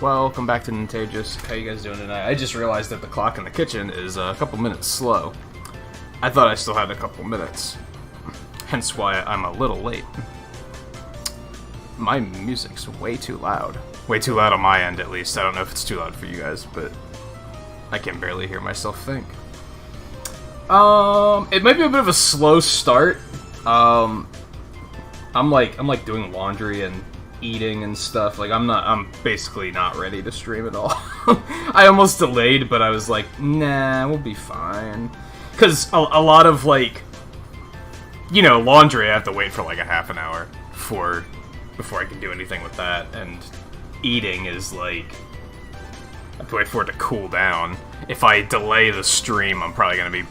Welcome back to Nintagious. How you guys doing tonight? I just realized that the clock in the kitchen is a couple minutes slow. I thought I still had a couple minutes. Hence why I'm a little late. My music's way too loud. Way too loud on my end, at least. I don't know if it's too loud for you guys, but I can barely hear myself think. It might be a bit of a slow start. I'm like doing laundry and eating and stuff. Like I'm basically not ready to stream at all. I almost delayed, but I was like, nah, we'll be fine. Cause a lot of like, you know, laundry I have to wait for like a half an hour before I can do anything with that, and eating is like, I have to wait for it to cool down. If I delay the stream, I'm probably gonna be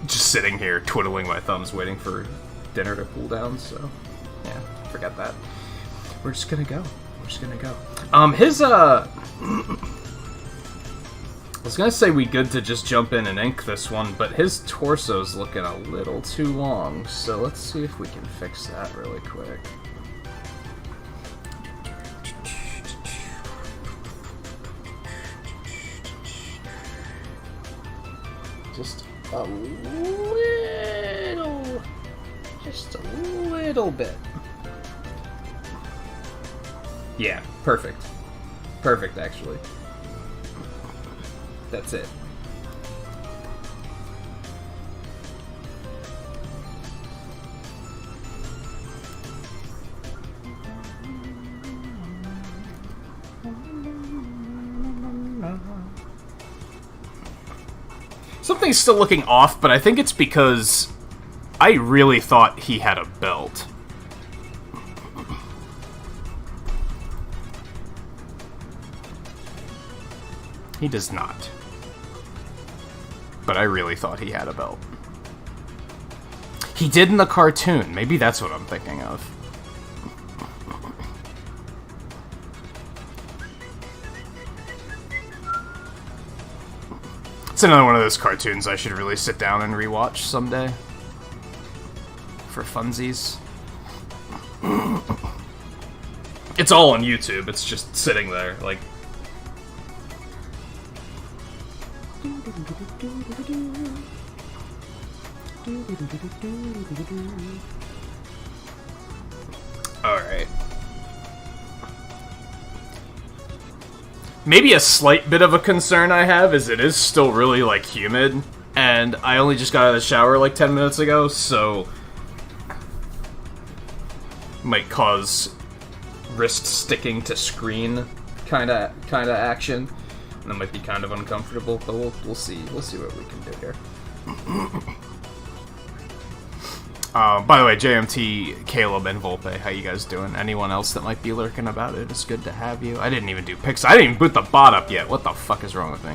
just sitting here twiddling my thumbs waiting for dinner to cool down, so yeah, forget that. We're just gonna go. I was gonna say we good to just jump in and ink this one, but his torso's looking a little too long, so let's see if we can fix that really quick. Just a little bit. Yeah, perfect. Perfect, actually. That's it. Something's still looking off, but I think it's because I really thought he had a belt. He does not. But I really thought he had a belt. He did in the cartoon. Maybe that's what I'm thinking of. It's another one of those cartoons I should really sit down and rewatch someday. For funsies. It's all on YouTube. It's just sitting there, like... Alright. Maybe a slight bit of a concern I have is it is still really, like, humid, and I only just got out of the shower, like, 10 minutes ago, so... might cause wrist sticking to screen kinda action. And that might be kind of uncomfortable, but we'll see. We'll see what we can do here. By the way, JMT, Caleb, and Volpe, how you guys doing? Anyone else that might be lurking about it? It's good to have you. I didn't even do pics. I didn't even boot the bot up yet. What the fuck is wrong with me?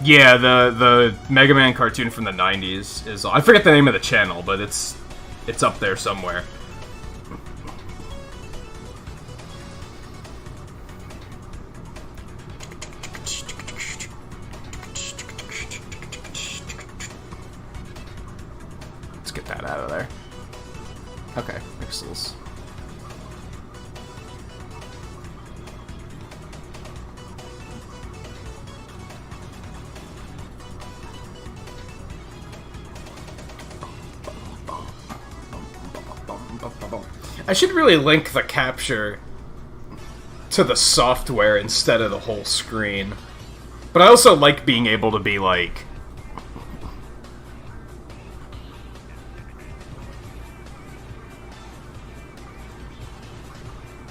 Yeah, the Mega Man cartoon from the 90s is... I forget the name of the channel, but it's up there somewhere. Let's get that out of there. Okay, pixels. I should really link the capture to the software instead of the whole screen. But I also like being able to be like...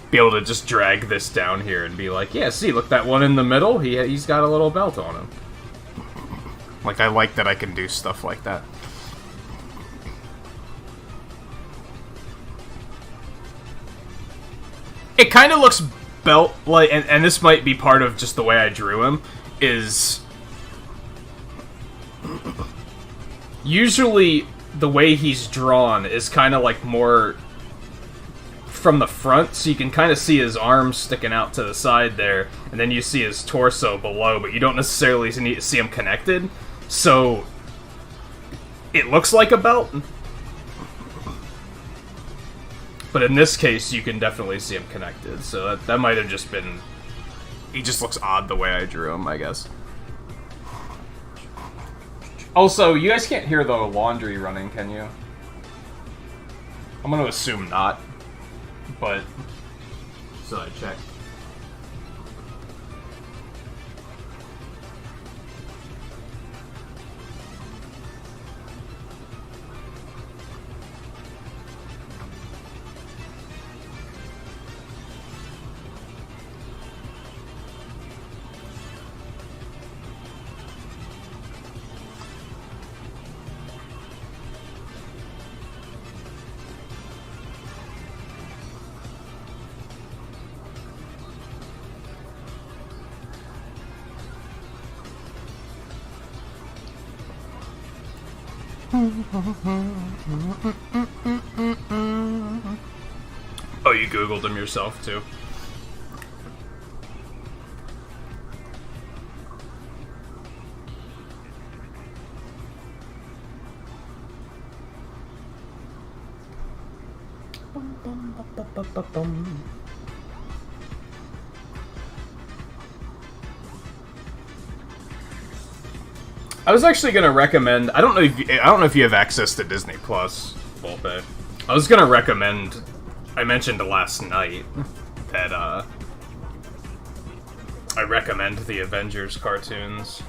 be able to just drag this down here and be like, yeah, see, look, that one in the middle? He's got a little belt on him. Like, I like that I can do stuff like that. It kind of looks belt like, and this might be part of just the way I drew him, is usually the way he's drawn is kind of like more from the front, so you can kind of see his arms sticking out to the side there, and then you see his torso below, but you don't necessarily see him connected, so it looks like a belt. But in this case, you can definitely see him connected, so that might have just been... He just looks odd the way I drew him, I guess. Also, you guys can't hear the laundry running, can you? I'm gonna assume not, but... So I check. Oh, you Googled him yourself, too. I was actually gonna recommend. I don't know if you have access to Disney Plus, Volpe. I was gonna recommend. I mentioned last night that I recommend the Avengers cartoons,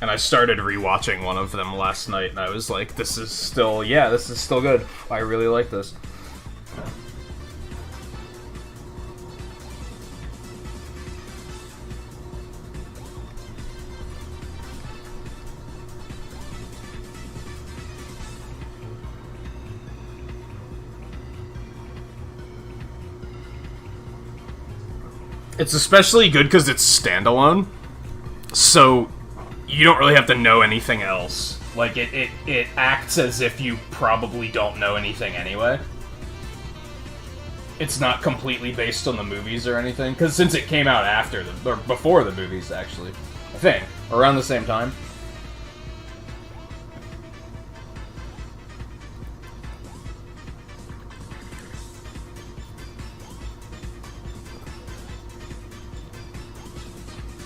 and I started rewatching one of them last night, and I was like, "This is still good. I really like this." It's especially good because it's standalone, so you don't really have to know anything else. Like, it acts as if you probably don't know anything anyway. It's not completely based on the movies or anything, because since it came out after or before the movies, actually, I think, around the same time.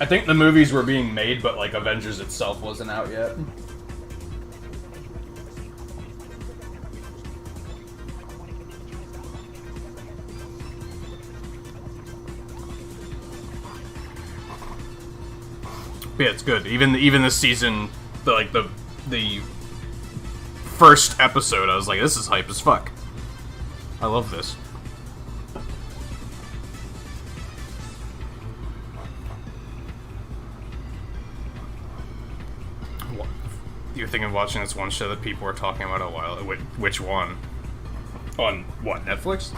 I think the movies were being made, but, like, Avengers itself wasn't out yet. But yeah, it's good. Even this season, the first episode, I was like, this is hype as fuck. I love this. You're thinking of watching this one show that people were talking about a while. Which one? On what, Netflix?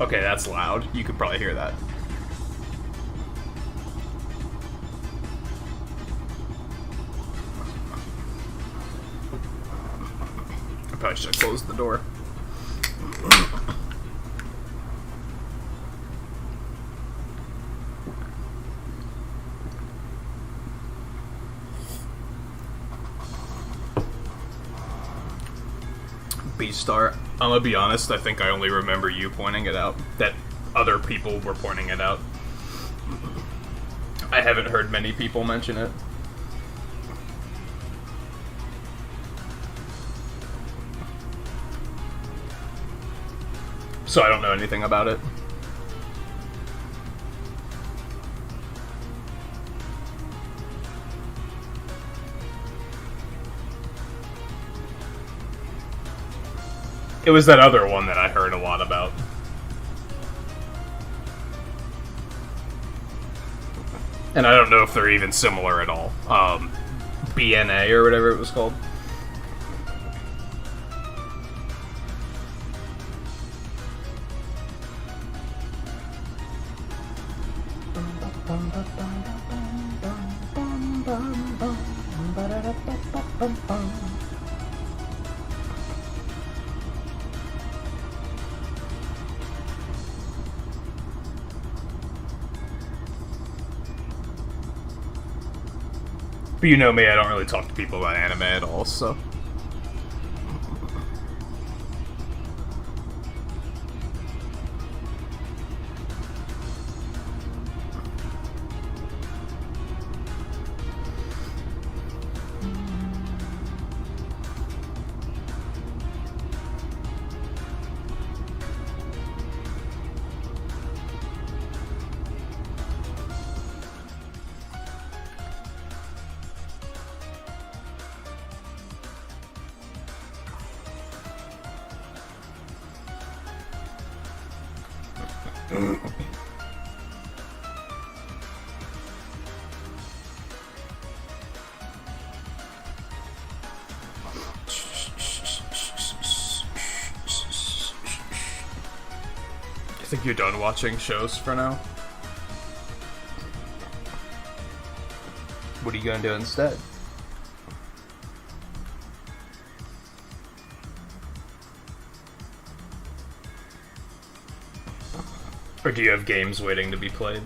Okay, that's loud. You could probably hear that. Probably should have closed the door. B-Star. I'm gonna be honest, I think I only remember you pointing it out. That other people were pointing it out. I haven't heard many people mention it. So I don't know anything about it. It was that other one that I heard a lot about. And I don't know if they're even similar at all. BNA or whatever it was called. But you know me, I don't really talk to people about anime at all, so... I think you're done watching shows for now. What are you gonna do instead? Or do you have games waiting to be played?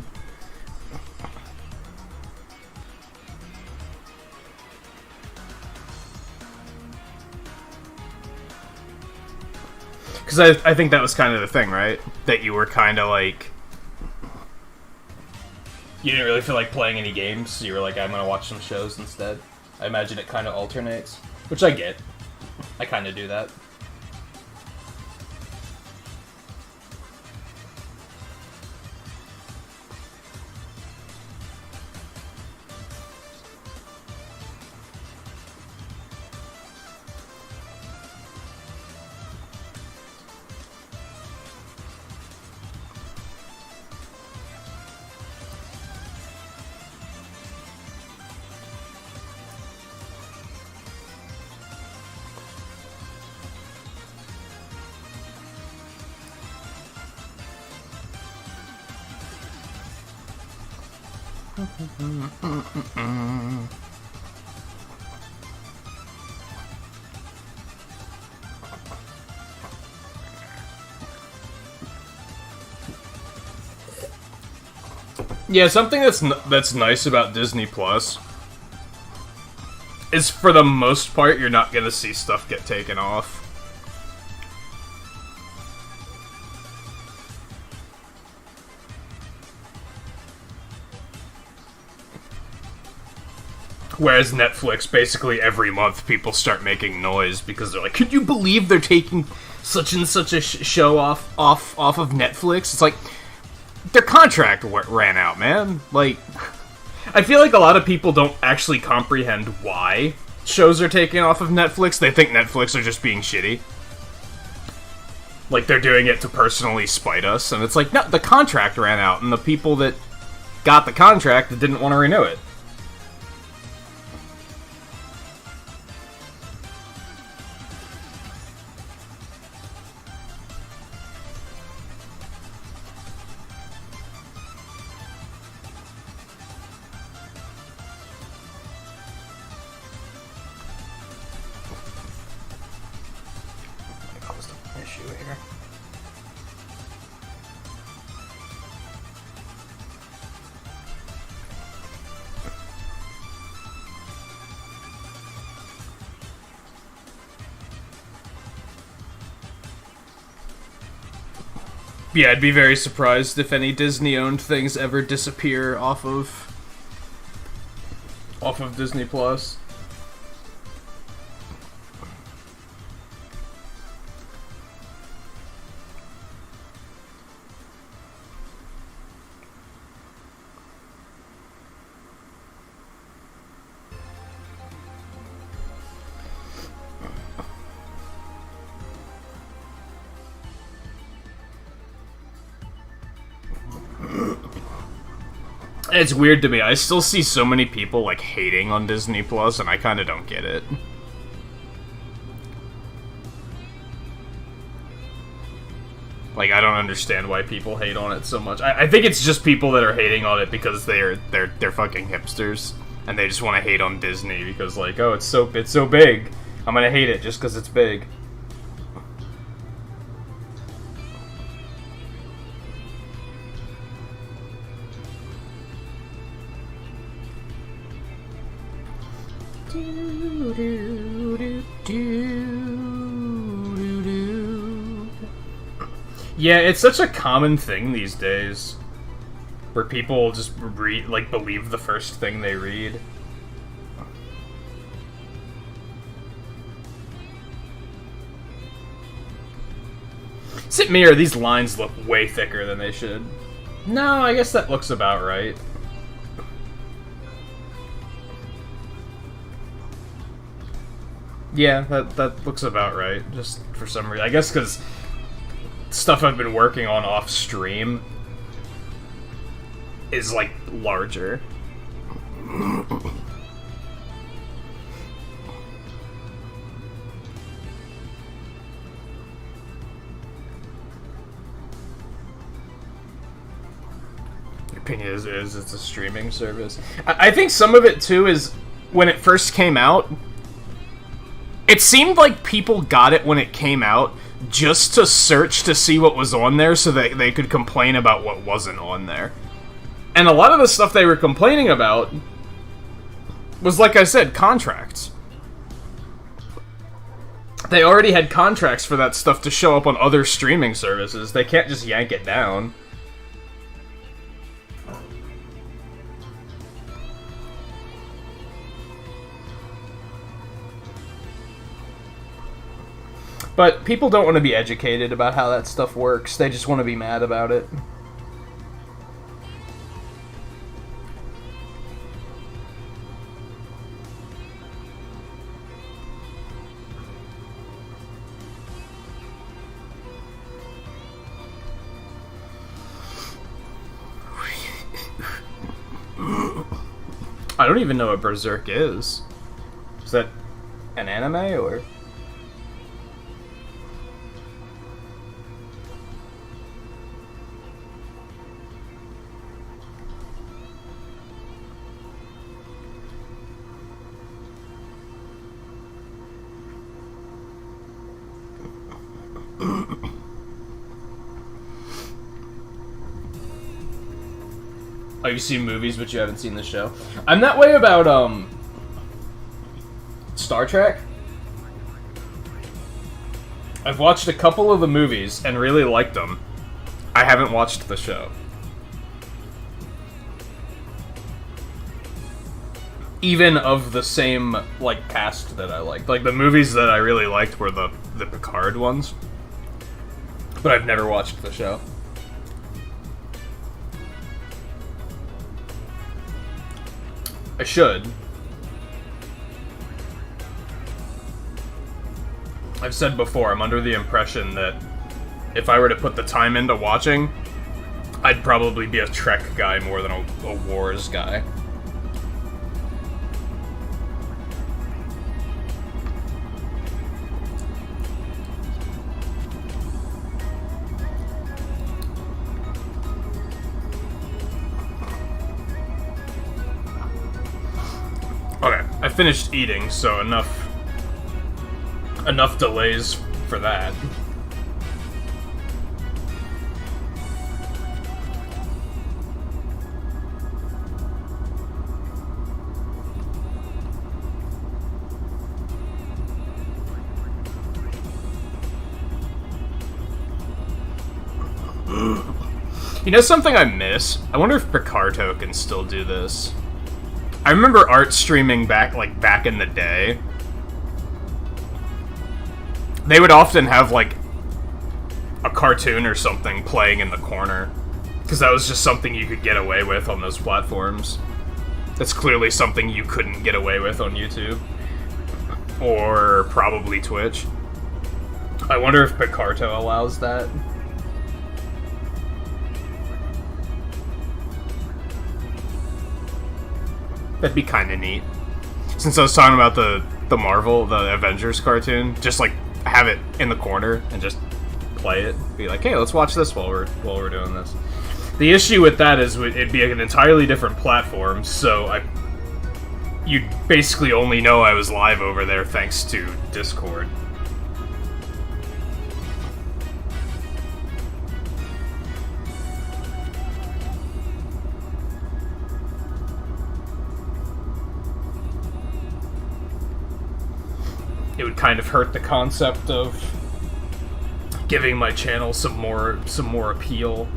Because I think that was kind of the thing, right? That you were kind of like... You didn't really feel like playing any games, so you were like, I'm gonna watch some shows instead. I imagine it kind of alternates. Which I get. I kind of do that. Yeah, something that's nice about Disney Plus is, for the most part, you're not gonna see stuff get taken off. Whereas Netflix, basically every month, people start making noise because they're like, "Could you believe they're taking such and such a show off of Netflix?" It's like, their contract ran out, man. Like, I feel like a lot of people don't actually comprehend why shows are taken off of Netflix. They think Netflix are just being shitty. Like, they're doing it to personally spite us. And it's like, no, the contract ran out, and the people that got the contract didn't want to renew it. Yeah, I'd be very surprised if any Disney-owned things ever disappear off of Disney Plus. It's weird to me. I still see so many people, like, hating on Disney Plus, and I kind of don't get it. Like, I don't understand why people hate on it so much. I think it's just people that are hating on it because they're fucking hipsters, and they just want to hate on Disney because, like, oh, it's so big. I'm gonna hate it just because it's big. Yeah, it's such a common thing these days, where people just believe the first thing they read. Is it me or these lines look way thicker than they should? No, I guess that looks about right. Yeah, that looks about right, just for some reason. I guess because stuff I've been working on off stream is, like, larger. Your opinion is it's a streaming service. I think some of it, too, is when it first came out, it seemed like people got it when it came out just to search to see what was on there so that they could complain about what wasn't on there. And a lot of the stuff they were complaining about was, like I said, contracts. They already had contracts for that stuff to show up on other streaming services. They can't just yank it down. But people don't want to be educated about how that stuff works. They just want to be mad about it. I don't even know what Berserk is. Is that an anime, or...? Oh, you've seen movies, but you haven't seen the show? I'm that way about, Star Trek. I've watched a couple of the movies and really liked them. I haven't watched the show. Even of the same, like, cast that I liked. Like, the movies that I really liked were the Picard ones. But I've never watched the show. I should. I've said before, I'm under the impression that if I were to put the time into watching, I'd probably be a Trek guy more than a Wars guy. Okay, I finished eating, so enough delays for that. You know something I miss? I wonder if Picarto can still do this. I remember art streaming back in the day. They would often have, like, a cartoon or something playing in the corner. Because that was just something you could get away with on those platforms. That's clearly something you couldn't get away with on YouTube. Or probably Twitch. I wonder if Picarto allows that. That'd be kind of neat. Since I was talking about the Avengers cartoon, just, like, have it in the corner and just play it. Be like, hey, let's watch this while we're doing this. The issue with that is it'd be an entirely different platform, so you'd basically only know I was live over there thanks to Discord. It would kind of hurt the concept of giving my channel some more appeal.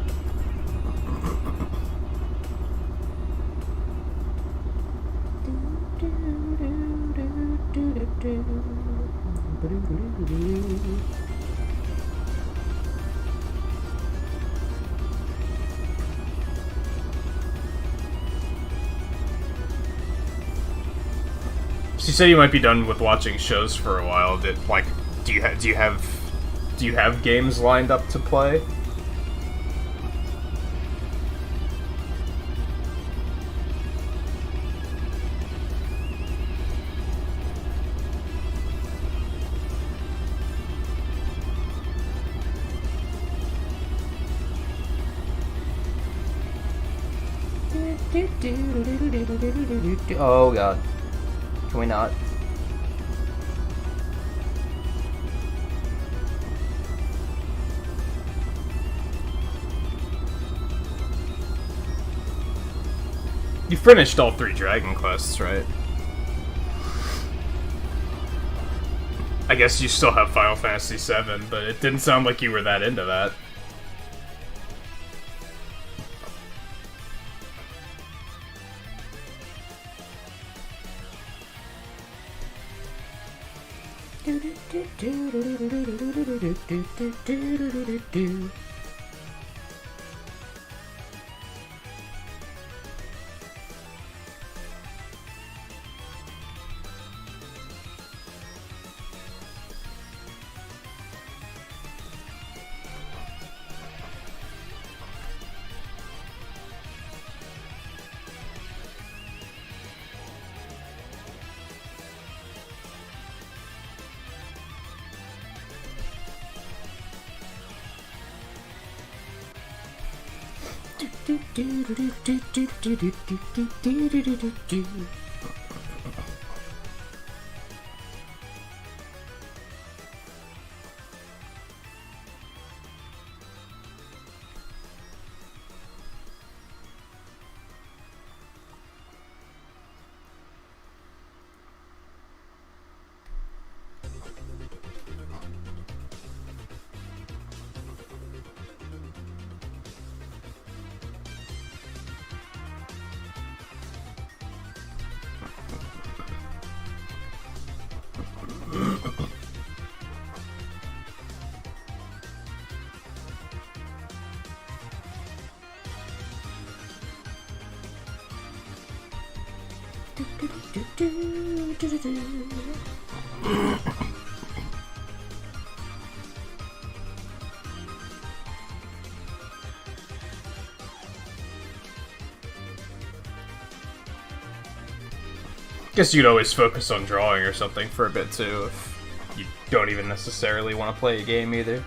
So you said you might be done with watching shows for a while. Do you have games lined up to play? Oh god. Can we not? You finished all 3 Dragon Quests, right? I guess you still have Final Fantasy VII, but it didn't sound like you were that into that. Guess you'd always focus on drawing or something for a bit too, if you don't even necessarily want to play a game either.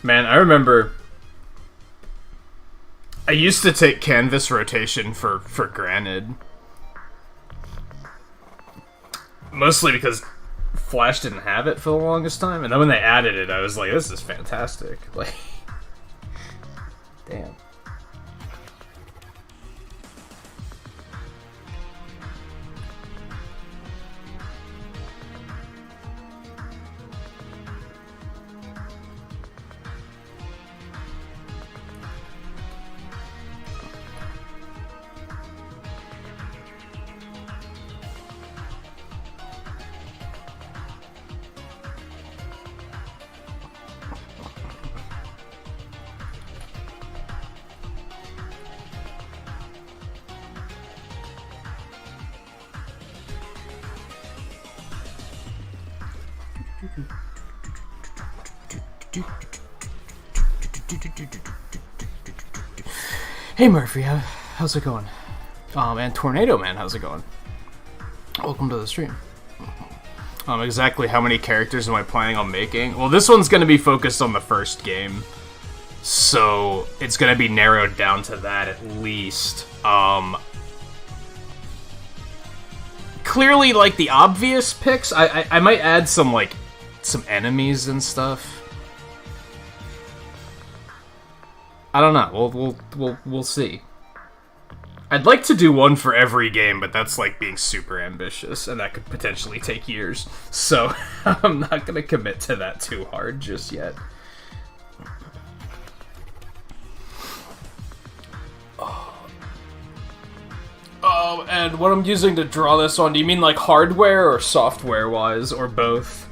Man, I remember I used to take canvas rotation for granted. Mostly because Flash didn't have it for the longest time, and then when they added it, I was like, this is fantastic. Like, damn. Hey Murphy, how's it going? And Tornado Man, how's it going? Welcome to the stream. Exactly how many characters am I planning on making? Well, this one's going to be focused on the first game, so it's going to be narrowed down to that at least. Clearly, like, the obvious picks, I might add some, like, some enemies and stuff. I don't know. We'll see. I'd like to do one for every game, but that's like being super ambitious, and that could potentially take years. So I'm not gonna commit to that too hard just yet. Oh, and what I'm using to draw this on, do you mean like hardware or software-wise, or both?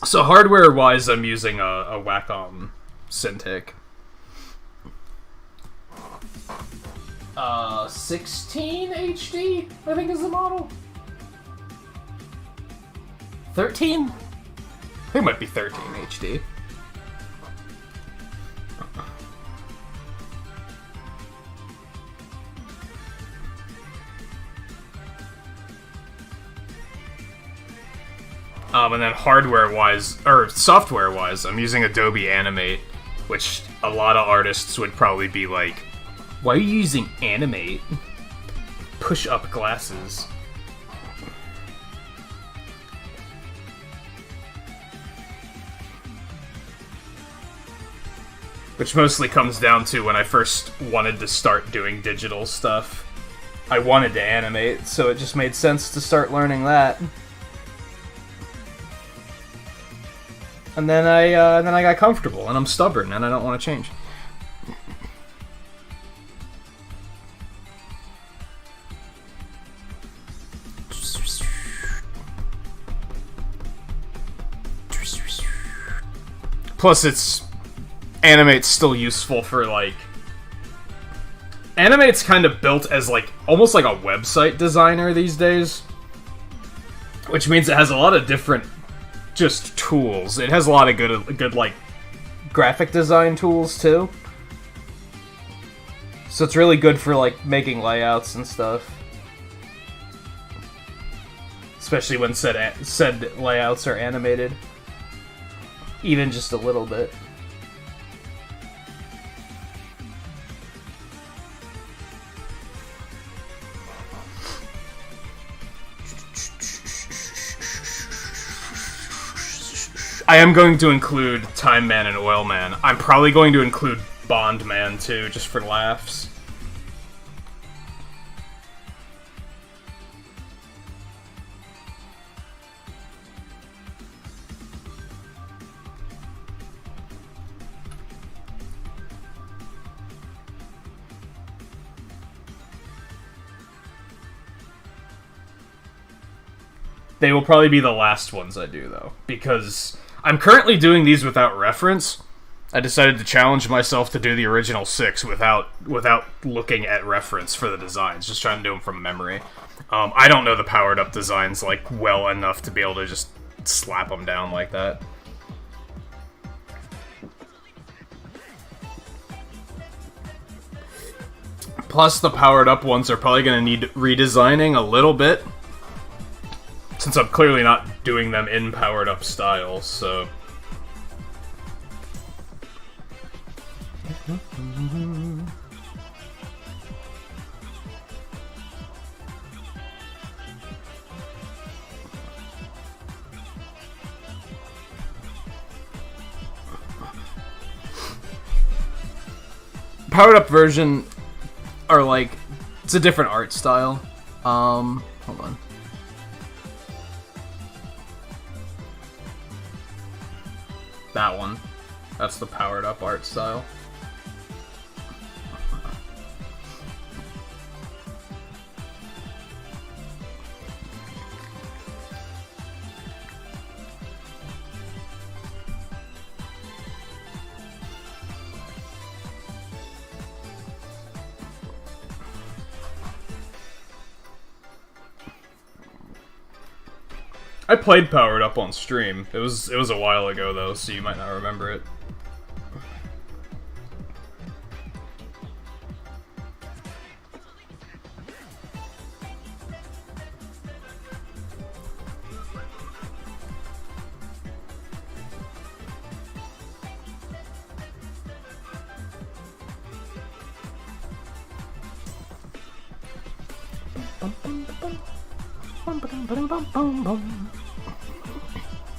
So hardware-wise, I'm using a Wacom Cintiq. 16 HD, I think is the model. 13? I think it might be 13 HD. And then hardware-wise, or software-wise, I'm using Adobe Animate, which a lot of artists would probably be like, why are you using Animate? Push-up glasses. Which mostly comes down to when I first wanted to start doing digital stuff. I wanted to animate, so it just made sense to start learning that. And then I got comfortable, and I'm stubborn, and I don't want to change. Plus, Animate's still useful for, like... Animate's kind of built as, like, almost like a website designer these days. Which means it has a lot of different just tools. It has a lot of good like graphic design tools too. So it's really good for like making layouts and stuff. Especially when said layouts are animated. Even just a little bit. I am going to include Time Man and Oil Man. I'm probably going to include Bond Man too, just for laughs. They will probably be the last ones I do, though, because I'm currently doing these without reference. I decided to challenge myself to do the original 6 without looking at reference for the designs, just trying to do them from memory. I don't know the powered-up designs, like, well enough to be able to just slap them down like that. Plus, the powered-up ones are probably going to need redesigning a little bit, since I'm clearly not doing them in powered-up style, so... Powered-up version are like... It's a different art style. Hold on. That one. That's the powered up art style. I played Powered Up on stream. It was a while ago though, so you might not remember it.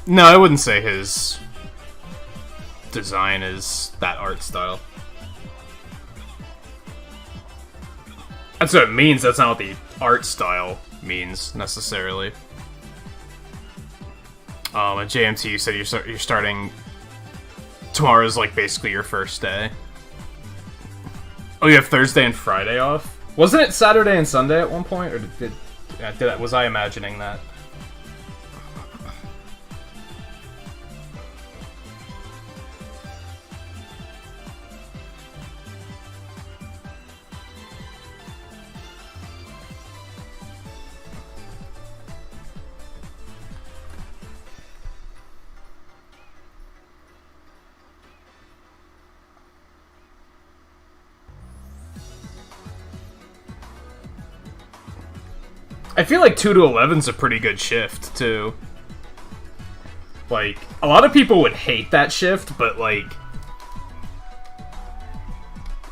No, I wouldn't say his design is that art style. That's what it means, that's not what the art style means, necessarily. At JMT, you said you're starting... Tomorrow's, like, basically your first day. Oh, you have Thursday and Friday off? Wasn't it Saturday and Sunday at one point? Or was I imagining that? I feel like 2 to 11's a pretty good shift, too. Like, a lot of people would hate that shift, but, like...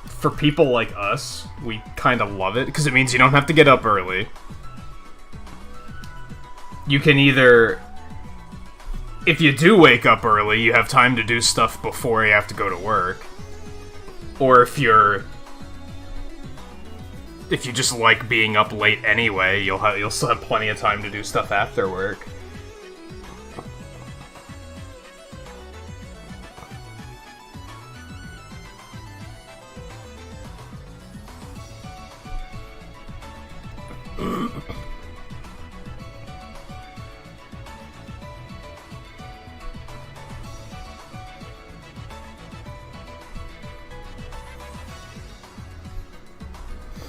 For people like us, we kind of love it, because it means you don't have to get up early. You can either... If you do wake up early, you have time to do stuff before you have to go to work. Or if you just like being up late anyway, you'll still have plenty of time to do stuff after work.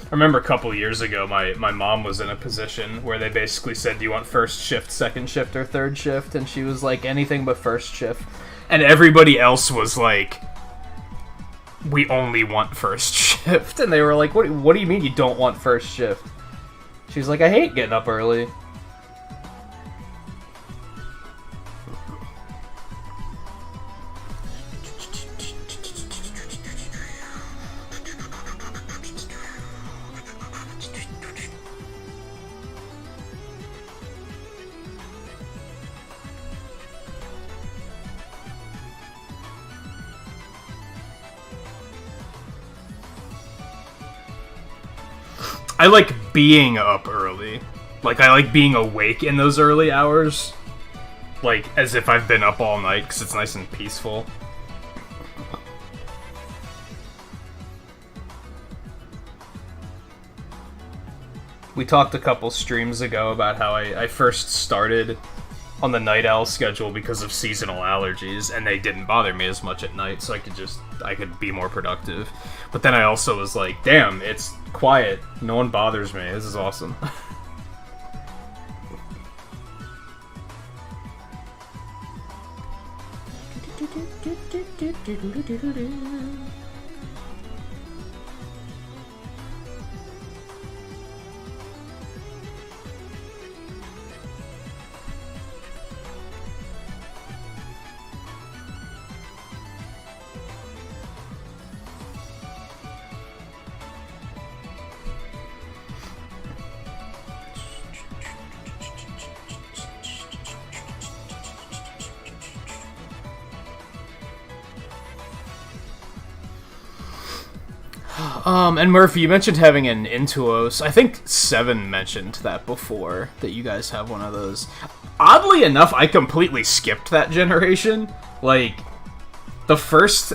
I remember a couple years ago, my mom was in a position where they basically said, do you want first shift, second shift, or third shift? And she was like, anything but first shift. And everybody else was like, we only want first shift. And they were like, what do you mean you don't want first shift? She's like, I hate getting up early. I like being up early. Like, I like being awake in those early hours. Like, as if I've been up all night, because it's nice and peaceful. We talked a couple streams ago about how I first started on the night owl schedule because of seasonal allergies, and they didn't bother me as much at night, so I could be more productive. But then I also was like, damn, it's quiet. No one bothers me. This is awesome. And Murphy, you mentioned having an Intuos. I think Seven mentioned that before, that you guys have one of those. Oddly enough, I completely skipped that generation. Like, the first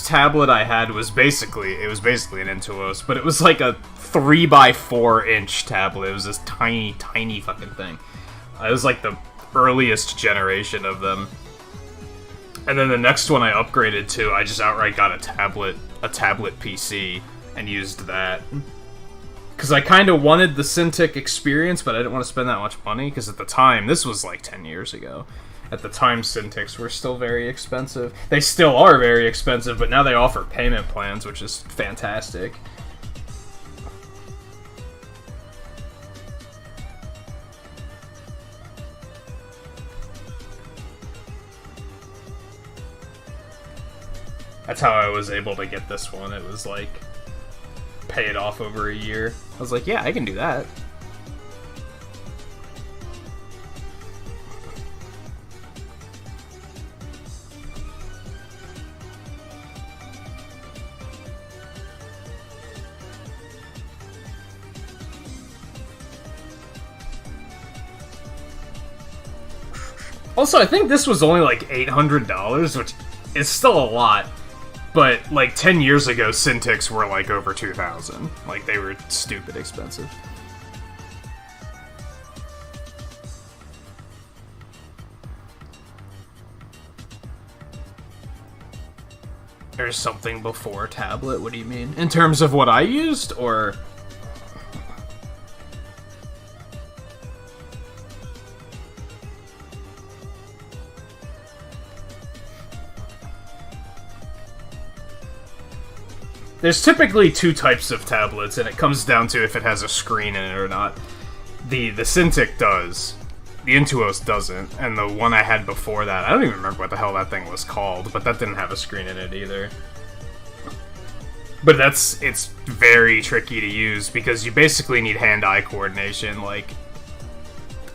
tablet I had was basically an Intuos, but it was like a 3x4 inch tablet. It was this tiny, tiny fucking thing. It was like the earliest generation of them. And then the next one I upgraded to, I just outright got a tablet PC, and used that. Because I kind of wanted the Cintiq experience, but I didn't want to spend that much money, because at the time, this was like 10 years ago, at the time Cintiqs were still very expensive. They still are very expensive, but now they offer payment plans, which is fantastic. That's how I was able to get this one. It was like, pay it off over a year. I was like, yeah, I can do that. Also, I think this was only like $800, which is still a lot. But, like, 10 years ago, Cintiqs were, like, over $2,000. Like, they were stupid expensive. There's something before tablet? What do you mean? In terms of what I used, or... There's typically two types of tablets, and it comes down to if it has a screen in it or not. The Cintiq does. The Intuos doesn't. And the one I had before that, I don't even remember what the hell that thing was called, but that didn't have a screen in it either. But it's very tricky to use, because you basically need hand-eye coordination, like,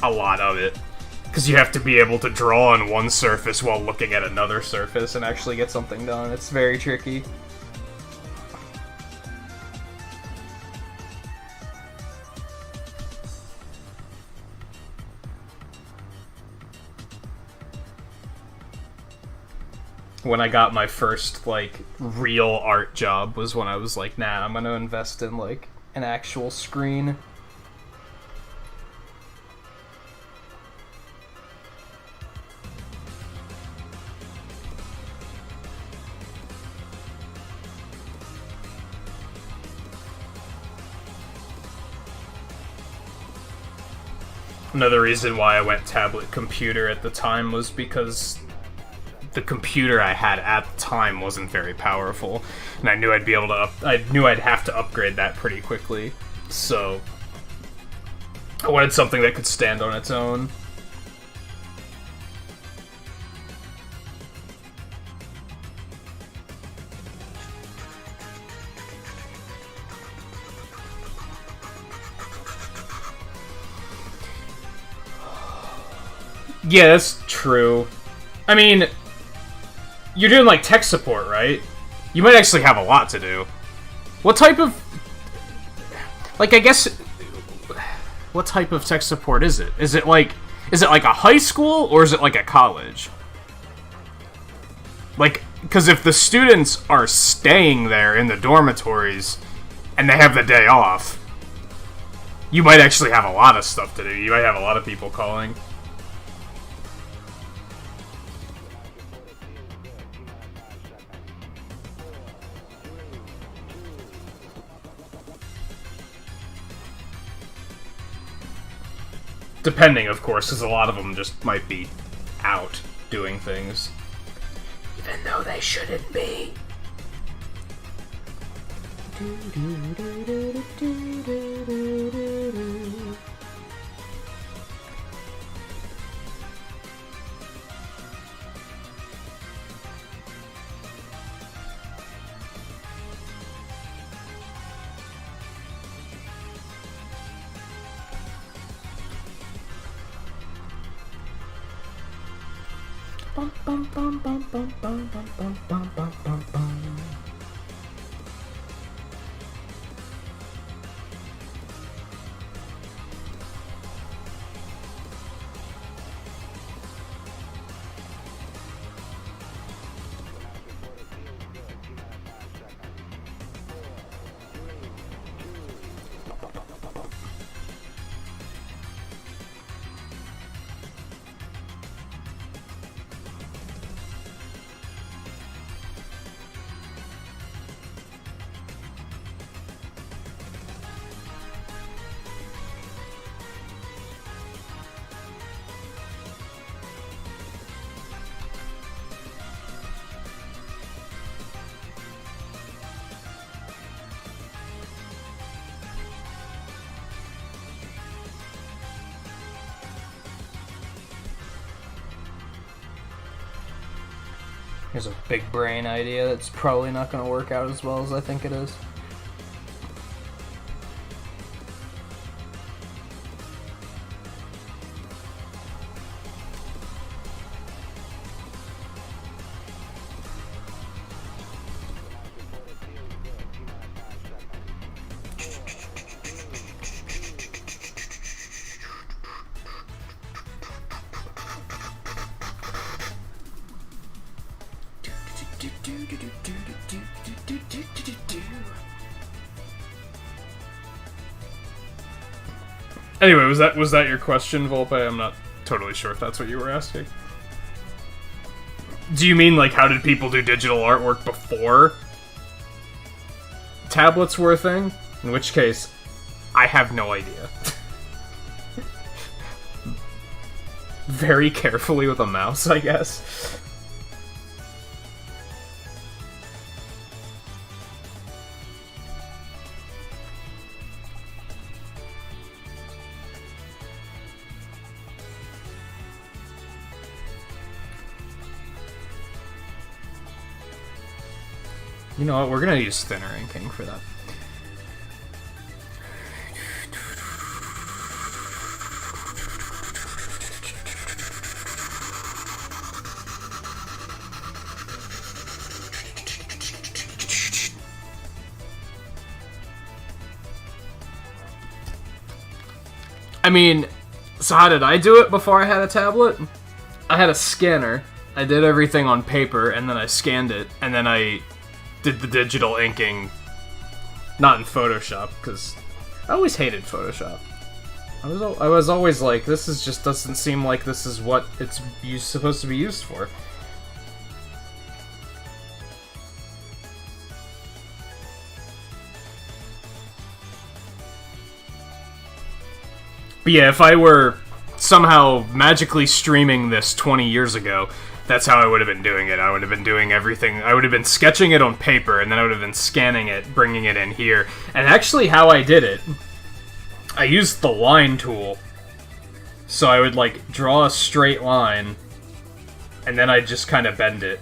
a lot of it. Because you have to be able to draw on one surface while looking at another surface and actually get something done. It's very tricky. When I got my first, like, real art job was when I was like, nah, I'm gonna invest in, like, an actual screen. Another reason why I went tablet computer at the time was because the computer I had at the time wasn't very powerful, and I knew I'd be able to I knew I'd have to upgrade that pretty quickly, so I wanted something that could stand on its own. Yeah, that's true. I mean, you're doing, like, tech support, right? You might actually have a lot to do. What type of... Like, I guess, what type of tech support is it? Is it like a high school, or is it like a college? Like, because if the students are staying there in the dormitories, and they have the day off, you might actually have a lot of stuff to do. You might have a lot of people calling. Depending, of course, because a lot of them just might be out doing things. Even though they shouldn't be. Bum, bum, bum, bum, bum, bum, bum, bum, bum, bum, bum, bum. Here's a big brain idea that's probably not going to work out as well as I think it is. Anyway, was that your question, Volpe? I'm not totally sure if that's what you were asking. Do you mean, like, how did people do digital artwork before tablets were a thing? In which case, I have no idea. Very carefully with a mouse, I guess. You know what, we're gonna use thinner inking for that. I mean, so how did I do it before I had a tablet? I had a scanner, I did everything on paper, and then I scanned it, and then I did the digital inking, not in Photoshop, because I always hated Photoshop. I was always like, this is just doesn't seem like this is what it's supposed to be used for. But yeah, if I were somehow magically streaming this 20 years ago, that's how I would have been doing it. I would have been doing everything. I would have been sketching it on paper, and then I would have been scanning it, bringing it in here. And actually how I did it, I used the line tool. So I would, like, draw a straight line, and then I'd just kind of bend it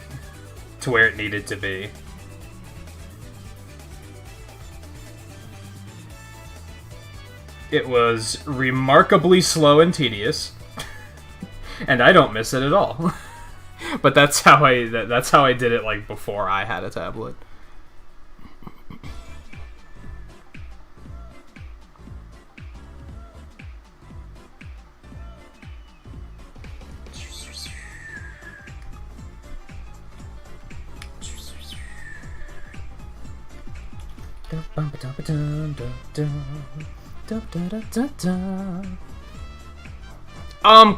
to where it needed to be. It was remarkably slow and tedious, and I don't miss it at all. But that's how I did it, like, before I had a tablet.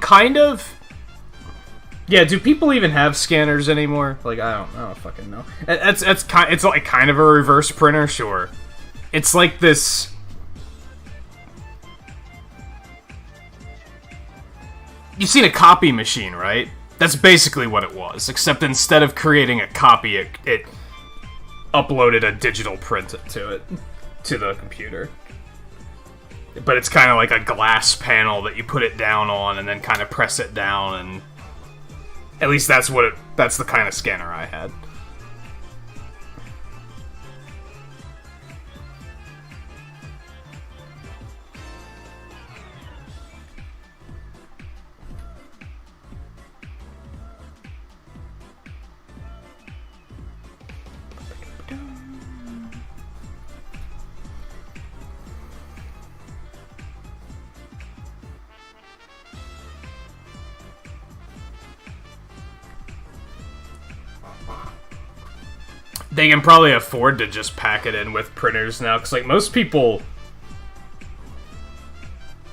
Kind of. Yeah, do people even have scanners anymore? Like, I don't fucking know. It's like kind of a reverse printer, sure. It's like this. You've seen a copy machine, right? That's basically what it was, except instead of creating a copy, it uploaded a digital print to it, to the computer. But it's kind of like a glass panel that you put it down on and then kind of press it down, and at least that's the kind of scanner I had. They can probably afford to just pack it in with printers now, because, like, most people...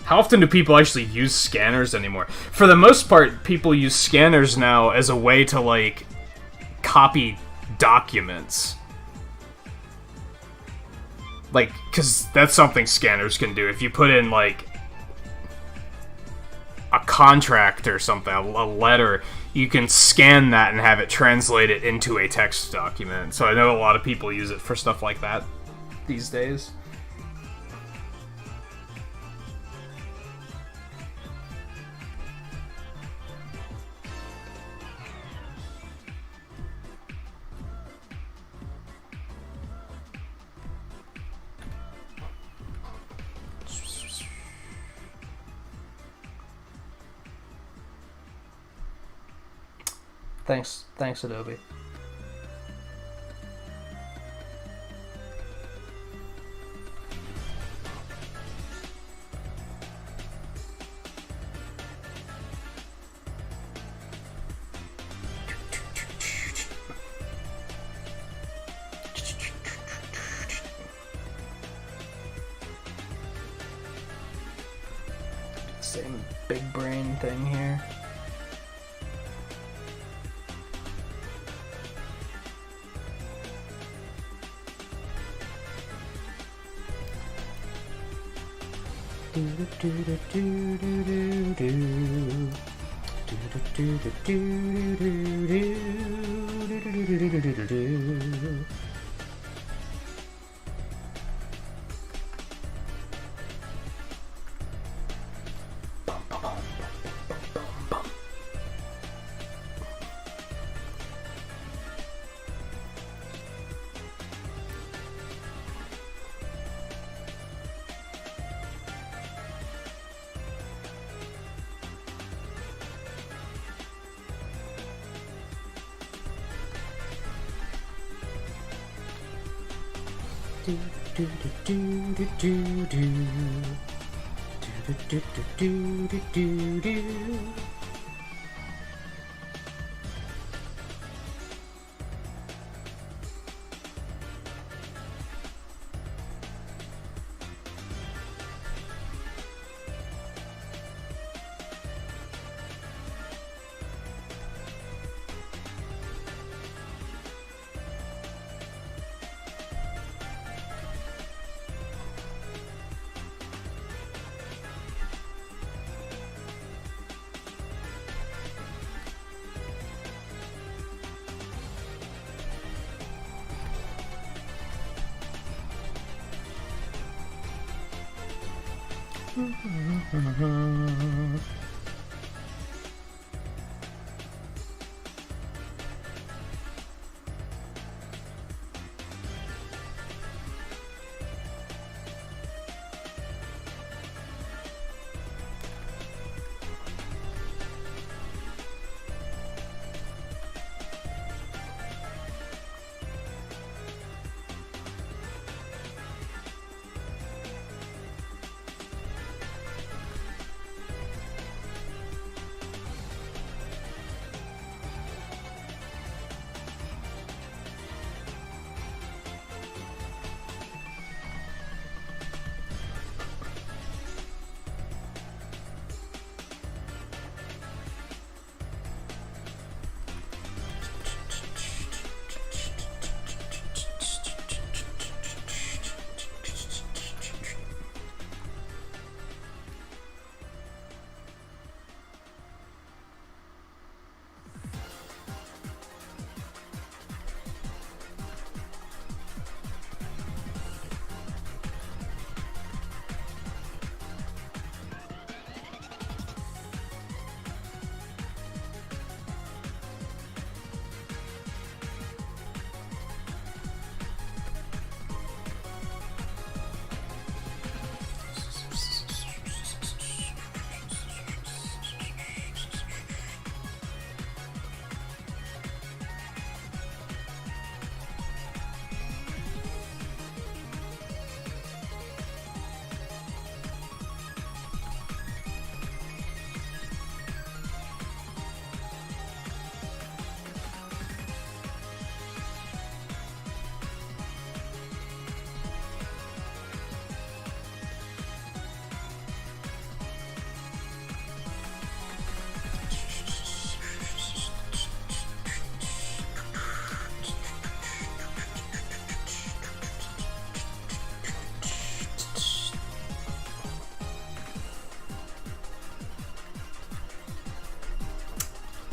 How often do people actually use scanners anymore? For the most part, people use scanners now as a way to, like, copy documents. Like, because that's something scanners can do. If you put in, like, a contract or something, a letter, you can scan that and have it translate it into a text document. So I know a lot of people use it for stuff like that these days. Thanks, Adobe. Same big brain thing here.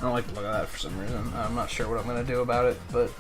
don't like the look of that for some reason. I'm not sure what I'm gonna do about it, but...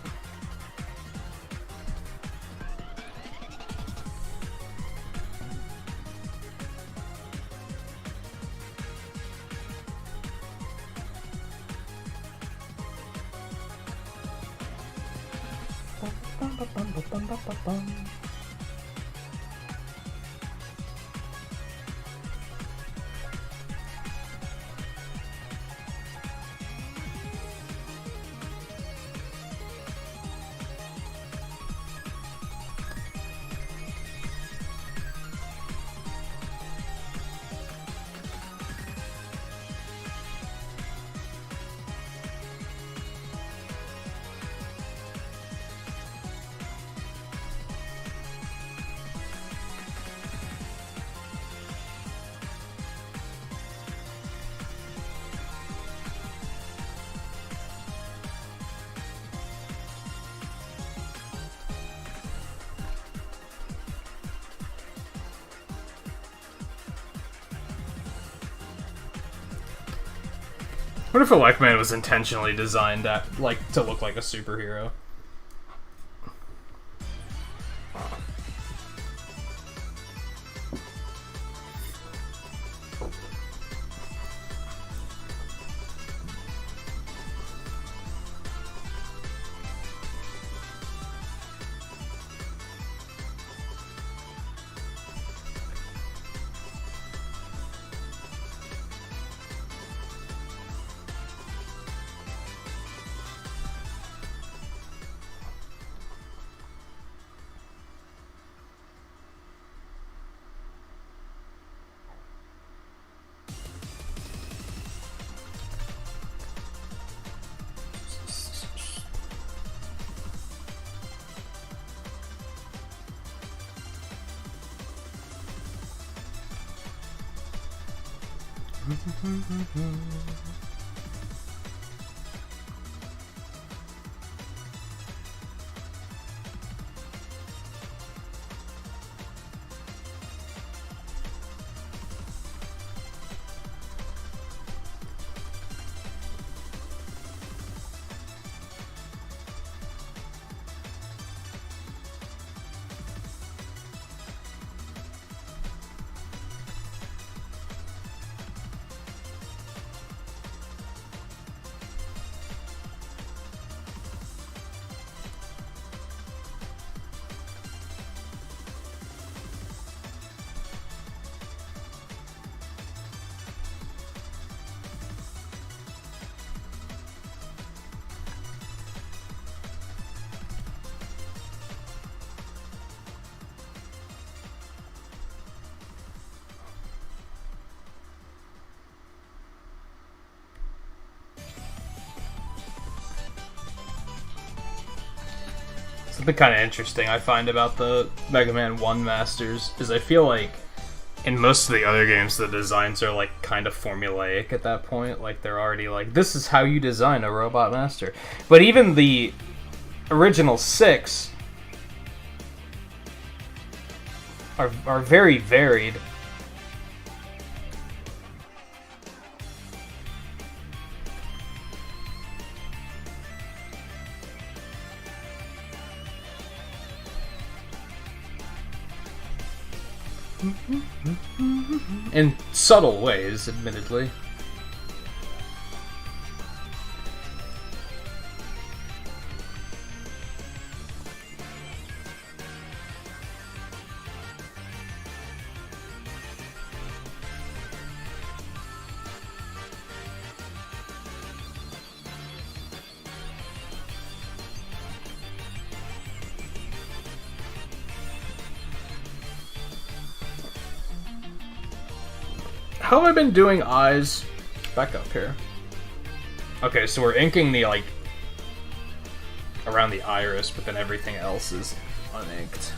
What if Electman was intentionally designed to look like a superhero? Something kind of interesting I find about the Mega Man 1 Masters is I feel like in most of the other games the designs are like kind of formulaic at that point. Like they're already like, this is how you design a Robot Master. But even the original 6 are very varied. In subtle ways, admittedly. How have I been doing eyes? Back up here. Okay, so we're inking the, like, around the iris, but then everything else is uninked.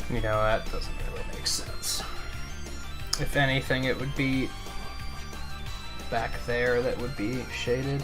You know, that doesn't really make sense. If anything, it would be back there that would be shaded.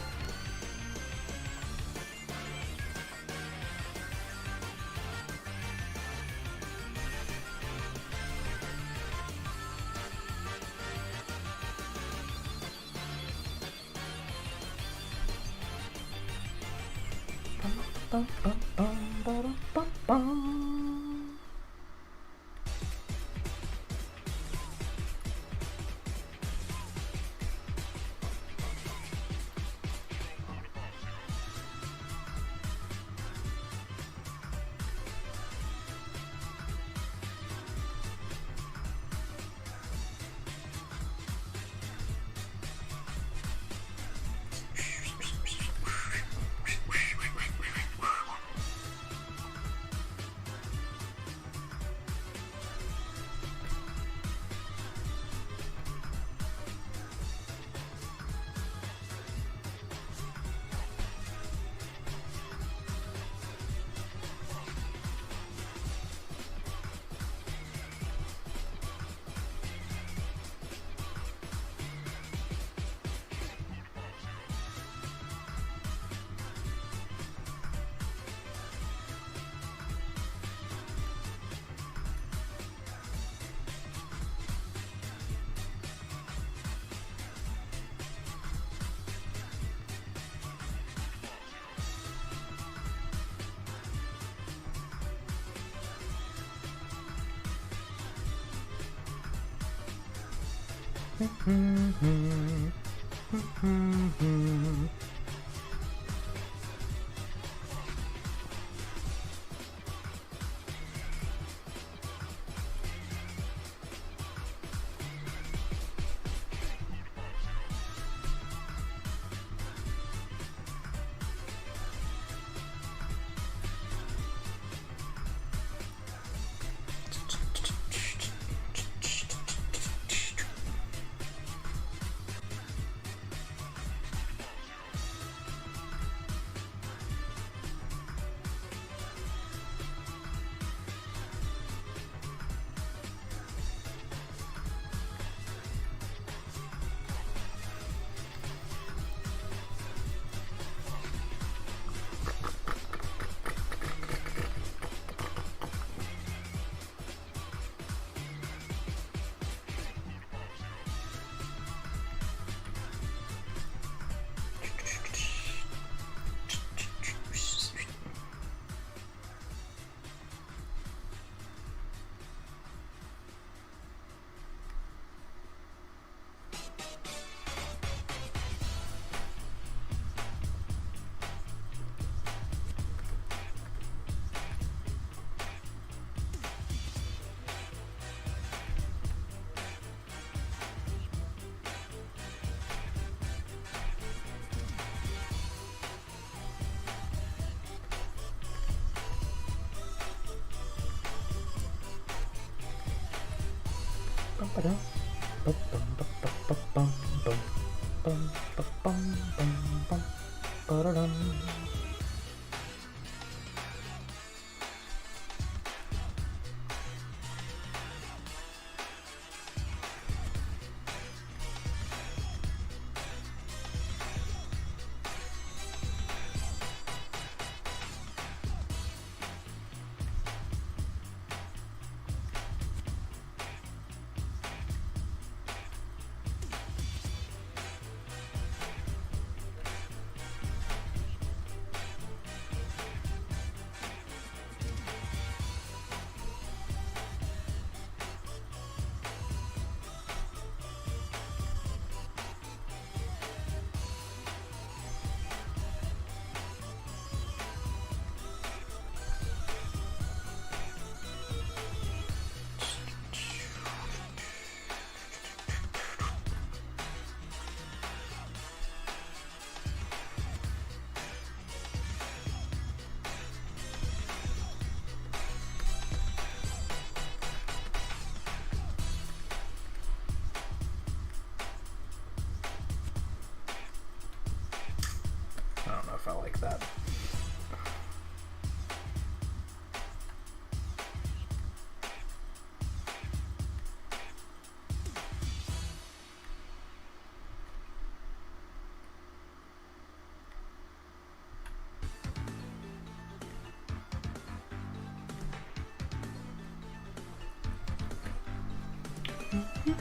Yeah,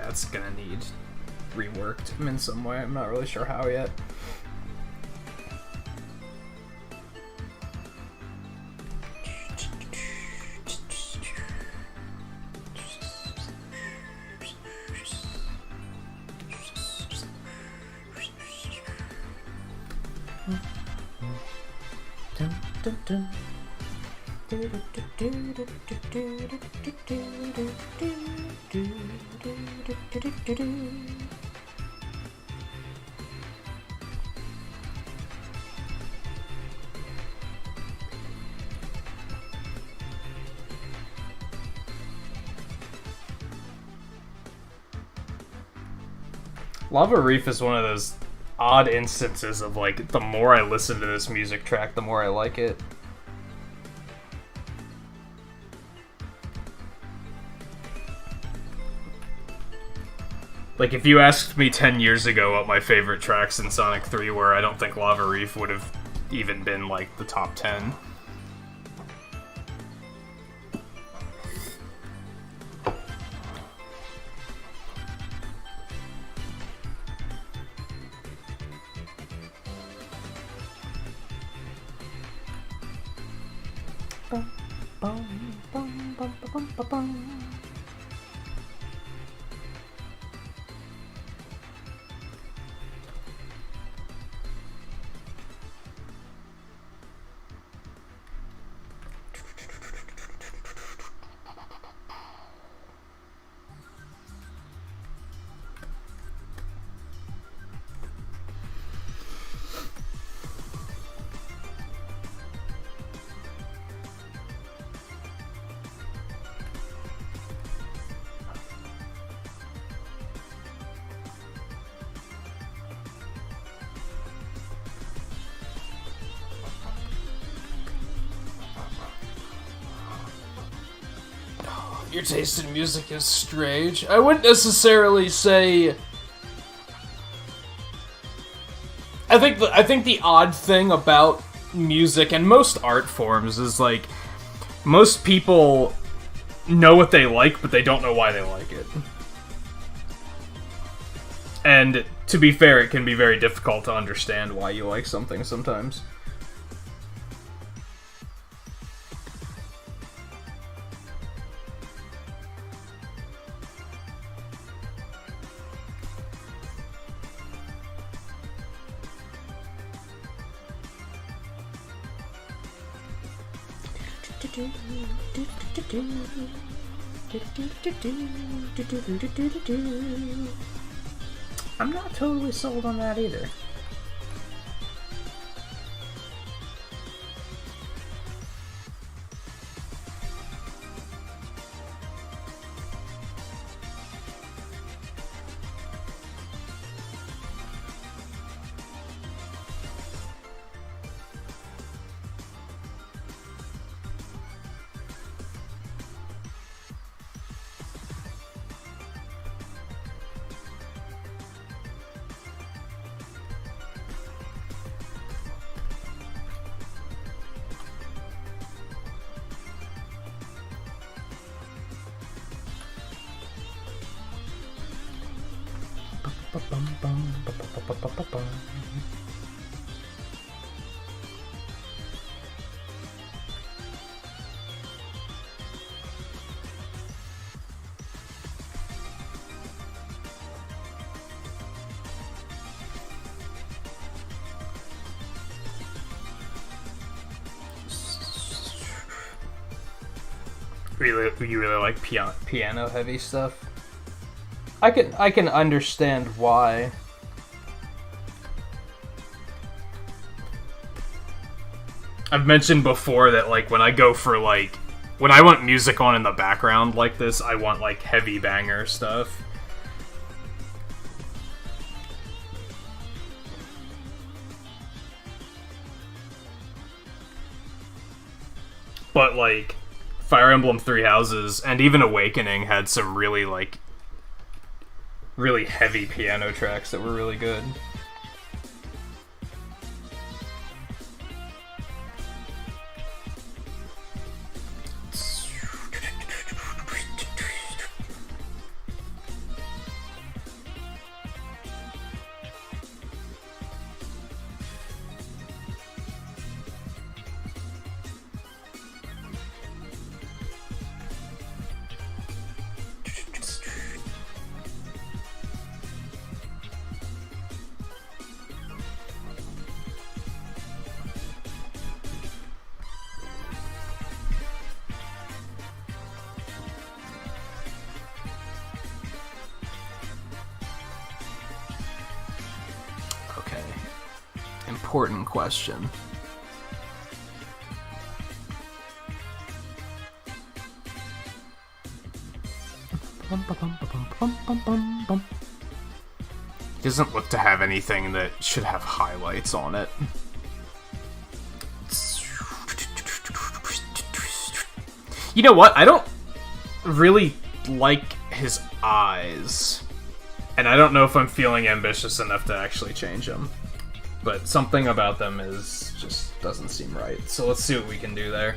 it's gonna need reworked in some way. I'm not really sure how yet. Lava Reef is one of those odd instances of, like, the more I listen to this music track, the more I like it. Like, if you asked me 10 years ago what my favorite tracks in Sonic 3 were, I don't think Lava Reef would have even been, like, the top 10. Your taste in music is strange. I wouldn't necessarily say. I think the odd thing about music and most art forms is, like, most people know what they like, but they don't know why they like it. And to be fair, it can be very difficult to understand why you like something sometimes. I'm not totally sold on that either. You really like piano heavy stuff? I can understand why. I've mentioned before that like when I go for like when I want music on in the background like this, I want like heavy banger stuff. But like Fire Emblem Three Houses and even Awakening had some really like really heavy piano tracks that were really good. Important question. He doesn't look to have anything that should have highlights on it. You know what? I don't really like his eyes. And I don't know if I'm feeling ambitious enough to actually change them. But something about them is just doesn't seem right. So let's see what we can do there.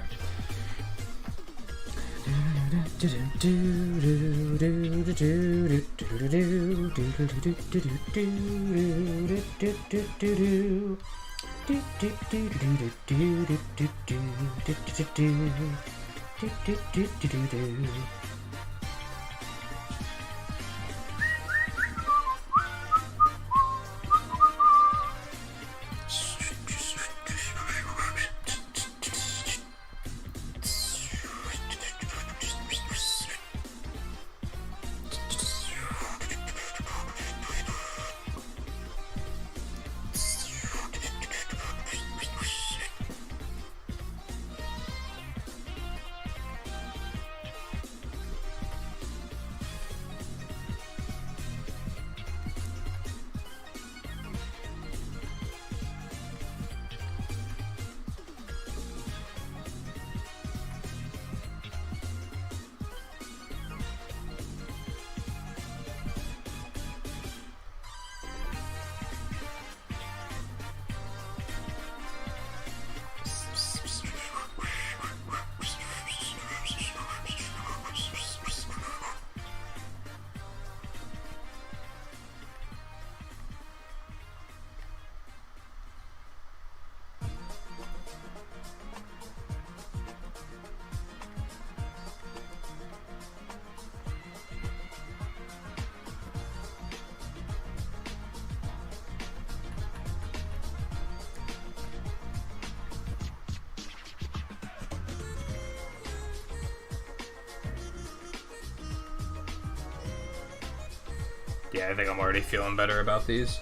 Yeah, I think I'm already feeling better about these.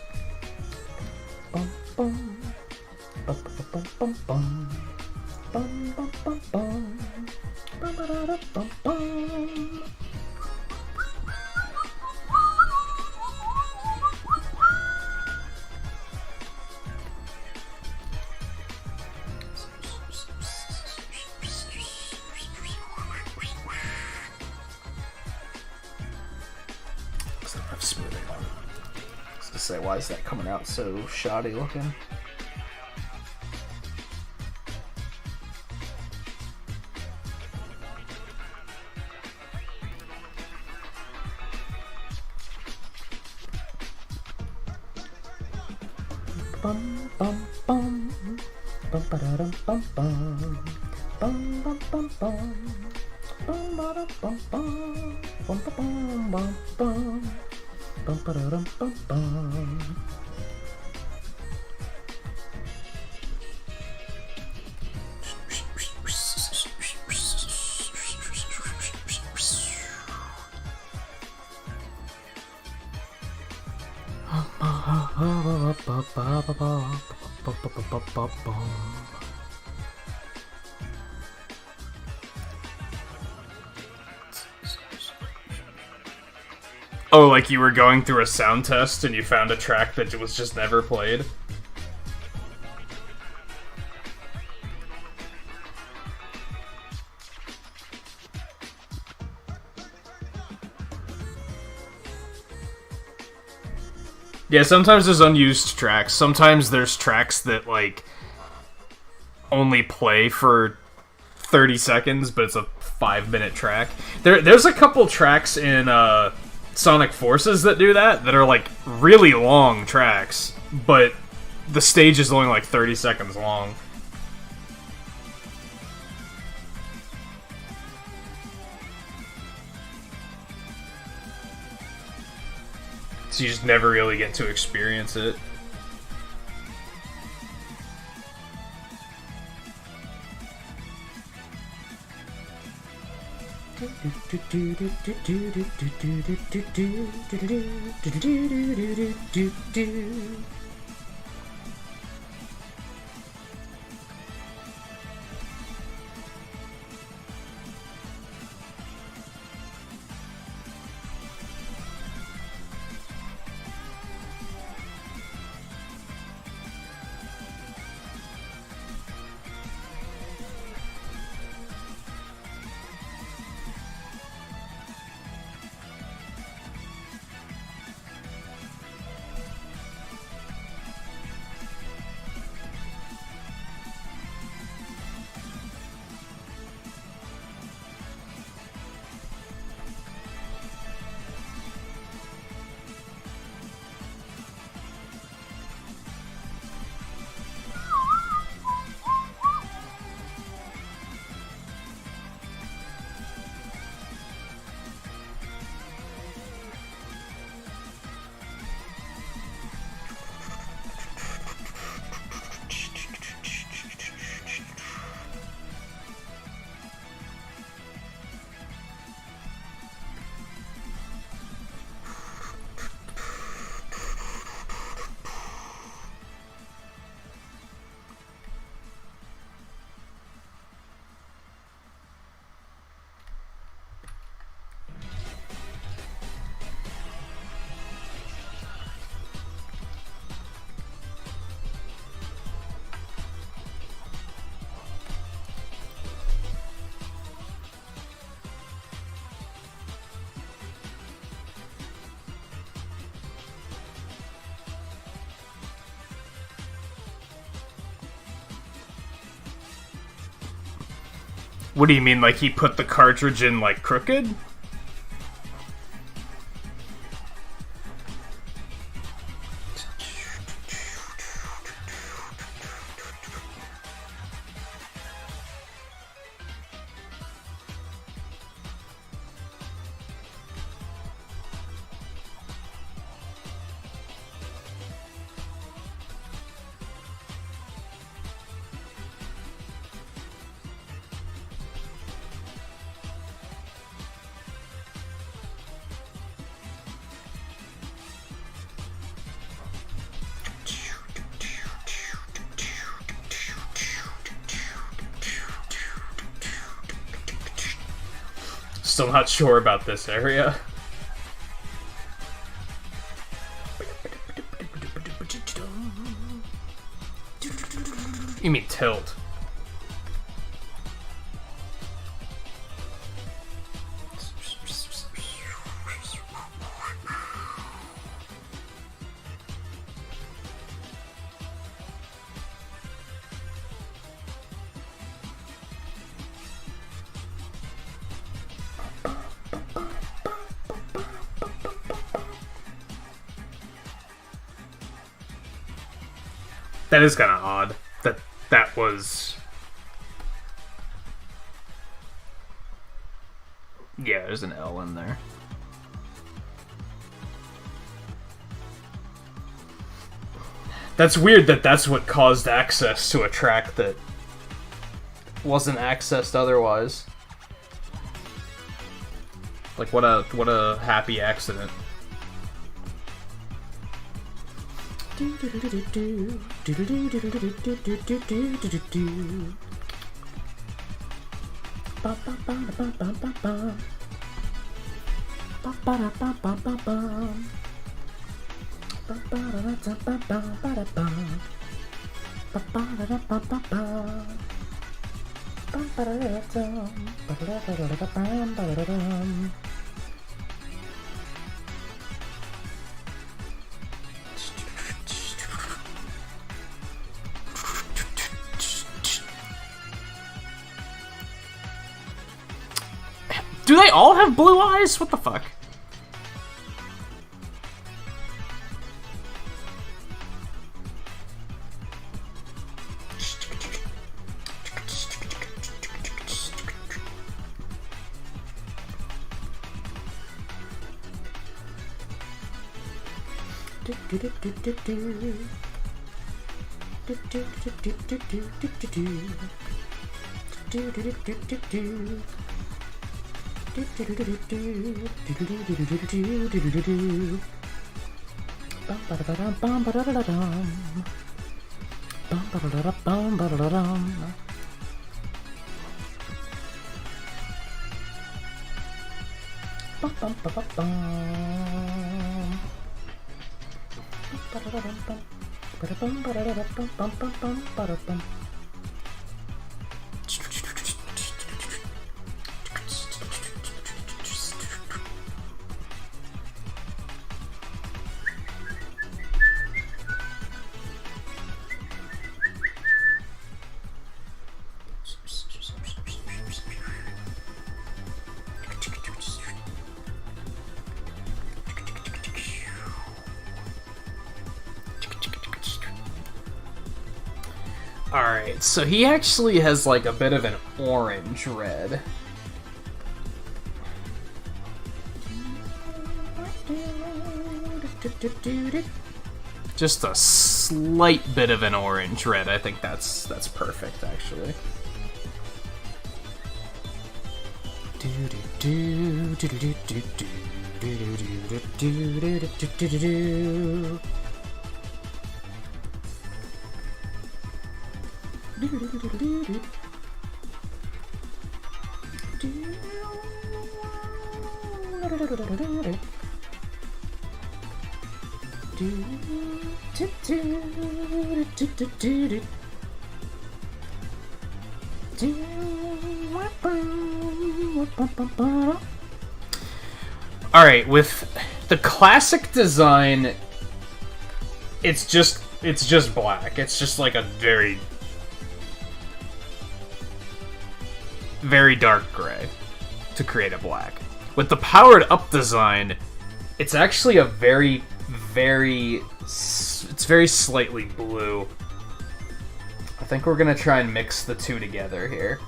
Say, why is that coming out so shoddy looking? Bum bum bum bum ba-da-dum bum bum bum bum bum bum bum ba-da bum bum bum bum bum bum bum ba-da-dum bum bum. Oh, like you were going through a sound test and you found a track that was just never played? Yeah, sometimes there's unused tracks. Sometimes there's tracks that, like, only play for 30 seconds, but it's a 5-minute track. There's a couple tracks in, Sonic Forces that do that are like really long tracks, but the stage is only like 30 seconds long. So you just never really get to experience it. What do you mean, like he put the cartridge in, like, crooked? Still not sure about this area. You mean tilt? That is kind of odd. That was... Yeah, there's an L in there. That's weird that that's what caused access to a track that wasn't accessed otherwise. Like, what a happy accident. Do they all have blue eyes? What the fuck? Alright, so he actually has like a bit of an orange red. Just a slight bit of an orange red. I think that's perfect, actually. Alright, with the classic design, it's just black. It's just like a very dark gray to create a black. With the powered up design, it's actually a it's very slightly blue. I think we're gonna try and mix the two together here.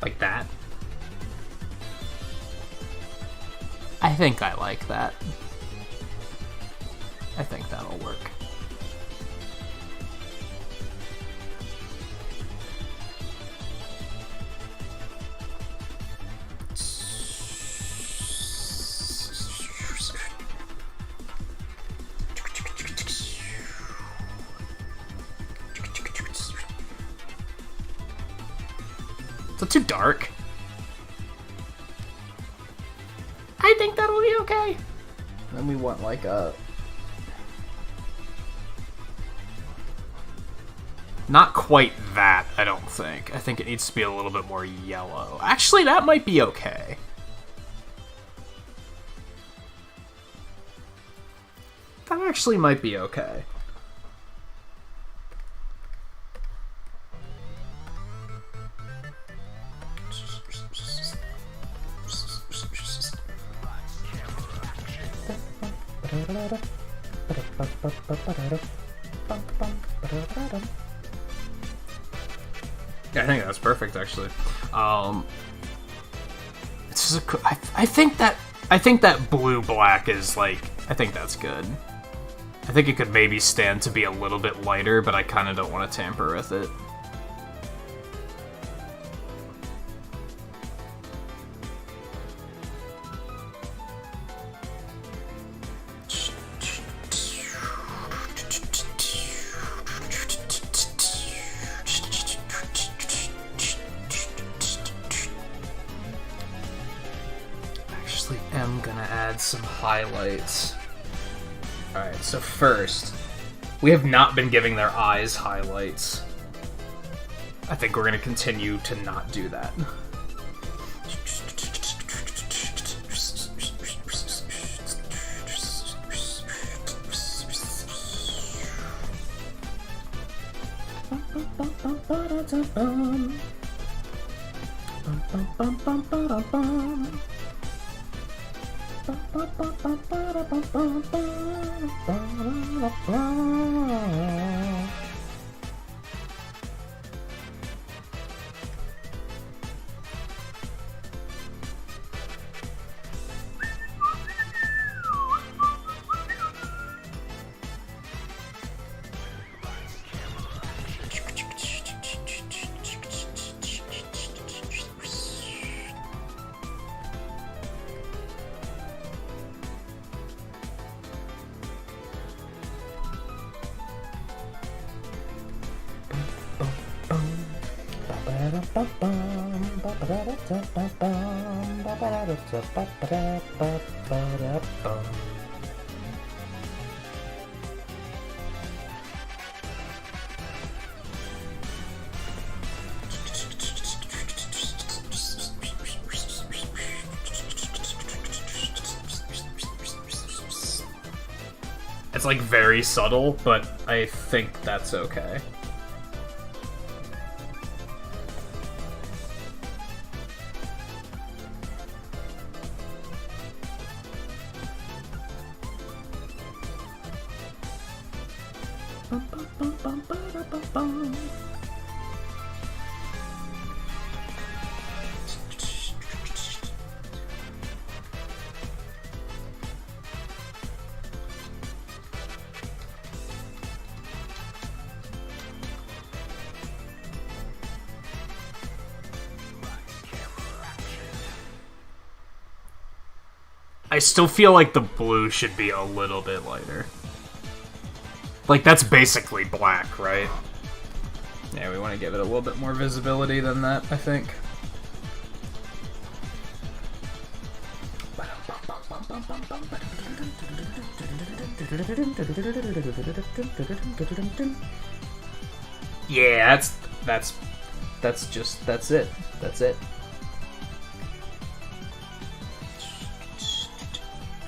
Like that. I think I like that. I think that'll work. Is it too dark? I think that'll be okay. Then we want like a... Not quite that, I don't think. I think it needs to be a little bit more yellow. Actually, that might be okay. That actually might be okay. Yeah, I think that's perfect, actually. It's just I think that blue black is like, I think that's good. I think it could maybe stand to be a little bit lighter, but I kind of don't want to tamper with it. Actually, I'm gonna add some highlights. Alright, so first, we have not been giving their eyes highlights. I think we're going to continue to not do that. It's like very subtle, but I think that's okay. I still feel like the blue should be a little bit lighter. Like, that's basically black, right? Yeah, we want to give it a little bit more visibility than that, I think. Yeah, that's it. That's it.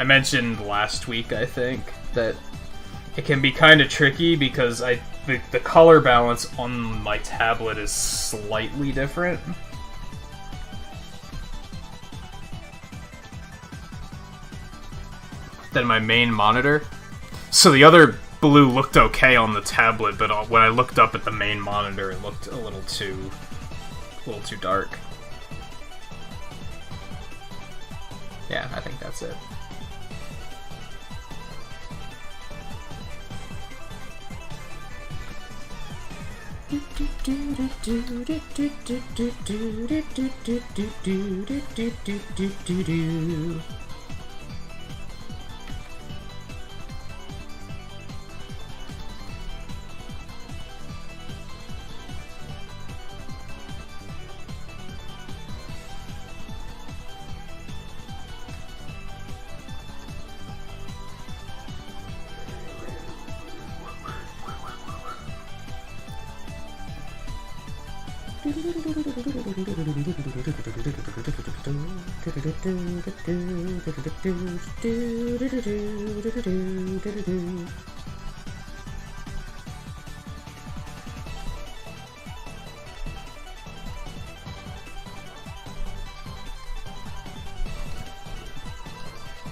I mentioned last week, I think, that it can be kind of tricky because the color balance on my tablet is slightly different. Than my main monitor. So the other blue looked okay on the tablet, but when I looked up at the main monitor, it looked a little too dark. Yeah, I think that's it.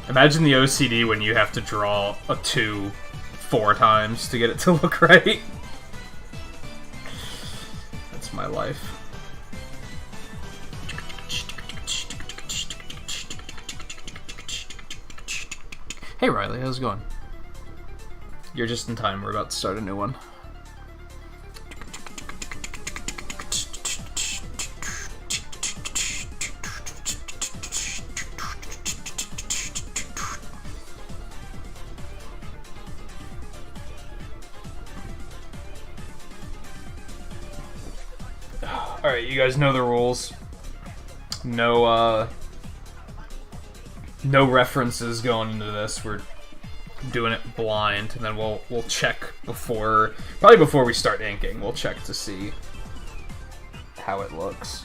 Imagine the OCD when you have to draw a 2 4 times to get it to look right. That's my life. Hey Riley, how's it going? You're just in time. We're about to start a new one. Alright, you guys know the rules. No references going into this. We're doing it blind, and then we'll check probably before we start inking, we'll check to see how it looks.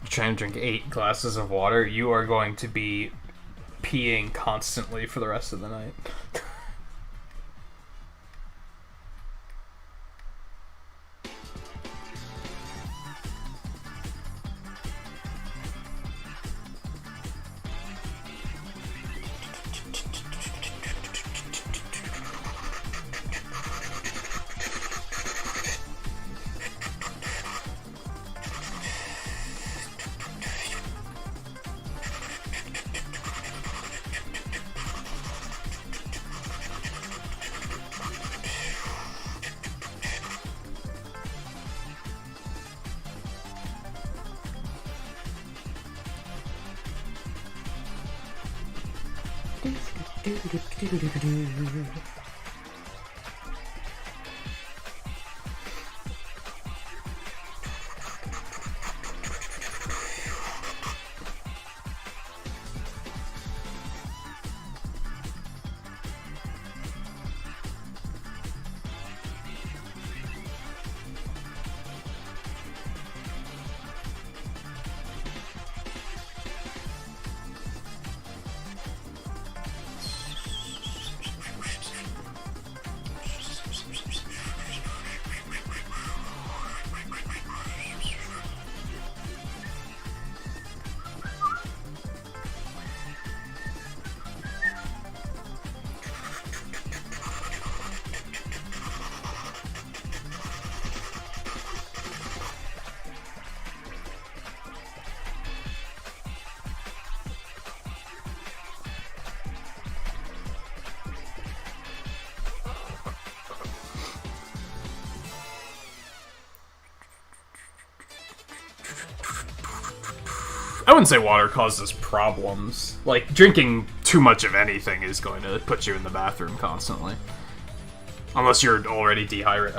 Trying to drink 8 glasses of water, you are going to be peeing constantly for the rest of the night. I wouldn't say water causes problems. Like, drinking too much of anything is going to put you in the bathroom constantly. Unless you're already dehydrated,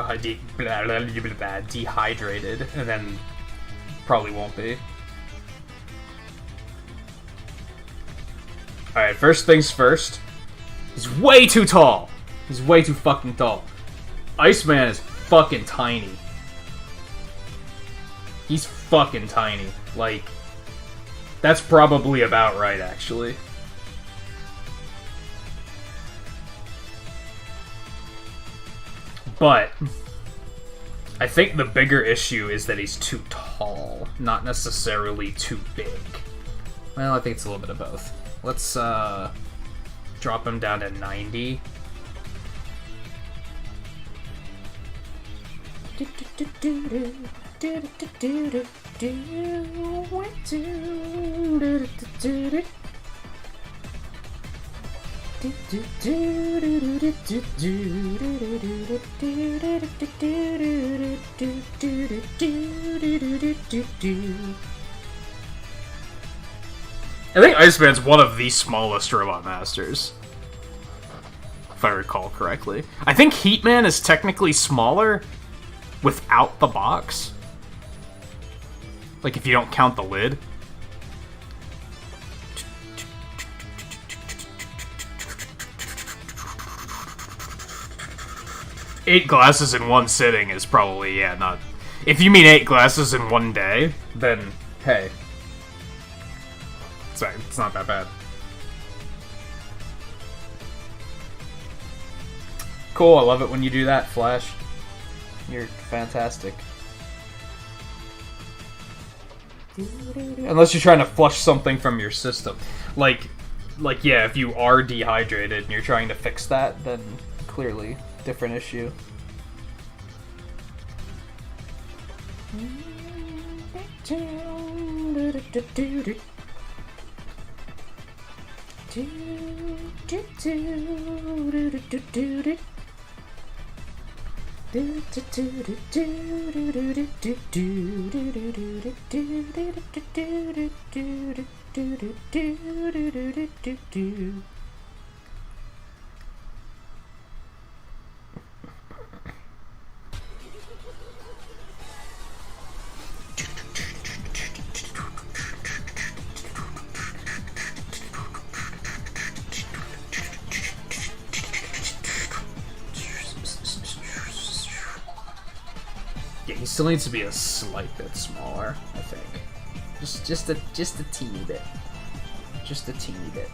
and then probably won't be. Alright, first things first. He's way too tall. He's way too fucking tall. Iceman is fucking tiny. He's fucking tiny. Like, that's probably about right, actually. But I think the bigger issue is that he's too tall, not necessarily too big. Well, I think it's a little bit of both. Let's drop him down to 90. I think Iceman's one of the smallest Robot Masters, if I recall correctly. I think Heatman is technically smaller without the box. Like, if you don't count the lid. Eight glasses in one sitting is probably, yeah, not... If you mean 8 glasses in one day, then, hey. It's not that bad. Cool, I love it when you do that, Flash. You're fantastic. Unless you're trying to flush something from your system. Like, yeah, if you are dehydrated and you're trying to fix that, then clearly, different issue. Yeah, he still needs to be a slight bit smaller, I think. Just a teeny bit. Just a teeny bit.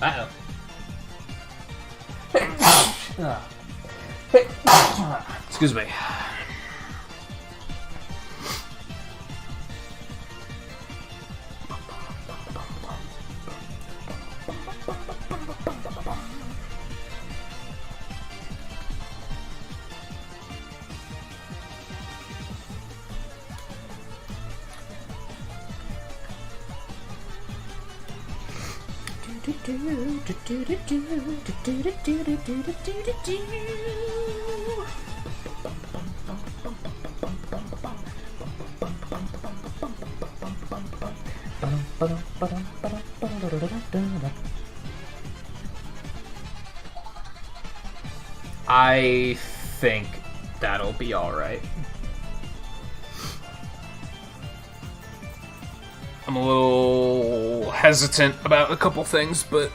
Uh-oh. Excuse me. I think that'll be alright. I'm a little hesitant about a couple things, but...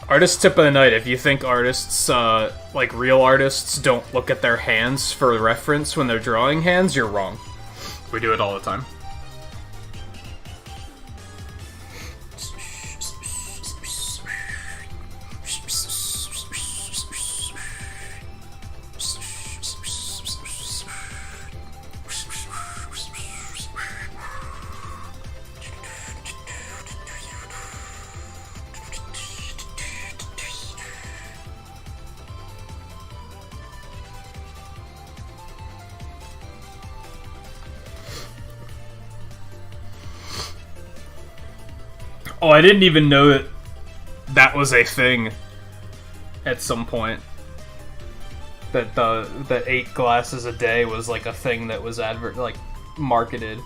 Artist tip of the night: if you think artists, like real artists, don't look at their hands for reference when they're drawing hands, you're wrong. We do it all the time. Oh, I didn't even know that that was a thing at some point. That 8 glasses a day was like a thing that was marketed.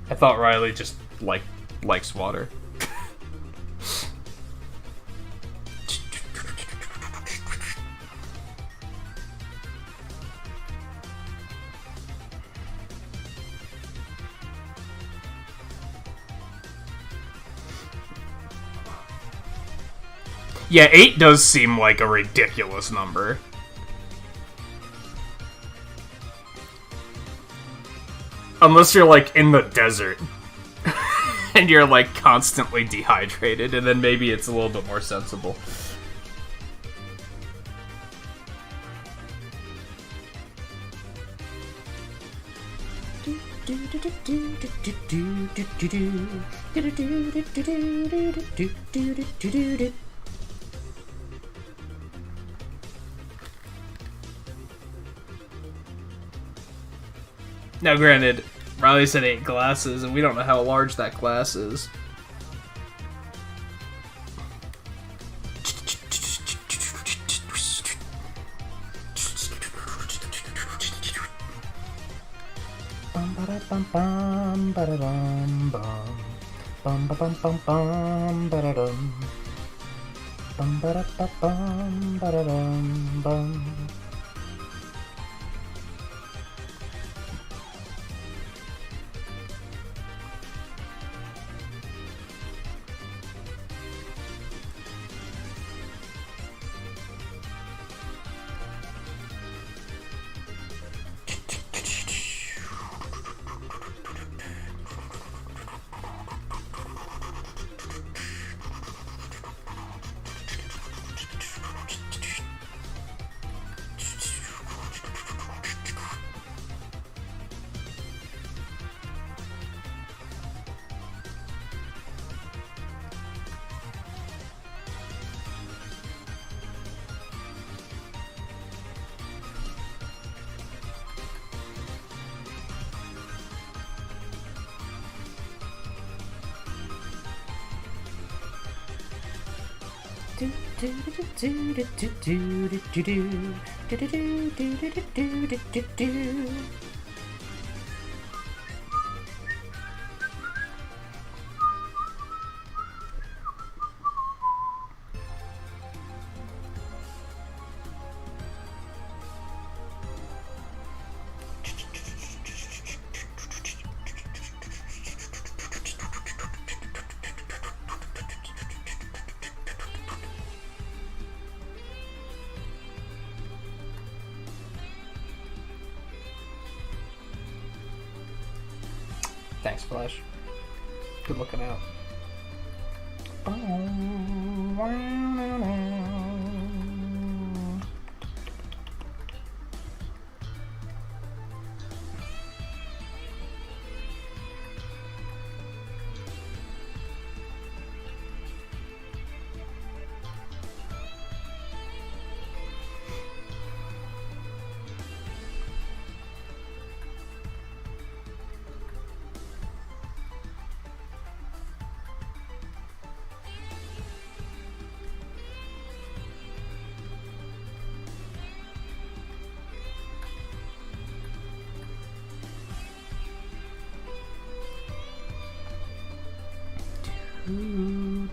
I thought Riley just likes water. Yeah, 8 does seem like a ridiculous number. Unless you're, like, in the desert. And you're, like, constantly dehydrated, and then maybe it's a little bit more sensible. Now, granted, Riley said 8 glasses, and we don't know how large that glass is. Thanks, Flash. Good looking out.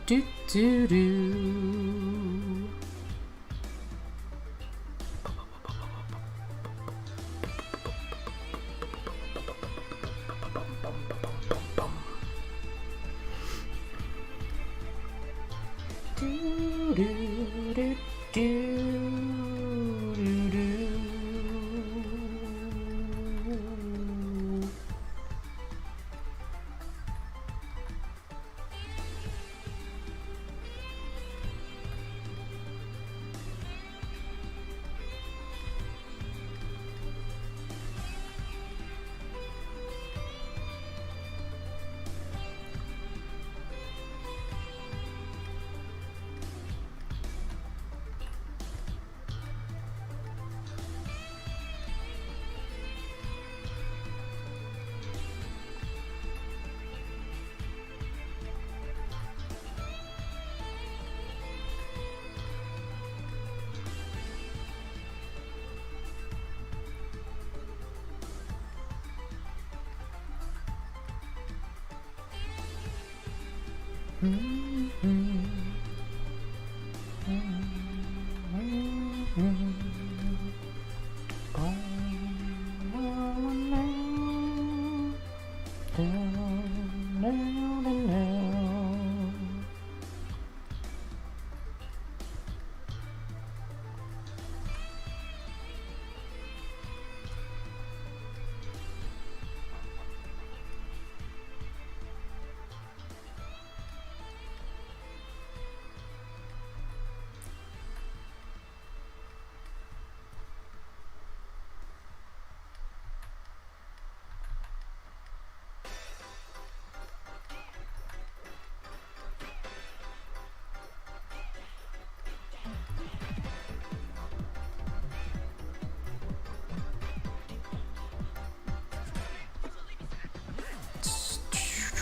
Do do do. Do do do do.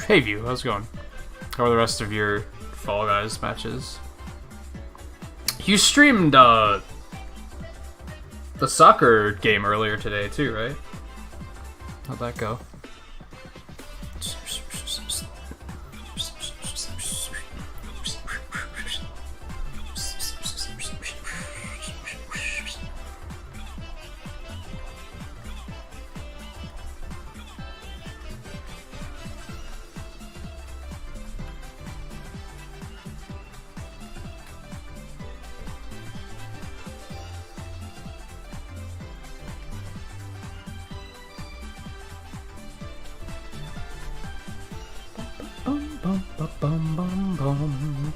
Hey View, how's it going? How are the rest of your Fall Guys matches? You streamed the soccer game earlier today too, right? How'd that go? Bum, bum, bum.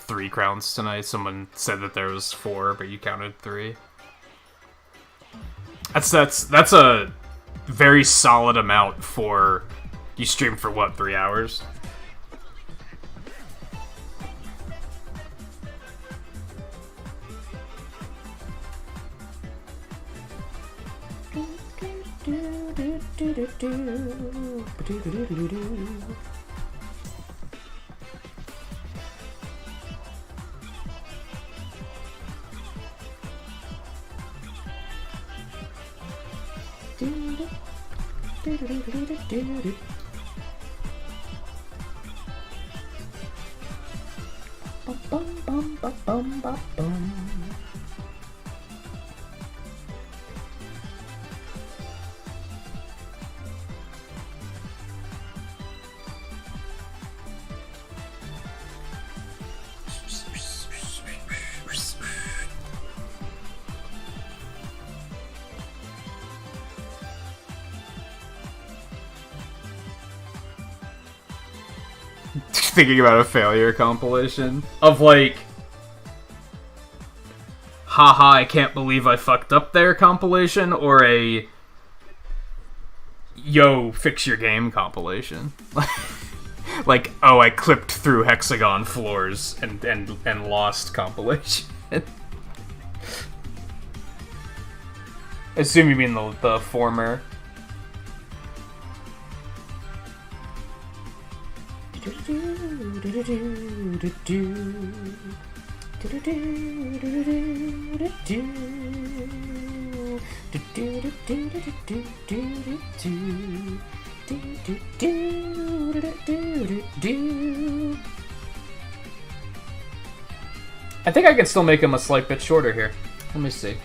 3 crowns tonight. Someone said that there was 4, but you counted 3. That's a very solid amount for you stream for what, 3 hours? thinking about a failure compilation of like, haha, I can't believe I fucked up there compilation, or a yo, fix your game compilation. Like, oh, I clipped through hexagon floors and lost compilation. I assume you mean the former. I think I can still make him a slight bit shorter here. Let me see.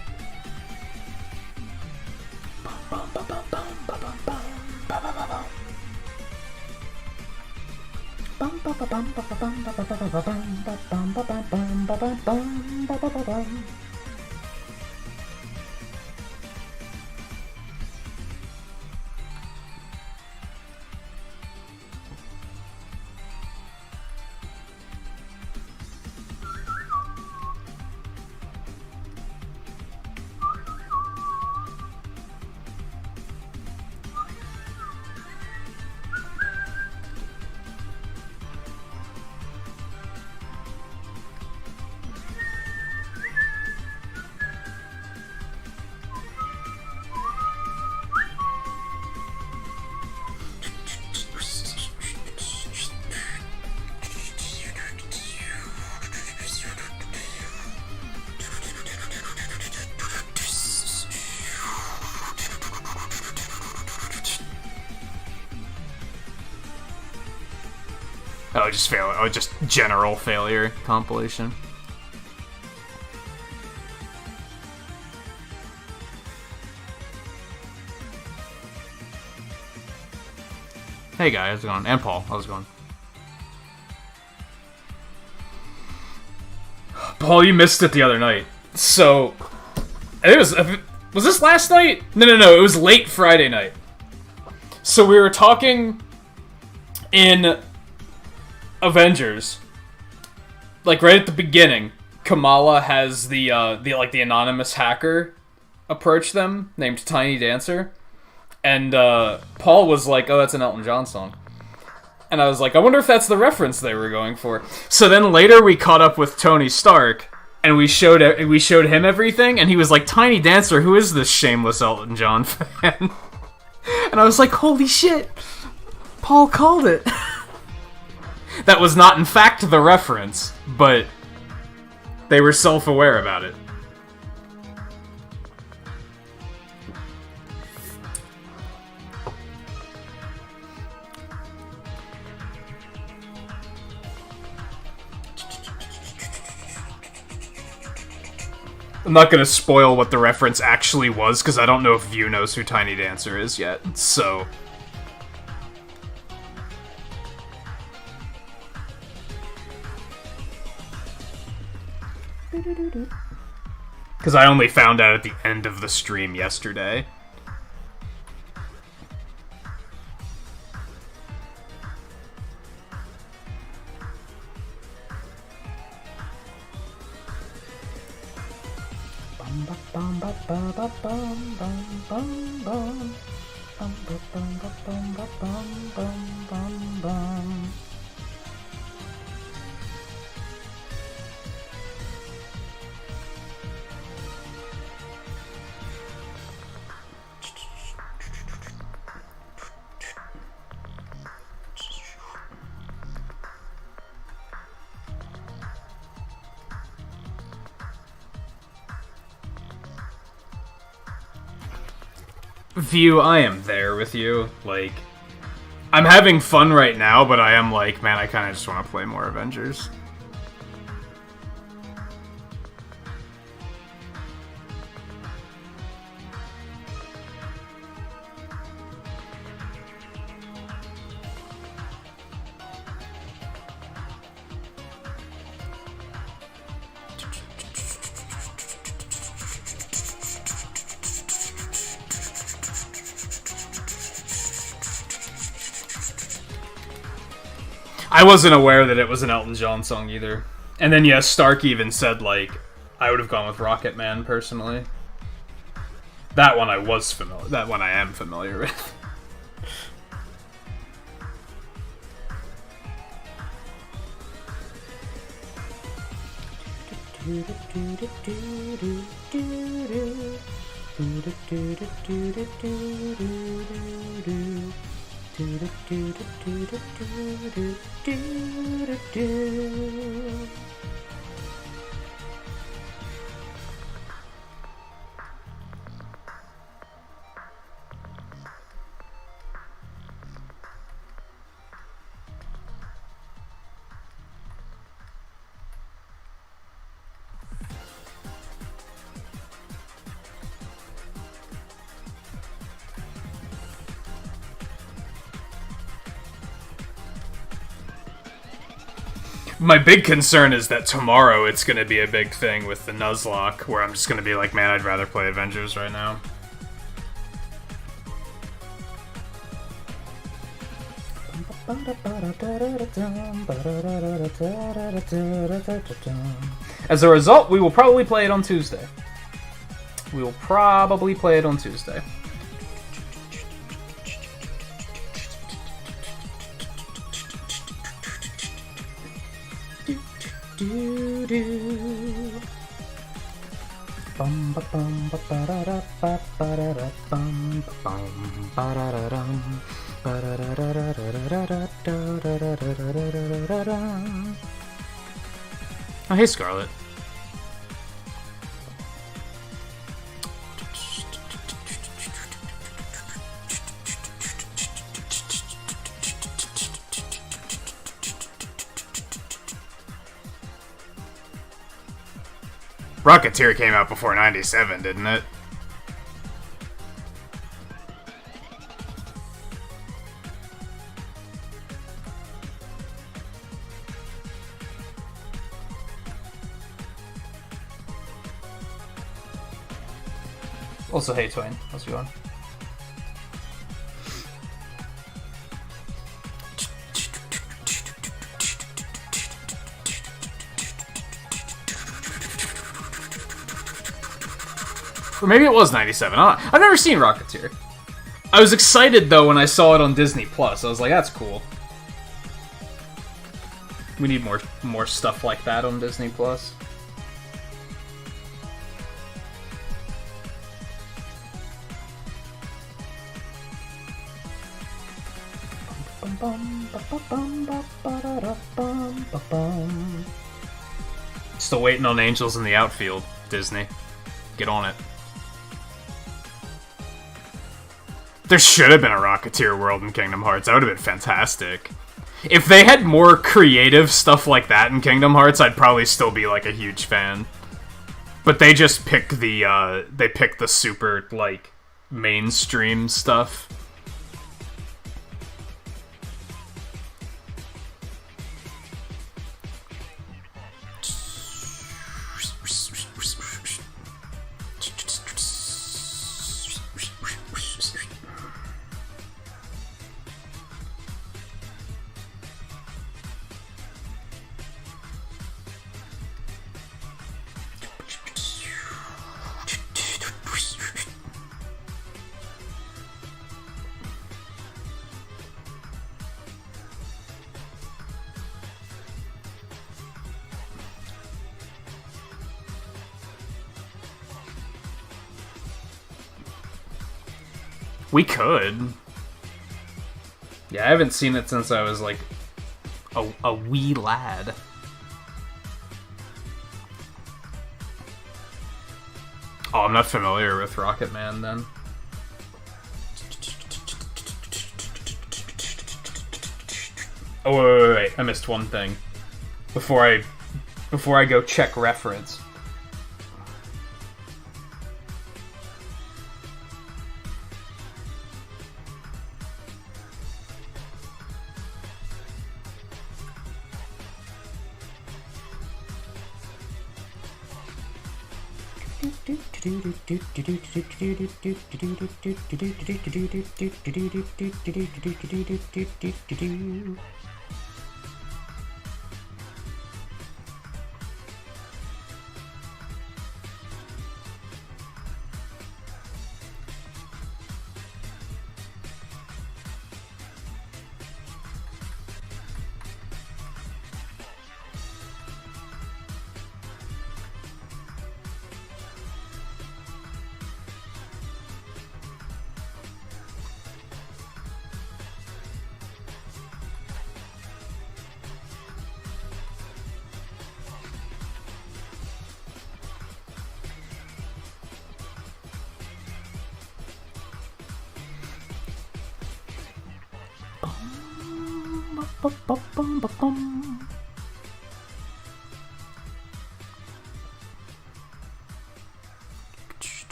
Oh, just fail. Oh, just general failure compilation. Hey guys, how's it going? And Paul, how's it going? Paul, you missed it the other night. So, it was this last night? No, it was late Friday night. So we were talking in Avengers, like right at the beginning. Kamala has the anonymous hacker approach them named Tiny Dancer, and Paul was like, "Oh, that's an Elton John song," and I was like, "I wonder if that's the reference they were going for." So then later we caught up with Tony Stark, and we showed him everything, and he was like, "Tiny Dancer, who is this shameless Elton John fan?" And I was like, "Holy shit, Paul called it." That was not, in fact, the reference, but they were self-aware about it. I'm not gonna spoil what the reference actually was, because I don't know if View knows who Tiny Dancer is yet, so... Because I only found out at the end of the stream yesterday. View, I am there with you. Like, I'm having fun right now, but I am like, man, I kind of just want to play more Avengers. I wasn't aware that it was an Elton John song either. And then, yeah, Stark even said, like, I would have gone with Rocket Man, personally. That one I was familiar... That one I am familiar with. My big concern is that tomorrow it's going to be a big thing with the Nuzlocke, where I'm just going to be like, man, I'd rather play Avengers right now. As a result, we will probably play it on Tuesday. We will probably play it on Tuesday. Oh, hey, Scarlet. Rocketeer came out before 97, didn't it? Also, hey Twain, how's it going? Or maybe it was 97. I've never seen Rocketeer. I was excited, though, when I saw it on Disney+. I was like, that's cool. We need more stuff like that on Disney+. Still waiting on Angels in the Outfield, Disney. Get on it. There should have been a Rocketeer world in Kingdom Hearts. That would have been fantastic. If they had more creative stuff like that in Kingdom Hearts, I'd probably still be, like, a huge fan. But they just pick the, they pick the super, like, mainstream stuff. We could. Yeah, I haven't seen it since I was, like, a wee lad. Oh, I'm not familiar with Rocket Man, then. Oh, wait. I missed one thing. Before I go check reference.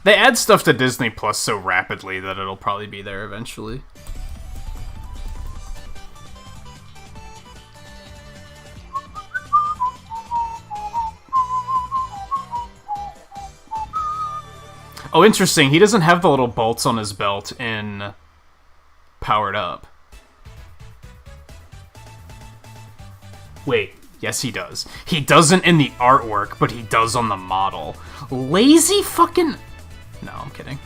They add stuff to Disney Plus so rapidly that it'll probably be there eventually. Oh, interesting. He doesn't have the little bolts on his belt in Powered Up. Wait, yes he does. He doesn't in the artwork, but he does on the model. Lazy fucking... No, I'm kidding.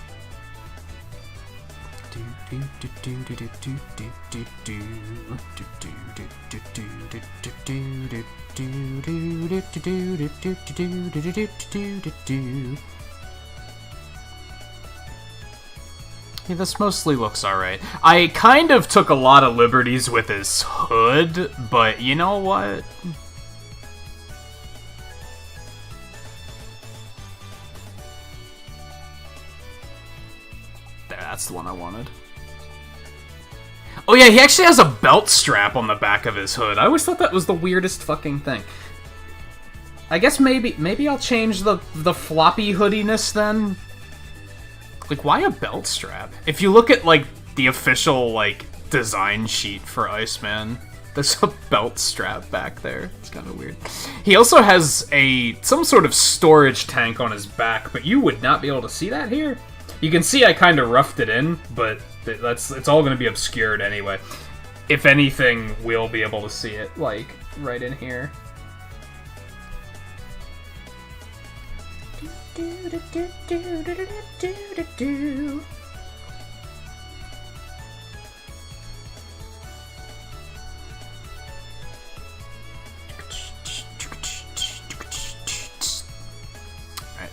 Yeah, this mostly looks alright. I kind of took a lot of liberties with his hood, but you know what? That's the one I wanted. Oh yeah, he actually has a belt strap on the back of his hood. I always thought that was the weirdest fucking thing. I guess maybe I'll change the floppy hoodiness then. Like, why a belt strap? If you look at, like, the official, like, design sheet for Iceman, there's a belt strap back there. It's kind of weird. He also has some sort of storage tank on his back, but you would not be able to see that here. You can see I kind of roughed it in, but it's all going to be obscured anyway. If anything, we'll be able to see it, like, right in here.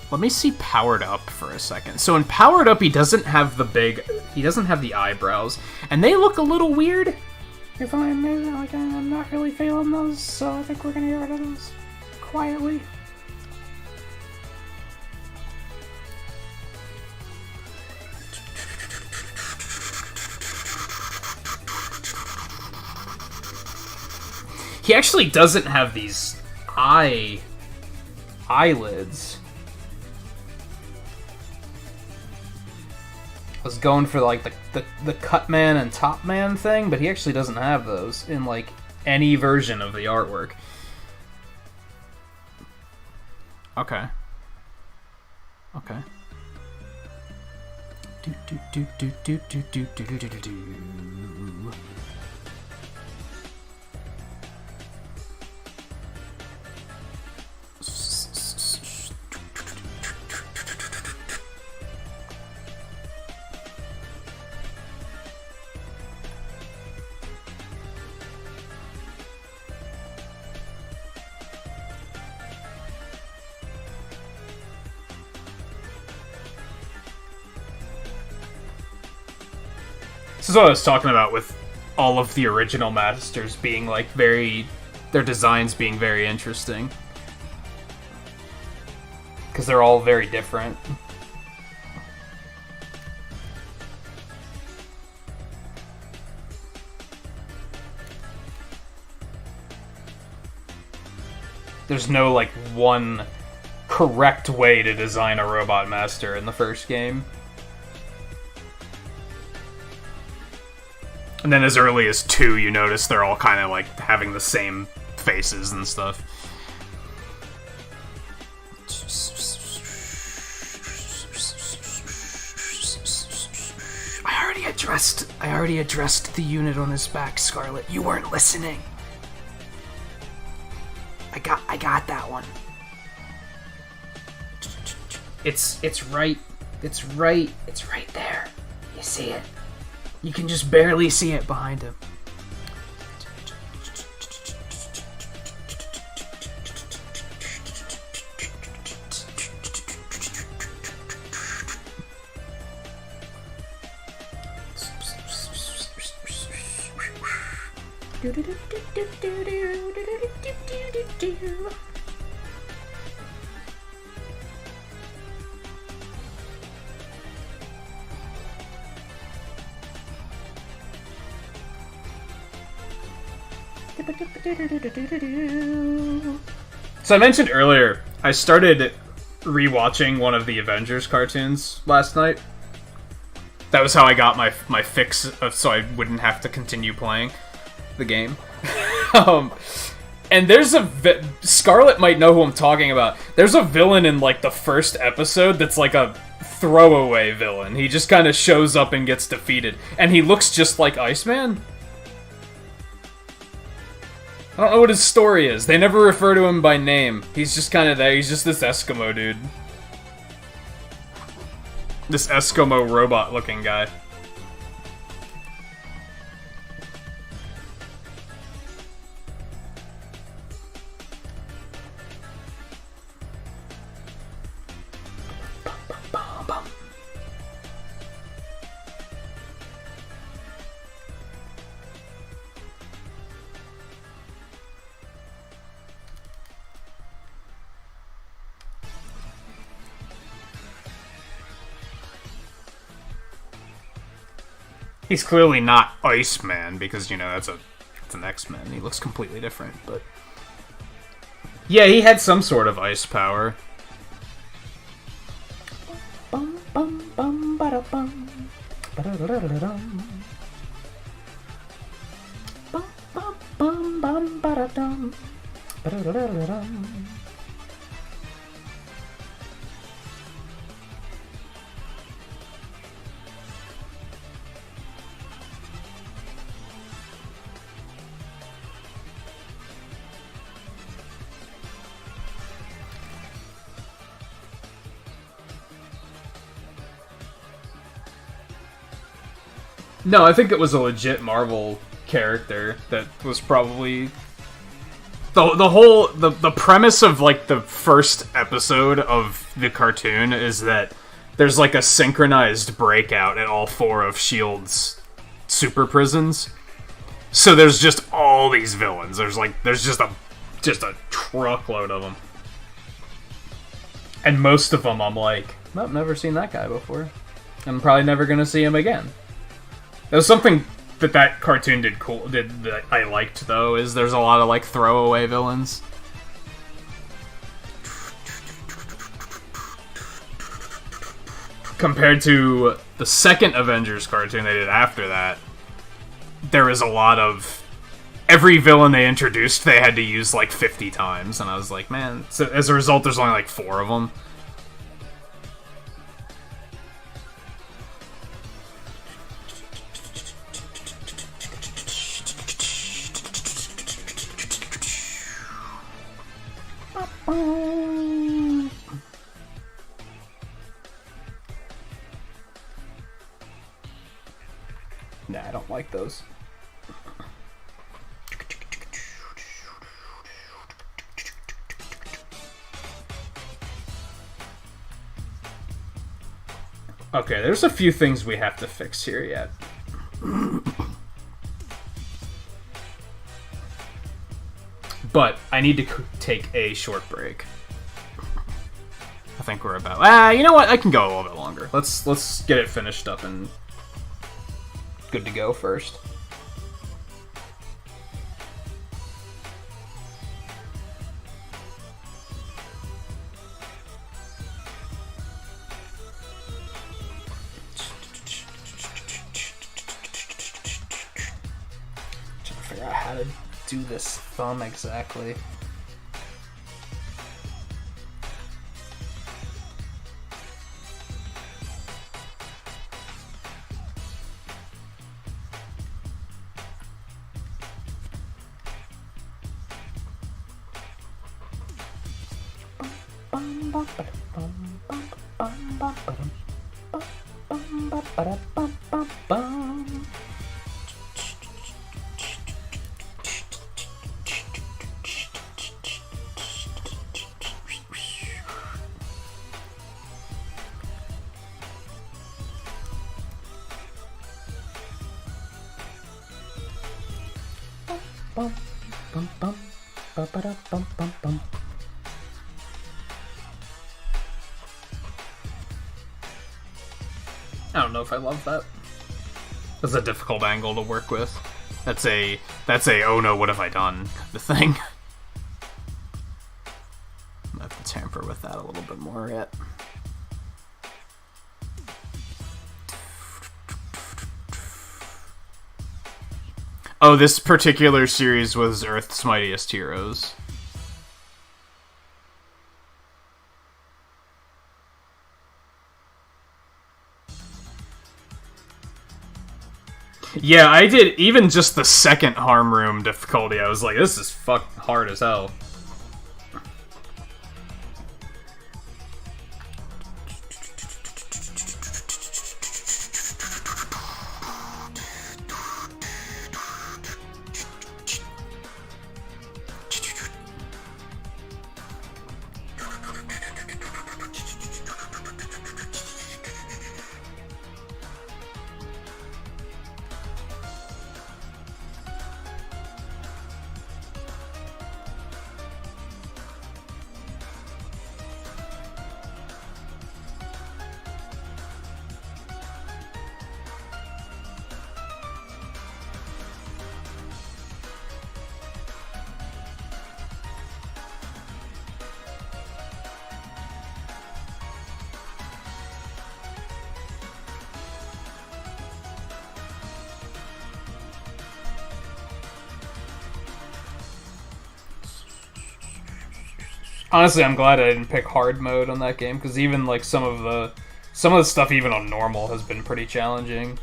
Let me see Powered Up for a second. So in Powered Up, he doesn't have the eyebrows, and they look a little weird. If I'm not really feeling those, so I think we're gonna get rid of those quietly. He actually doesn't have these eyelids. I was going for like the cut man and top man thing, but he actually doesn't have those in like any version of the artwork. Okay. Okay. This is what I was talking about with all of the original Masters being like their designs being very interesting. Because they're all very different. There's no like one correct way to design a Robot Master in the first game. And then as early as 2, you notice they're all kind of like having the same faces and stuff. I already addressed the unit on his back, Scarlet. You weren't listening. I got that one. It's right there. You see it? You can just barely see it behind him. So I mentioned earlier, I started rewatching one of the Avengers cartoons last night. That was how I got my fix, so I wouldn't have to continue playing the game. And there's Scarlet might know who I'm talking about. There's a villain in, like, the first episode that's like a throwaway villain. He just kind of shows up and gets defeated. And he looks just like Iceman. I don't know what his story is. They never refer to him by name. He's just kind of there. He's just this Eskimo dude. This Eskimo robot-looking guy. He's clearly not Iceman, because, you know, that's an X-Men. He looks completely different, but... Yeah, he had some sort of ice power. Bum bum bum ba da bum ba da da da da dum. Bum bum bum bum ba da dum ba da da da da dum. No, I think it was a legit Marvel character that was probably... The premise of, like, the first episode of the cartoon is that there's, like, a synchronized breakout at all 4 of S.H.I.E.L.D's super prisons. So there's just all these villains. There's just a truckload of them. And most of them I'm like, I've never seen that guy before. I'm probably never gonna see him again. There was something that cartoon did that I liked, though, is there's a lot of, like, throwaway villains. Compared to the second Avengers cartoon they did after that, there was a lot of... Every villain they introduced, they had to use, like, 50 times, and I was like, man... So as a result, there's only, like, 4 of them. Nah, I don't like those. Okay, there's a few things we have to fix here yet. But I need to take a short break. I think we're about... you know what? I can go a little bit longer. Let's get it finished up and good to go first. Trying to figure out how to do this thumb exactly. I don't know if I love that. That's a difficult angle to work with. That's a oh no, what have I done kind of thing. I have to tamper with that a little bit more yet. Oh, this particular series was Earth's Mightiest Heroes. Yeah, I did even just the second harm room difficulty. I was like, this is fucking hard as hell. Honestly, I'm glad I didn't pick hard mode on that game, because even like some of the stuff even on normal has been pretty challenging.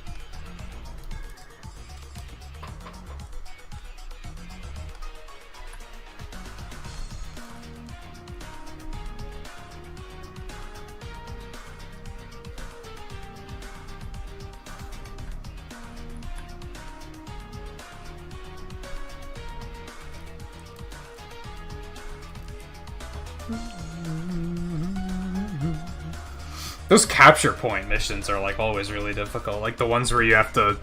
Those capture point missions are like always really difficult. Like the ones where you have to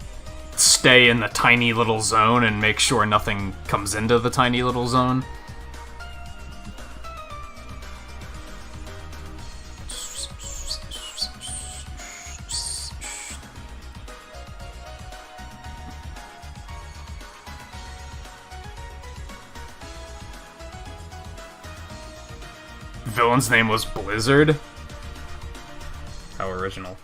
stay in the tiny little zone and make sure nothing comes into the tiny little zone. Villain's name was Blizzard. How original.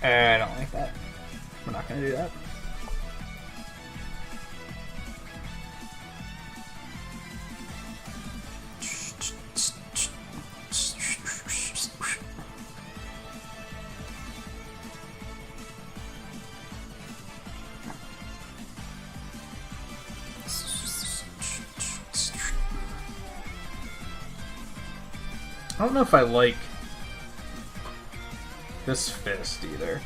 I don't like that. We're not gonna do that. I don't know if I like this fist either.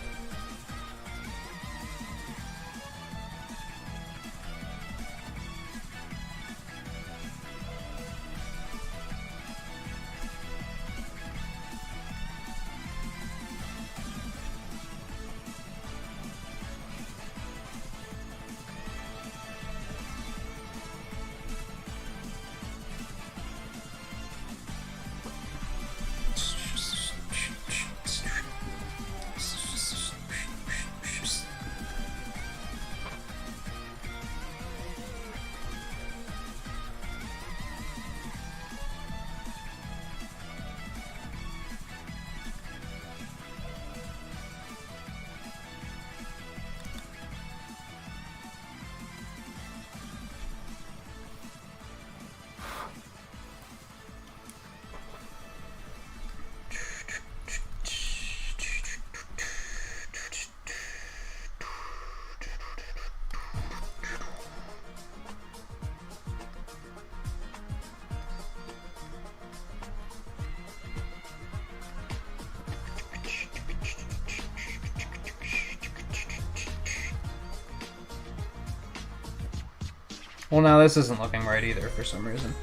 Well, now this isn't looking right either for some reason.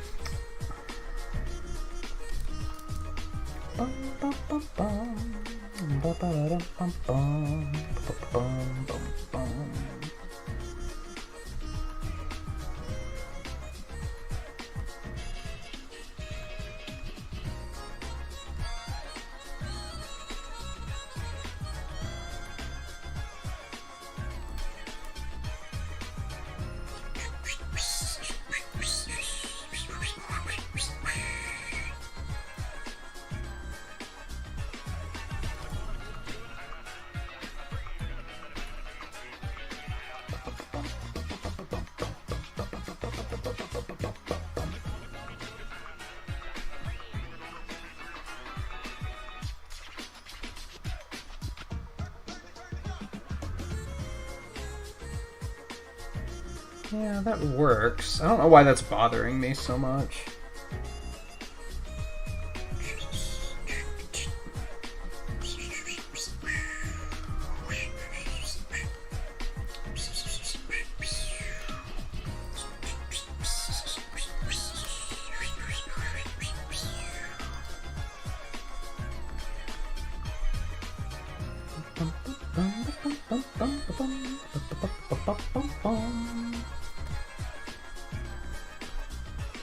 Yeah, that works. I don't know why that's bothering me so much.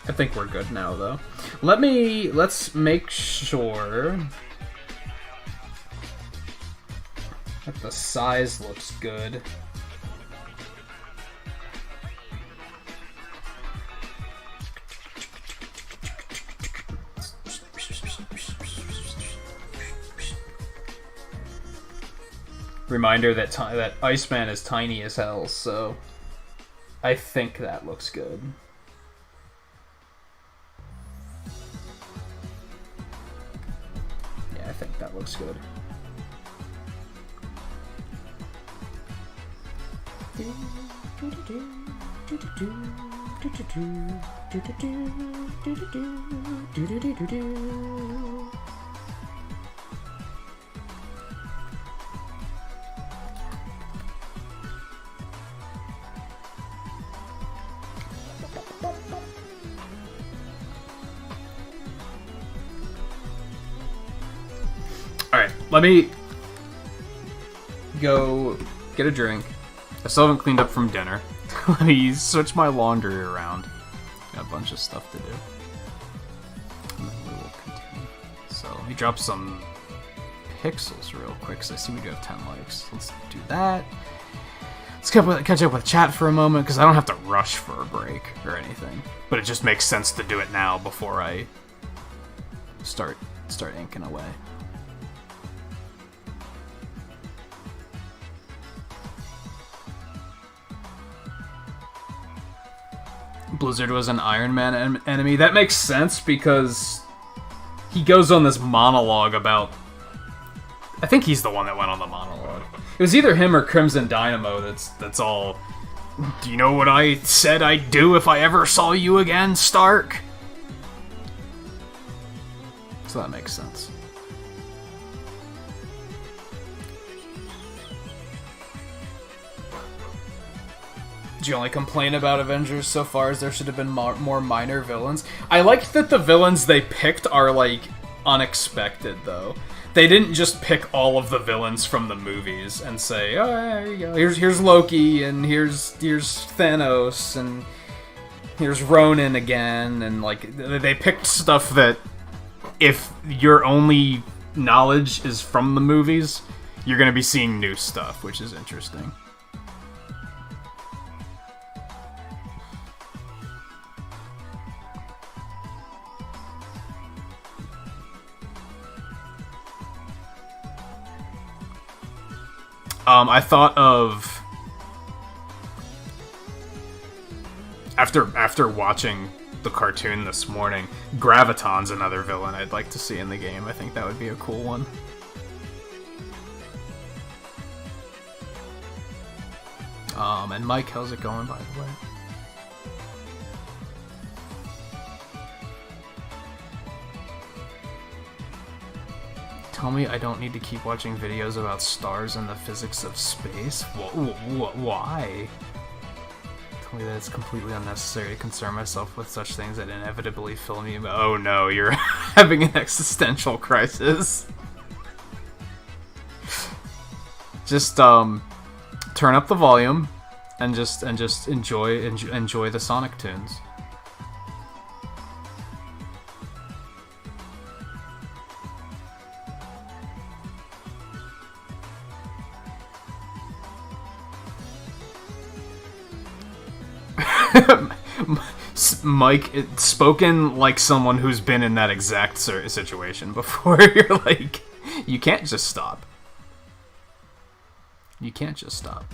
I think we're good now, though. Let's make sure that the size looks good. Reminder that that Iceman is tiny as hell, so I think that looks good. Yeah, I think that looks good. Alright, let me go get a drink. I still haven't cleaned up from dinner. Let me switch my laundry around. Got a bunch of stuff to do. And then we will continue. So let me drop some pixels real quick, because I see we do have 10 likes. Let's do that. Let's catch up with chat for a moment, because I don't have to rush for a break or anything. But it just makes sense to do it now before I start inking away. Blizzard was an Iron Man enemy. That makes sense because he goes on this monologue about... I think he's the one that went on the monologue. It was either him or Crimson Dynamo that's all... Do you know what I said I'd do if I ever saw you again, Stark? So that makes sense. The only complaint about Avengers so far is there should have been more minor villains. I like that the villains they picked are, like, unexpected, though. They didn't just pick all of the villains from the movies and say, oh, there you go. Here's Loki, and here's Thanos, and here's Ronan again, and, like, they picked stuff that, if your only knowledge is from the movies, you're gonna be seeing new stuff, which is interesting. I thought of after watching the cartoon this morning, Graviton's another villain I'd like to see in the game. I think that would be a cool one. And Mike, how's it going, by the way? Tell me I don't need to keep watching videos about stars and the physics of space? Why? Tell me that it's completely unnecessary to concern myself with such things that inevitably fill me. Oh no, you're having an existential crisis. Just turn up the volume and just enjoy the Sonic tunes. Mike, it's spoken like someone who's been in that exact situation before. You're like, you can't just stop. You can't just stop.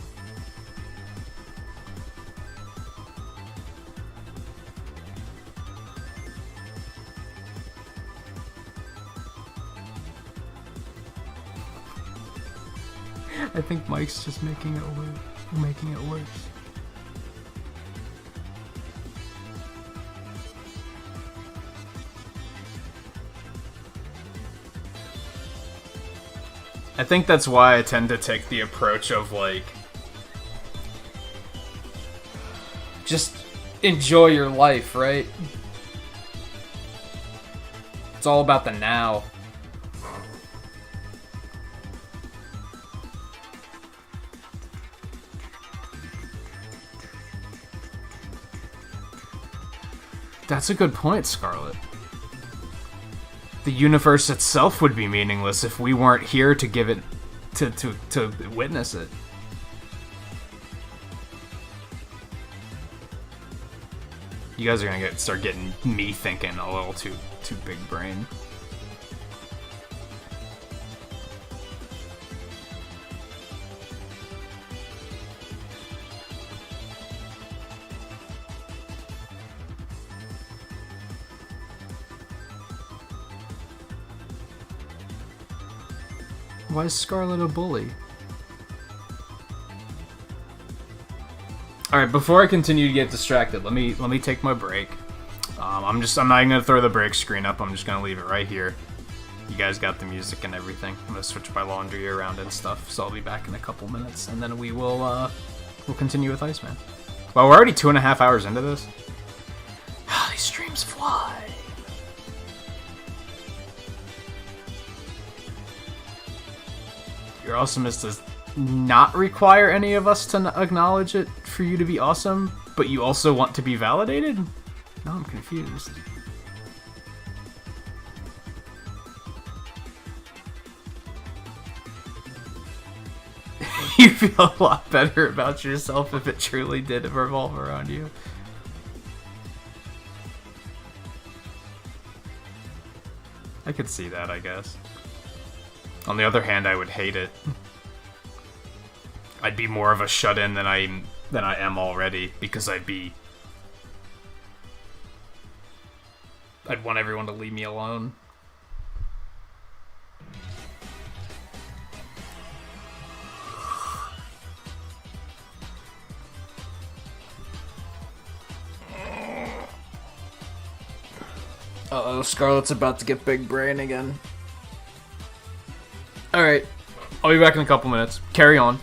I think Mike's just making it worse. I think that's why I tend to take the approach of, like, just enjoy your life, right? It's all about the now. That's a good point, Scarlet. The universe itself would be meaningless if we weren't here to give it, to witness it. You guys are gonna start getting me thinking a little too big brain. Why is Scarlet a bully? All right, before I continue to get distracted, let me take my break. I'm not even gonna throw the break screen up. I'm just gonna leave it right here. You guys got the music and everything. I'm gonna switch my laundry around and stuff, so I'll be back in a couple minutes, and then we'll continue with Iceman. Well, we're already 2.5 hours into this. These streams fly. Your awesomeness does not require any of us to acknowledge it for you to be awesome, but you also want to be validated? Now I'm confused. You feel a lot better about yourself if it truly did revolve around you. I could see that, I guess. On the other hand, I would hate it. I'd be more of a shut-in than I am already, because I'd want everyone to leave me alone. Uh-oh, Scarlet's about to get big brain again. Alright, I'll be back in a couple minutes. Carry on.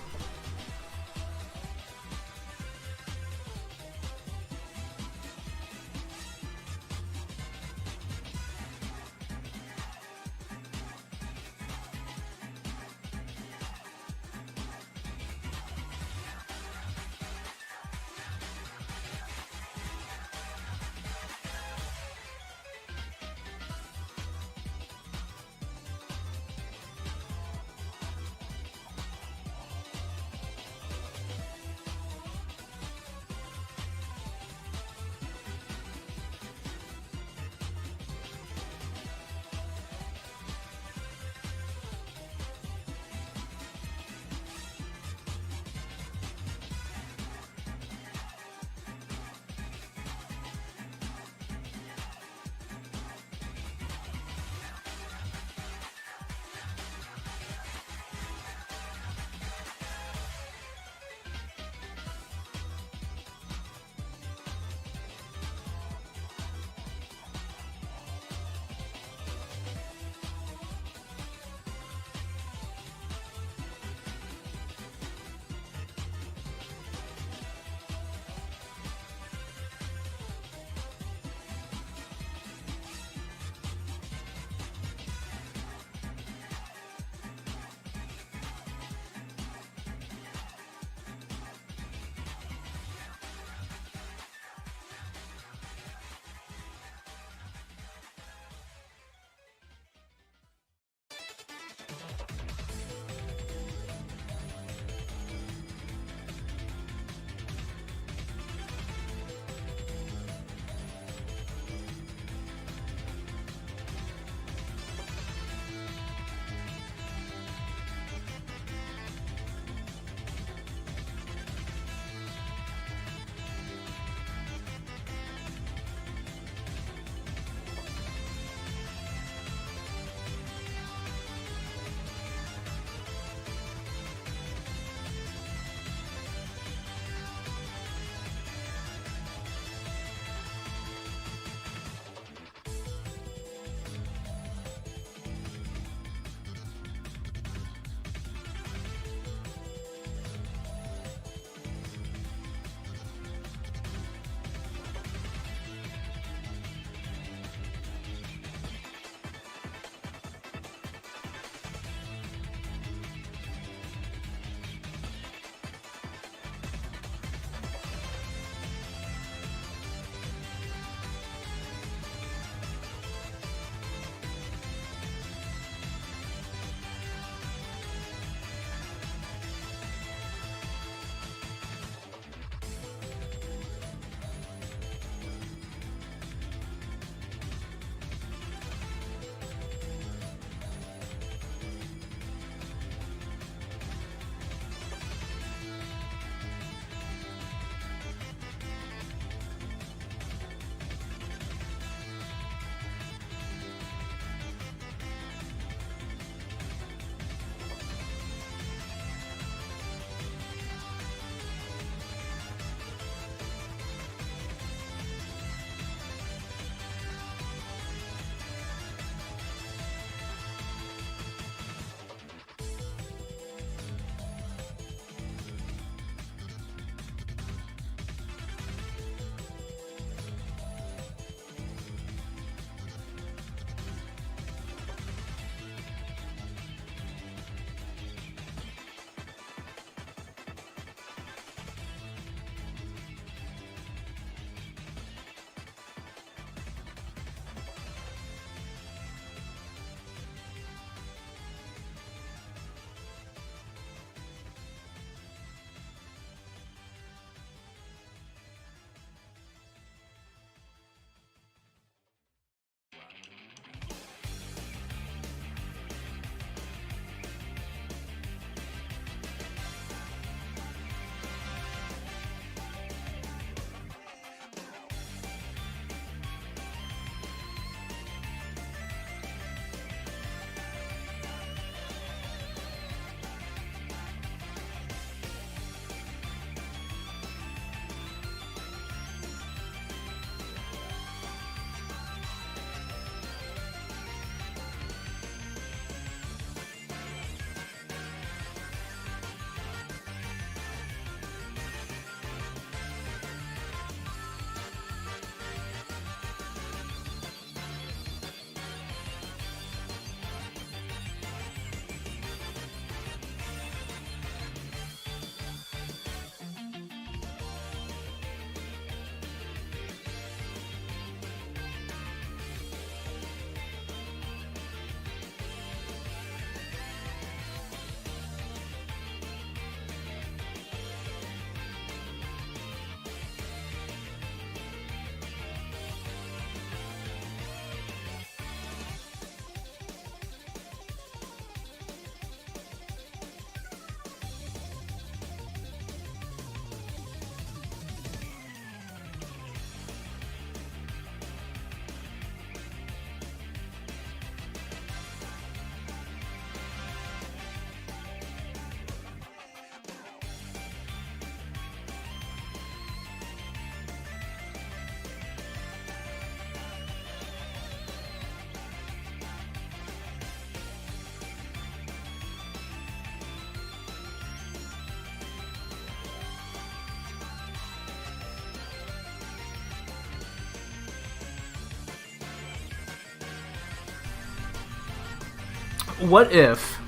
What if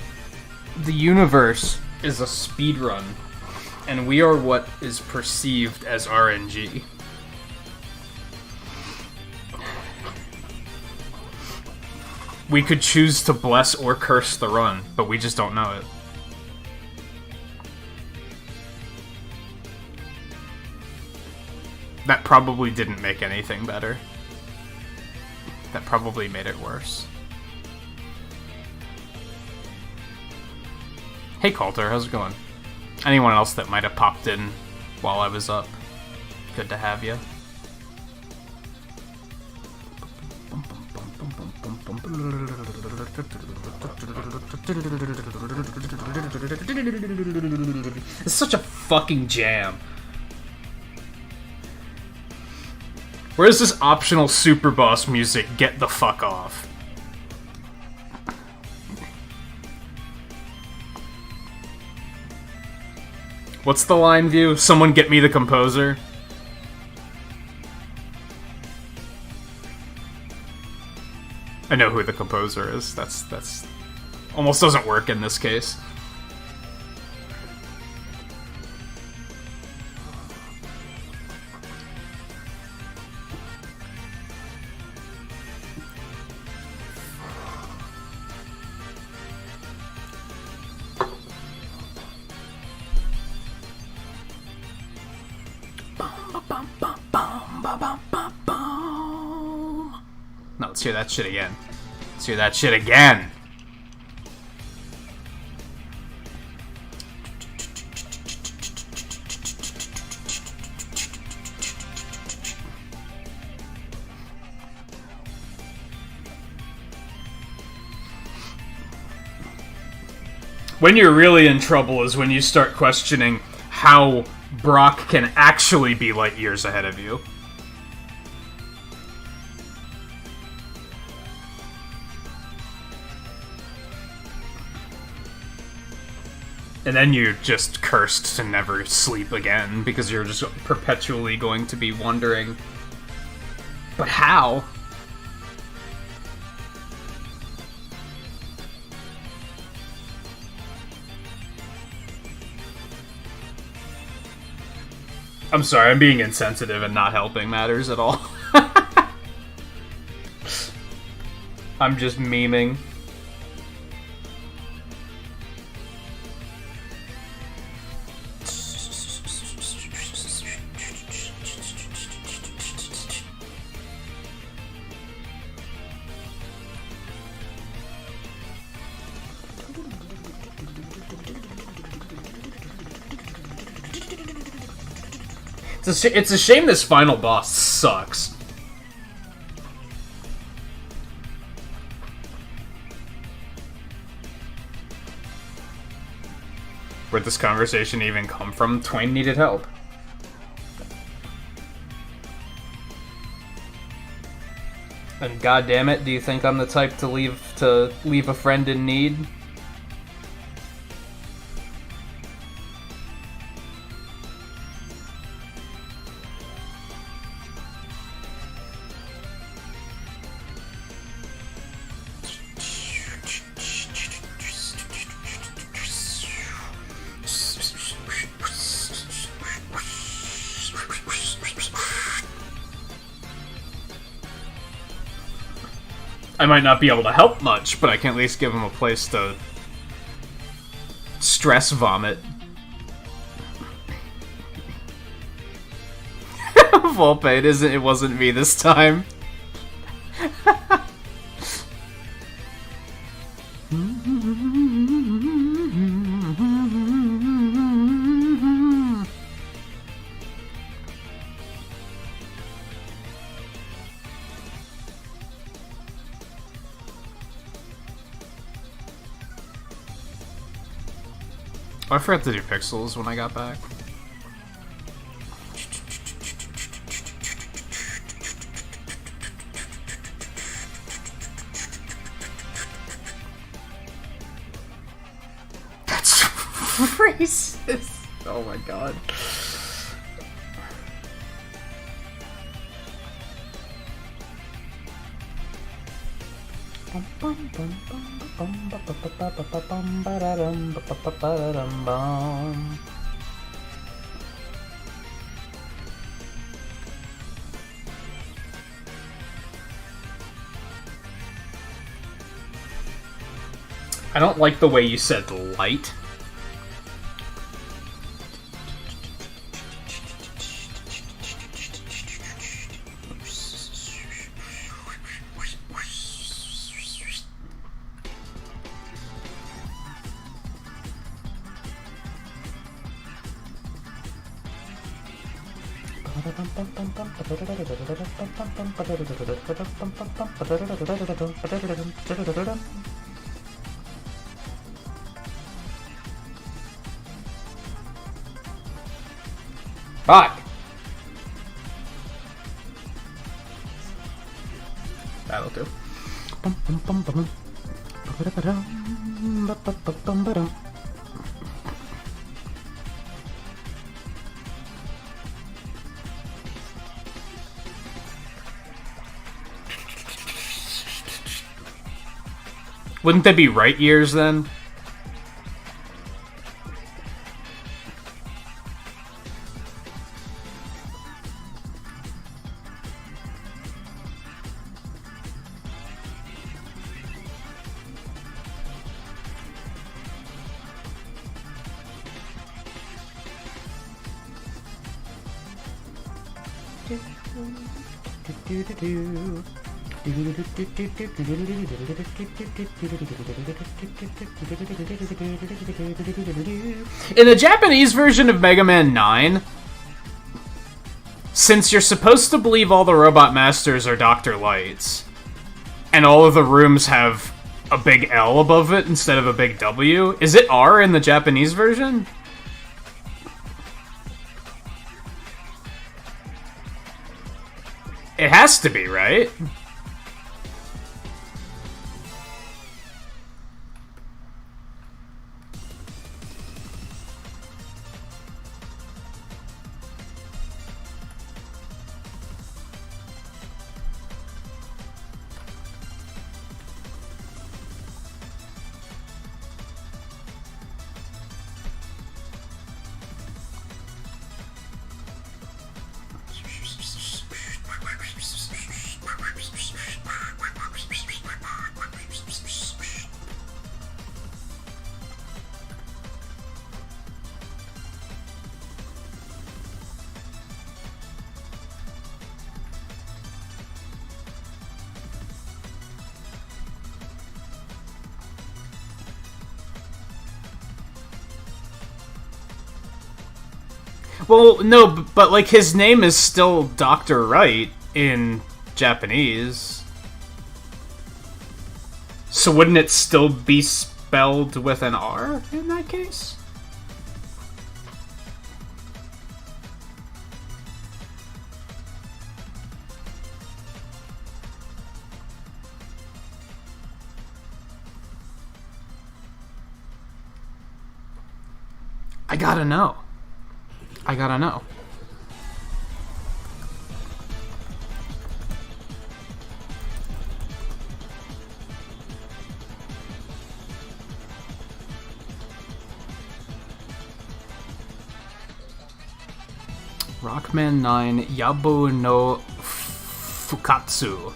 the universe is a speedrun, and we are what is perceived as RNG? We could choose to bless or curse the run, but we just don't know it. That probably didn't make anything better. That probably made it worse. Hey Coulter, how's it going? Anyone else that might have popped in while I was up, good to have you. It's such a fucking jam. Where's this optional super boss music? Get the fuck off. What's the line view? Someone get me the composer. I know who the composer is. That's almost doesn't work in this case. No, let's hear that shit again. Let's hear that shit again. When you're really in trouble is when you start questioning how Brock can actually be light years ahead of you. And then you're just cursed to never sleep again, because you're just perpetually going to be wondering, but how? I'm sorry, I'm being insensitive and not helping matters at all. I'm just memeing. It's a shame this final boss sucks. Where'd this conversation even come from? Twain needed help. And goddammit, do you think I'm the type to leave a friend in need? I might not be able to help much, but I can at least give him a place to stress vomit. Volpe, it wasn't me this time. Oh, I forgot to do pixels when I got back. That's racist. Oh my god. I don't like the way you said light. Fuck! That'll do. Wouldn't they be right years then? In the Japanese version of Mega Man 9, since you're supposed to believe all the Robot Masters are Dr. Lights, and all of the rooms have a big L above it instead of a big W, is it R in the Japanese version? It has to be, right? Well, no, but like his name is still Dr. Wright in Japanese. So wouldn't it still be spelled with an R in that case? I gotta know. I gotta know. Rockman 9 Yabu no Fukatsu.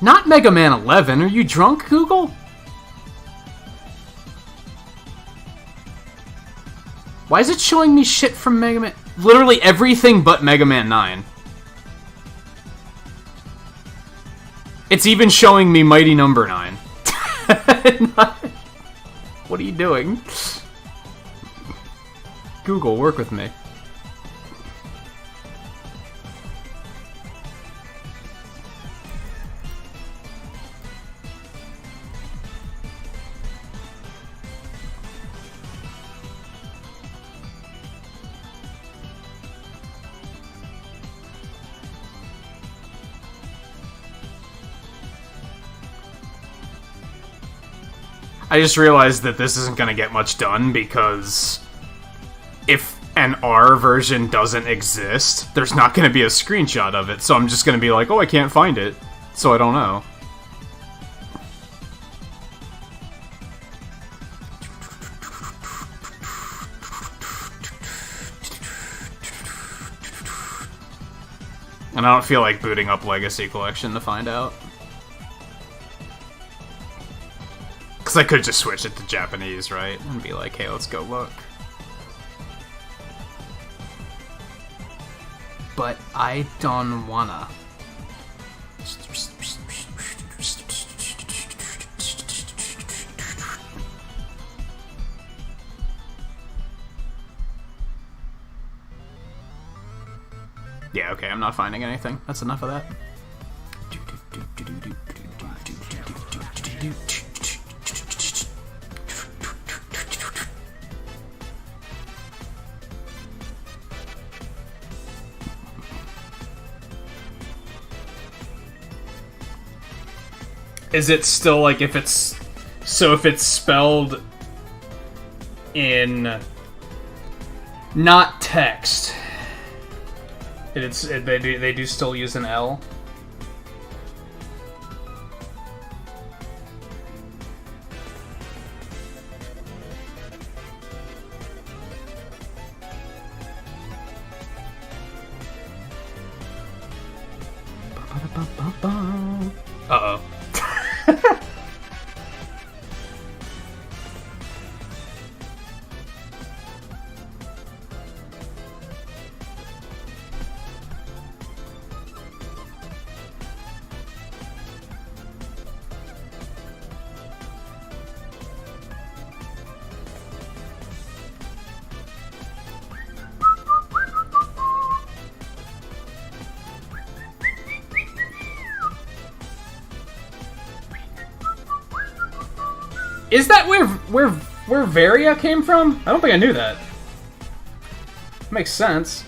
Not Mega Man 11. Are you drunk, Google? Why is it showing me shit from Mega Man? Literally everything but Mega Man 9. It's even showing me Mighty Number 9. What are you doing? Google, work with me. I just realized that this isn't gonna get much done because if an R version doesn't exist, there's not gonna be a screenshot of it, so I'm just gonna be like, oh, I can't find it, so I don't know. And I don't feel like booting up Legacy Collection to find out. Because I could just switch it to Japanese, right? And be like, hey, let's go look. But I don't wanna. Yeah, okay, I'm not finding anything. That's enough of that. Is it still like if it's spelled in not text? They do still use an L. Uh-oh. Is that where Varia came from? I don't think I knew that. Makes sense.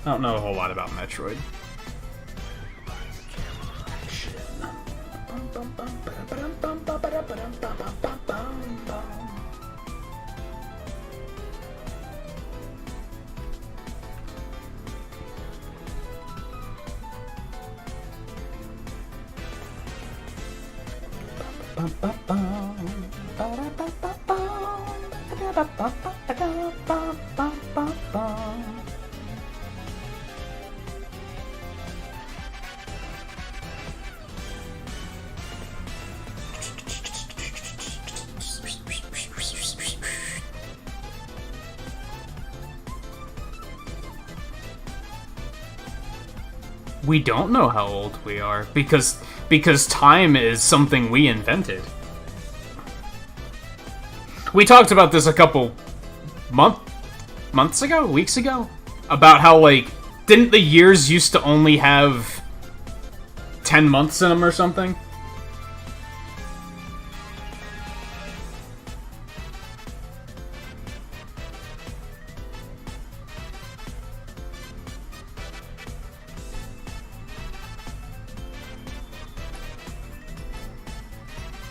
I don't know a whole lot about Metroid. We don't know how old we are because time is something we invented. We talked about this a couple months ago, weeks ago, about how, like, didn't the years used to only have 10 months in them or something?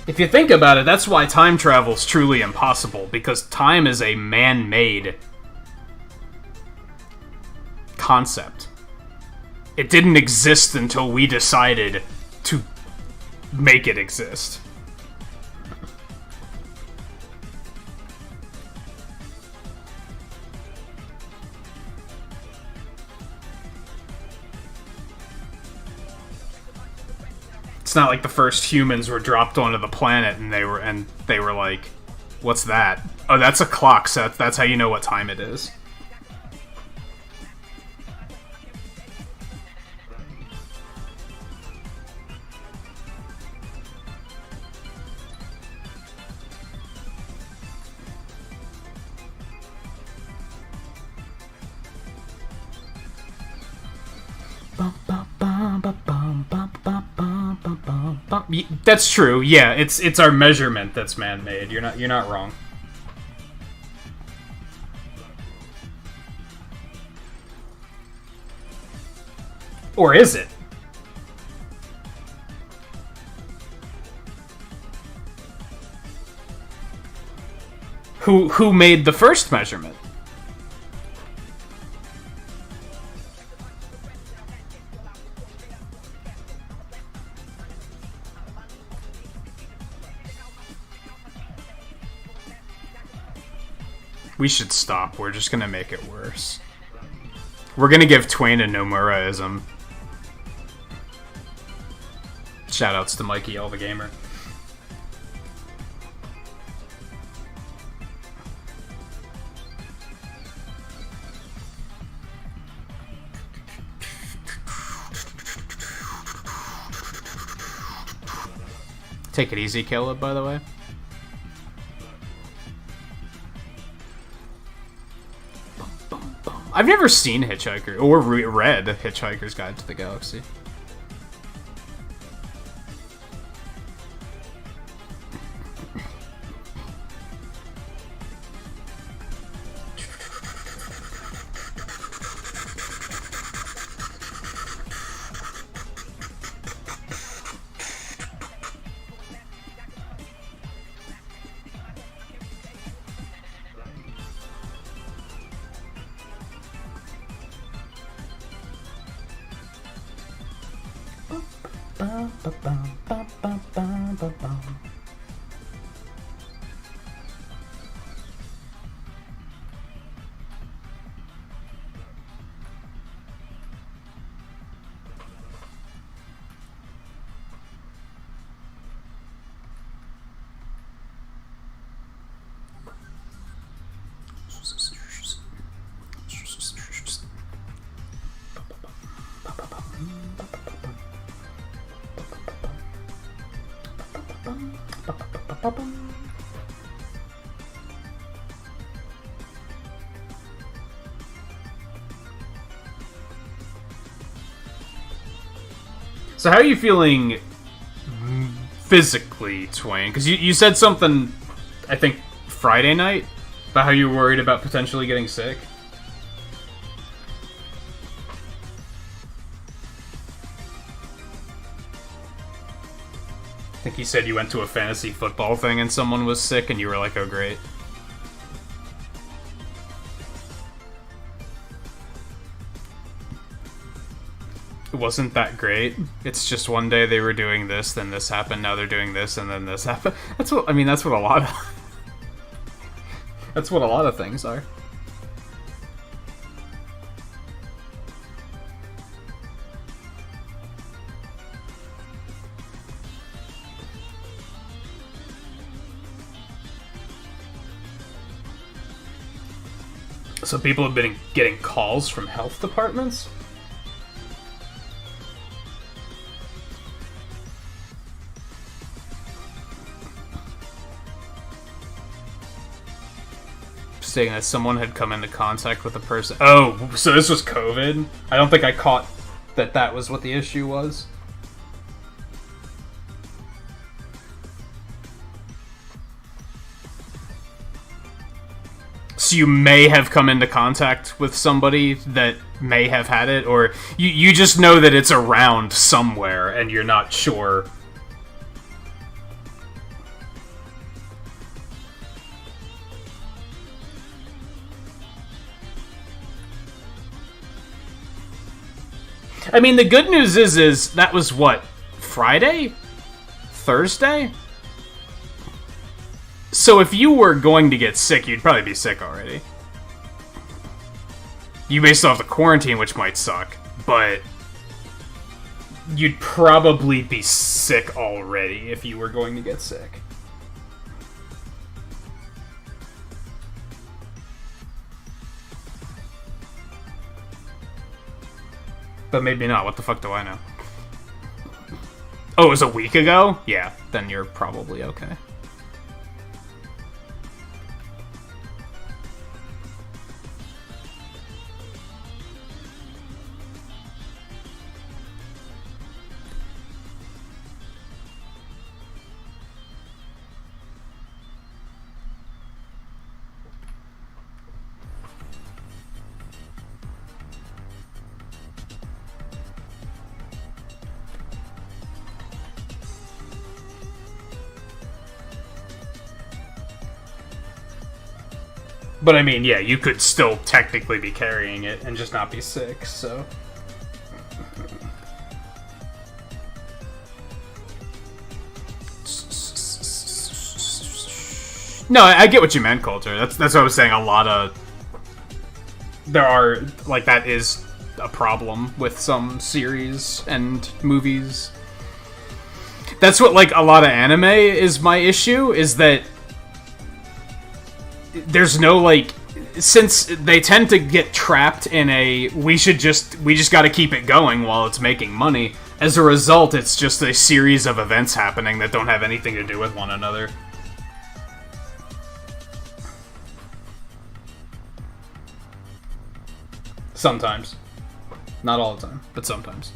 If you think about it, that's why time travel's truly impossible, because time is a man-made concept. It didn't exist until we decided to make it exist. It's not like the first humans were dropped onto the planet and they were like, what's that? Oh, that's a clock, so that's how you know what time it is. That's true. Yeah, it's our measurement that's man-made. You're not wrong. Or is it? Who made the first measurement? We should stop. We're just gonna make it worse. We're gonna give Twain a Nomura-ism. Shoutouts to Mikey L the Gamer. Take it easy, Caleb, by the way. I've never seen Hitchhiker, or read Hitchhiker's Guide to the Galaxy. So how are you feeling physically, Twain? Because you said something, I think, Friday night, about how you were worried about potentially getting sick. I think you said you went to a fantasy football thing and someone was sick and you were like, oh great. It wasn't that great. It's just one day they were doing this, then this happened, now they're doing this, and then this happened. That's what, I mean, that's what a lot of... that's what a lot of things are. So people have been getting calls from health departments? Saying that someone had come into contact with a person. Oh, so this was COVID? I don't think I caught that that was what the issue was. So you may have come into contact with somebody that may have had it, or you just know that it's around somewhere and you're not sure. I mean, the good news is that was what, Friday? Thursday? So if you were going to get sick, you'd probably be sick already. You may still have to quarantine, which might suck, but you'd probably be sick already if you were going to get sick. But maybe not. What the fuck do I know? Oh, it was a week ago? Yeah, then you're probably okay. But I mean, yeah, you could still technically be carrying it and just not be sick, so... No, I get what you meant, Coulter. That's what I was saying. A lot of... There are... Like, that is a problem with some series and movies. That's what, like, a lot of anime is my issue, is that there's no, like... Since they tend to get trapped in a... We just gotta keep it going while it's making money. As a result, it's just a series of events happening that don't have anything to do with one another. Sometimes. Not all the time, but sometimes.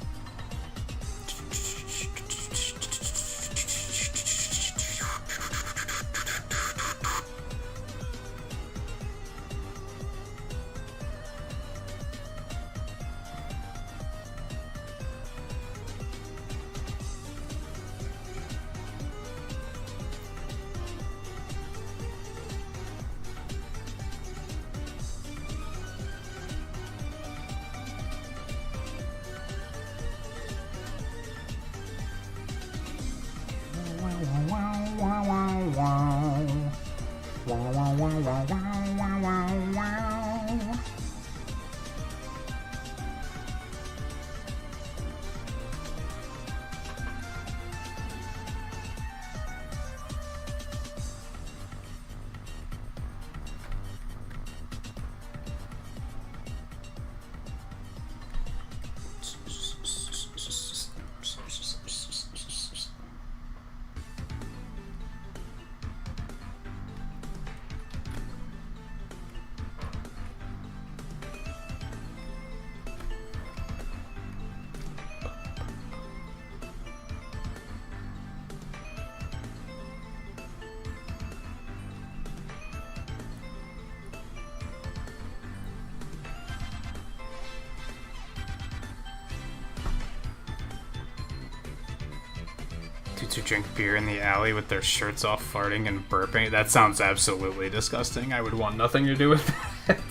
Dudes who drink beer in the alley with their shirts off, farting and burping. That sounds absolutely disgusting. I would want nothing to do with that.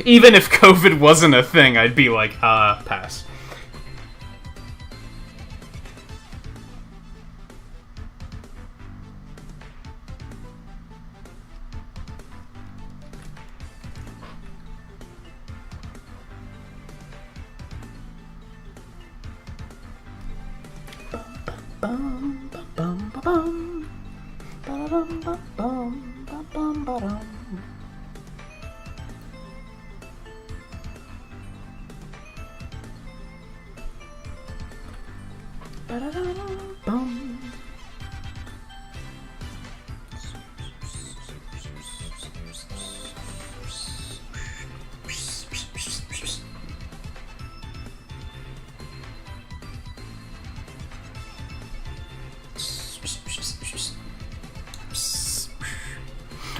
Even if COVID wasn't a thing, I'd be like, pass.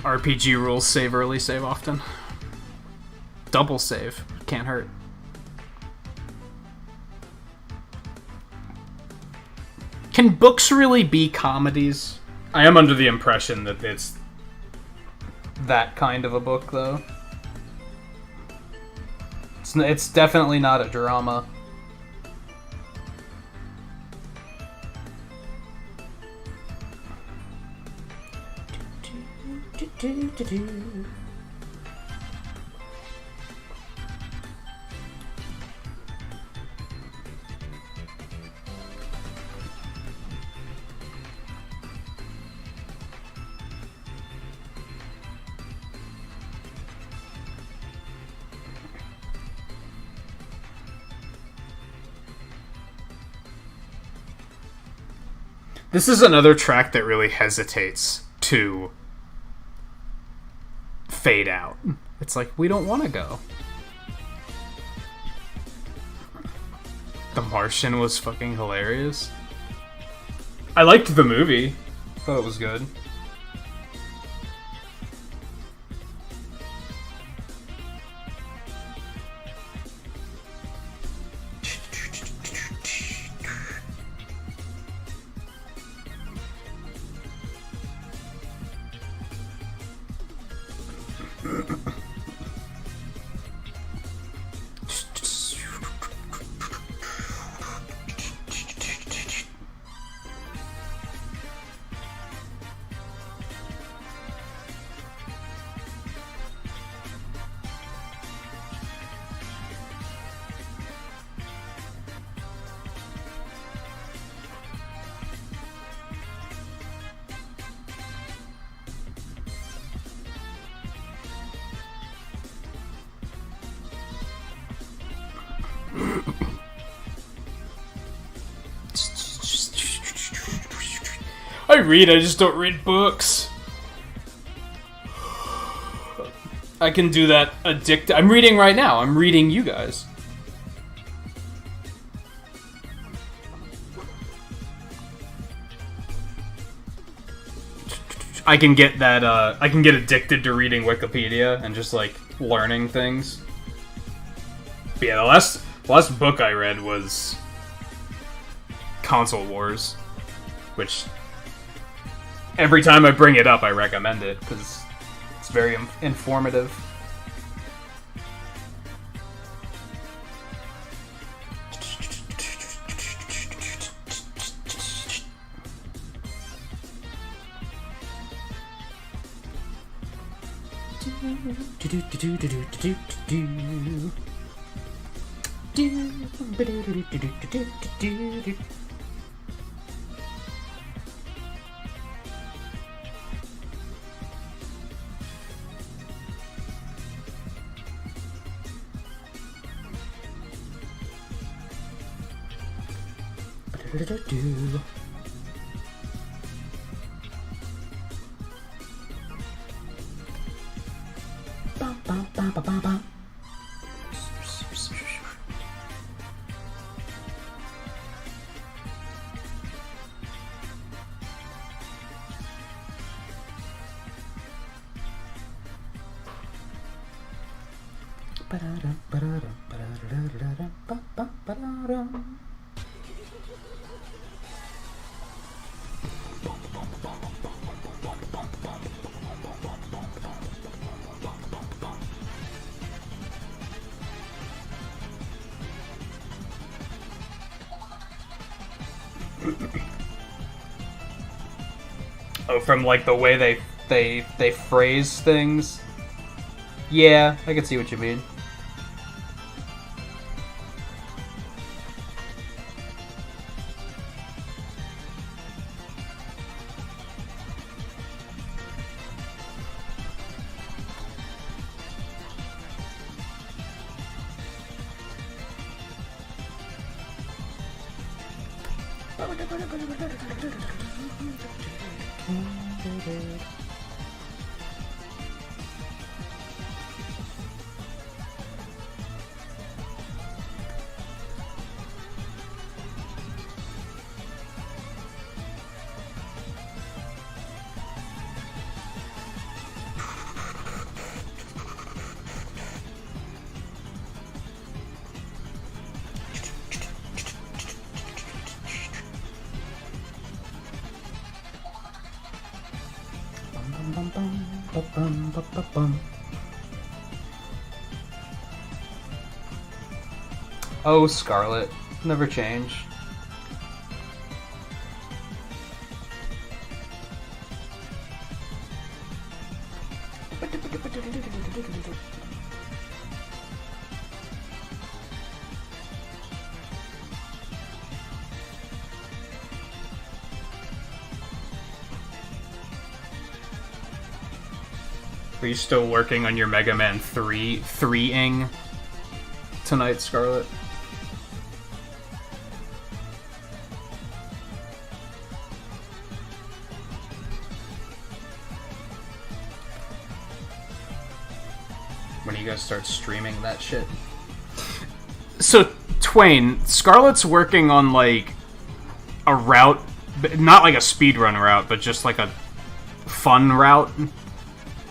RPG rules: save early, save often. Double save. Can't hurt. Can books really be comedies? I am under the impression that it's that kind of a book, though. It's definitely not a drama. This is another track that really hesitates to fade out. It's like, we don't want to go. The Martian was fucking hilarious. I liked the movie. Thought it was good. I read, I just don't read books. I can do that I'm reading right now. I'm reading you guys. I can get that, I can get addicted to reading Wikipedia and just, like, learning things. But yeah, the last book I read was Console Wars, which every time I bring it up, I recommend it, because it's very informative. Oh, from like the way they phrase things. Yeah, I can see what you mean. Oh, Scarlet. Never change. Are you still working on your Mega Man 3-ing tonight, Scarlet? When are you guys start streaming that shit? So, Twain, Scarlet's working on, like, a route, not like a speedrun route, but just like a fun route,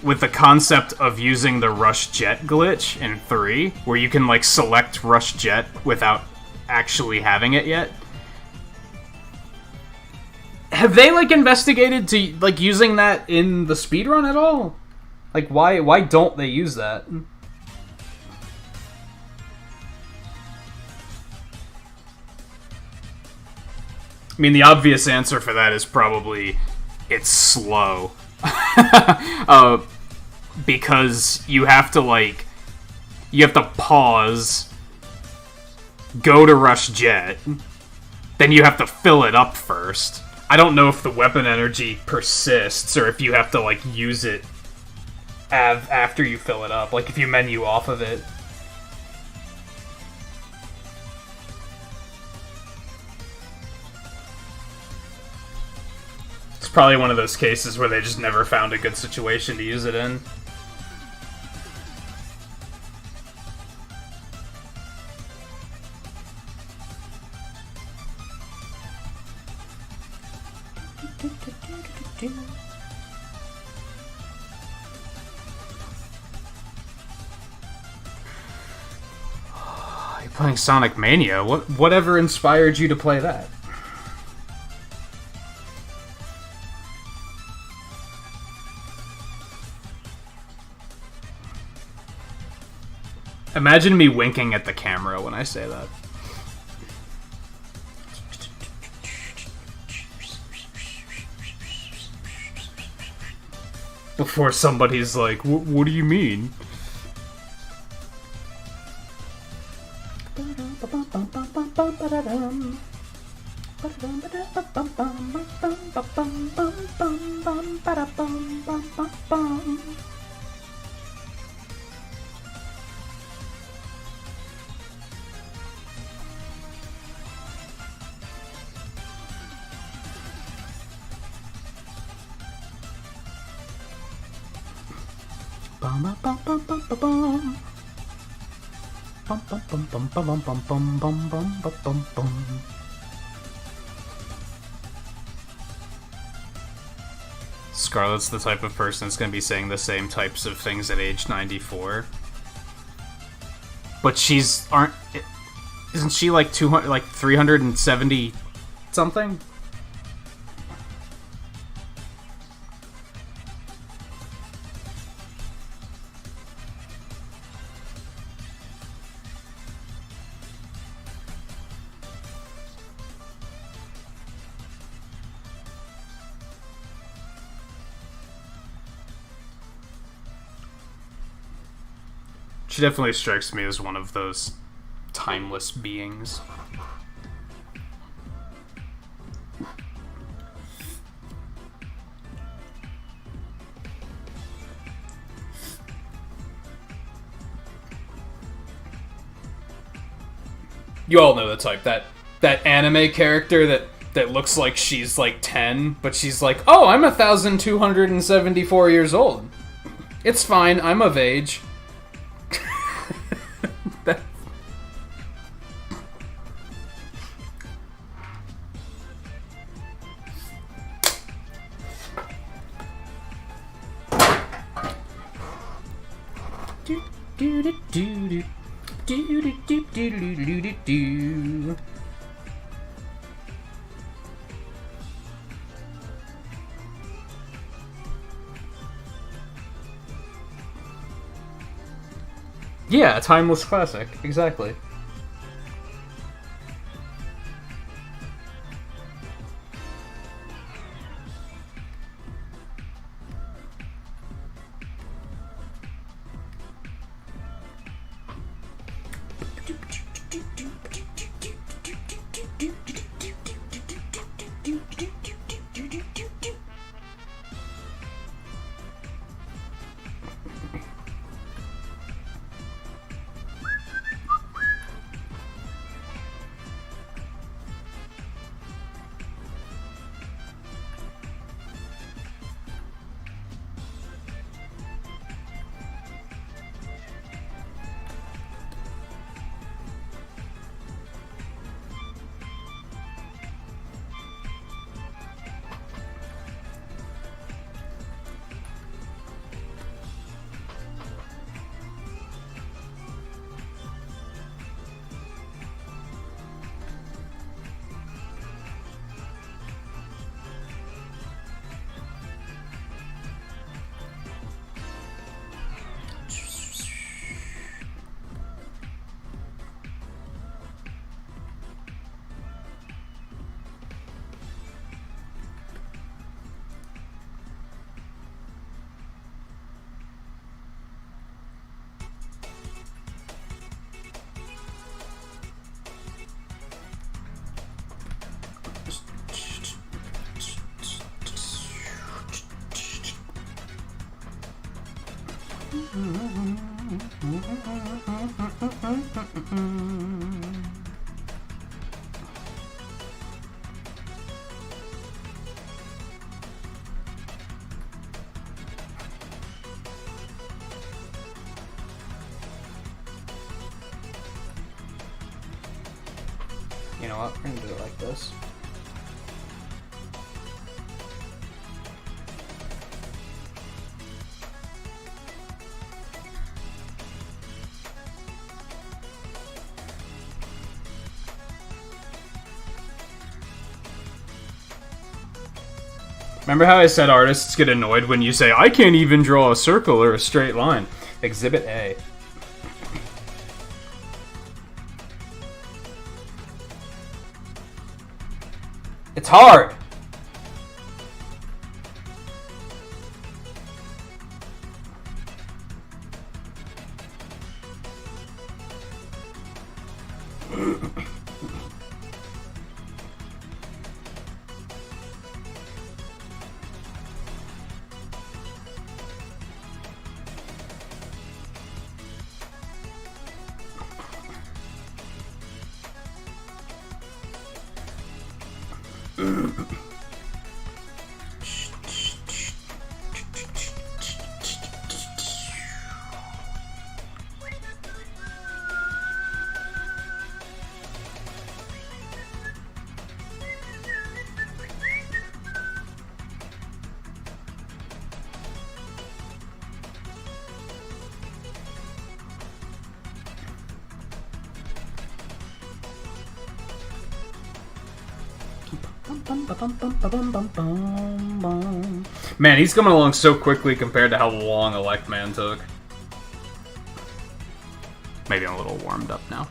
with the concept of using the Rush Jet glitch in 3, where you can, like, select Rush Jet without actually having it yet. Have they, like, investigated to, like, using that in the speedrun at all? Like, why don't they use that? I mean, the obvious answer for that is probably it's slow. Because you have to, like, you have to pause, go to Rush Jet, then you have to fill it up first. I don't know if the weapon energy persists, or if you have to, like, use it after you fill it up, like if you menu off of it. It's probably one of those cases where they just never found a good situation to use it in. You're playing Sonic Mania? Whatever inspired you to play that? Imagine me winking at the camera when I say that. Before somebody's like, what do you mean? Scarlett's the type of person that's going to be saying the same types of things at age 94. But isn't she like 200, like 370 something? She definitely strikes me as one of those timeless beings. You all know the type, that anime character that looks like she's like 10, but she's like, oh, I'm 1,274 years old. It's fine, I'm of age. Yeah, a timeless classic, exactly. You know what? We're gonna do it like this. Remember how I said artists get annoyed when you say, I can't even draw a circle or a straight line? Exhibit A. It's hard! Man, he's coming along so quickly compared to how long Electman took. Maybe I'm a little warmed up now.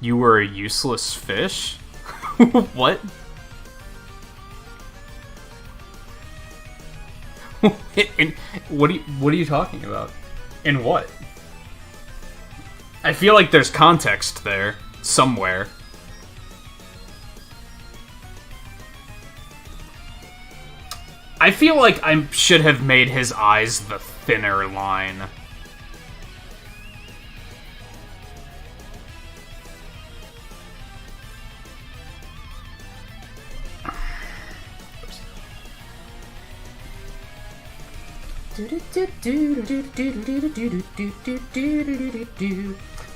You were a useless fish? What? What are you talking about? In what? I feel like there's context there somewhere. I feel like I should have made his eyes the thinner line.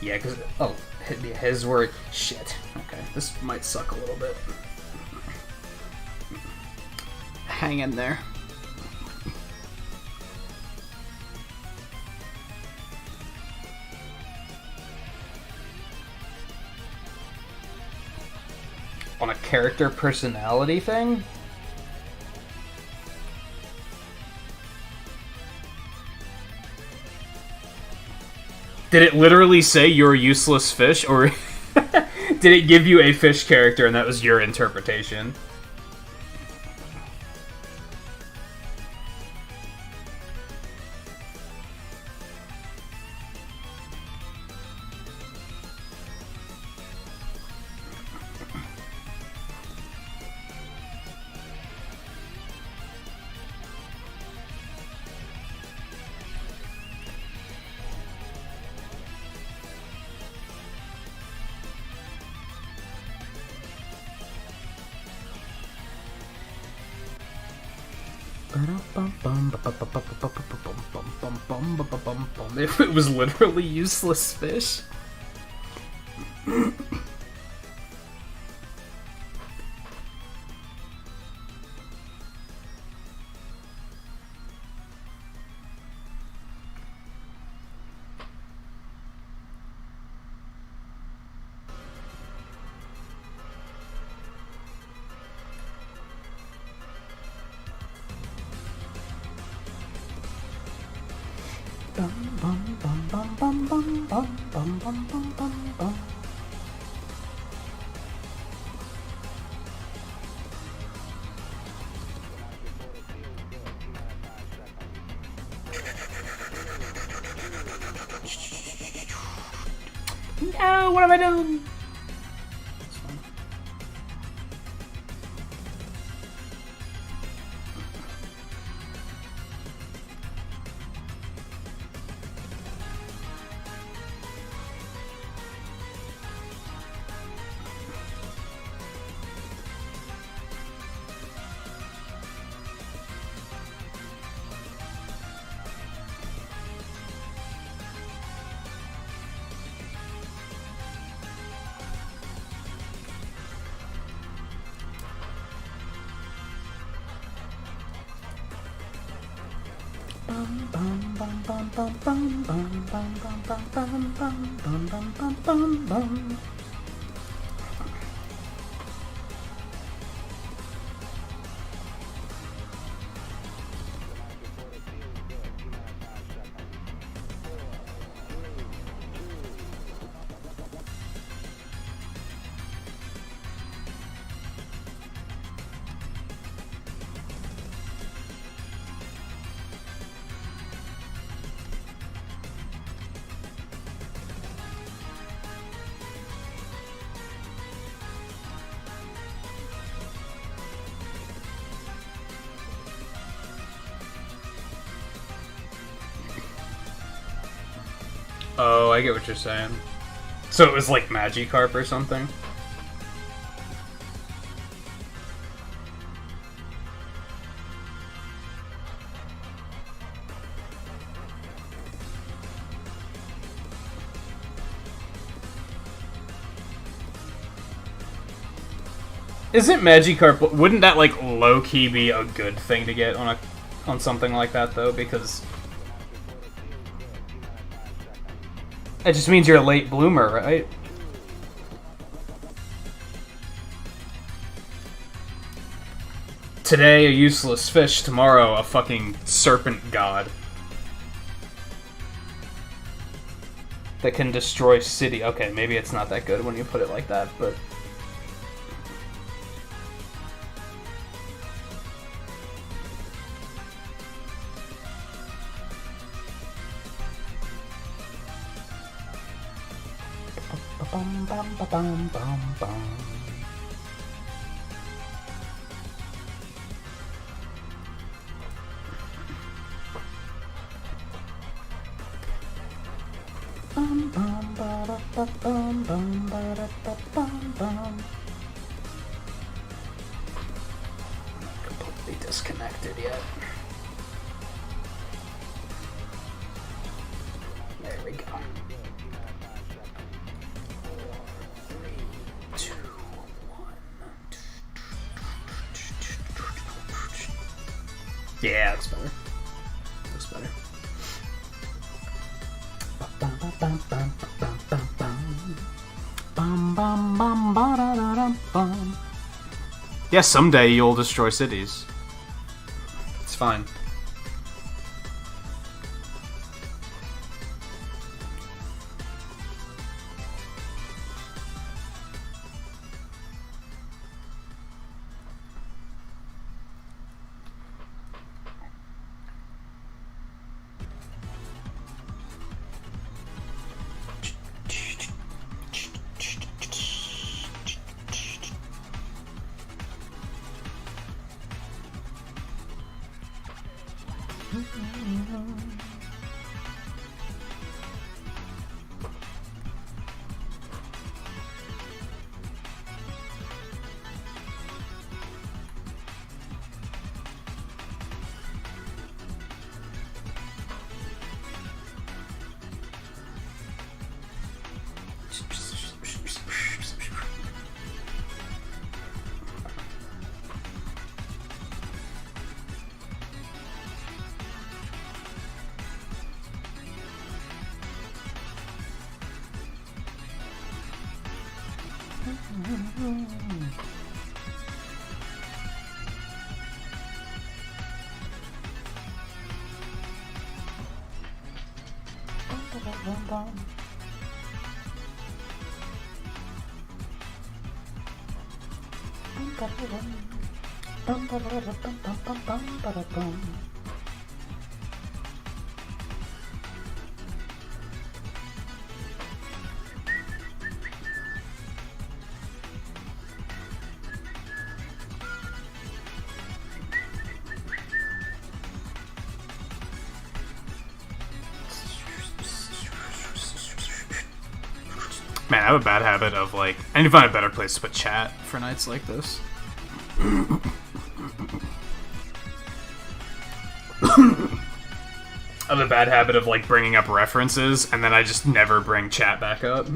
Yeah, because... Oh, his were... Shit. Okay, this might suck a little bit. Hang in there. On a character personality thing? Did it literally say you're a useless fish, or did it give you a fish character and that was your interpretation? It was literally useless fish. No, what have I done? Oh, I get what you're saying. So it was like Magikarp or something? Isn't Magikarp... Wouldn't that, like, low-key be a good thing to get on something like that, though? Because... it just means you're a late bloomer, right? Today, a useless fish. Tomorrow, a fucking serpent god. That can destroy city. Okay, maybe it's not that good when you put it like that, but... Completely disconnected yet. There we go. 3, 2, 1. Yeah, that's better. That's better. Yeah, someday you'll destroy cities. It's fine. Man, I have a bad habit of, like... I need to find a better place to put chat for nights like this. I have a bad habit of, like, bringing up references, and then I just never bring chat back up.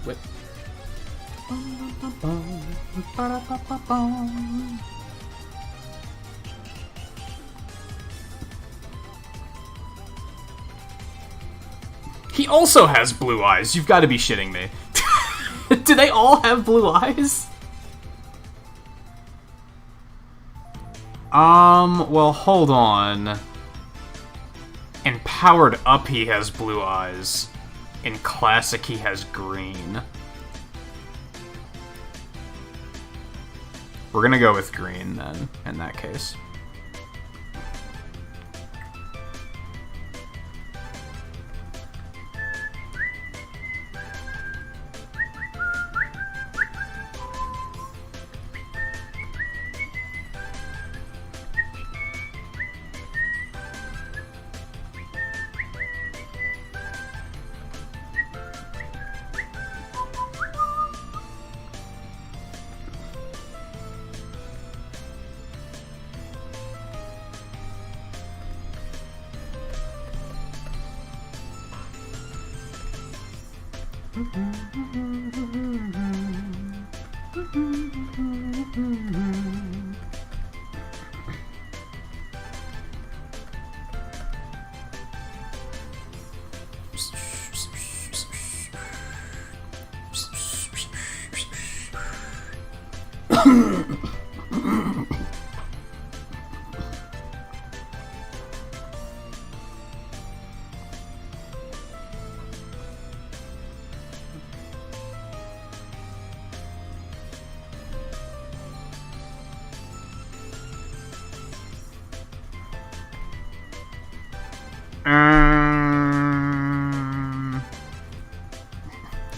Whip. He also has blue eyes. You've got to be shitting me. Do they all have blue eyes? Well, hold on. In Powered Up, he has blue eyes. In Classic, he has green. We're gonna go with green, then, in that case.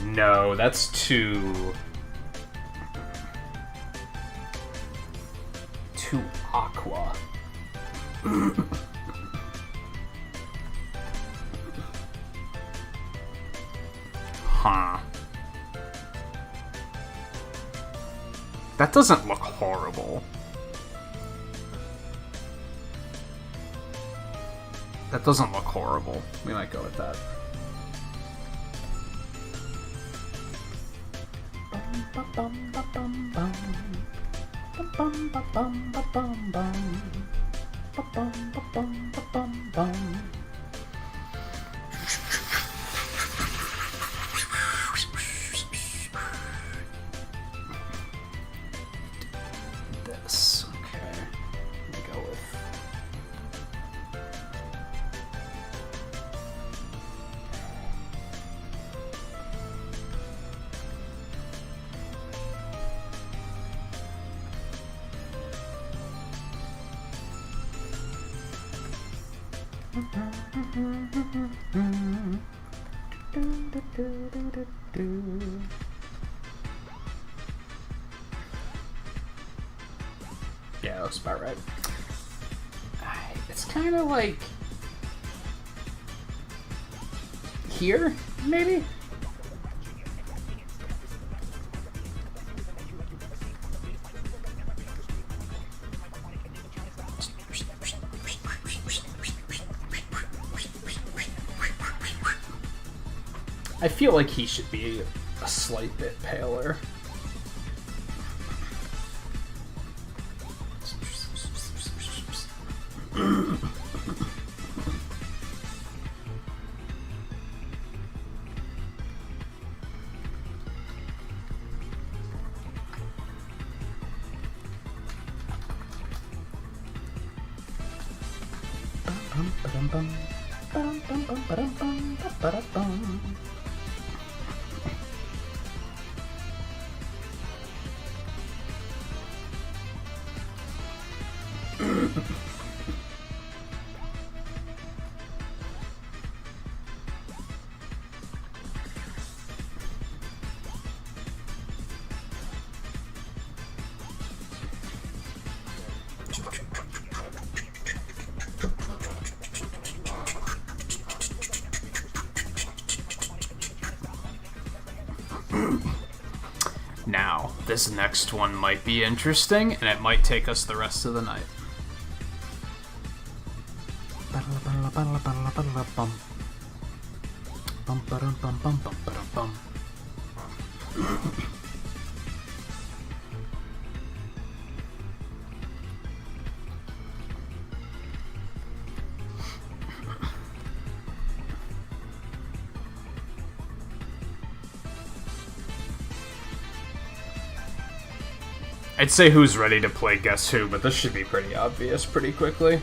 No, that's too aqua. Huh. That doesn't look horrible. That doesn't look horrible. We might go with that. This, okay. Let me go with. Yeah, that's about right. It's kind of like here, maybe? I feel like he should be a slight bit paler. Now, this next one might be interesting, and it might take us the rest of the night. I'd say who's ready to play Guess Who, but this should be pretty obvious pretty quickly.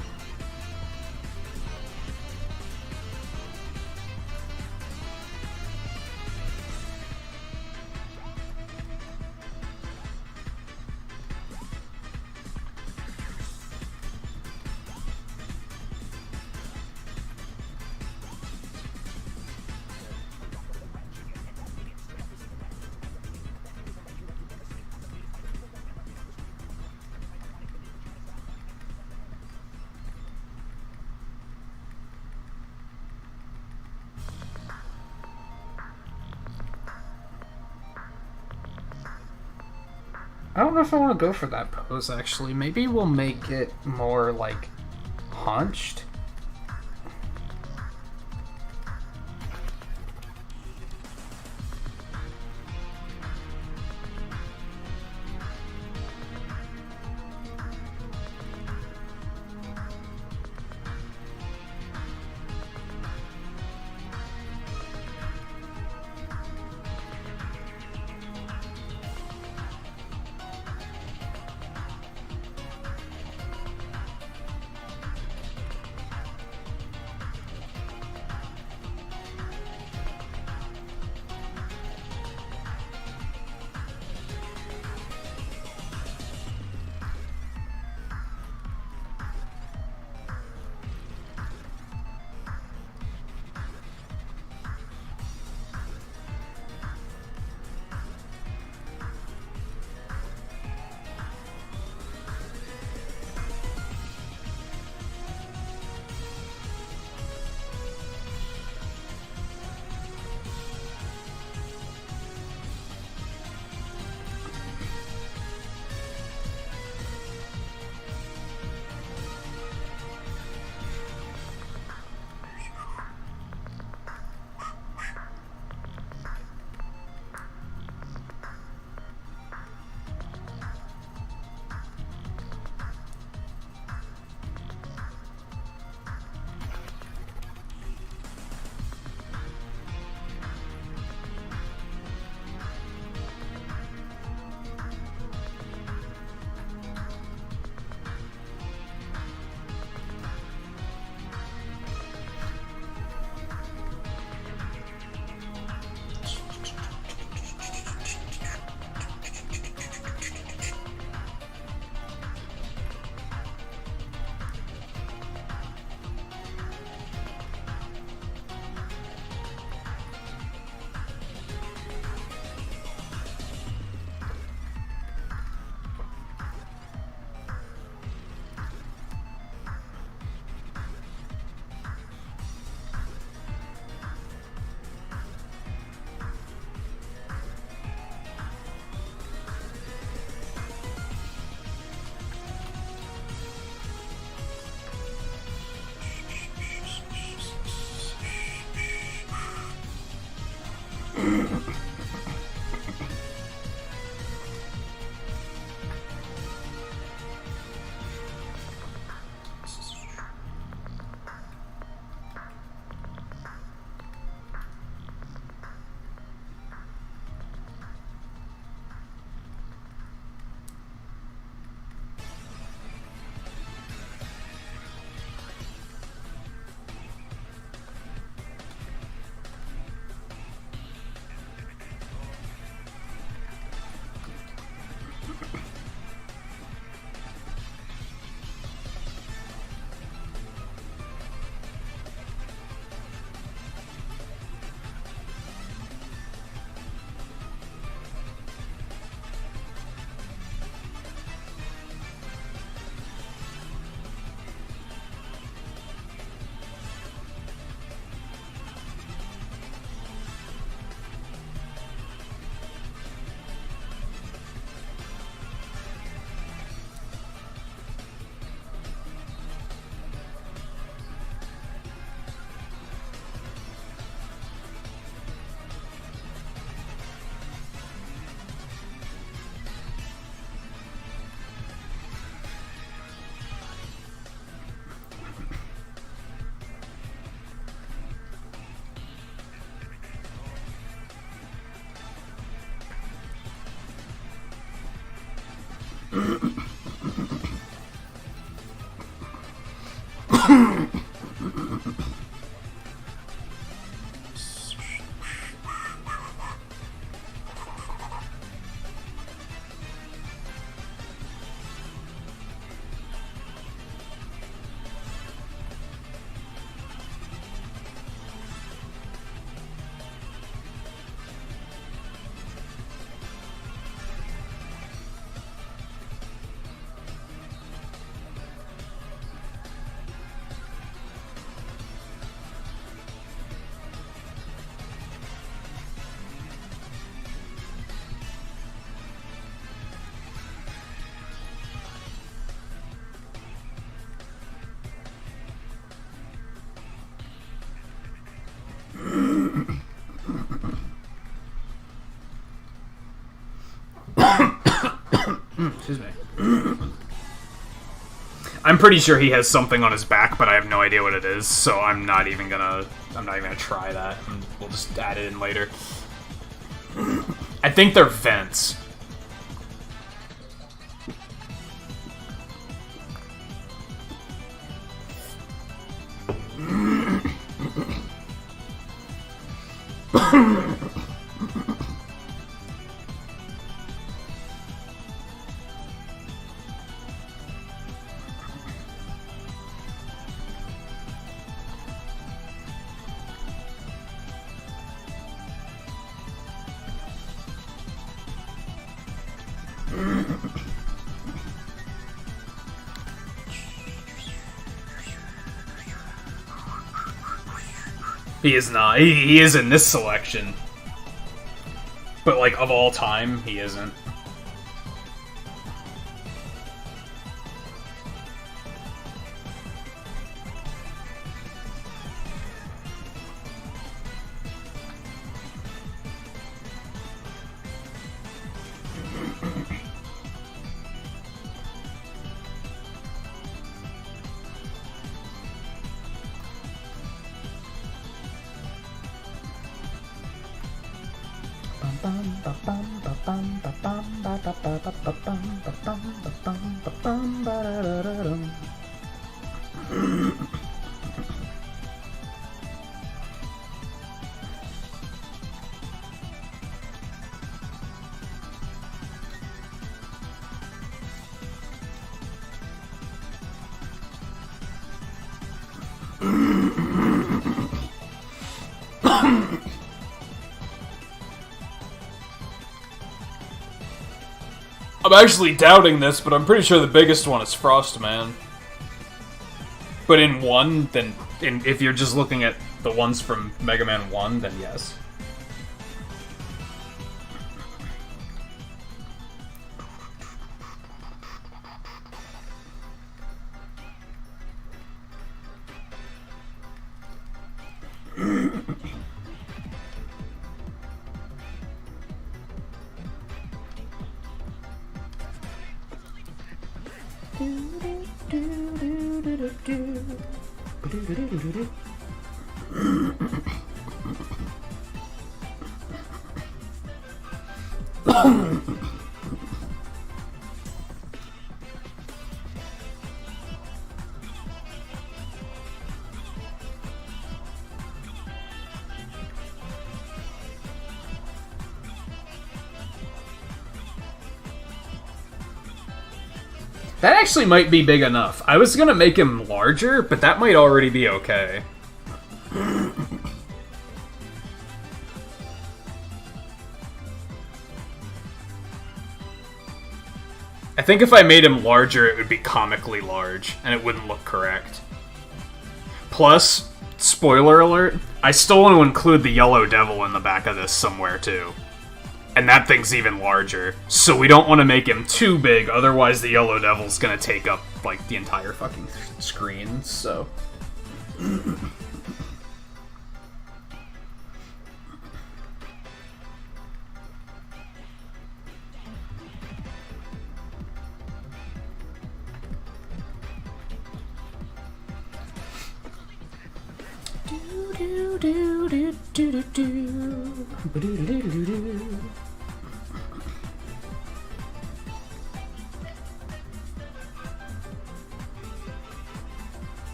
I don't know if I want to go for that pose, actually. Maybe we'll make it more, like, hunched. Excuse me. I'm pretty sure he has something on his back, but I have no idea what it is, so I'm not even gonna try that, and we'll just add it in later. I think they're vents. He is not. He is in this selection. But, like, of all time, he isn't. I'm actually doubting this, but I'm pretty sure the biggest one is Frostman. But in 1, then if you're just looking at the ones from Mega Man 1, then yes. That actually might be big enough. I was gonna make him larger, but that might already be okay. I think if I made him larger, it would be comically large, and it wouldn't look correct. Plus, spoiler alert, I still want to include the Yellow Devil in the back of this somewhere, too. And that thing's even larger, so we don't want to make him too big, otherwise the Yellow Devil's gonna take up, like, the entire fucking screen, so...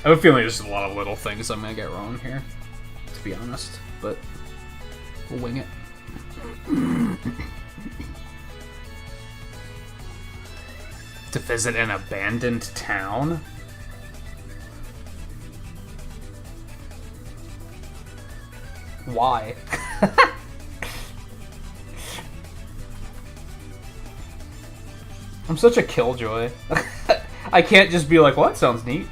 I have a feeling there's a lot of little things I'm gonna get wrong here, to be honest, but we'll wing it. To visit an abandoned town? Why? I'm such a killjoy. I can't just be like, well, that sounds neat.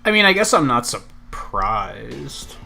I mean, I guess I'm not surprised.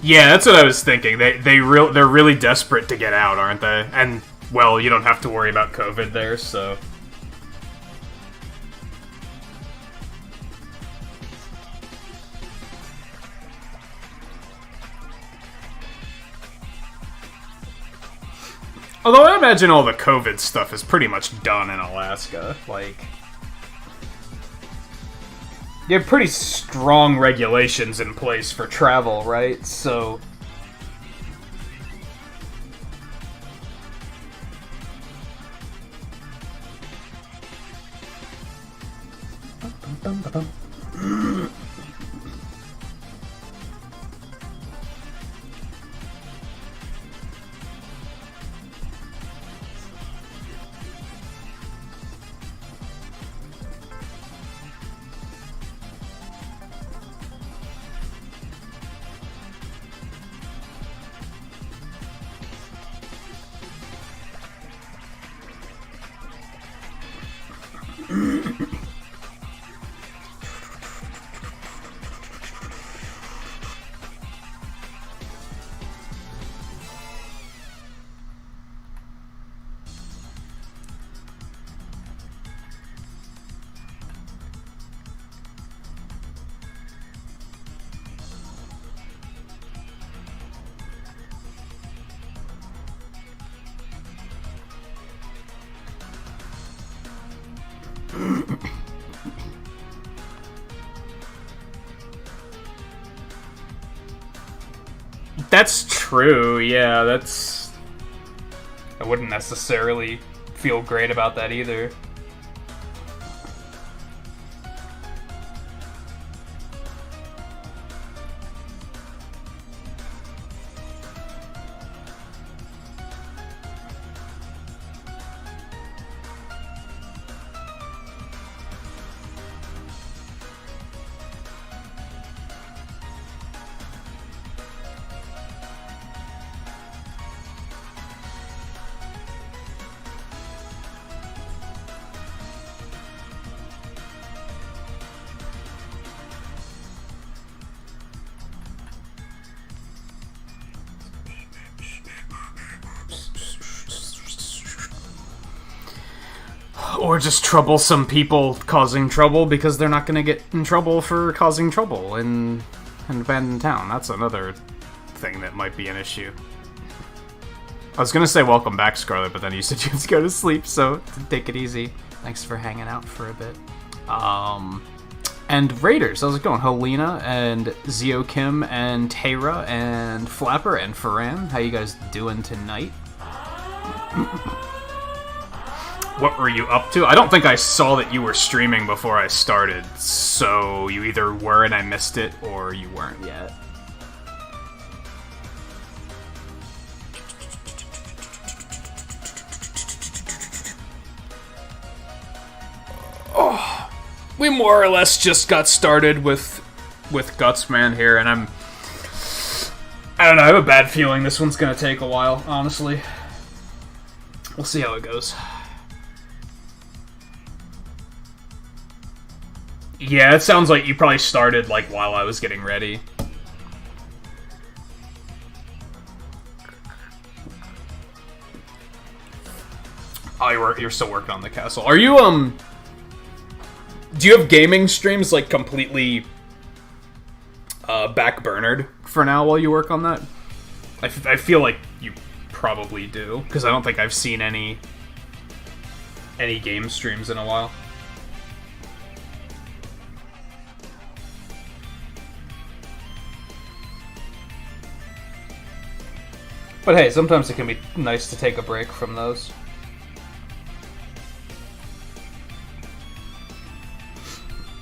Yeah, that's what I was thinking. They're really desperate to get out, aren't they? And well, you don't have to worry about COVID there, so. Although I imagine all the COVID stuff is pretty much done in Alaska. Like, you have pretty strong regulations in place for travel, right? So that's true, yeah, that's... I wouldn't necessarily feel great about that either. Or just troublesome people causing trouble because they're not going to get in trouble for causing trouble in an abandoned town. That's another thing that might be an issue. I was going to say welcome back, Scarlet, but then you said you had to go to sleep, so take it easy. Thanks for hanging out for a bit. And Raiders, how's it going? Helena and Zio Kim and Tara and Flapper and Farran, how you guys doing tonight? What were you up to? I don't think I saw that you were streaming before I started, so you either were and I missed it, or you weren't yet. Oh, we more or less just got started with Gutsman here, and I don't know, I have a bad feeling this one's gonna take a while, honestly. We'll see how it goes. Yeah, it sounds like you probably started, like, while I was getting ready. Oh, you're still working on the castle. Are you, do you have gaming streams, like, completely, backburnered for now while you work on that? I feel like you probably do, because I don't think I've seen any game streams in a while. But hey, sometimes it can be nice to take a break from those.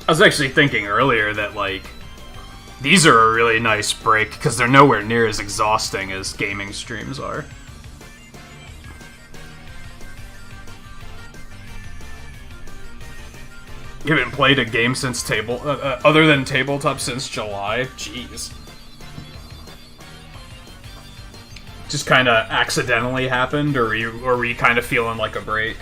I was actually thinking earlier that, like, these are a really nice break because they're nowhere near as exhausting as gaming streams are. You haven't played a game since other than tabletop since July? Jeez. Just kind of accidentally happened, or were you kind of feeling like a break?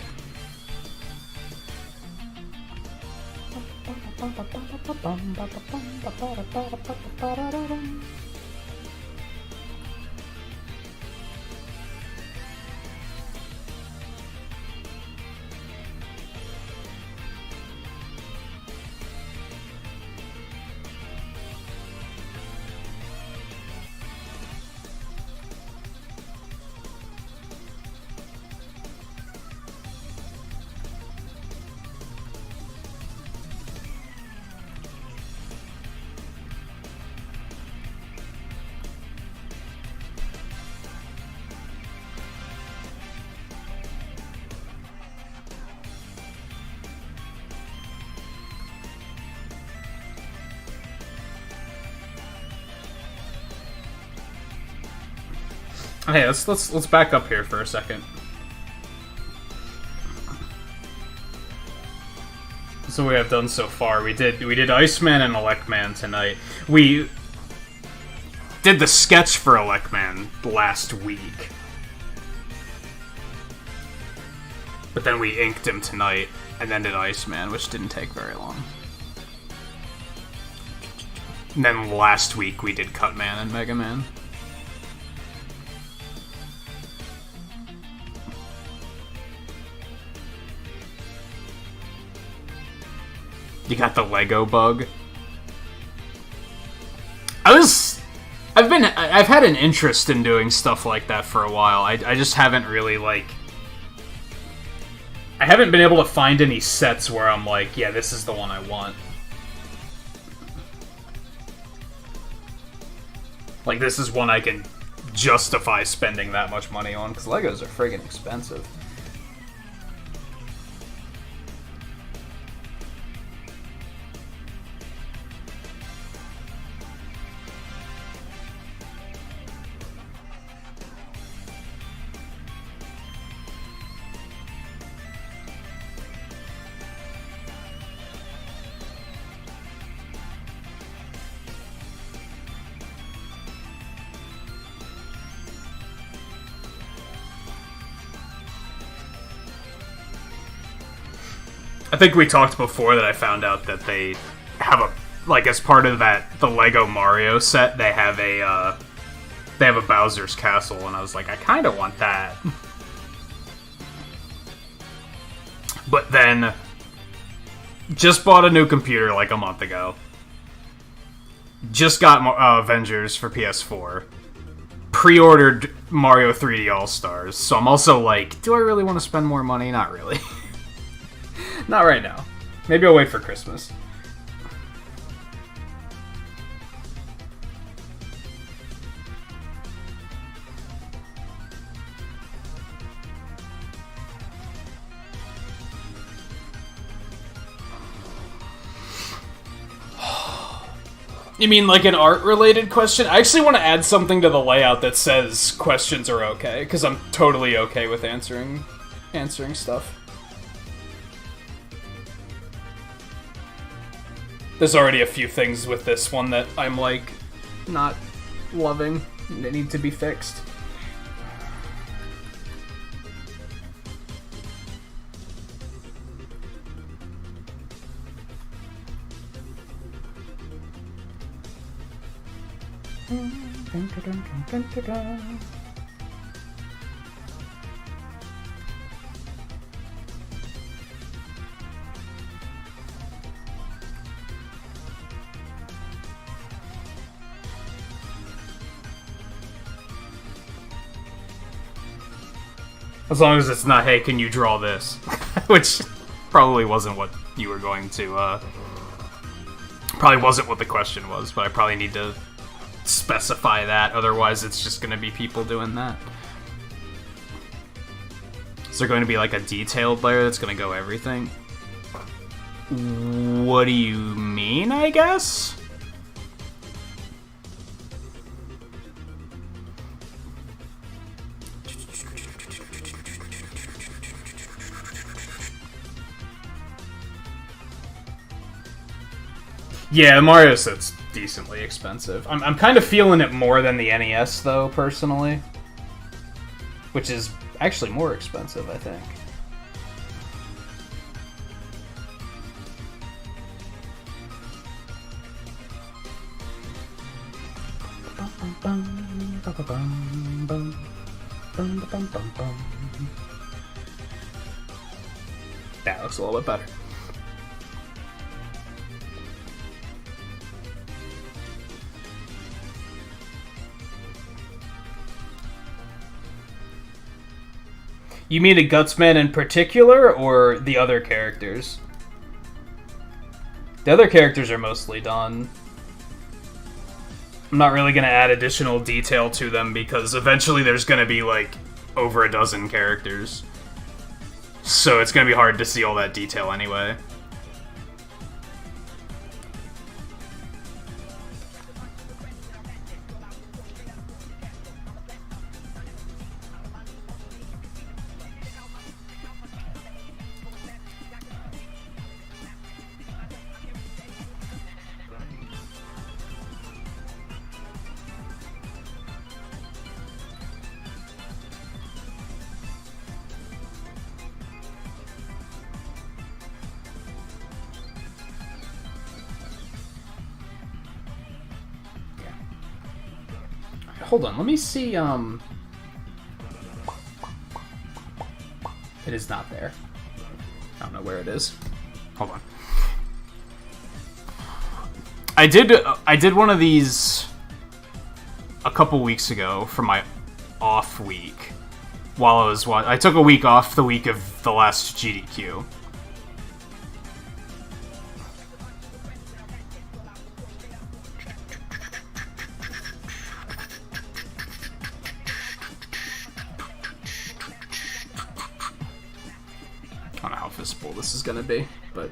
Hey, let's back up here for a second. So we have done so far. We did Iceman and Electman tonight. We did the sketch for Electman last week, but then we inked him tonight, and then did Iceman, which didn't take very long. And then last week we did Cutman and Mega Man. You got the Lego bug. I've had an interest in doing stuff like that for a while. I just haven't really, like... I haven't been able to find any sets where I'm like, yeah, this is the one I want. Like, this is one I can justify spending that much money on, because Legos are friggin' expensive. I think we talked before that I found out that they have a, like, as part of the Lego Mario set, they have a Bowser's Castle, and I was like, I kind of want that. But then, just bought a new computer like a month ago. Just got Avengers for PS4. Pre-ordered Mario 3D All-Stars. So I'm also like, do I really want to spend more money? Not really. Not right now. Maybe I'll wait for Christmas. You mean like an art-related question? I actually want to add something to the layout that says questions are okay, because I'm totally okay with answering stuff. There's already a few things with this one that I'm like not loving. They need to be fixed. As long as it's not, hey, can you draw this? Which probably wasn't what you were going to, probably wasn't what the question was, but I probably need to specify that, otherwise it's just going to be people doing that. Is there going to be like a detailed layer that's going to go everything? What do you mean, I guess? Yeah, Mario set's decently expensive. I'm kind of feeling it more than the NES, though, personally. Which is actually more expensive, I think. That looks a little bit better. You mean a Gutsman in particular, or the other characters? The other characters are mostly done. I'm not really going to add additional detail to them, because eventually there's going to be, like, over a dozen characters. So it's going to be hard to see all that detail anyway. Hold on, let me see, It is not there. I don't know where it is. Hold on. I did one of these a couple weeks ago for my off week. While I took a week off the week of the last GDQ. I don't know how visible this is gonna be, but...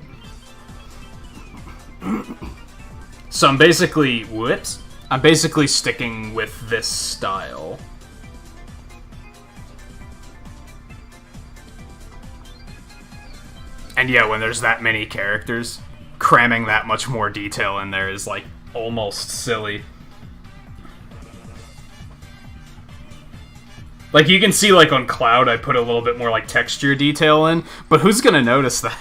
So I'm basically... Whoops. I'm basically sticking with this style. And yeah, when there's that many characters, cramming that much more detail in there is, like, almost silly. Like, you can see, like, on Cloud, I put a little bit more, like, texture detail in, but who's gonna notice that?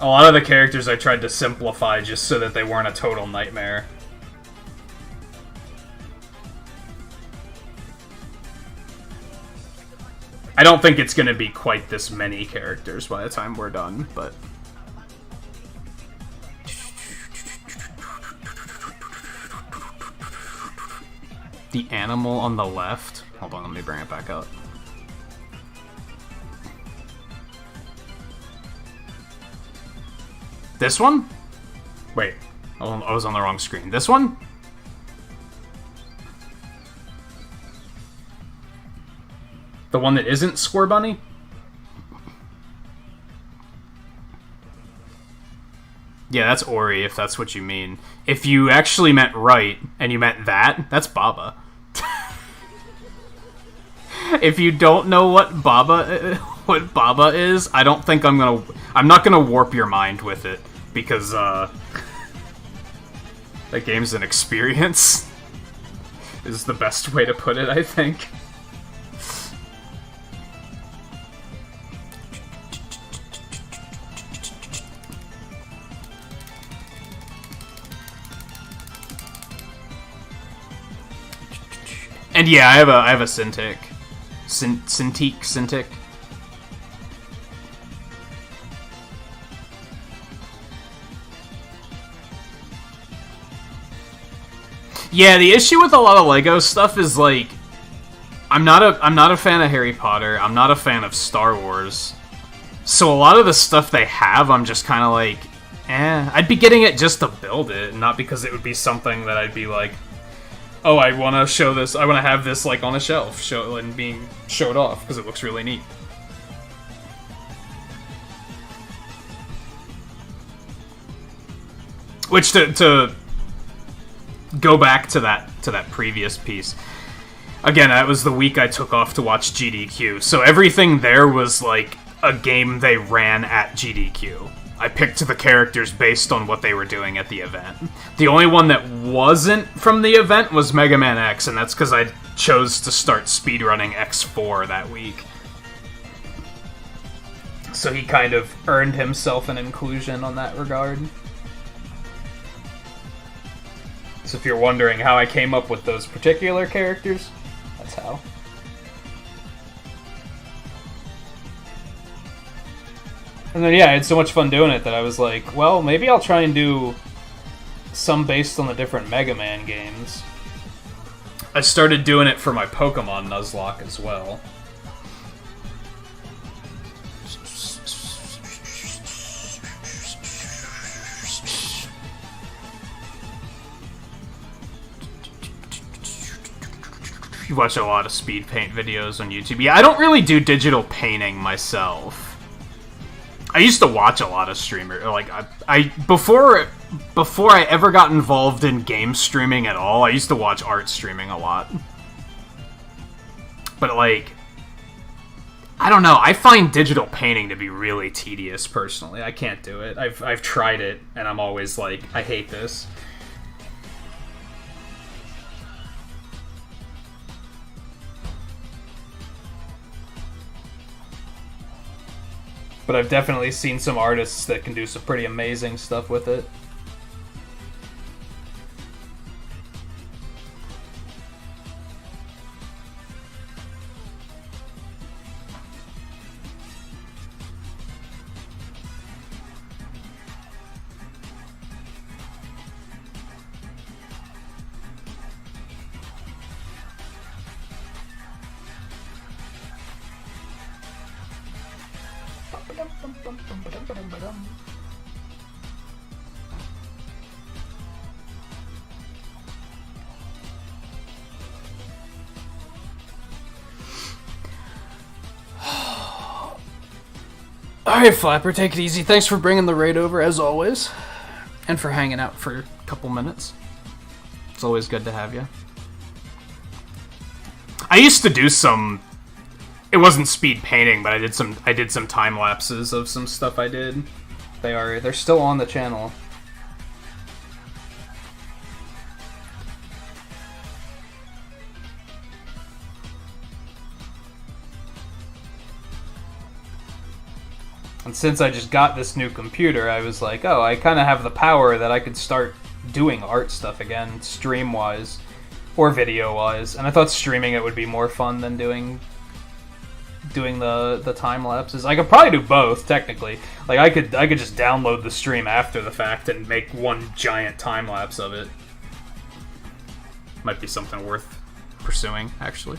A lot of the characters I tried to simplify just so that they weren't a total nightmare. I don't think it's going to be quite this many characters by the time we're done, but... The animal on the left? Hold on, let me bring it back up. This one? Wait, I was on the wrong screen. This one? The one that isn't Square Bunny? Yeah, that's Ori, if that's what you mean. If you actually meant right, and you meant that, that's Baba. If you don't know what Baba is, I don't think I'm not gonna warp your mind with it, because, that game's an experience, is the best way to put it, I think. And yeah, I have a Cintiq. Cintiq. Yeah, the issue with a lot of LEGO stuff is like I'm not a fan of Harry Potter. I'm not a fan of Star Wars. So a lot of the stuff they have, I'm just kind of like, eh. I'd be getting it just to build it, not because it would be something that I'd be like, oh, I want to show this. I want to have this like on a shelf, and being showed off because it looks really neat. Which to go back to that previous piece. Again, that was the week I took off to watch GDQ. So everything there was like a game they ran at GDQ. I picked the characters based on what they were doing at the event. The only one that wasn't from the event was Mega Man X, and that's because I chose to start speedrunning X4 that week. So he kind of earned himself an inclusion on that regard. So if you're wondering how I came up with those particular characters, that's how. And then, yeah, I had so much fun doing it that I was like, well, maybe I'll try and do some based on the different Mega Man games. I started doing it for my Pokemon Nuzlocke as well. You watch a lot of speed paint videos on YouTube. Yeah, I don't really do digital painting myself. I used to watch a lot of streamers. Like, before I ever got involved in game streaming at all, I used to watch art streaming a lot. But, like, I don't know. I find digital painting to be really tedious, personally. I can't do it. I've tried it, and I'm always like, I hate this. But I've definitely seen some artists that can do some pretty amazing stuff with it. Alright, Flapper, take it easy. Thanks for bringing the raid over, as always. And for hanging out for a couple minutes. It's always good to have you. I used to do some... It wasn't speed painting, but I did some time lapses of some stuff I did. They're still on the channel. And since I just got this new computer, I was like, oh, I kind of have the power that I could start doing art stuff again, stream-wise, or video-wise. And I thought streaming it would be more fun than doing doing the time lapses. I could probably do both technically. Like I could just download the stream after the fact and make one giant time lapse of it. Might be something worth pursuing, actually.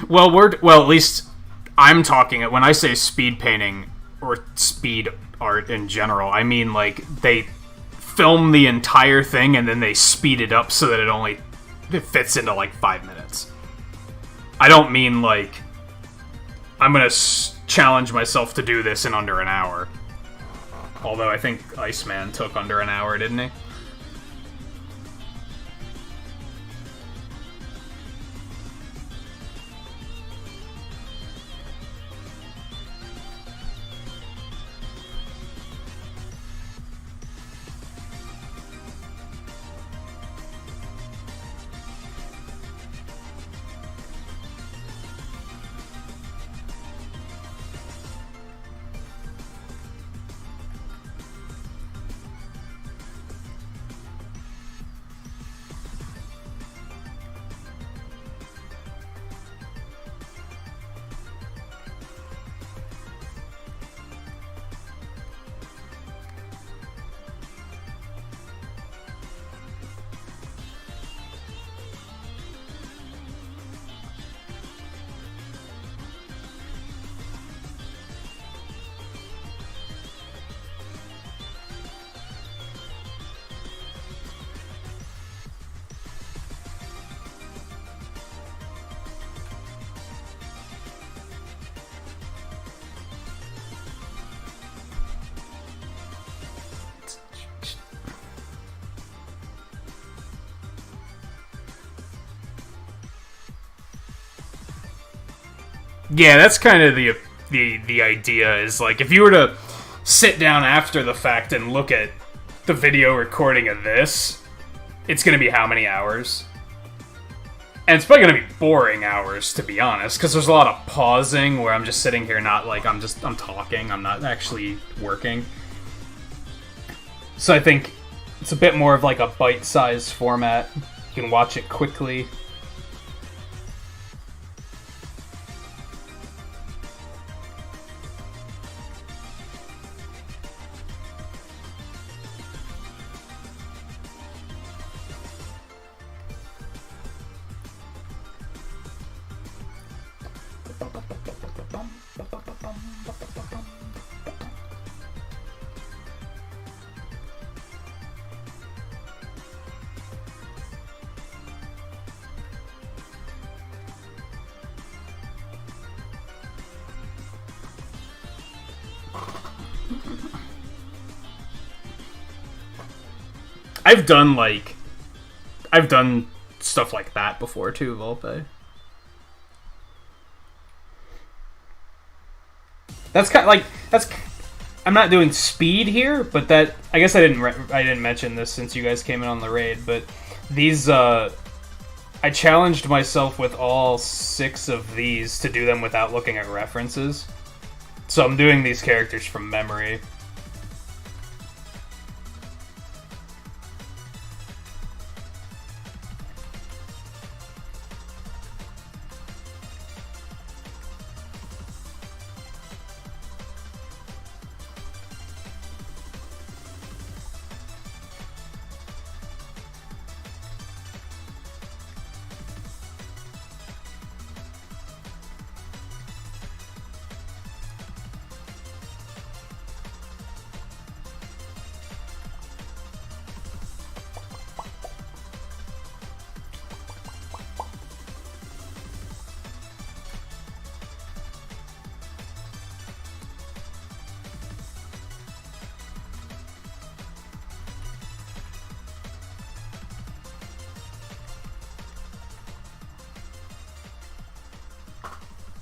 Well, at least I'm talking when I say speed painting or speed art in general, I mean like they film the entire thing and then they speed it up so that it fits into like 5 minutes. I don't mean like I'm gonna challenge myself to do this in under an hour. Although I think Iceman took under an hour, didn't he? Yeah, that's kind of the idea, is like if you were to sit down after the fact and look at the video recording of this, it's going to be how many hours? And it's probably going to be boring hours, to be honest, because there's a lot of pausing where I'm just sitting here not like I'm talking, I'm not actually working. So I think it's a bit more of like a bite-sized format. You can watch it quickly. I've done stuff like that before too, Volpe. That's kind of like I'm not doing speed here, but that I guess I didn't mention this since you guys came in on the raid, but these I challenged myself with all 6 of these to do them without looking at references. So I'm doing these characters from memory.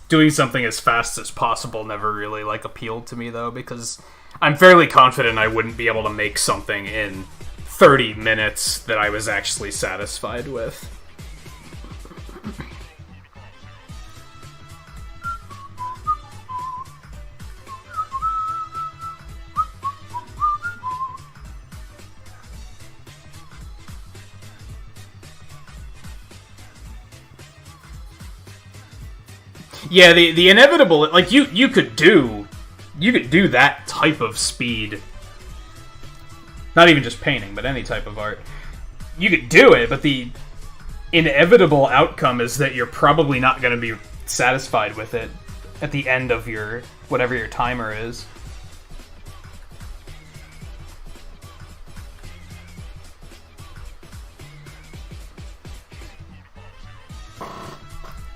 Doing something as fast as possible never really like appealed to me though, because I'm fairly confident I wouldn't be able to make something in 30 minutes that I was actually satisfied with. Yeah, the inevitable, like, you could do that type of speed. Not even just painting, but any type of art. You could do it, but the inevitable outcome is that you're probably not going to be satisfied with it at the end of your whatever your timer is.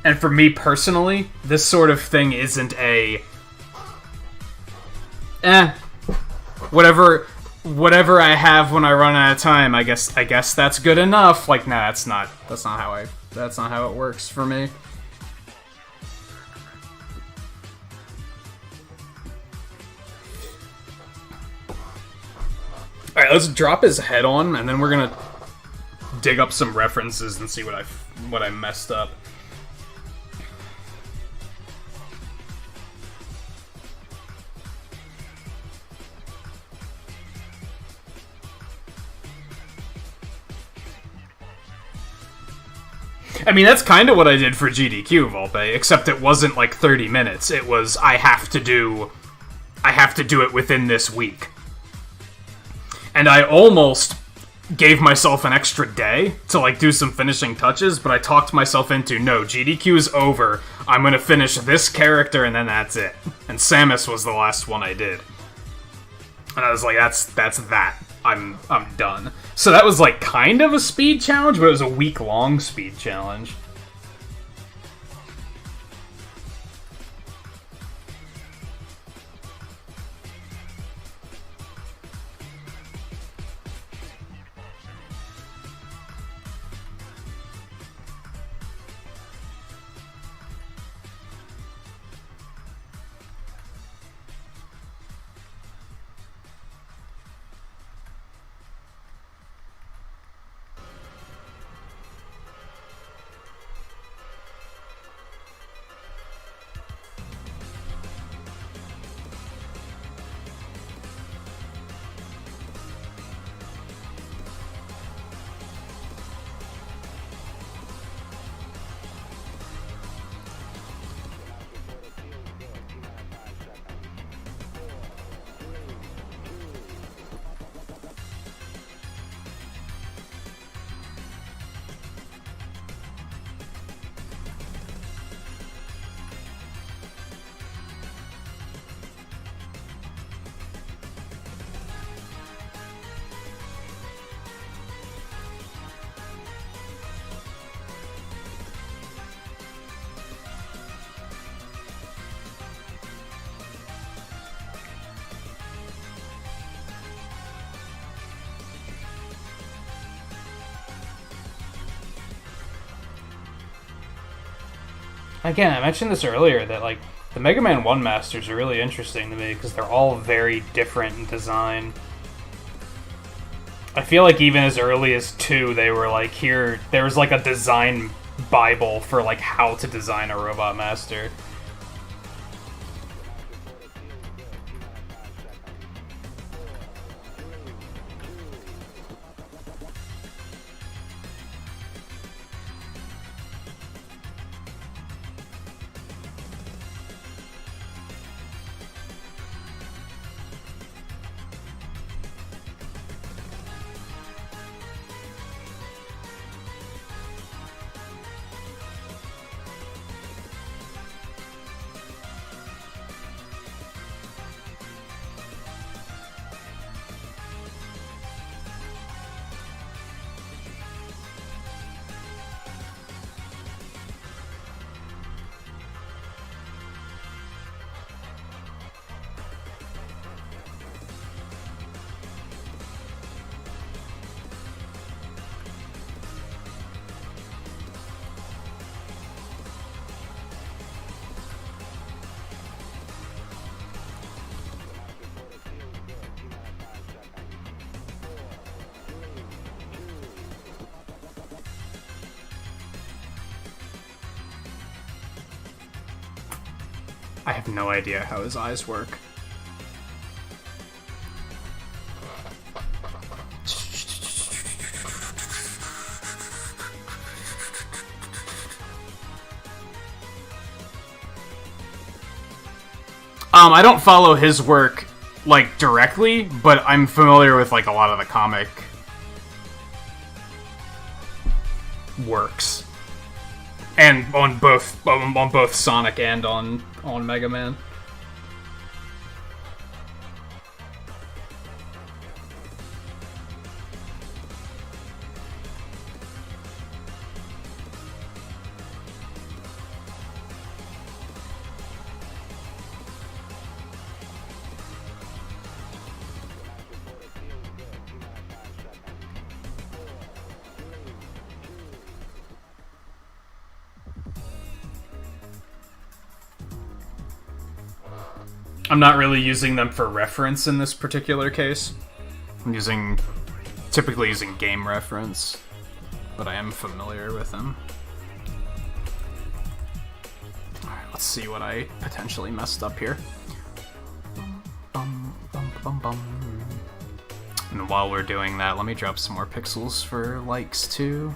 And for me personally, this sort of thing isn't a whatever I have when I run out of time, I guess that's good enough. Like, nah, that's not how it works for me. All right, let's drop his head on, and then we're gonna dig up some references and see what I messed up. I mean, that's kind of what I did for GDQ, Volpe, except it wasn't like 30 minutes. It was, I have to do it within this week. And I almost gave myself an extra day to like do some finishing touches, but I talked myself into, no, GDQ is over. I'm going to finish this character and then that's it. And Samus was the last one I did. And I was like, that's that. I'm done. So that was like kind of a speed challenge, but it was a week-long speed challenge. Again, I mentioned this earlier, that like the Mega Man 1 Masters are really interesting to me because they're all very different in design. I feel like even as early as 2, they were like, here, there was like a design bible for like how to design a Robot Master. I have no idea how his eyes work. I don't follow his work, like, directly, but I'm familiar with, like, a lot of the comic works. And on both Sonic and on Mega Man. I'm not really using them for reference in this particular case. I'm typically using game reference, but I am familiar with them. Alright, let's see what I potentially messed up here. And while we're doing that, let me drop some more pixels for likes too.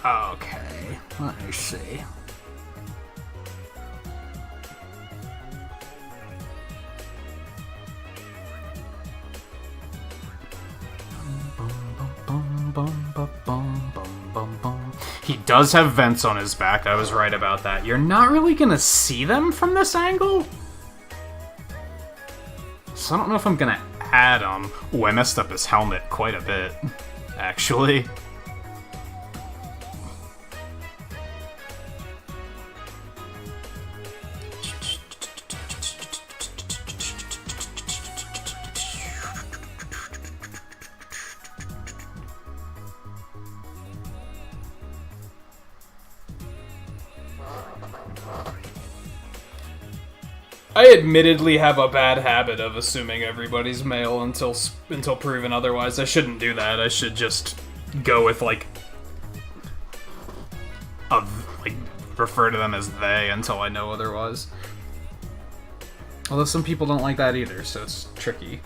Okay, let me see. He does have vents on his back, I was right about that. You're not really gonna see them from this angle? So I don't know if I'm gonna add them. Ooh, I messed up his helmet quite a bit, actually. I admittedly have a bad habit of assuming everybody's male until proven otherwise. I shouldn't do that. I should just go with refer to them as they until I know otherwise. Although some people don't like that either, so it's tricky.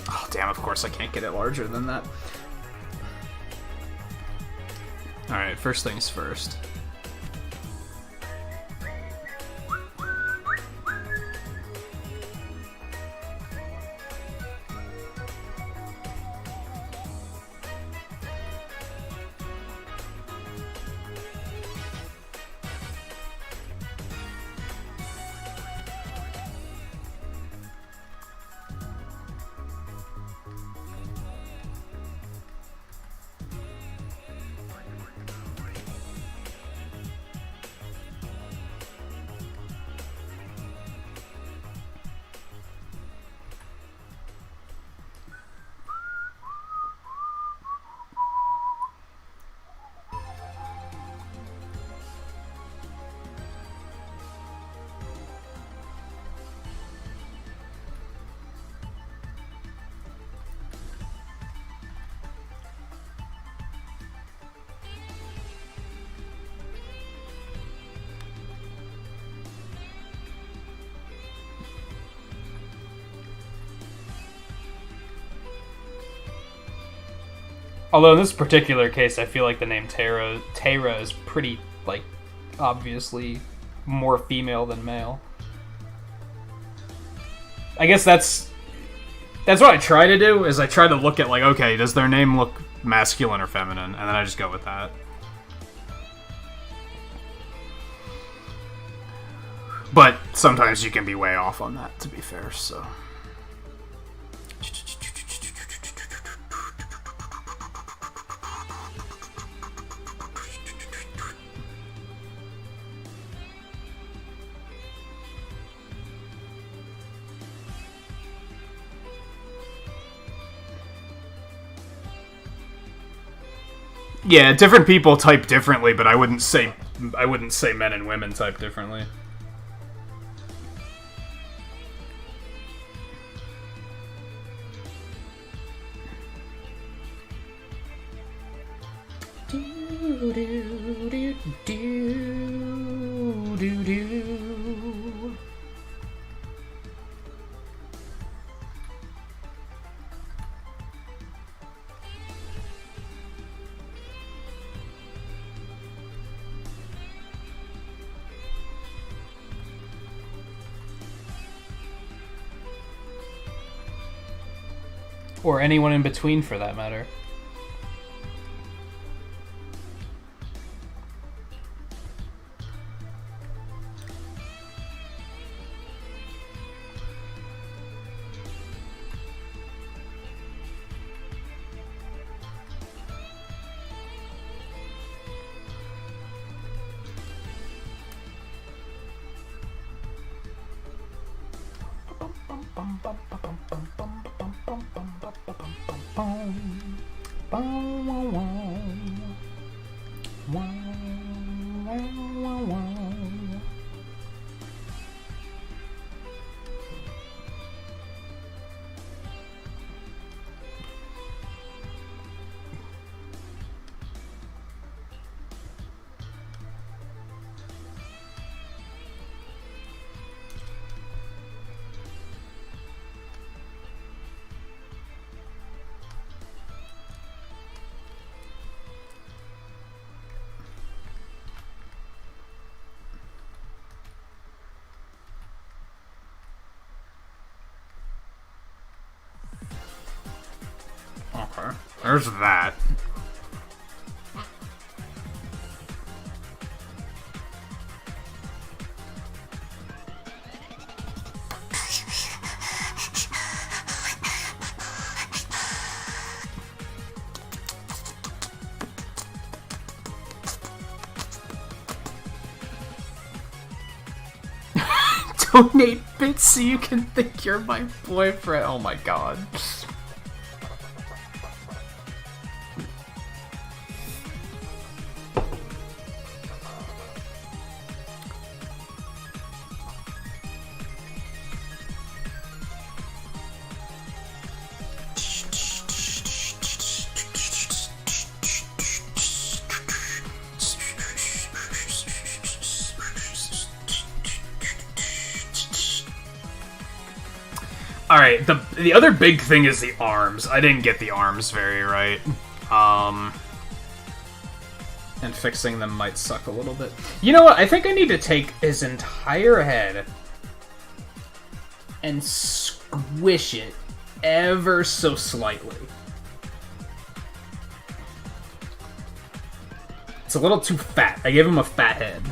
Oh, damn, of course I can't get it larger than that. Alright, first things first. Although in this particular case, I feel like the name Terra is pretty, obviously more female than male. I guess that's what I try to do, is I try to look at, okay, does their name look masculine or feminine? And then I just go with that. But sometimes you can be way off on that, to be fair, so... Yeah, different people type differently, but I wouldn't say men and women type differently. Or anyone in between, for that matter. Okay, there's that. Donate bits so you can think you're my boyfriend. Oh my god. Alright, the other big thing is the arms. I didn't get the arms very right. And fixing them might suck a little bit. You know what? I think I need to take his entire head and squish it ever so slightly. It's a little too fat. I gave him a fat head.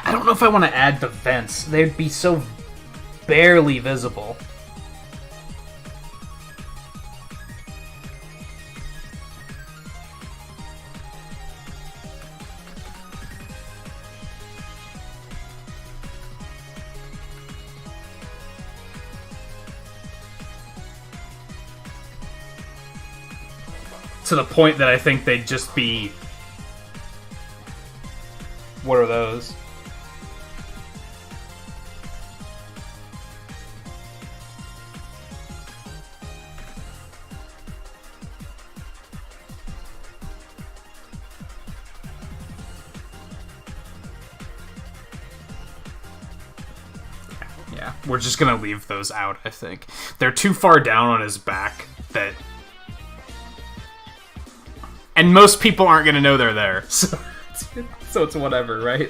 I don't know if I want to add the vents. They'd be so barely visible. To the point that I think they'd just be... What are those? Yeah, we're just gonna leave those out, I think. They're too far down on his back that... And most people aren't gonna know they're there, so it's whatever, right?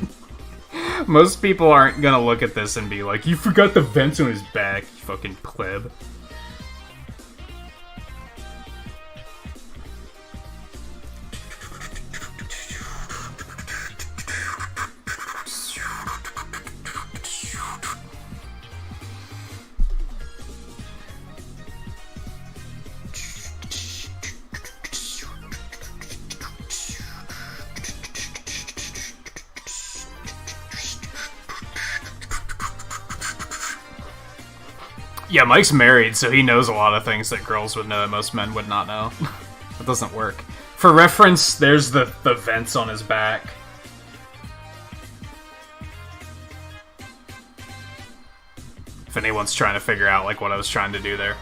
Most people aren't gonna look at this and be like, you forgot the vents on his back, you fucking pleb. Yeah, Mike's married, so he knows a lot of things that girls would know that most men would not know. That doesn't work. For reference, there's the vents on his back. If anyone's trying to figure out, like, what I was trying to do there.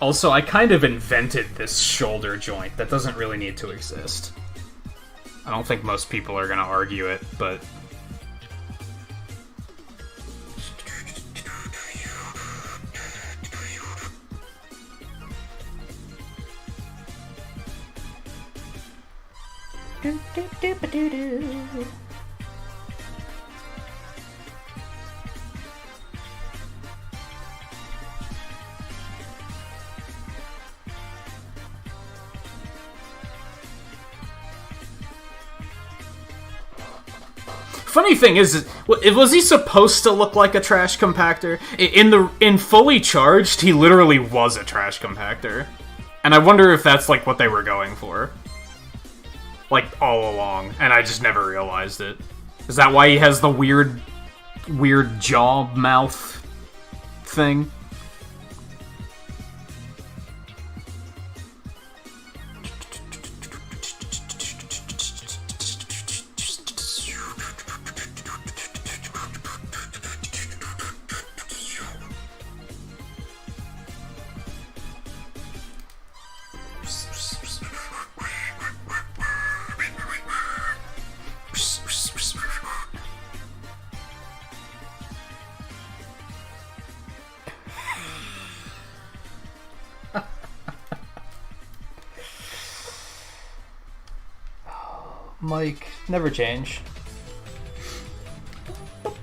Also, I kind of invented this shoulder joint. That doesn't really need to exist. I don't think most people are going to argue it, but... Funny thing is, was he supposed to look like a trash compactor? In Fully Charged, he literally was a trash compactor. And I wonder if that's, like, what they were going for. Like, all along. And I just never realized it. Is that why he has the weird jaw mouth thing? Mike, never change.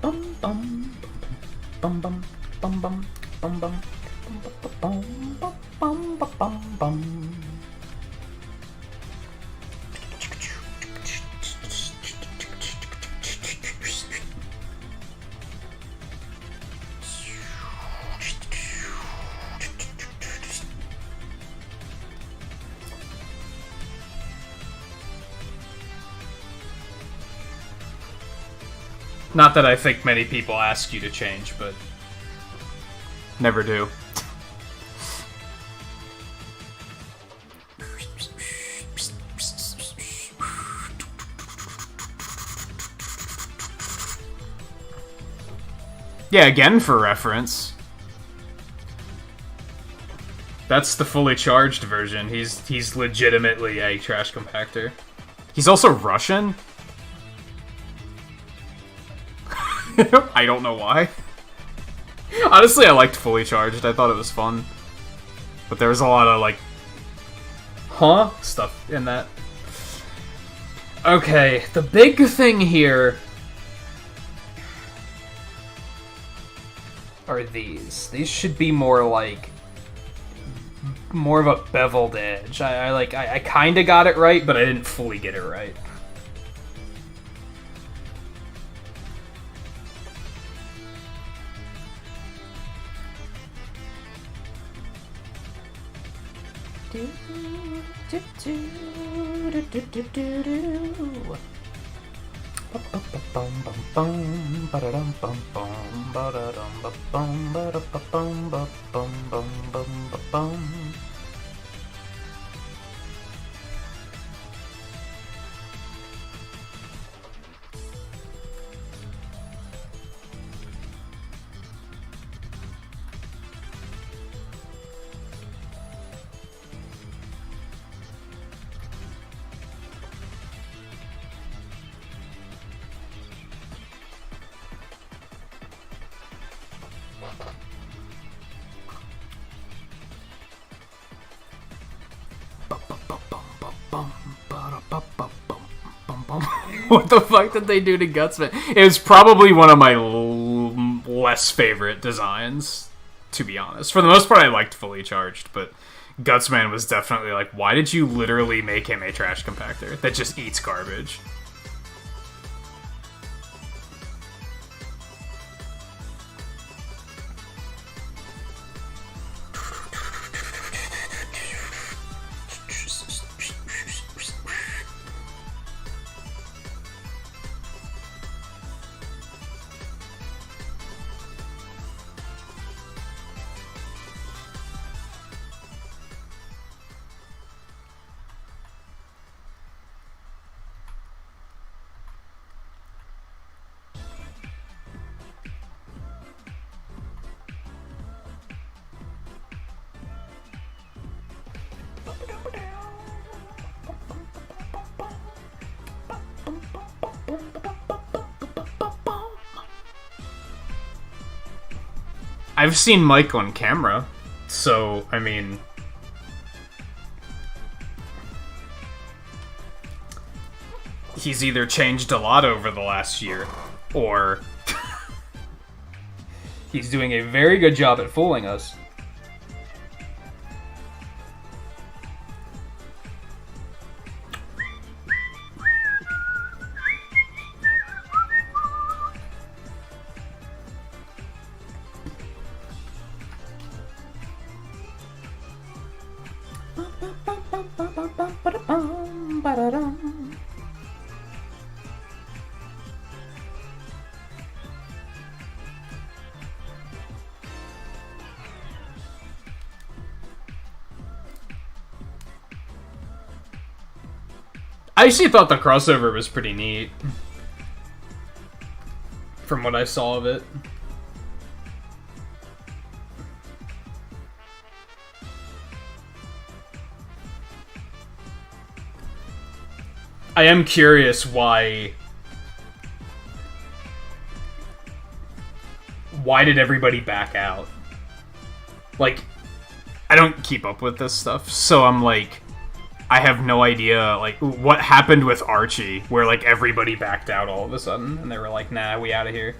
Bum bum bum bum bum bum bum bum bum bum bum bum bum bum. Not that I think many people ask you to change, but never do. Yeah, again for reference. That's the fully charged version. He's legitimately a trash compactor. He's also Russian. I don't know why. Honestly, I liked Fully Charged. I thought it was fun. But there was a lot of, like, huh? Stuff in that. Okay, the big thing here are these. These should be more, like, more of a beveled edge. I kind of got it right, but I didn't fully get it right. What the fuck did they do to Gutsman? It was probably one of my less favorite designs, to be honest. For the most part, I liked Fully Charged, but Gutsman was definitely like, why did you literally make him a trash compactor that just eats garbage? I've seen Mike on camera, so, I mean... He's either changed a lot over the last year, or... he's doing a very good job at fooling us. I actually thought the crossover was pretty neat. From what I saw of it. I am curious why did everybody back out? Like, I don't keep up with this stuff, so I'm like, I have no idea, like, what happened with Archie, where, like, everybody backed out all of a sudden, and they were like, nah, we out of here.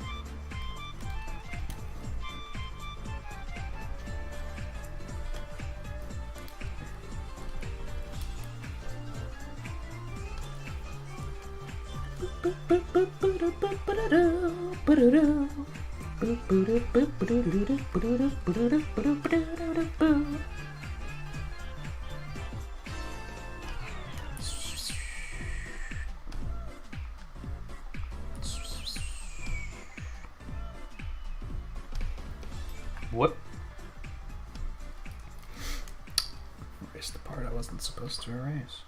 What? Erase the part I wasn't supposed to erase.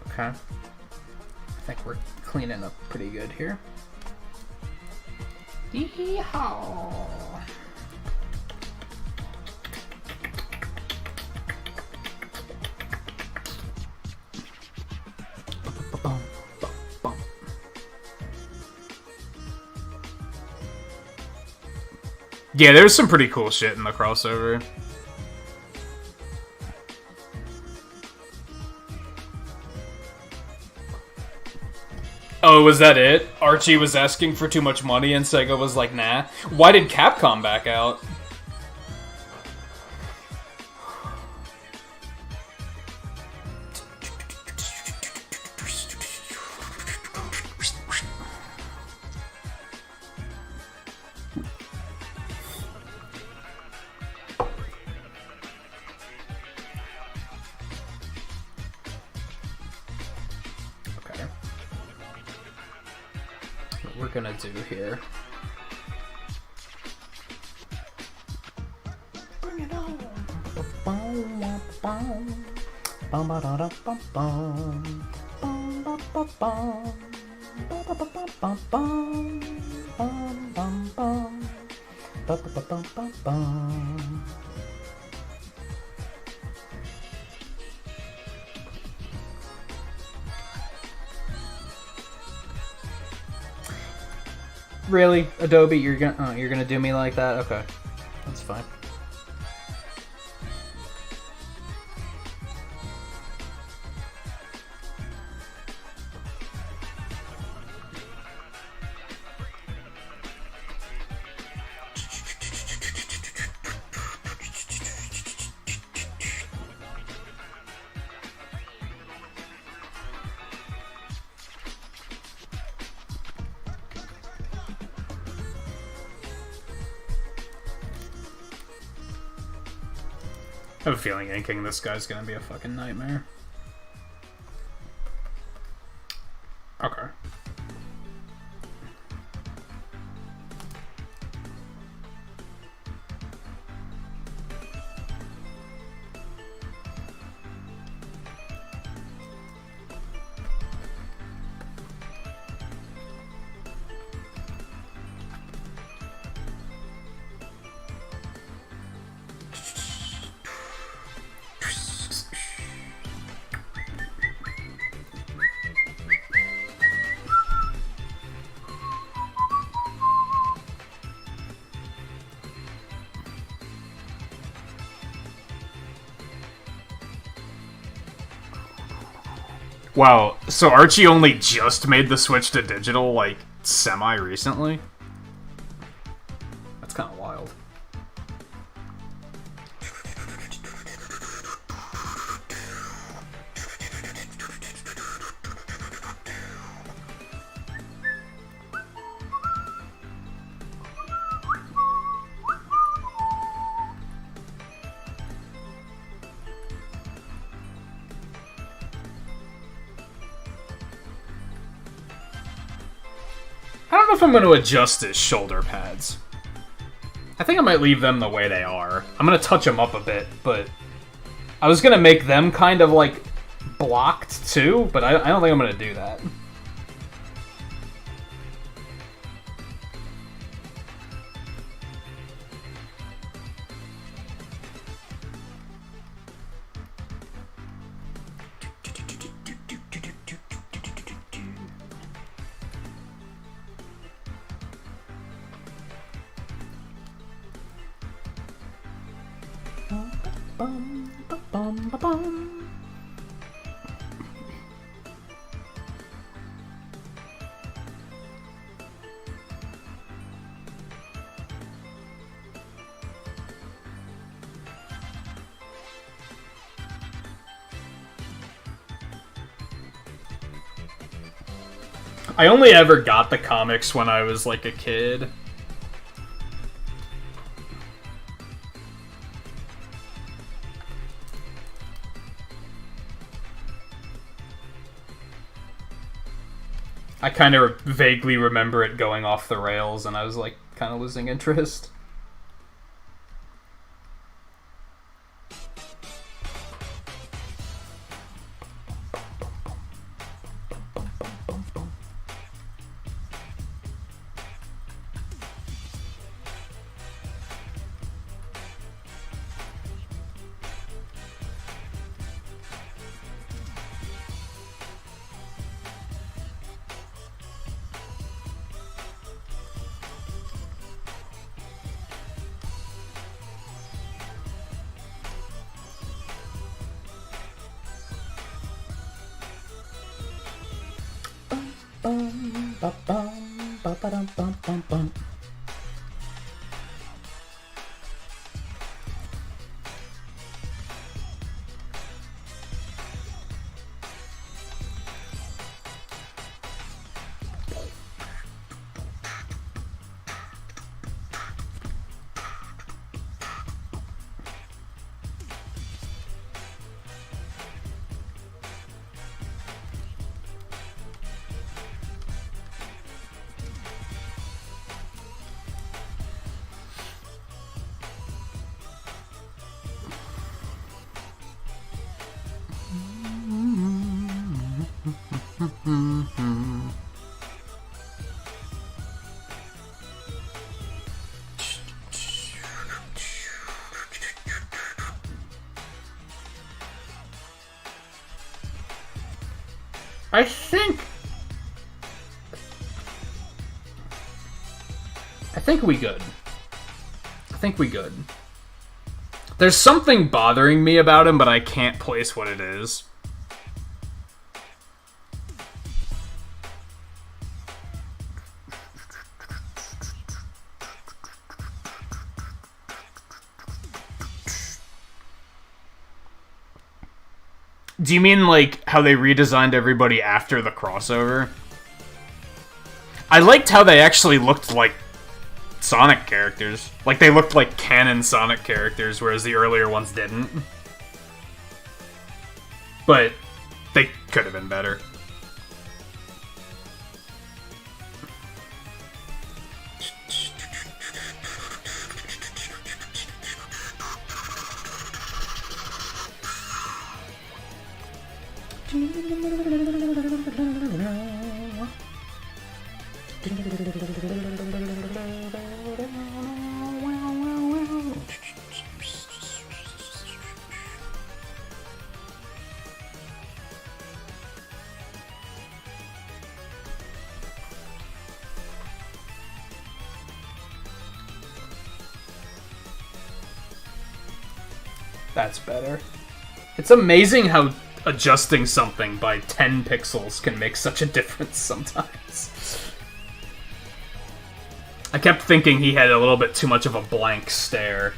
Okay. I think we're cleaning up pretty good here. Yeehaw! Yeah, there's some pretty cool shit in the crossover. Oh, was that it? Archie was asking for too much money and Sega was like, nah. Why did Capcom back out? We're gonna do here. Bring it on. Really, Adobe? You're gonna do me like that? Okay, that's fine. I have a feeling inking this guy's gonna be a fucking nightmare. Okay. Wow, so Archie only just made the switch to digital, like, semi-recently? That's kind of wild. I don't know if I'm going to adjust his shoulder pads. I think I might leave them the way they are. I'm going to touch them up a bit, but I was going to make them kind of, like, blocked, too, but I don't think I'm going to do that. I only ever got the comics when I was, like, a kid. I kind of vaguely remember it going off the rails, and I was, like, kind of losing interest. I think we good. I think we good. There's something bothering me about him, but I can't place what it is. Do you mean, like, how they redesigned everybody after the crossover? I liked how they actually looked like Sonic characters. Like, they looked like canon Sonic characters, whereas the earlier ones didn't. But they could have been better. That's better. It's amazing how adjusting something by 10 pixels can make such a difference sometimes. I kept thinking he had a little bit too much of a blank stare.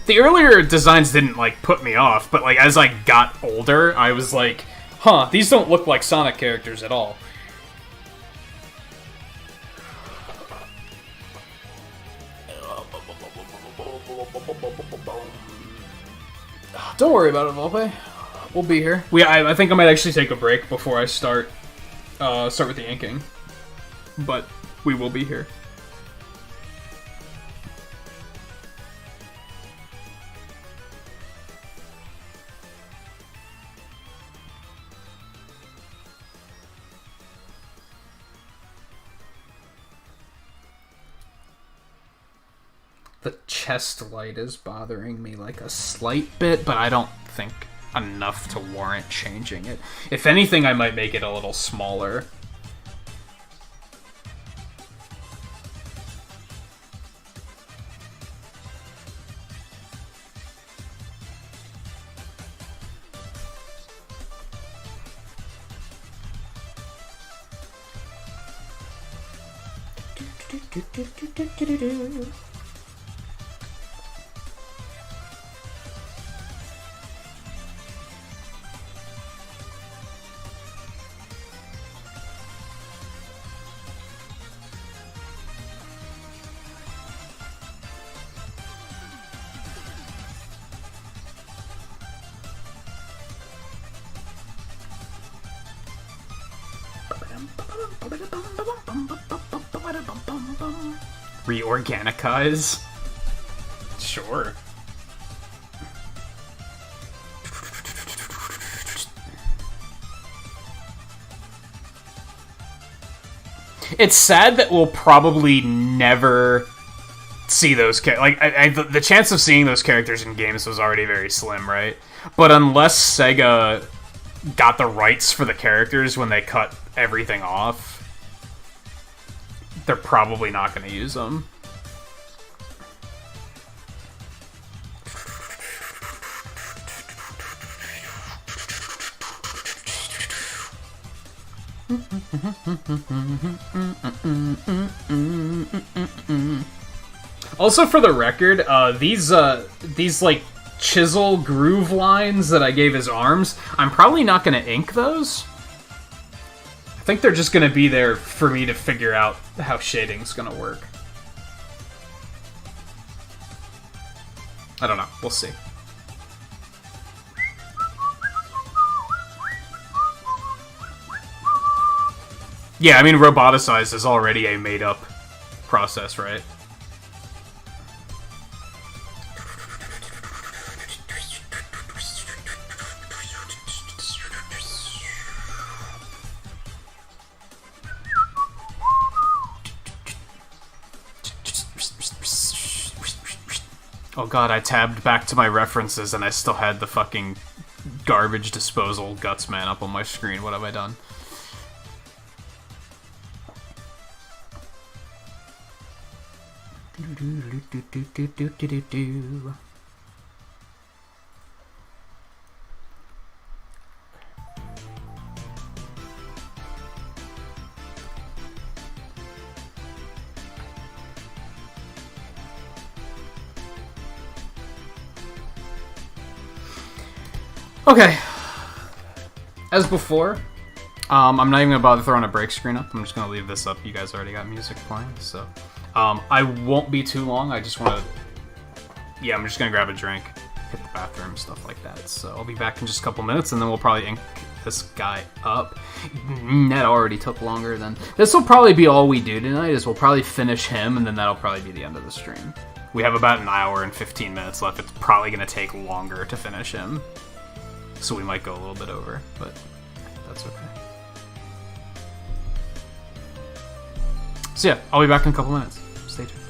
The earlier designs didn't, like, put me off, but, like, as I got older, I was like, huh, these don't look like Sonic characters at all. Don't worry about it, Volpe. We'll be here. I think I might actually take a break before I start with the inking. But we will be here. The chest light is bothering me like a slight bit, but I don't think enough to warrant changing it. If anything, I might make it a little smaller. Reorganicize? Sure. It's sad that we'll probably never see those the chance of seeing those characters in games was already very slim, right? But unless Sega got the rights for the characters when they cut everything off, they're probably not going to use them. Also, for the record, these like chisel groove lines that I gave his arms, I'm probably not going to ink those. I think they're just going to be there for me to figure out how shading's going to work. I don't know. We'll see. Yeah, I mean, roboticize is already a made-up process, right? Oh god, I tabbed back to my references and I still had the fucking garbage disposal Gutsman up on my screen. What have I done? Okay. As before, I'm not even gonna bother throwing a break screen up. I'm just gonna leave this up. You guys already got music playing, so I won't be too long. I just want to, yeah, I'm just gonna grab a drink, hit the bathroom, stuff like that. So I'll be back in just a couple minutes, and then we'll probably ink this guy up. That already took longer than this. Will probably be all we do tonight. Is we'll probably finish him, and then that'll probably be the end of the stream. We have about an hour and 15 minutes left. It's probably gonna take longer to finish him. So we might go a little bit over, but that's okay. So yeah, I'll be back in a couple minutes. Stay tuned.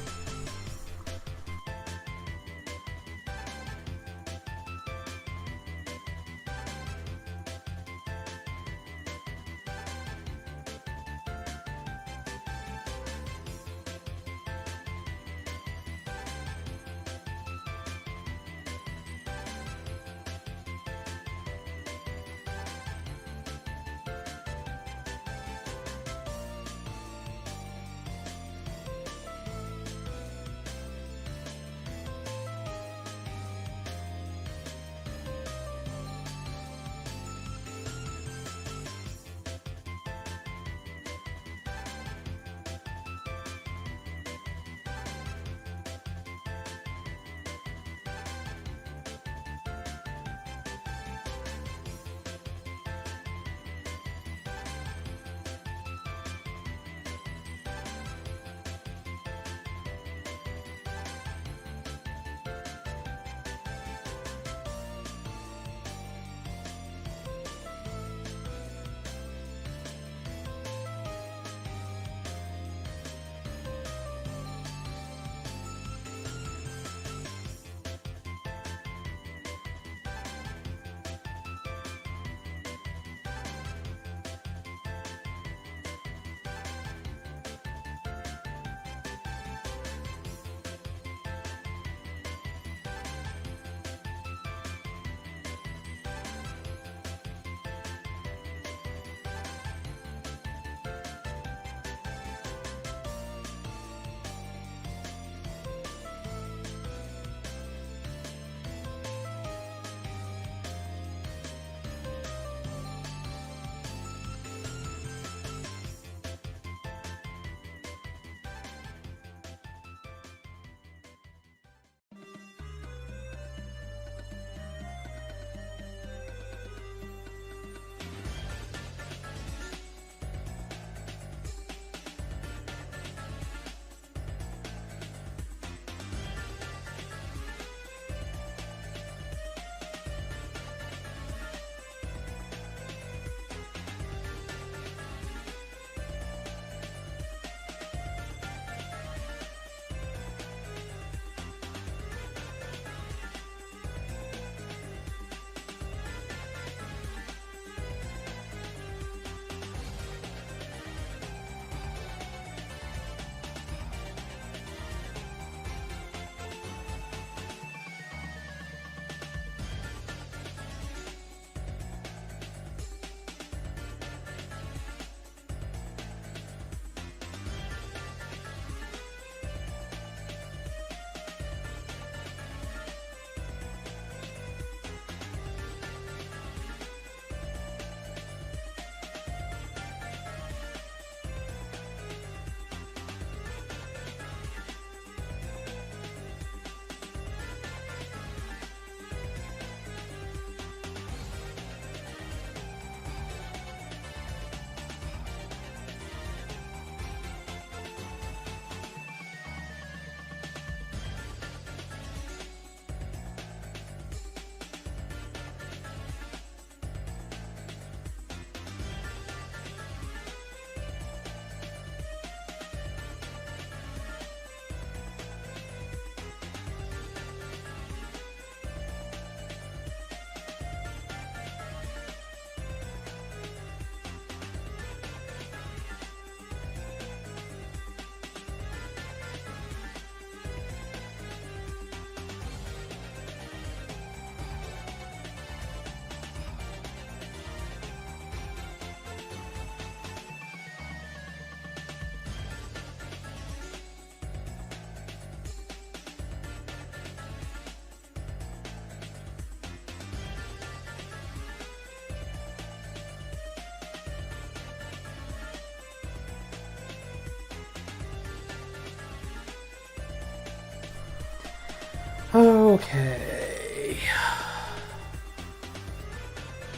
Okay.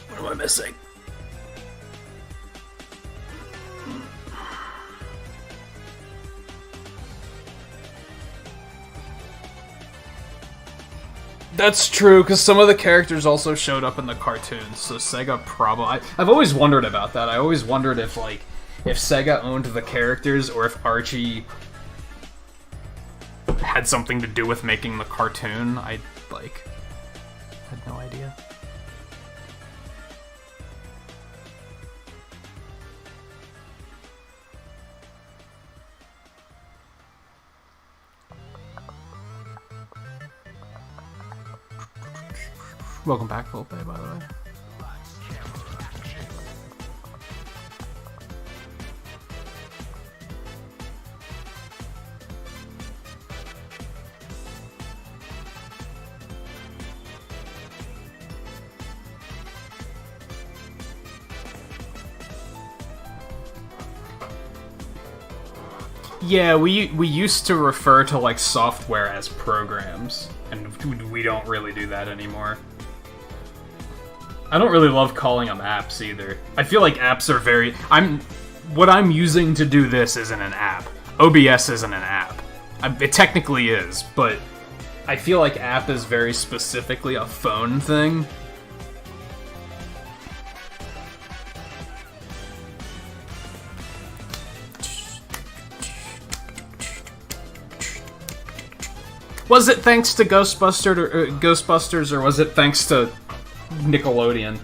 What am I missing? That's true, because some of the characters also showed up in the cartoons, so Sega probably... I've always wondered about that. I always wondered if, like, if Sega owned the characters, or if Archie had something to do with making the cartoon. I, like, had no idea. Welcome back, Volpe, by the way. Yeah, we used to refer to, like, software as programs, and we don't really do that anymore. I don't really love calling them apps either. I feel like apps are very... What I'm using to do this isn't an app. OBS isn't an app. It technically is, but I feel like app is very specifically a phone thing. Was it thanks to Ghostbusters, or was it thanks to Nickelodeon?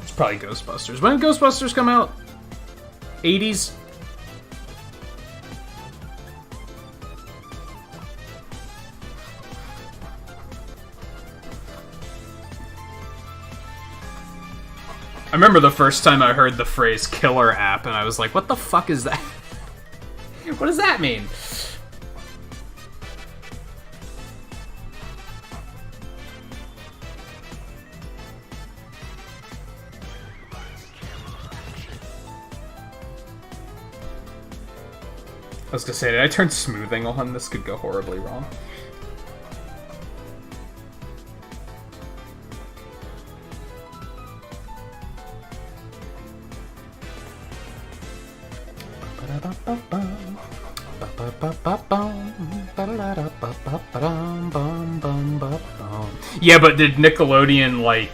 It's probably Ghostbusters. When did Ghostbusters come out? 80s? I remember the first time I heard the phrase killer app, and I was like, what the fuck is that? What does that mean? I was gonna say, did I turn smoothing on? This could go horribly wrong. Yeah, but did Nickelodeon, like...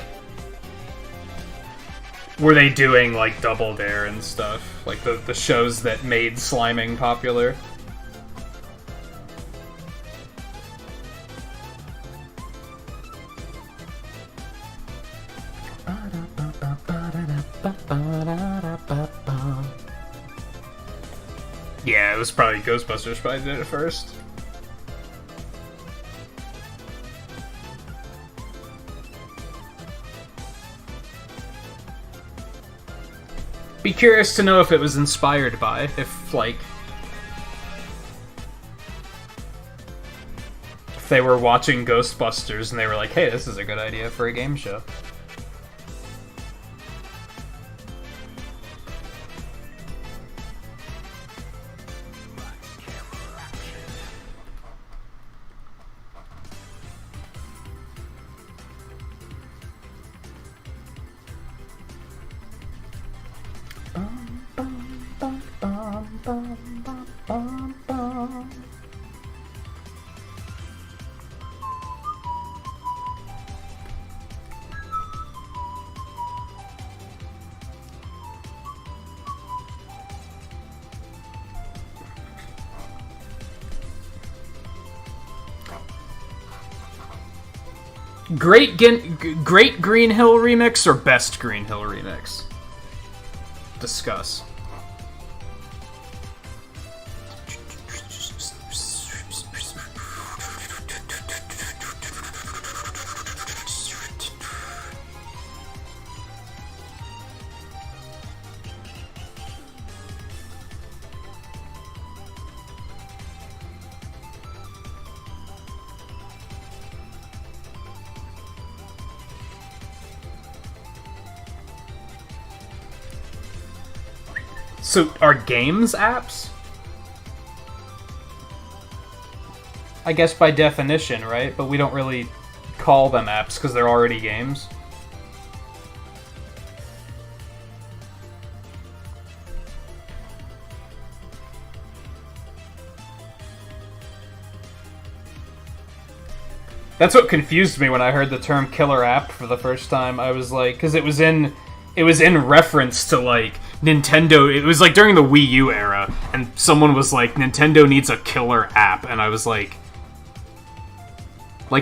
Were they doing, like, Double Dare and stuff? Like, the shows that made sliming popular? Yeah, it was probably Ghostbusters probably did it first. Be curious to know if it was inspired by, if, like... If they were watching Ghostbusters and they were like, hey, this is a good idea for a game show. Great Green Hill remix or best Green Hill remix? Discuss. So, are games apps? I guess by definition, right? But we don't really call them apps because they're already games. That's what confused me when I heard the term killer app for the first time. I was like, because it was in reference to like Nintendo. It was like during the Wii U era, and someone was like, Nintendo needs a killer app, and I was like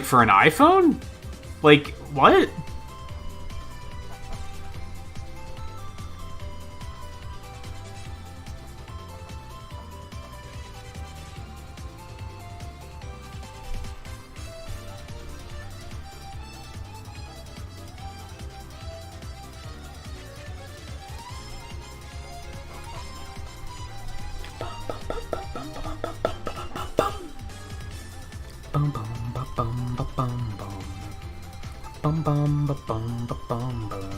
for an iPhone? Like, what? Bum bum ba bum ba bum bum. Bum bum ba bum ba bum bum.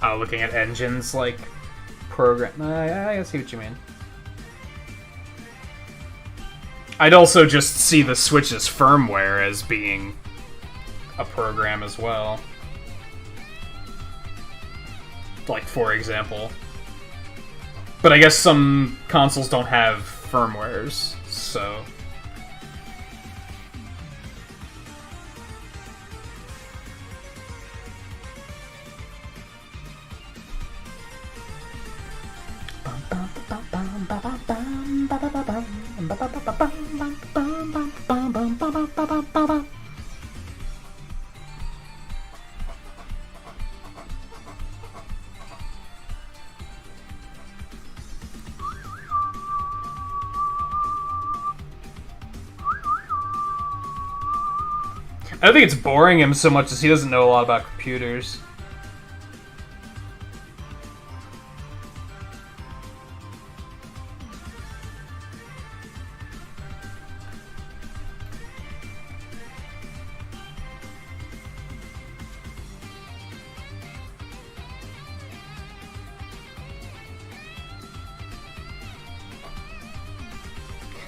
Oh, looking at engines like program. I see what you mean. I'd also just see the Switch's firmware as being a program as well. Like, for example. But I guess some consoles don't have firmwares, so... I don't think it's boring him so much as he doesn't know a lot about computers.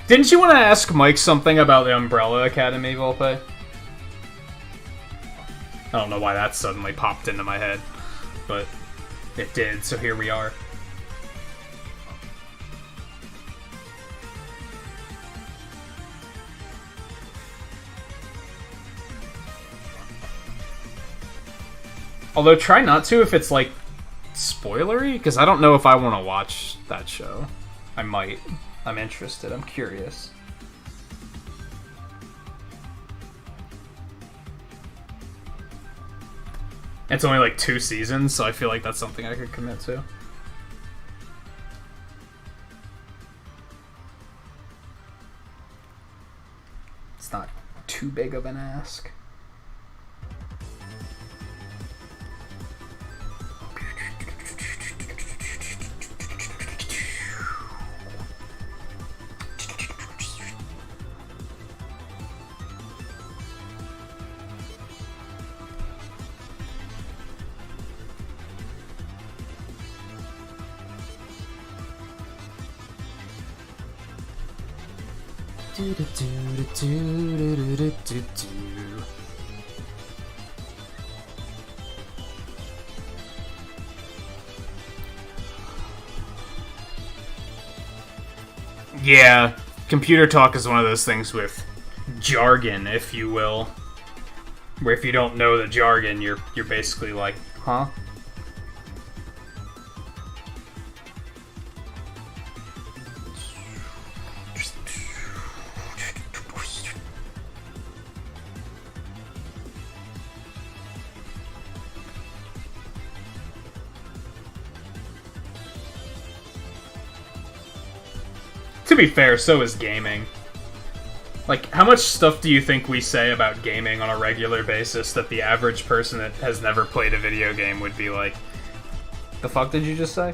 Didn't you want to ask Mike something about the Umbrella Academy, Volpe? I don't know why that suddenly popped into my head, but it did, so here we are. Although, try not to if it's, like, spoilery, because I don't know if I want to watch that show. I might. I'm interested. I'm curious. It's only like 2 seasons, so I feel like that's something I could commit to. It's not too big of an ask. Yeah, computer talk is one of those things with jargon, if you will. Where if you don't know the jargon, you're basically like, huh? To be fair, so is gaming. Like, how much stuff do you think we say about gaming on a regular basis that the average person that has never played a video game would be like, The fuck did you just say?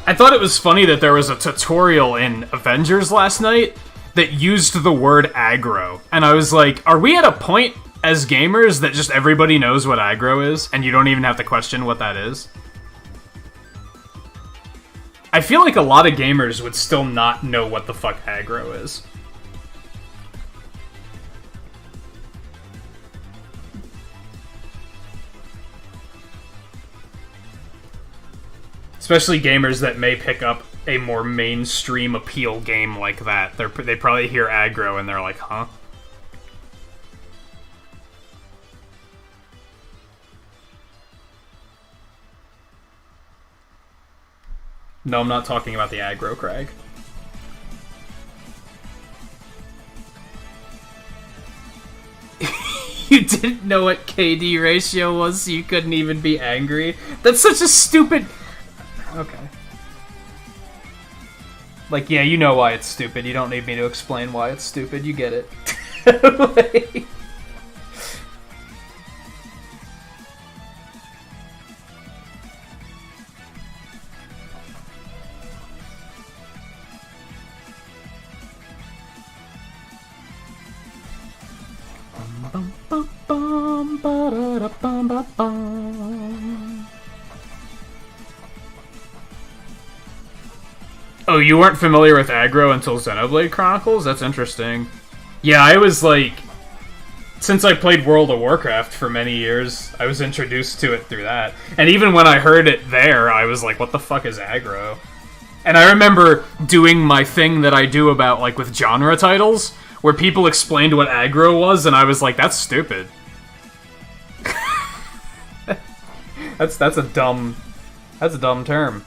I thought it was funny that there was a tutorial in Avengers last night that used the word aggro. And I was like, are we at a point as gamers that just everybody knows what aggro is, and you don't even have to question what that is? I feel like a lot of gamers would still not know what the fuck aggro is. Especially gamers that may pick up a more mainstream appeal game like that. They probably hear aggro and they're like, huh? No, I'm not talking about the aggro, Craig. You didn't know what KD ratio was, so you couldn't even be angry? That's such a stupid... Okay. Like, yeah, you know why it's stupid. You don't need me to explain why it's stupid. You get it. Like... Oh, you weren't familiar with aggro until Xenoblade Chronicles? That's interesting. Yeah, I was like... Since I played World of Warcraft for many years, I was introduced to it through that. And even when I heard it there, I was like, what the fuck is aggro? And I remember doing my thing that I do about, like, with genre titles, where people explained what aggro was, and I was like, that's stupid. That's a dumb term.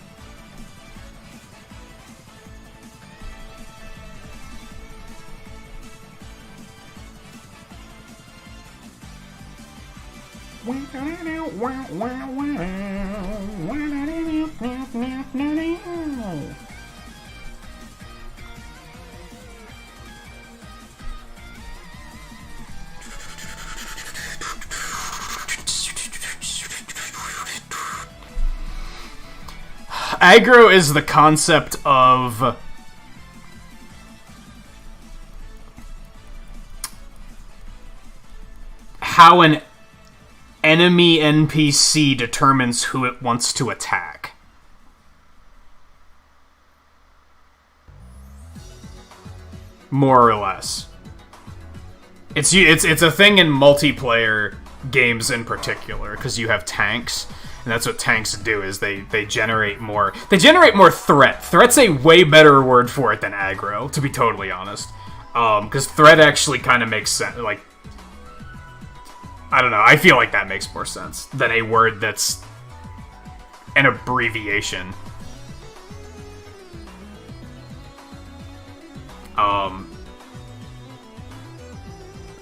Aggro is the concept of how an enemy NPC determines who it wants to attack. More or less. It's a thing in multiplayer games in particular, because you have tanks, and that's what tanks do, is they generate more... They generate more threat. Threat's a way better word for it than aggro, to be totally honest. Because threat actually kind of makes sense, like... I don't know, I feel like that makes more sense than a word that's an abbreviation. I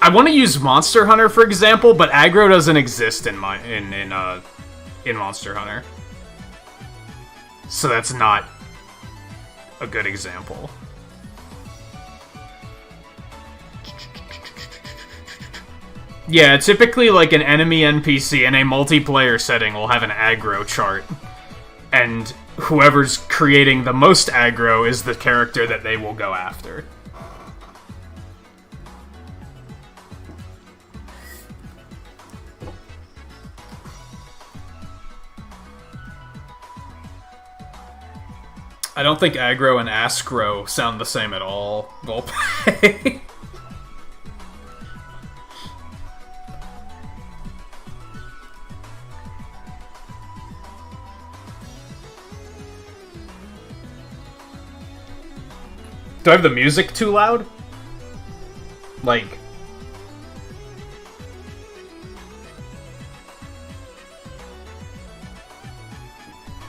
want to use Monster Hunter, for example, but aggro doesn't exist in Monster Hunter. So that's not a good example. Yeah, typically, like, an enemy NPC in a multiplayer setting will have an aggro chart. And whoever's creating the most aggro is the character that they will go after. I don't think aggro and ascro sound the same at all, Volpe. Do I have the music too loud? Like...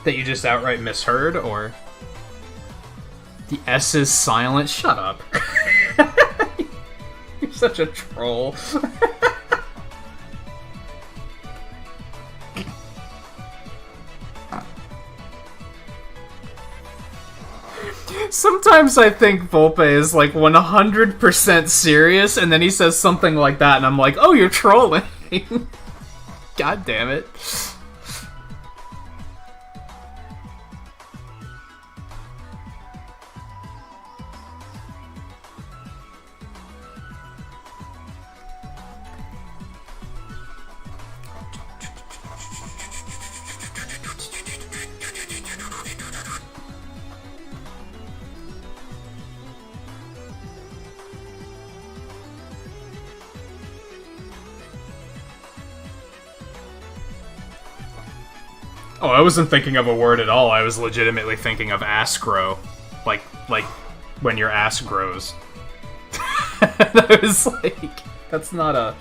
That you just outright misheard, or... The S is silent? Shut up. You're such a troll. Sometimes I think Volpe is like 100% serious, and then he says something like that, and I'm like, oh, you're trolling. God damn it. Oh, I wasn't thinking of a word at all. I was legitimately thinking of ass grow. Like when your ass grows. I was like, that's not a...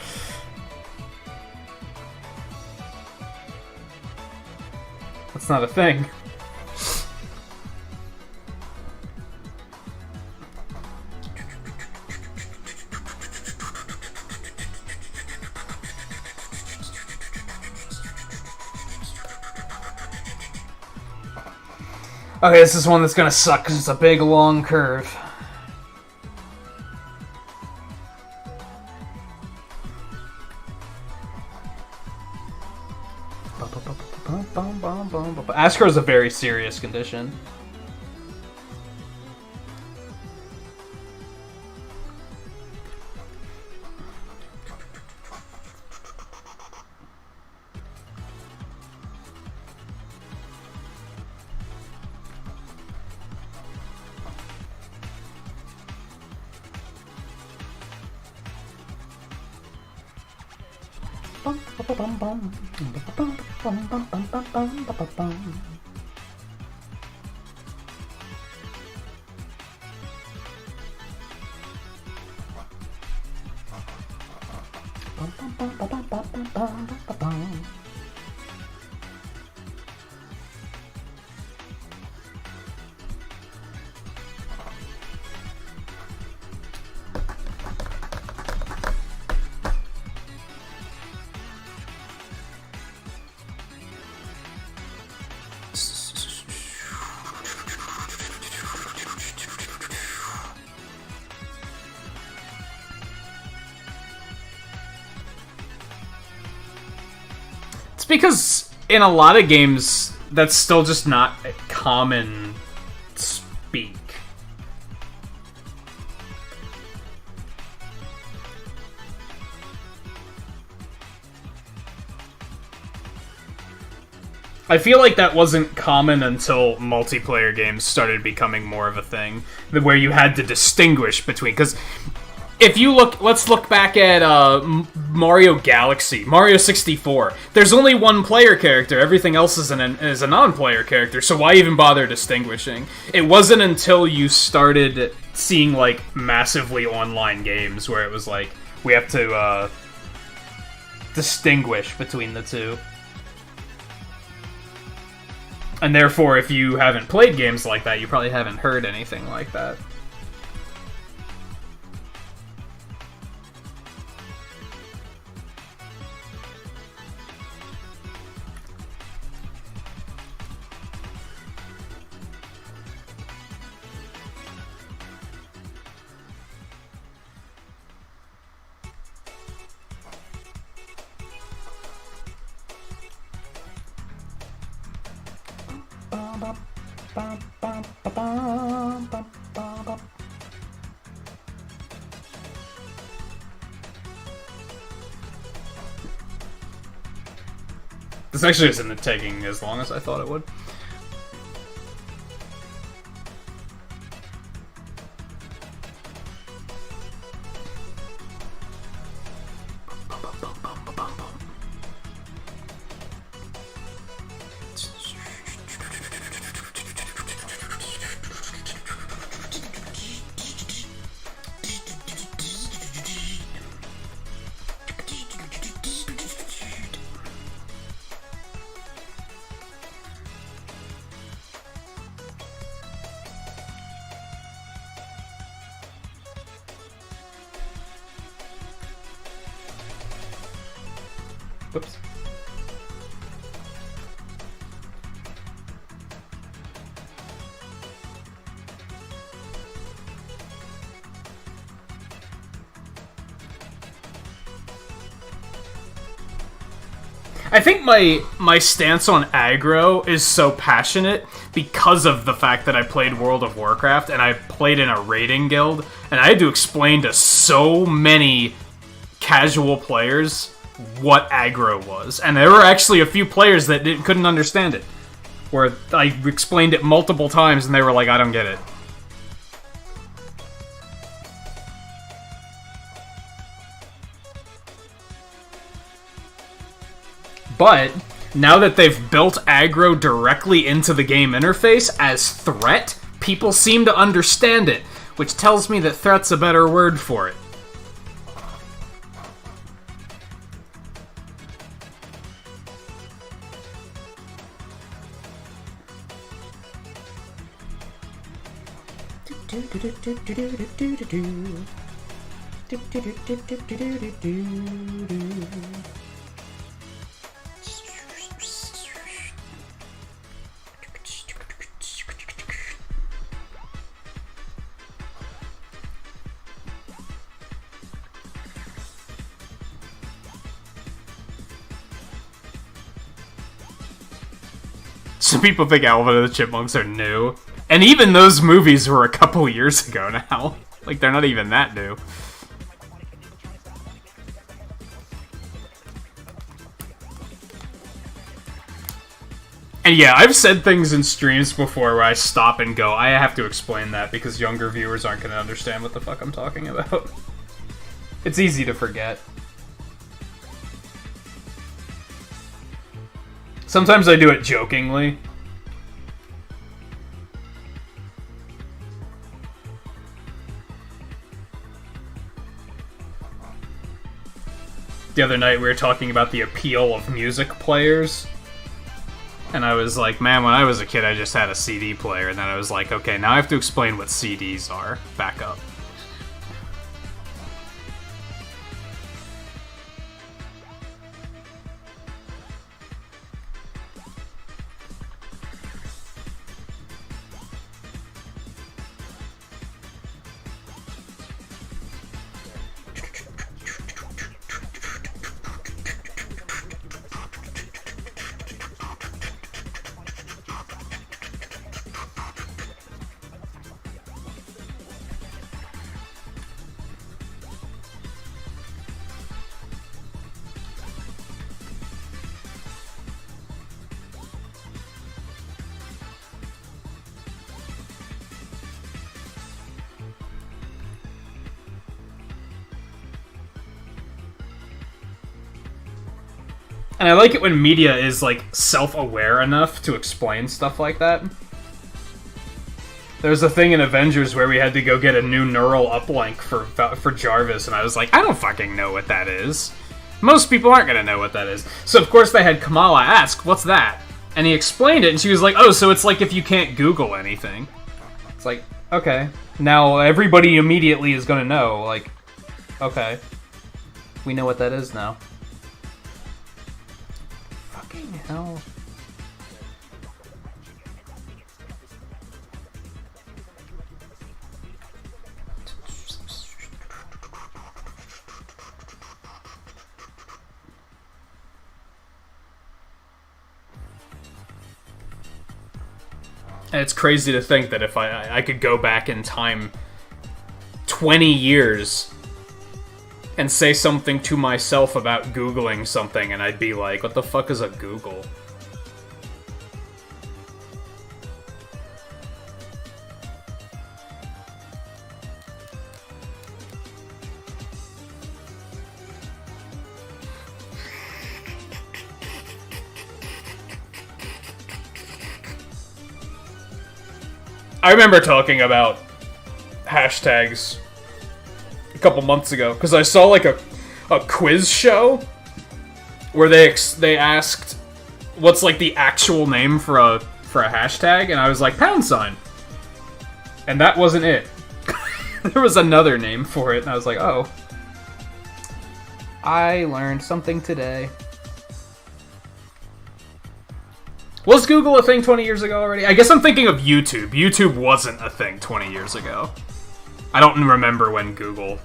That's not a thing. Okay, this is one that's gonna suck because it's a big, long curve. Astro is a very serious condition. It's because in a lot of games, that's still just not common speak. I feel like that wasn't common until multiplayer games started becoming more of a thing, where you had to distinguish between... Because if you look... Let's look back at Mario Galaxy, Mario 64. There's only one player character, everything else is a non-player character, so why even bother distinguishing? It wasn't until you started seeing, like, massively online games where it was like, we have to distinguish between the two. And therefore, if you haven't played games like that, you probably haven't heard anything like that. This actually isn't taking as long as I thought it would. Whoops. I think my stance on aggro is so passionate because of the fact that I played World of Warcraft and I played in a raiding guild, and I had to explain to so many casual players what aggro was. And there were actually a few players that couldn't understand it, where I explained it multiple times and they were like, I don't get it. But now that they've built aggro directly into the game interface as threat, people seem to understand it, which tells me that threat's a better word for it. Some people think Alvin and the Chipmunks are new. And even those movies were a couple years ago now. Like, they're not even that new. And yeah, I've said things in streams before where I stop and go, I have to explain that because younger viewers aren't going to understand what the fuck I'm talking about. It's easy to forget. Sometimes I do it jokingly. The other night we were talking about the appeal of music players. And I was like, man, when I was a kid I just had a CD player. And then I was like, okay, now I have to explain what CDs are. Back up. And I like it when media is, like, self-aware enough to explain stuff like that. There was a thing in Avengers where we had to go get a new neural uplink for Jarvis, and I was like, I don't fucking know what that is. Most people aren't gonna know what that is. So, of course, they had Kamala ask, what's that? And he explained it, and she was like, oh, so it's like if you can't Google anything. It's like, okay. Now, everybody immediately is gonna know, like, okay. We know what that is now. Hell. And it's crazy to think that if I could go back in time 20 years and say something to myself about Googling something, and I'd be like, what the fuck is a Google? I remember talking about hashtags a couple months ago, because I saw like a quiz show where they asked what's like the actual name for a hashtag, and I was like, £. And that wasn't it. There was another name for it, and I was like, oh. I learned something today. Was Google a thing 20 years ago already? I guess I'm thinking of YouTube. YouTube wasn't a thing 20 years ago. I don't remember when Google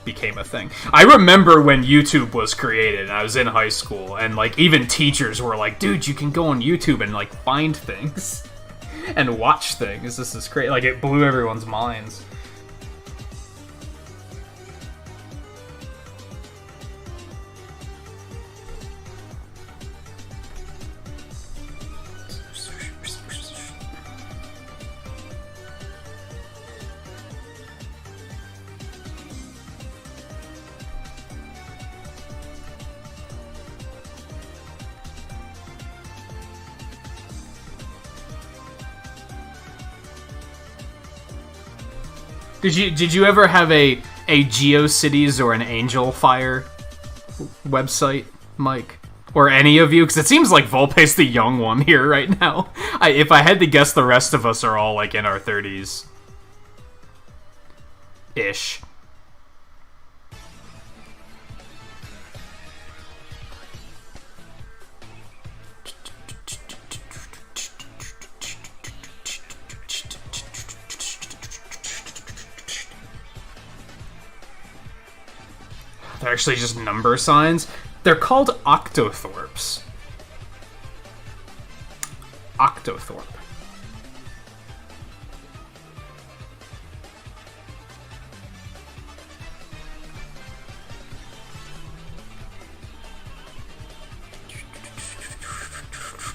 became a thing. I remember when YouTube was created. I was in high school, and like even teachers were like, "Dude, you can go on YouTube and like find things and watch things. This is crazy." Like it blew everyone's minds. Did you ever have a GeoCities or an Angel Fire website, Mike? Or any of you? Because it seems like Volpe's the young one here right now. If I had to guess, the rest of us are all like in our 30s. Ish. They're actually just number signs. They're called octothorpes. Octothorpe.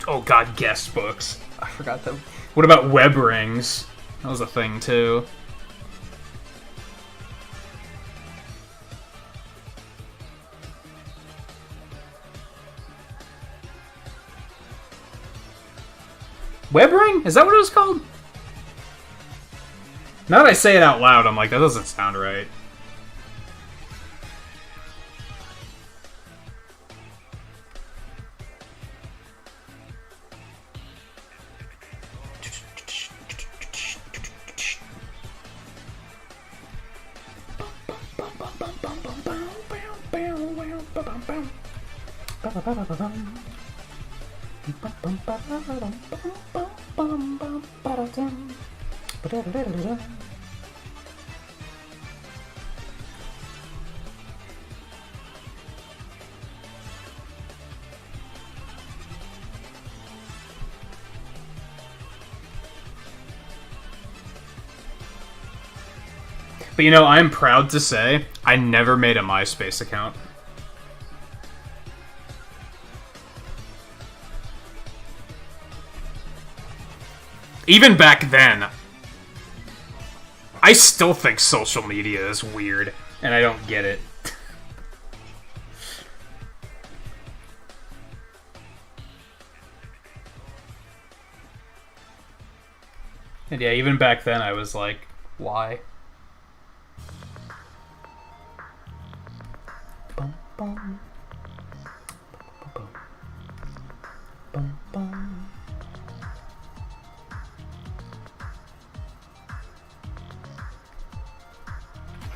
Oh god, guest books. I forgot them. What about web rings? That was a thing too. Web ring? Is that what it was called? Now that I say it out loud, I'm like, that doesn't sound right. But you know, I'm proud to say I never made a MySpace account. Even back then, I still think social media is weird, and I don't get it. And yeah, even back then I was like, why? Bum, bum. Bum, bum, bum.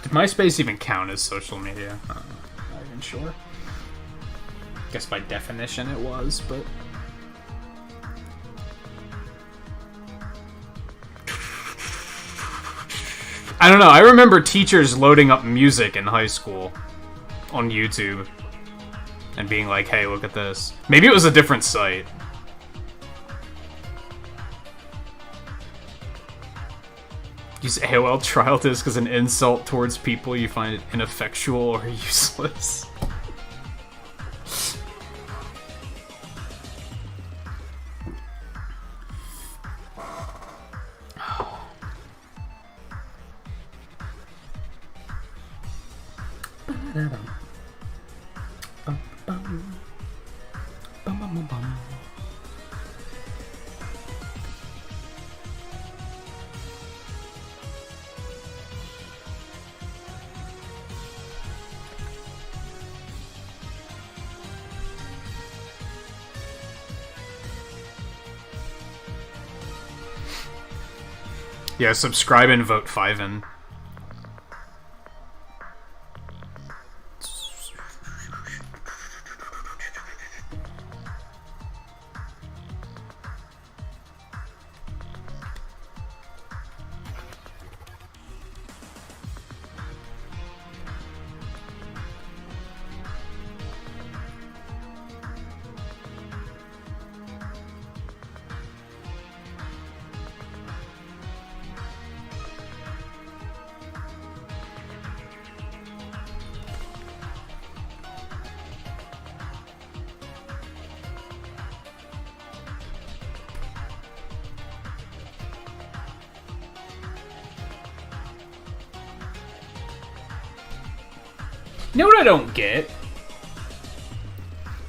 Did MySpace even count as social media? Not even sure. Guess by definition it was, but... I don't know, I remember teachers loading up music in high school on YouTube and being like, hey, look at this. Maybe it was a different site. Use AOL trial disc as an insult towards people you find it ineffectual or useless. Yeah, subscribe and vote 5 in. You know what I don't get?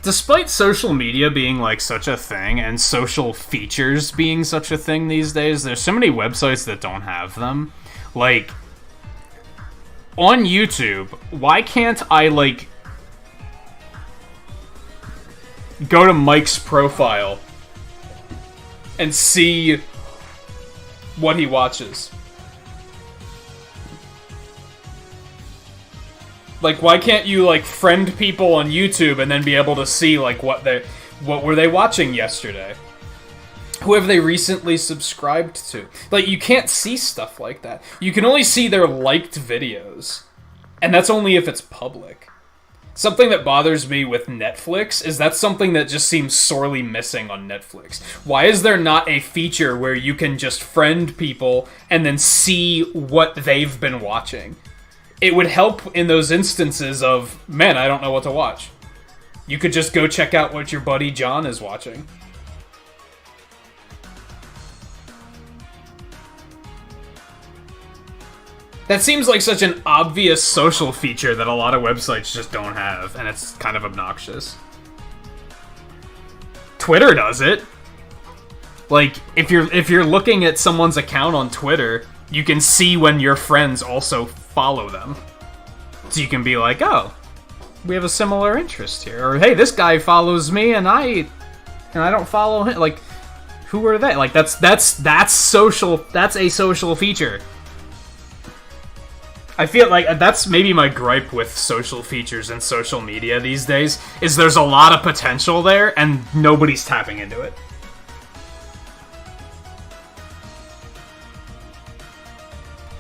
Despite social media being like such a thing and social features being such a thing these days, there's so many websites that don't have them. Like, on YouTube, why can't I, like, go to Mike's profile and see what he watches? Like, why can't you, like, friend people on YouTube and then be able to see, like, what were they watching yesterday? Who have they recently subscribed to? Like, you can't see stuff like that. You can only see their liked videos. And that's only if it's public. Something that bothers me with Netflix is that's something that just seems sorely missing on Netflix. Why is there not a feature where you can just friend people and then see what they've been watching? It would help in those instances of, man, I don't know what to watch. You could just go check out what your buddy John is watching. That seems like such an obvious social feature that a lot of websites just don't have, and it's kind of obnoxious. Twitter does it. Like, if you're looking at someone's account on Twitter, you can see when your friends also follow them. So you can be like, oh, we have a similar interest here. Or, hey, this guy follows me and I don't follow him. Like, who are they? Like, that's social. That's a social feature. I feel like that's maybe my gripe with social features and social media these days, is there's a lot of potential there and nobody's tapping into it.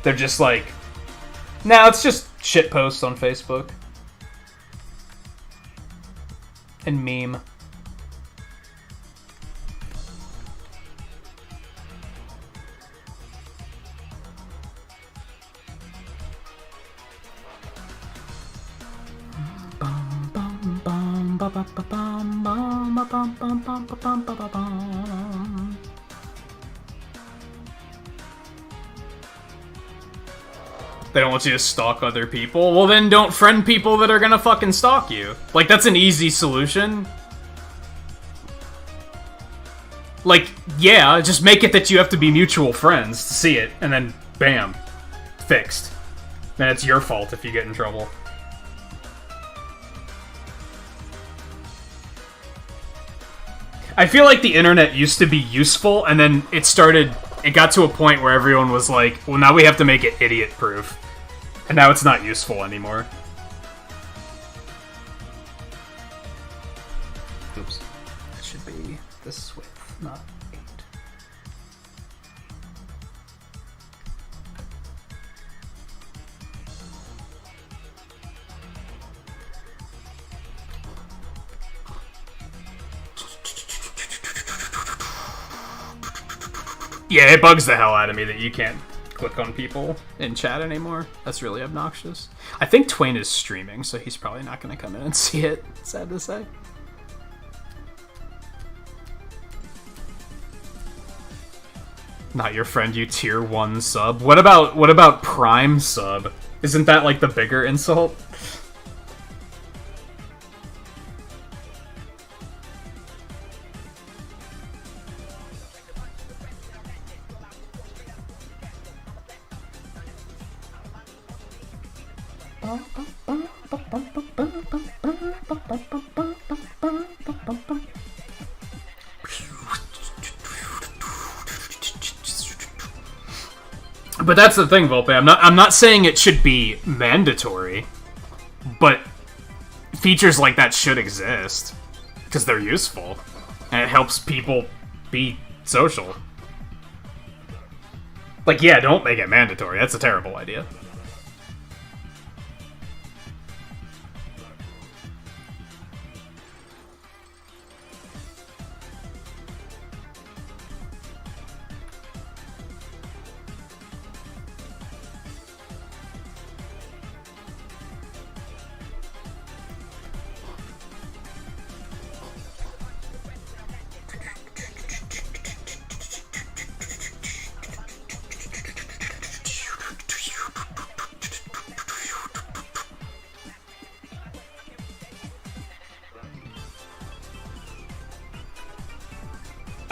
They're just like, nah, it's just shit posts on Facebook. And meme. They don't want you to stalk other people. Well, then don't friend people that are gonna fucking stalk you. Like, that's an easy solution. Like, yeah, just make it that you have to be mutual friends to see it, and then, bam, fixed. Then it's your fault if you get in trouble. I feel like the internet used to be useful, and then it got to a point where everyone was like, well, now we have to make it idiot-proof. And now it's not useful anymore. Oops. That should be this width, not 8. Yeah, it bugs the hell out of me that you can't click on people in chat anymore. That's really obnoxious. I think Twain is streaming, so he's probably not going to come in and see it. Sad to say. Not your friend, you tier 1 sub. What about Prime sub? Isn't that like the bigger insult? But that's the thing, Volpe. I'm not saying it should be mandatory, but features like that should exist because they're useful and it helps people be social. Like, yeah, don't make it mandatory. That's a terrible idea.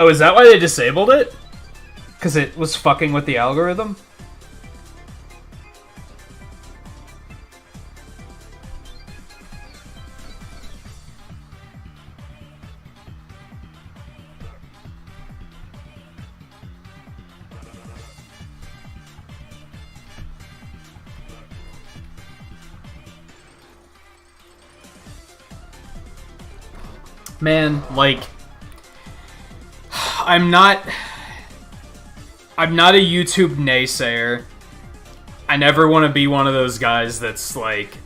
Oh, is that why they disabled it? Because it was fucking with the algorithm? Man, like, I'm not a YouTube naysayer. I never want to be one of those guys that's like,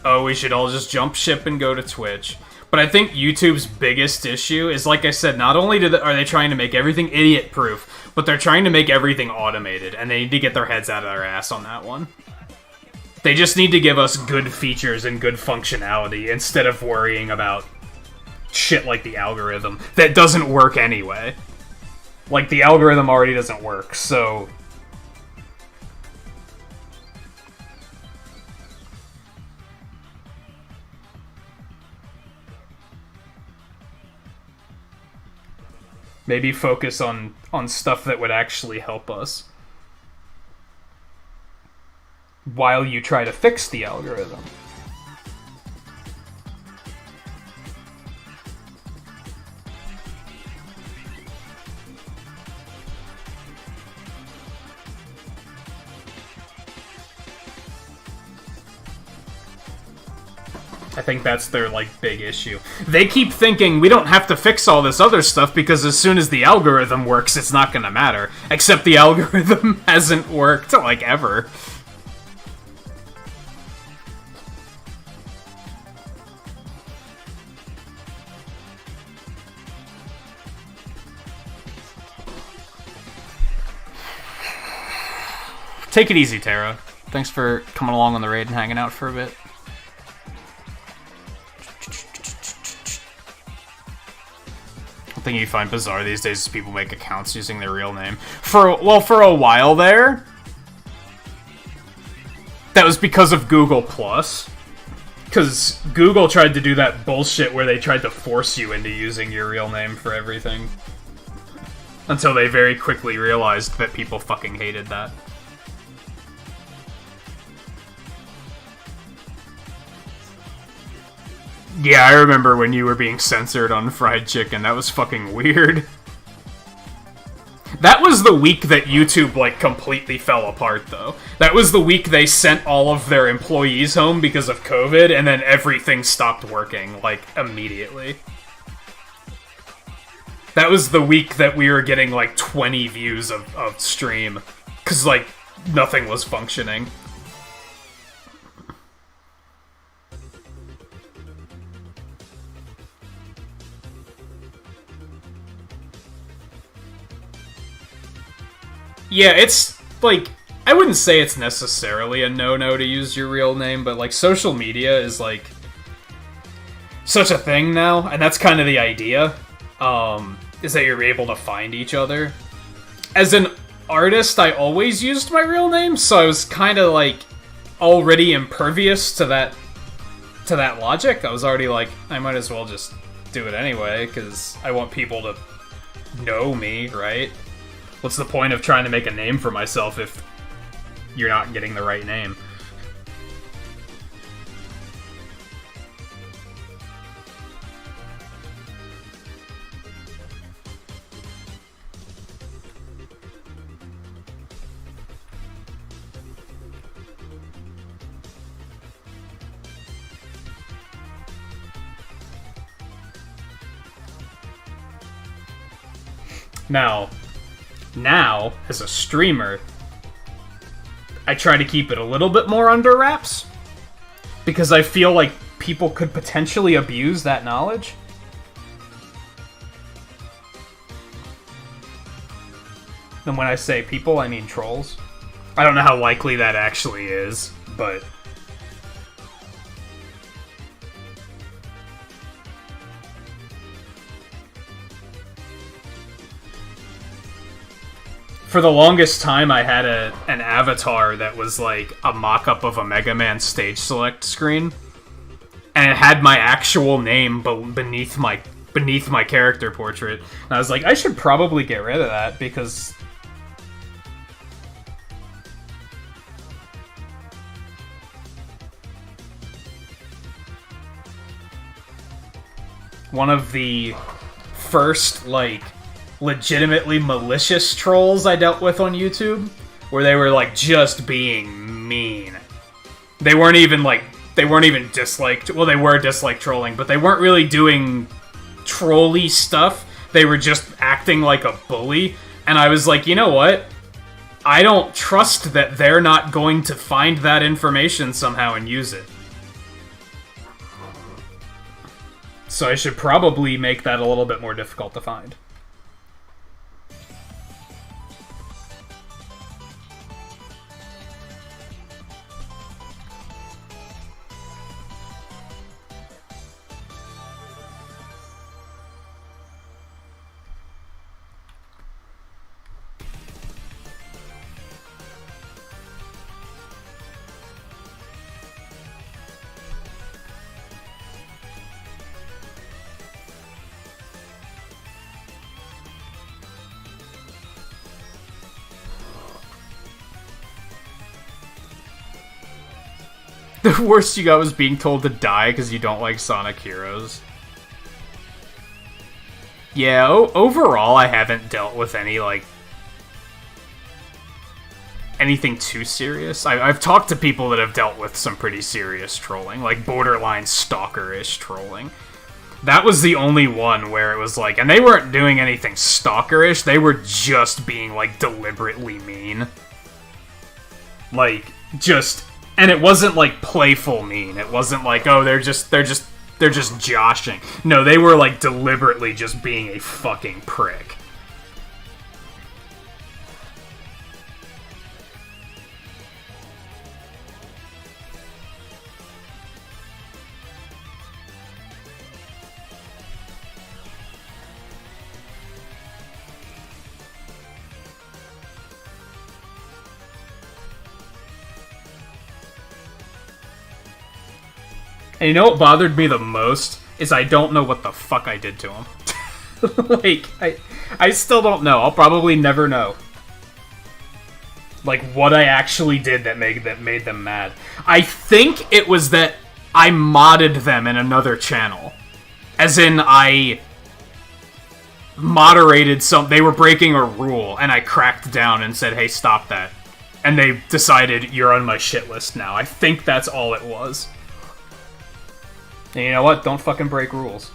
oh, we should all just jump ship and go to Twitch. But I think YouTube's biggest issue is, like I said, not only are they trying to make everything idiot-proof, but they're trying to make everything automated, and they need to get their heads out of their ass on that one. They just need to give us good features and good functionality instead of worrying about shit like the algorithm that doesn't work anyway. Like, the algorithm already doesn't work, so maybe focus on stuff that would actually help us while you try to fix the algorithm. I think that's their, like, big issue. They keep thinking we don't have to fix all this other stuff because as soon as the algorithm works, it's not gonna matter. Except the algorithm hasn't worked, like, ever. Take it easy, Tara. Thanks for coming along on the raid and hanging out for a bit. The thing you find bizarre these days is people make accounts using their real name. For a while there, that was because of Google+. Because Google tried to do that bullshit where they tried to force you into using your real name for everything. Until they very quickly realized that people fucking hated that. Yeah, I remember when you were being censored on fried chicken. That was fucking weird. That was the week that YouTube, like, completely fell apart, though. That was the week they sent all of their employees home because of COVID, and then everything stopped working, like, immediately. That was the week that we were getting, like, 20 views of stream. Because, like, nothing was functioning. Yeah, it's, like, I wouldn't say it's necessarily a no-no to use your real name, but, like, social media is, like, such a thing now, and that's kind of the idea, is that you're able to find each other. As an artist, I always used my real name, so I was kind of, like, already impervious to that logic. I was already like, I might as well just do it anyway, because I want people to know me, right? What's the point of trying to make a name for myself if you're not getting the right name? Now, as a streamer, I try to keep it a little bit more under wraps, because I feel like people could potentially abuse that knowledge. And when I say people, I mean trolls. I don't know how likely that actually is, but for the longest time, I had an avatar that was like a mock-up of a Mega Man stage select screen, and it had my actual name beneath beneath my character portrait. And I was like, I should probably get rid of that, because... one of the first, like, legitimately malicious trolls I dealt with on YouTube, where they were, like, just being mean. They weren't even dislike... well, they were dislike trolling, but they weren't really doing trolly stuff. They were just acting like a bully. And I was like, you know what? I don't trust that they're not going to find that information somehow and use it. So I should probably make that a little bit more difficult to find. The worst you got was being told to die because you don't like Sonic Heroes. Yeah, overall I haven't dealt with any, like... anything too serious. I've talked to people that have dealt with some pretty serious trolling, like borderline stalker-ish trolling. That was the only one where it was like... and they weren't doing anything stalker-ish, they were just being, like, deliberately mean. Like, just... and it wasn't, like, playful mean. It wasn't like, oh, they're just joshing. No, they were, like, deliberately just being a fucking prick. And you know what bothered me the most? Is I don't know what the fuck I did to him. Like, I still don't know. I'll probably never know. Like, what I actually did that made them mad. I think it was that I modded them in another channel. As in, I moderated some... they were breaking a rule, and I cracked down and said, hey, stop that. And they decided, you're on my shit list now. I think that's all it was. And you know what? Don't fucking break rules.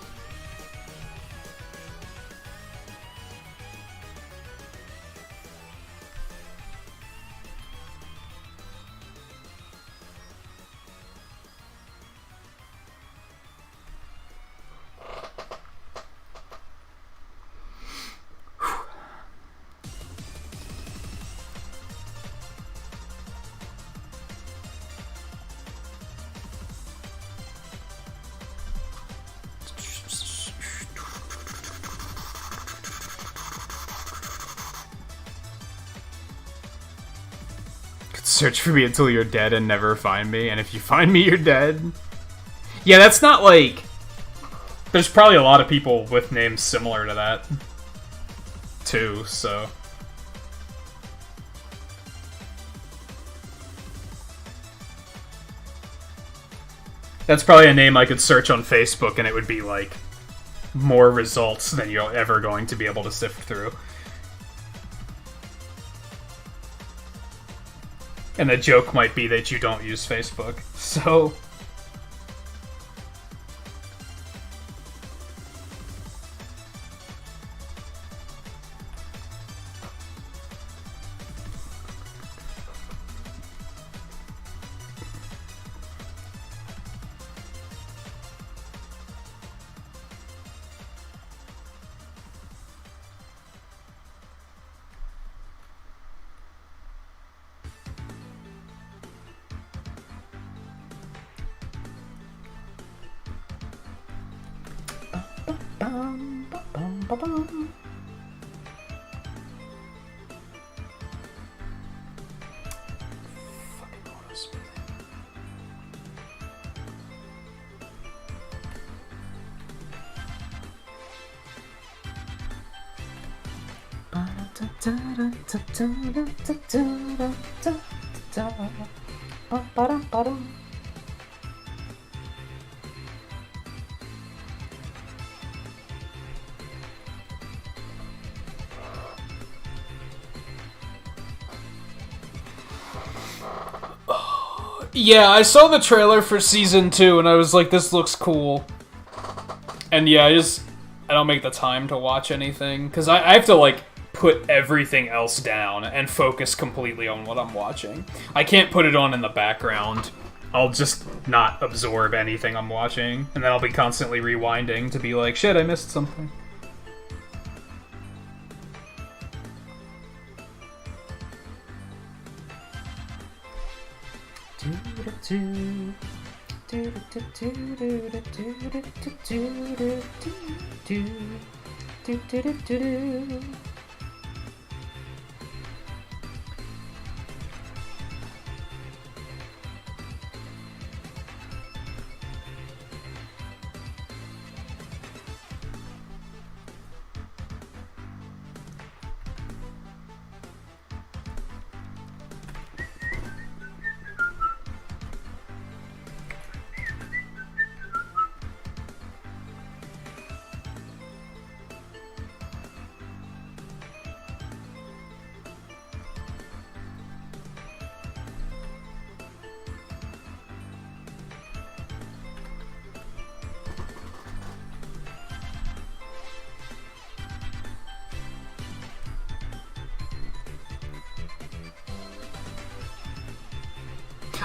Search for me until you're dead and never find me, and if you find me, you're dead. Yeah, that's not like... there's probably a lot of people with names similar to that, too, so... that's probably a name I could search on Facebook and it would be, like, more results than you're ever going to be able to sift through. And the joke might be that you don't use Facebook, so... Yeah, I saw the trailer for season 2 and I was like, this looks cool. And yeah, I don't make the time to watch anything because I have to like put everything else down and focus completely on what I'm watching. I can't put it on in the background. I'll just not absorb anything I'm watching, and then I'll be constantly rewinding to be like, shit, I missed something.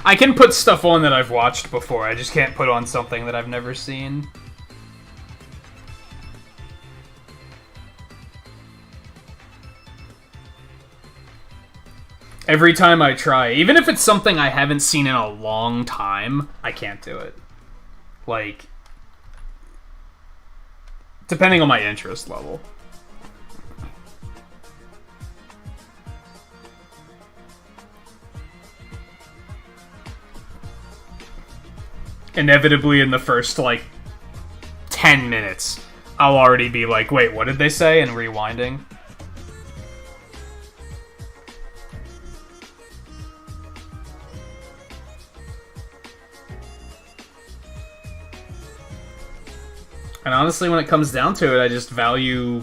I can put stuff on that I've watched before, I just can't put on something that I've never seen. Every time I try, even if it's something I haven't seen in a long time, I can't do it. Like, depending on my interest level. Inevitably in the first, like, 10 minutes, I'll already be like, wait, what did they say? And rewinding. And honestly, when it comes down to it, I just value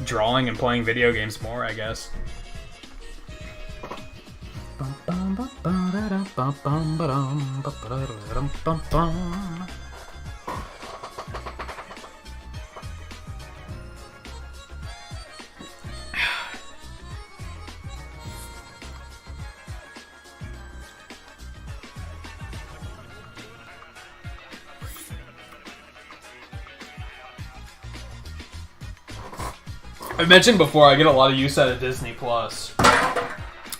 drawing and playing video games more, I guess. I mentioned before, I get a lot of use out of Disney Plus.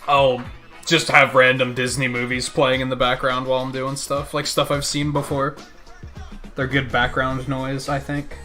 I'll just have random Disney movies playing in the background while I'm doing stuff, like stuff I've seen before. They're good background noise, I think.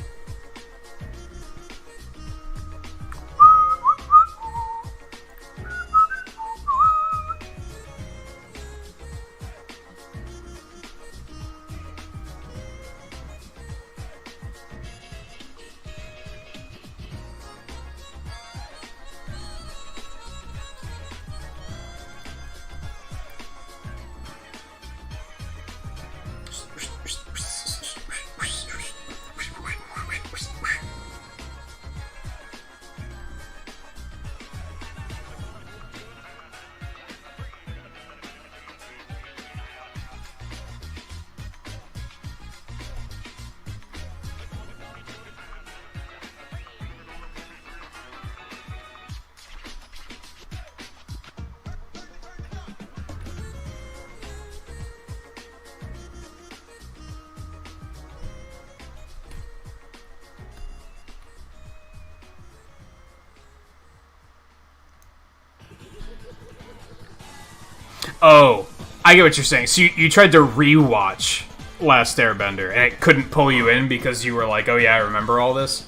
Oh, I get what you're saying. So you tried to rewatch Last Airbender, and it couldn't pull you in because you were like, oh yeah, I remember all this?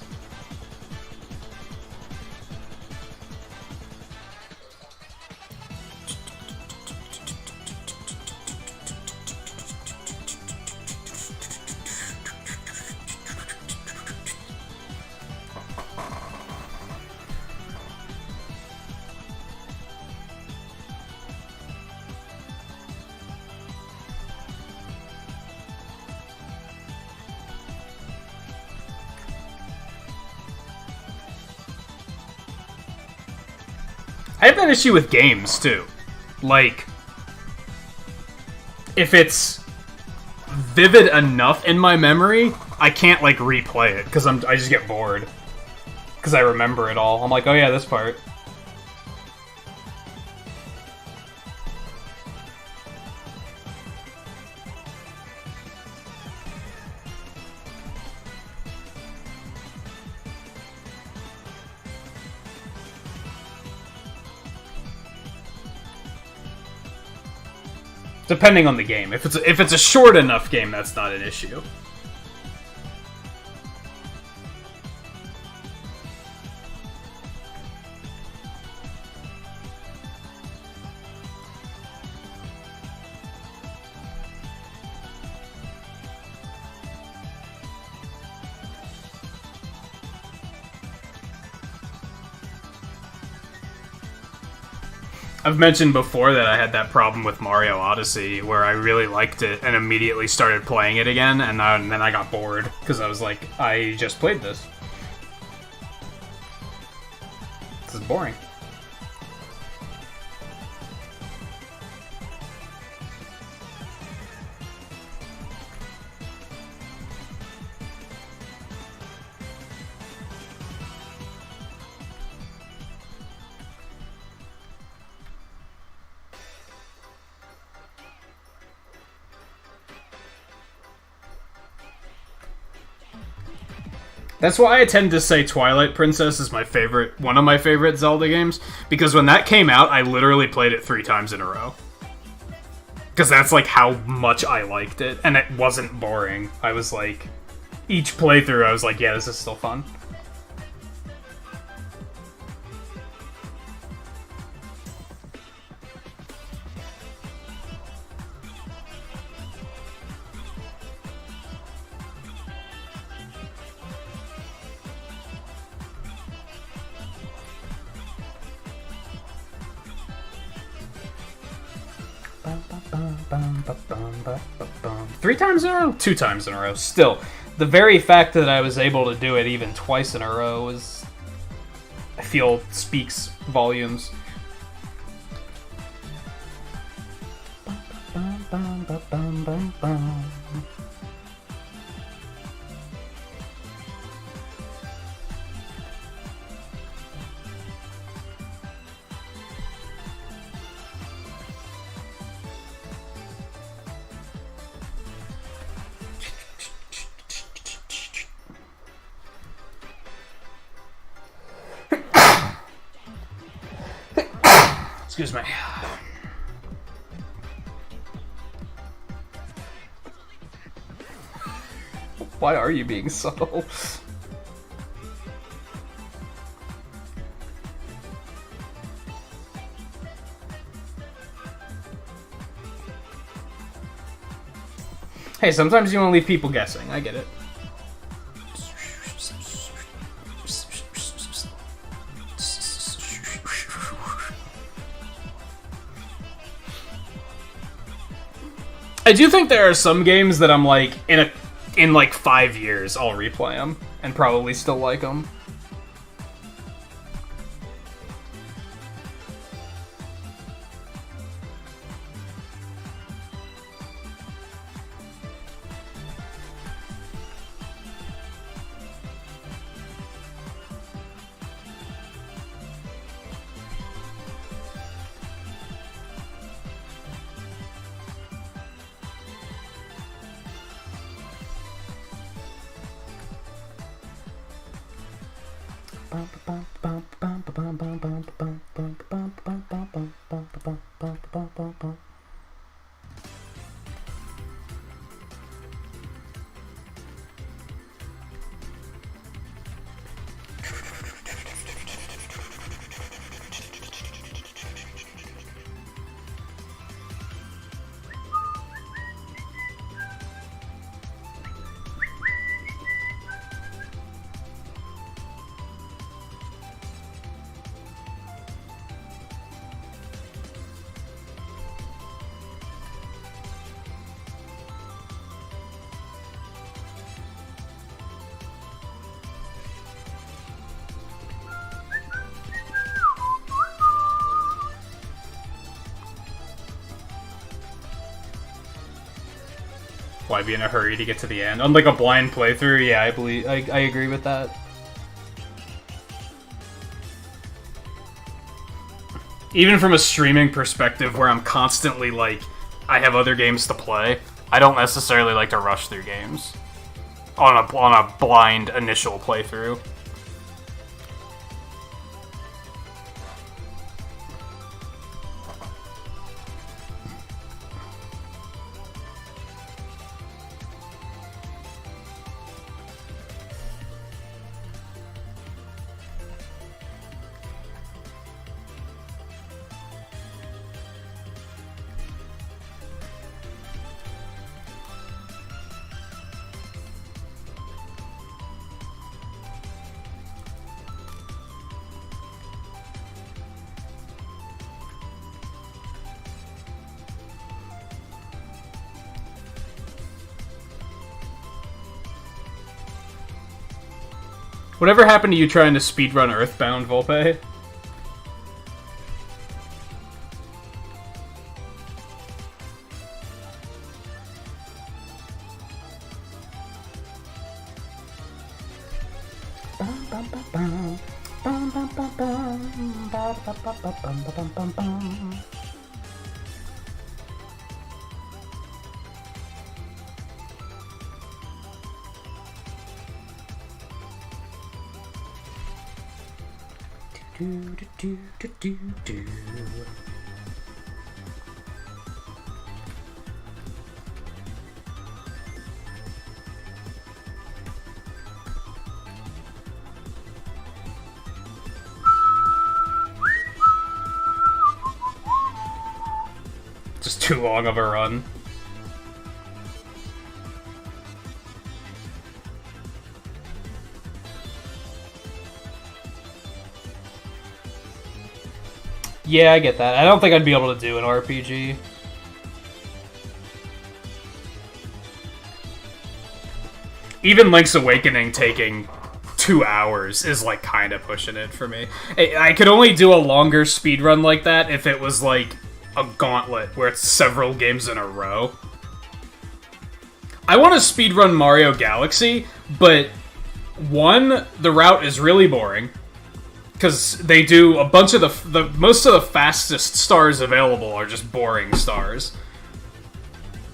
I have that issue with games, too. Like, if it's vivid enough in my memory, I can't, like, replay it, because I just get bored. Because I remember it all. I'm like, oh yeah, this part. Depending on the game. If it's a short enough game, that's not an issue. I've mentioned before that I had that problem with Mario Odyssey, where I really liked it and immediately started playing it again, and then I got bored, because I was like, I just played this. This is boring. That's why I tend to say Twilight Princess is one of my favorite Zelda games, because when that came out, I literally played it 3 times in a row. Because that's, like, how much I liked it, and it wasn't boring. I was like, each playthrough, I was like, yeah, this is still fun. Three times in a row? 2 times in a row. Still, the very fact that I was able to do it even twice in a row is, I feel, speaks volumes. Excuse me. Why are you being subtle? Hey, sometimes you want to leave people guessing. I get it. I do think there are some games that I'm like, in like 5 years, I'll replay them and probably still like them. Why be in a hurry to get to the end? On like a blind playthrough, yeah, I agree with that. Even from a streaming perspective, where I'm constantly like, I have other games to play, I don't necessarily like to rush through games on a blind initial playthrough. Whatever happened to you trying to speedrun Earthbound, Volpe? Just too long of a run. Yeah, I get that. I don't think I'd be able to do an RPG. Even Link's Awakening taking 2 hours is, like, kind of pushing it for me. I could only do a longer speedrun like that if it was, like, a gauntlet where it's several games in a row. I want to speedrun Mario Galaxy, but one, the route is really boring. Because they do a bunch of most of the fastest stars available are just boring stars.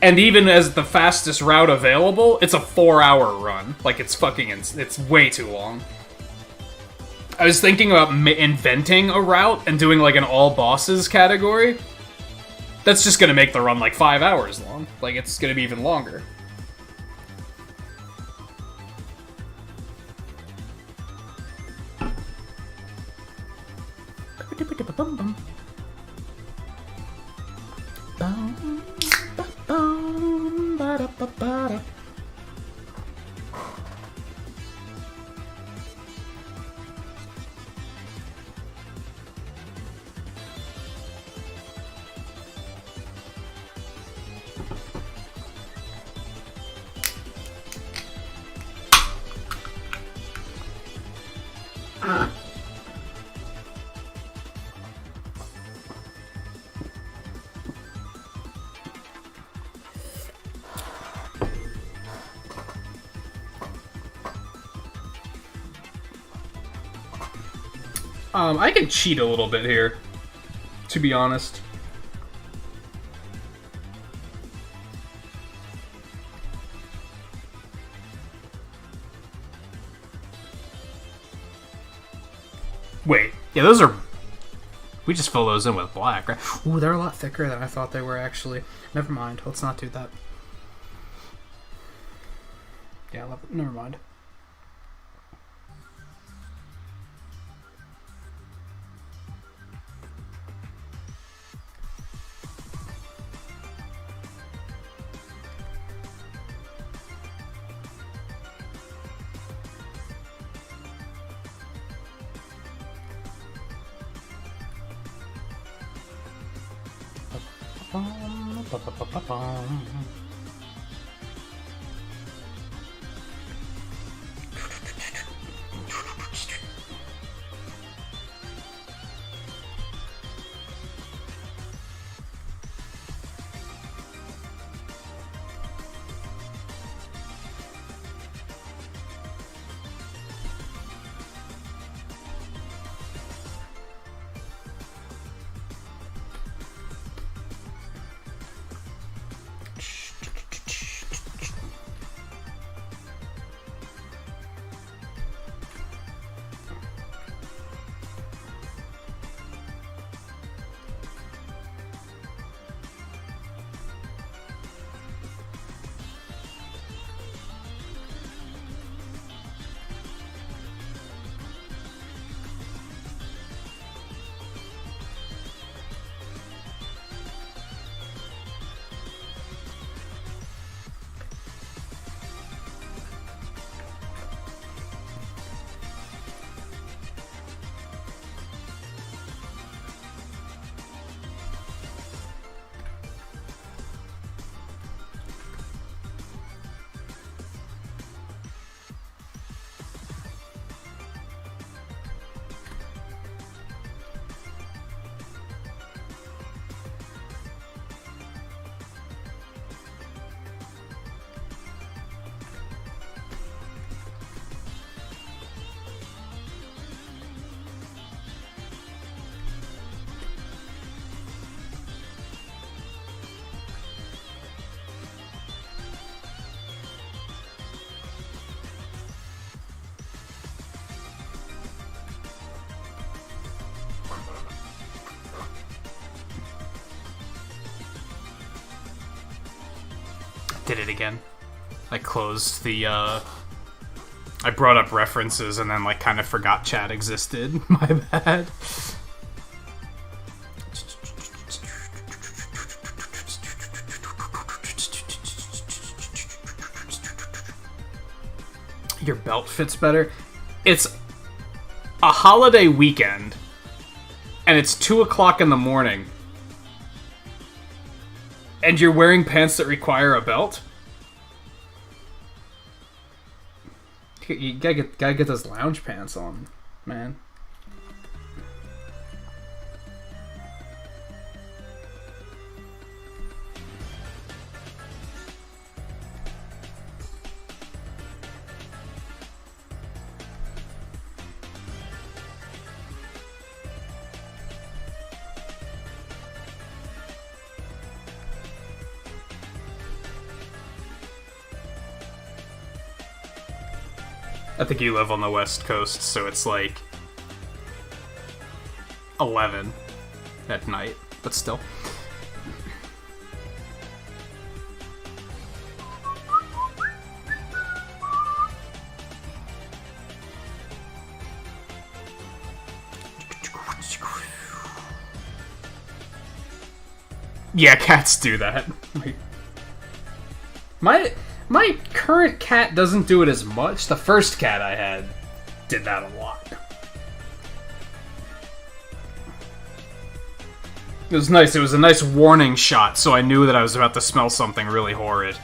And even as the fastest route available, it's a 4-hour run. Like, it's way too long. I was thinking about inventing a route and doing, like, an all bosses category. That's just gonna make the run, like, 5 hours long. Like, it's gonna be even longer. I can cheat a little bit here, to be honest. Wait, yeah, those are... We just fill those in with black, right? Ooh, they're a lot thicker than I thought they were, actually. Never mind, let's not do that. Yeah, never mind. Did it again. I closed the, I brought up references and then, like, kind of forgot chat existed. My bad. Your belt fits better. It's a holiday weekend, and it's 2 o'clock in the morning, and you're wearing pants that require a belt? You gotta get those lounge pants on, man. I think you live on the West Coast, so it's like 11 at night, but still. Yeah, cats do that. My current cat doesn't do it as much. The first cat I had did that a lot. It was nice. It was a nice warning shot, so I knew that I was about to smell something really horrid.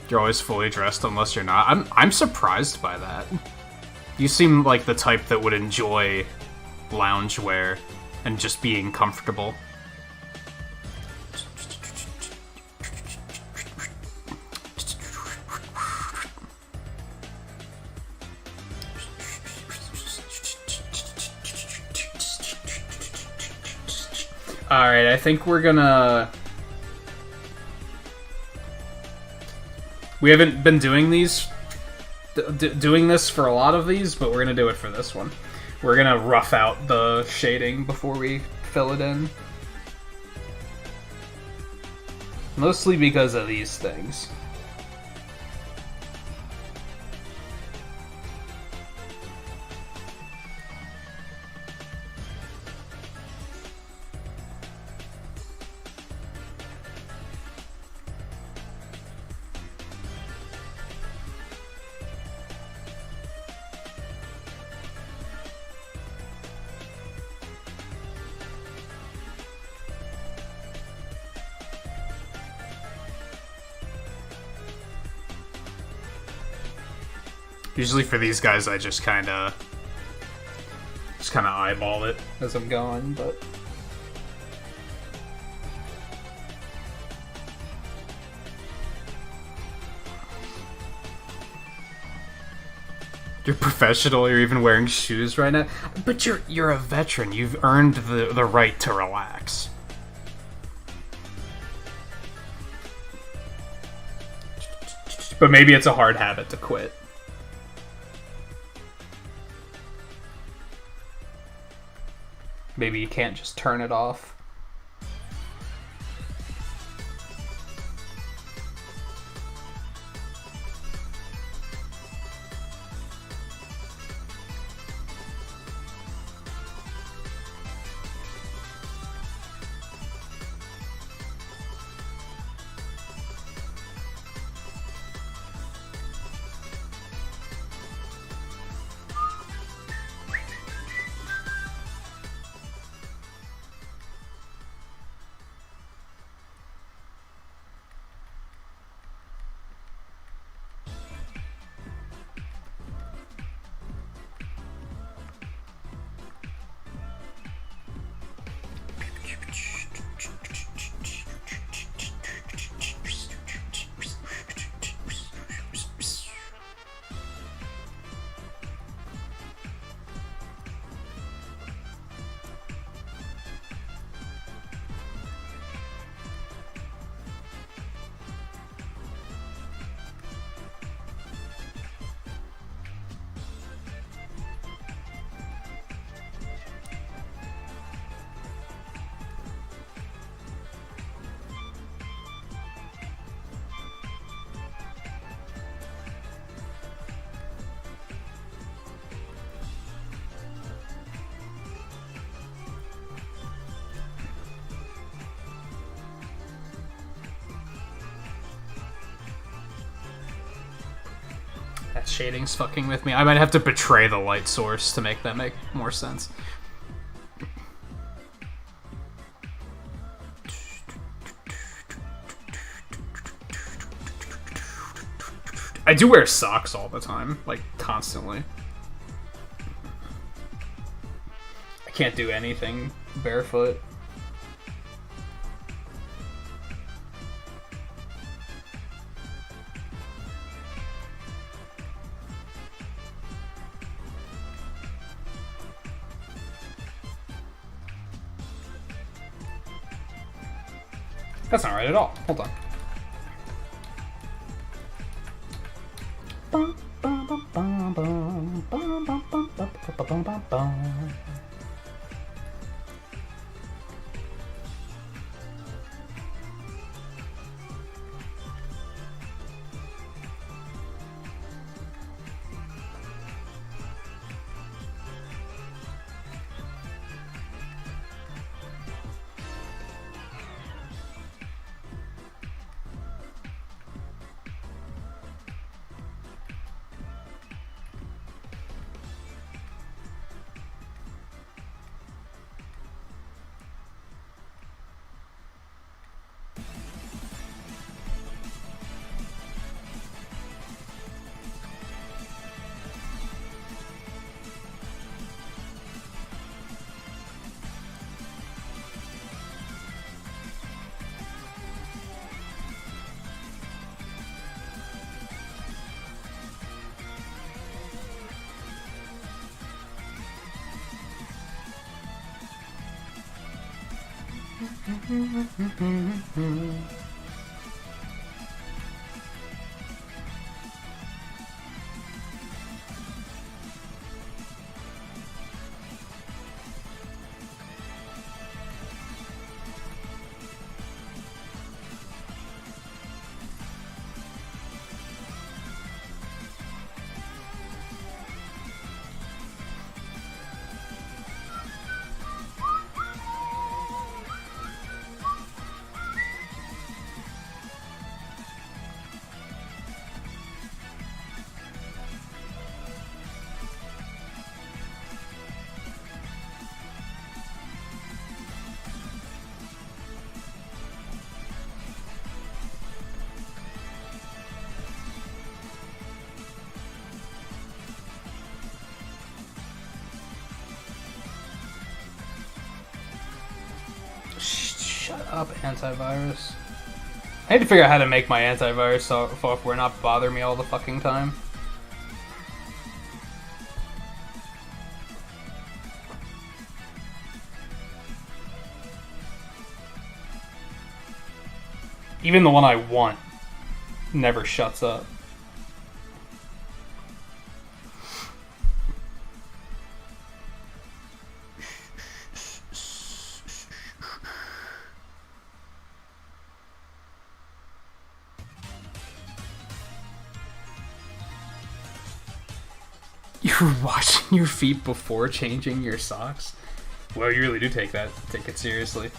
You're always fully dressed unless you're not. I'm surprised by that. You seem like the type that would enjoy loungewear and just being comfortable. Alright, I think we're gonna... We haven't been doing these... doing this for a lot of these, but we're gonna do it for this one. We're gonna rough out the shading before we fill it in. Mostly because of these things. Usually for these guys, I just kind of eyeball it as I'm going, but... You're professional, you're even wearing shoes right now. But you're a veteran, you've earned the right to relax. But maybe it's a hard habit to quit. Maybe you can't just turn it off. That shading's fucking with me. I might have to betray the light source to make that make more sense. I do wear socks all the time, like, constantly. I can't do anything barefoot. That's not right at all. Hold on. Shut up, antivirus. I need to figure out how to make my antivirus software not bother me all the fucking time. Even the one I want never shuts up. You're washing your feet before changing your socks? Well, you really do take it seriously.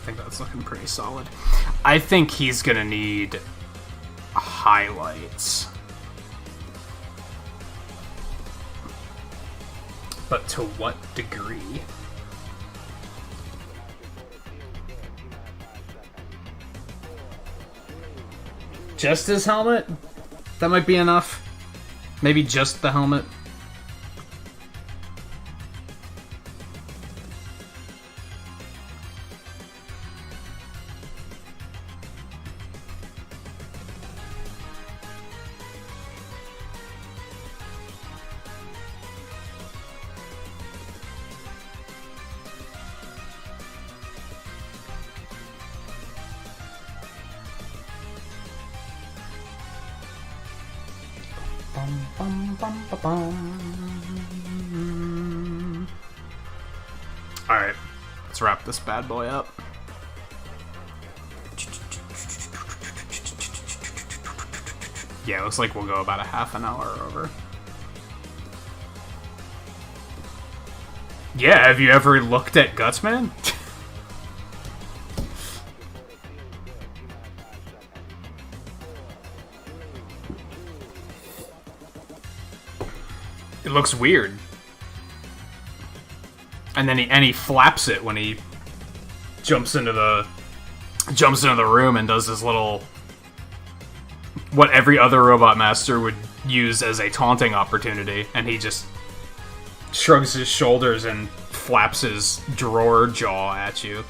I think that's looking pretty solid. I think he's gonna need highlights. But to what degree? Just his helmet? That might be enough. Maybe just the helmet. Alright, let's wrap this bad boy up. Yeah, looks like we'll go about a half an hour over. Yeah, have you ever looked at Gutsman? It looks weird. And then he flaps it when he jumps into the room and does this little, what every other Robot Master would use as a taunting opportunity, and he just shrugs his shoulders and flaps his drawer jaw at you.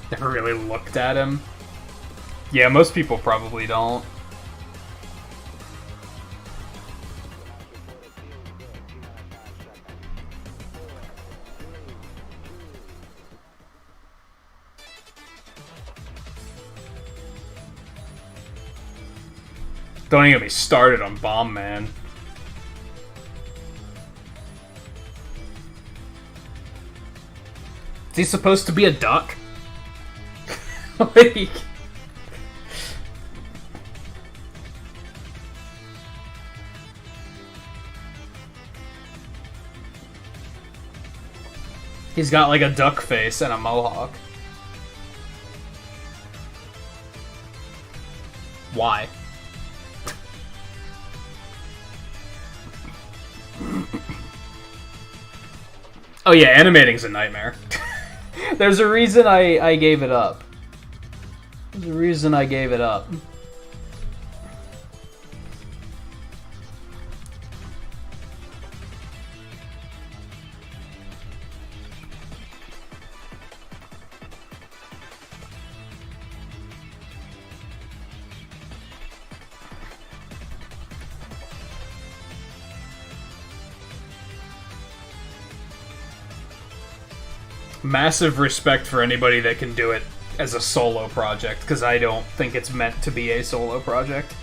Never really looked at him. Yeah, most people probably don't. Don't even get me started on Bomb Man. Is he supposed to be a duck? Like... He's got like a duck face and a mohawk. Why? Oh yeah, animating's a nightmare. There's a reason I gave it up. There's a reason I gave it up. Massive respect for anybody that can do it as a solo project, because I don't think it's meant to be a solo project.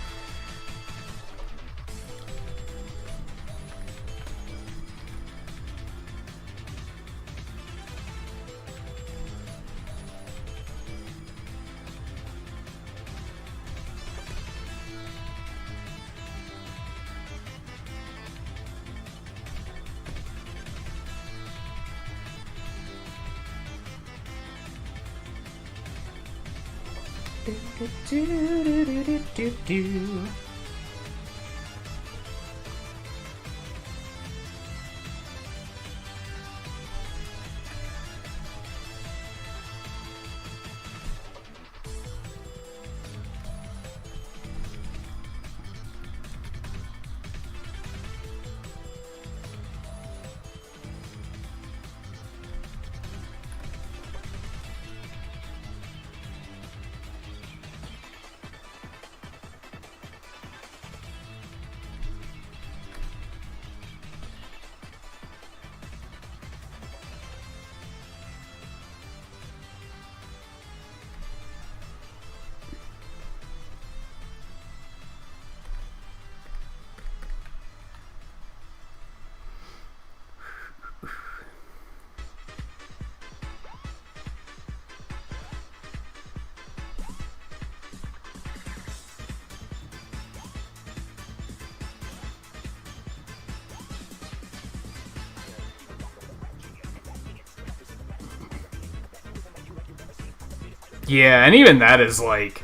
Yeah, and even that is like...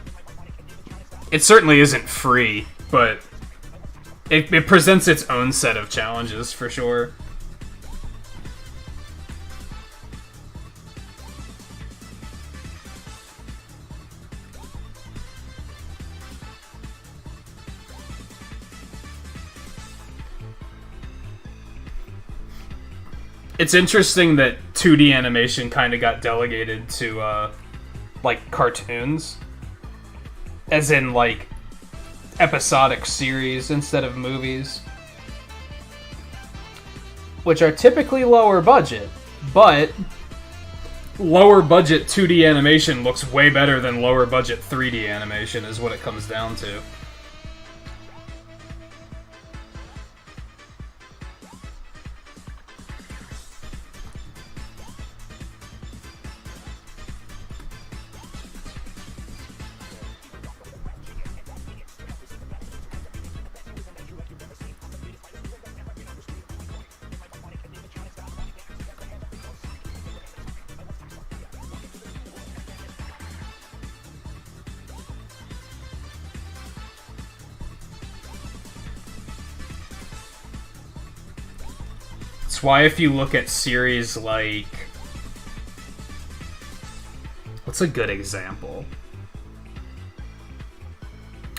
It certainly isn't free, but it presents its own set of challenges, for sure. It's interesting that 2D animation kind of got delegated to, like, cartoons. As in, like, episodic series instead of movies. Which are typically lower budget, but lower budget 2D animation looks way better than lower budget 3D animation is what it comes down to. That's why if you look at series like... What's a good example?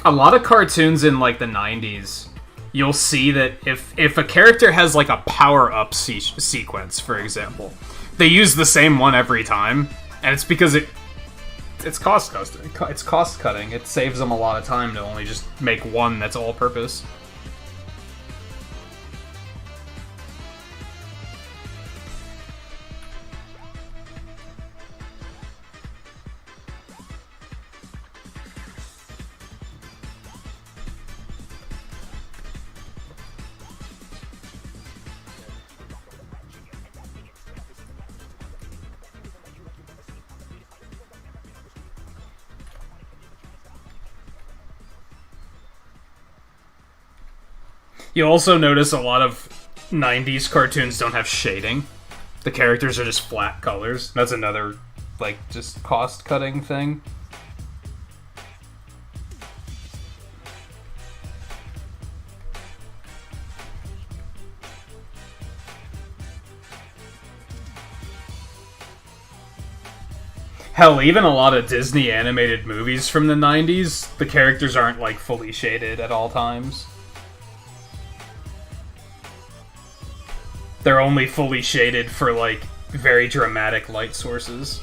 A lot of cartoons in, like, the 90s, you'll see that if a character has, like, a power-up sequence, for example, they use the same one every time, and it's because it's cost-cutting. It's cost-cutting. It saves them a lot of time to only just make one that's all-purpose. You'll also notice a lot of 90s cartoons don't have shading. The characters are just flat colors. That's another, like, just cost-cutting thing. Hell, even a lot of Disney animated movies from the 90s, the characters aren't, like, fully shaded at all times. They're only fully shaded for, like, very dramatic light sources.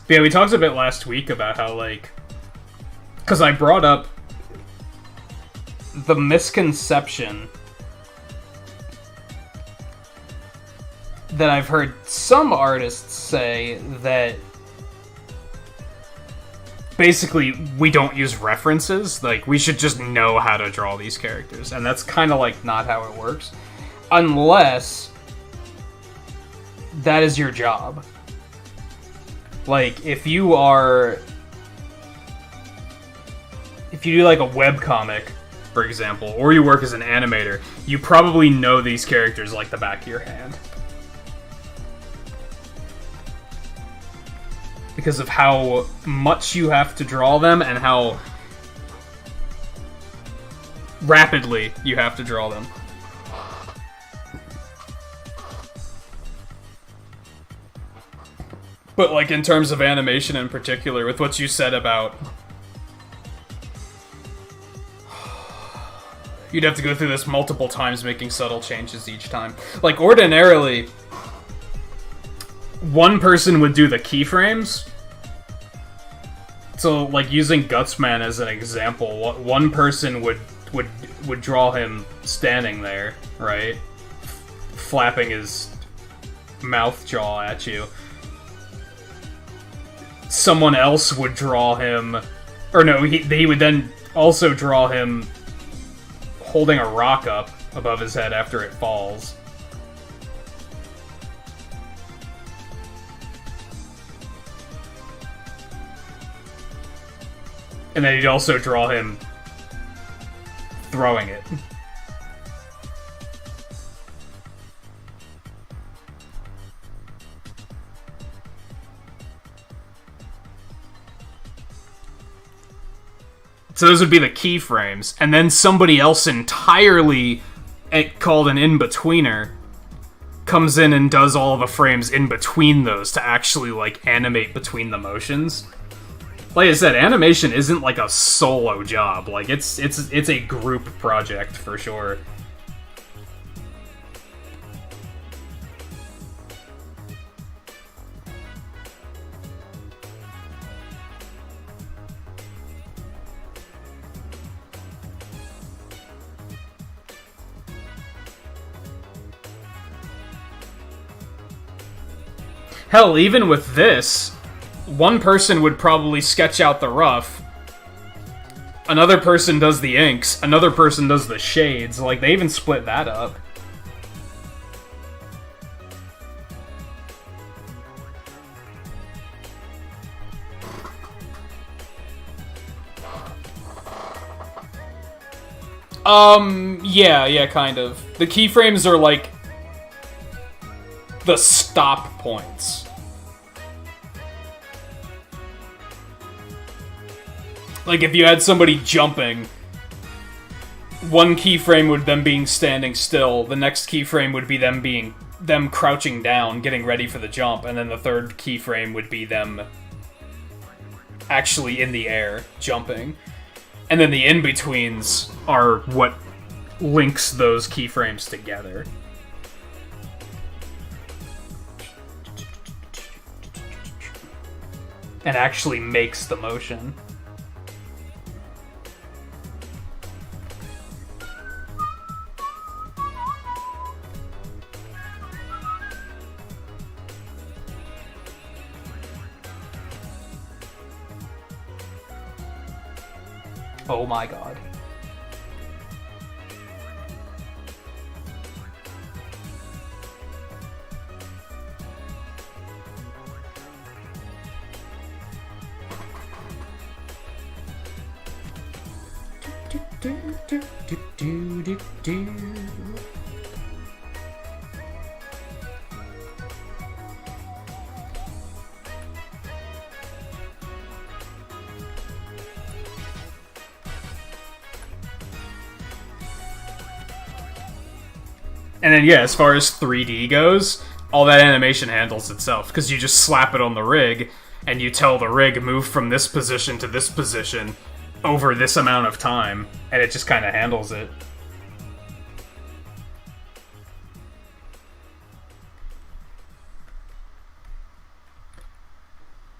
Yeah, we talked a bit last week about how, like... Because I brought up the misconception that I've heard some artists say that basically we don't use references. Like, we should just know how to draw these characters. And that's kind of, like, not how it works. Unless that is your job. Like, if you do, like, a webcomic, for example, or you work as an animator, you probably know these characters like the back of your hand. Because of how much you have to draw them and how rapidly you have to draw them. But, like, in terms of animation in particular, with what you said about... You'd have to go through this multiple times, making subtle changes each time. Like, ordinarily, one person would do the keyframes. So, like, using Gutsman as an example, one person would draw him standing there, right? Flapping his mouth jaw at you. Someone else would draw him, or no, he would then also draw him holding a rock up above his head after it falls. And then he'd also draw him throwing it. So those would be the keyframes. And then somebody else entirely, called an in-betweener, comes in and does all the frames in between those to actually, like, animate between the motions. Like I said, animation isn't like a solo job. Like, it's a group project for sure. Hell, even with this, one person would probably sketch out the rough, another person does the inks, another person does the shades. Like, they even split that up. Yeah, kind of. The keyframes are like the stop points. Like, if you had somebody jumping, one keyframe would them being standing still, the next keyframe would be them crouching down, getting ready for the jump, and then the third keyframe would be them actually in the air, jumping. And then the in-betweens are what links those keyframes together. And actually makes the motion. Oh my god. And then, yeah, as far as 3D goes, all that animation handles itself, because you just slap it on the rig, and you tell the rig move from this position to this position over this amount of time, and it just kind of handles it.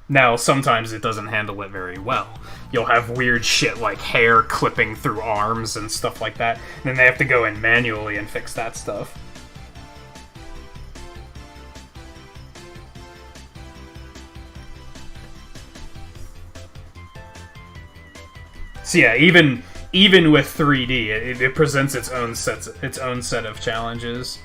Now, sometimes it doesn't handle it very well. You'll have weird shit like hair clipping through arms and stuff like that, and then they have to go in manually and fix that stuff. So yeah, even with 3D, it presents its own set of challenges.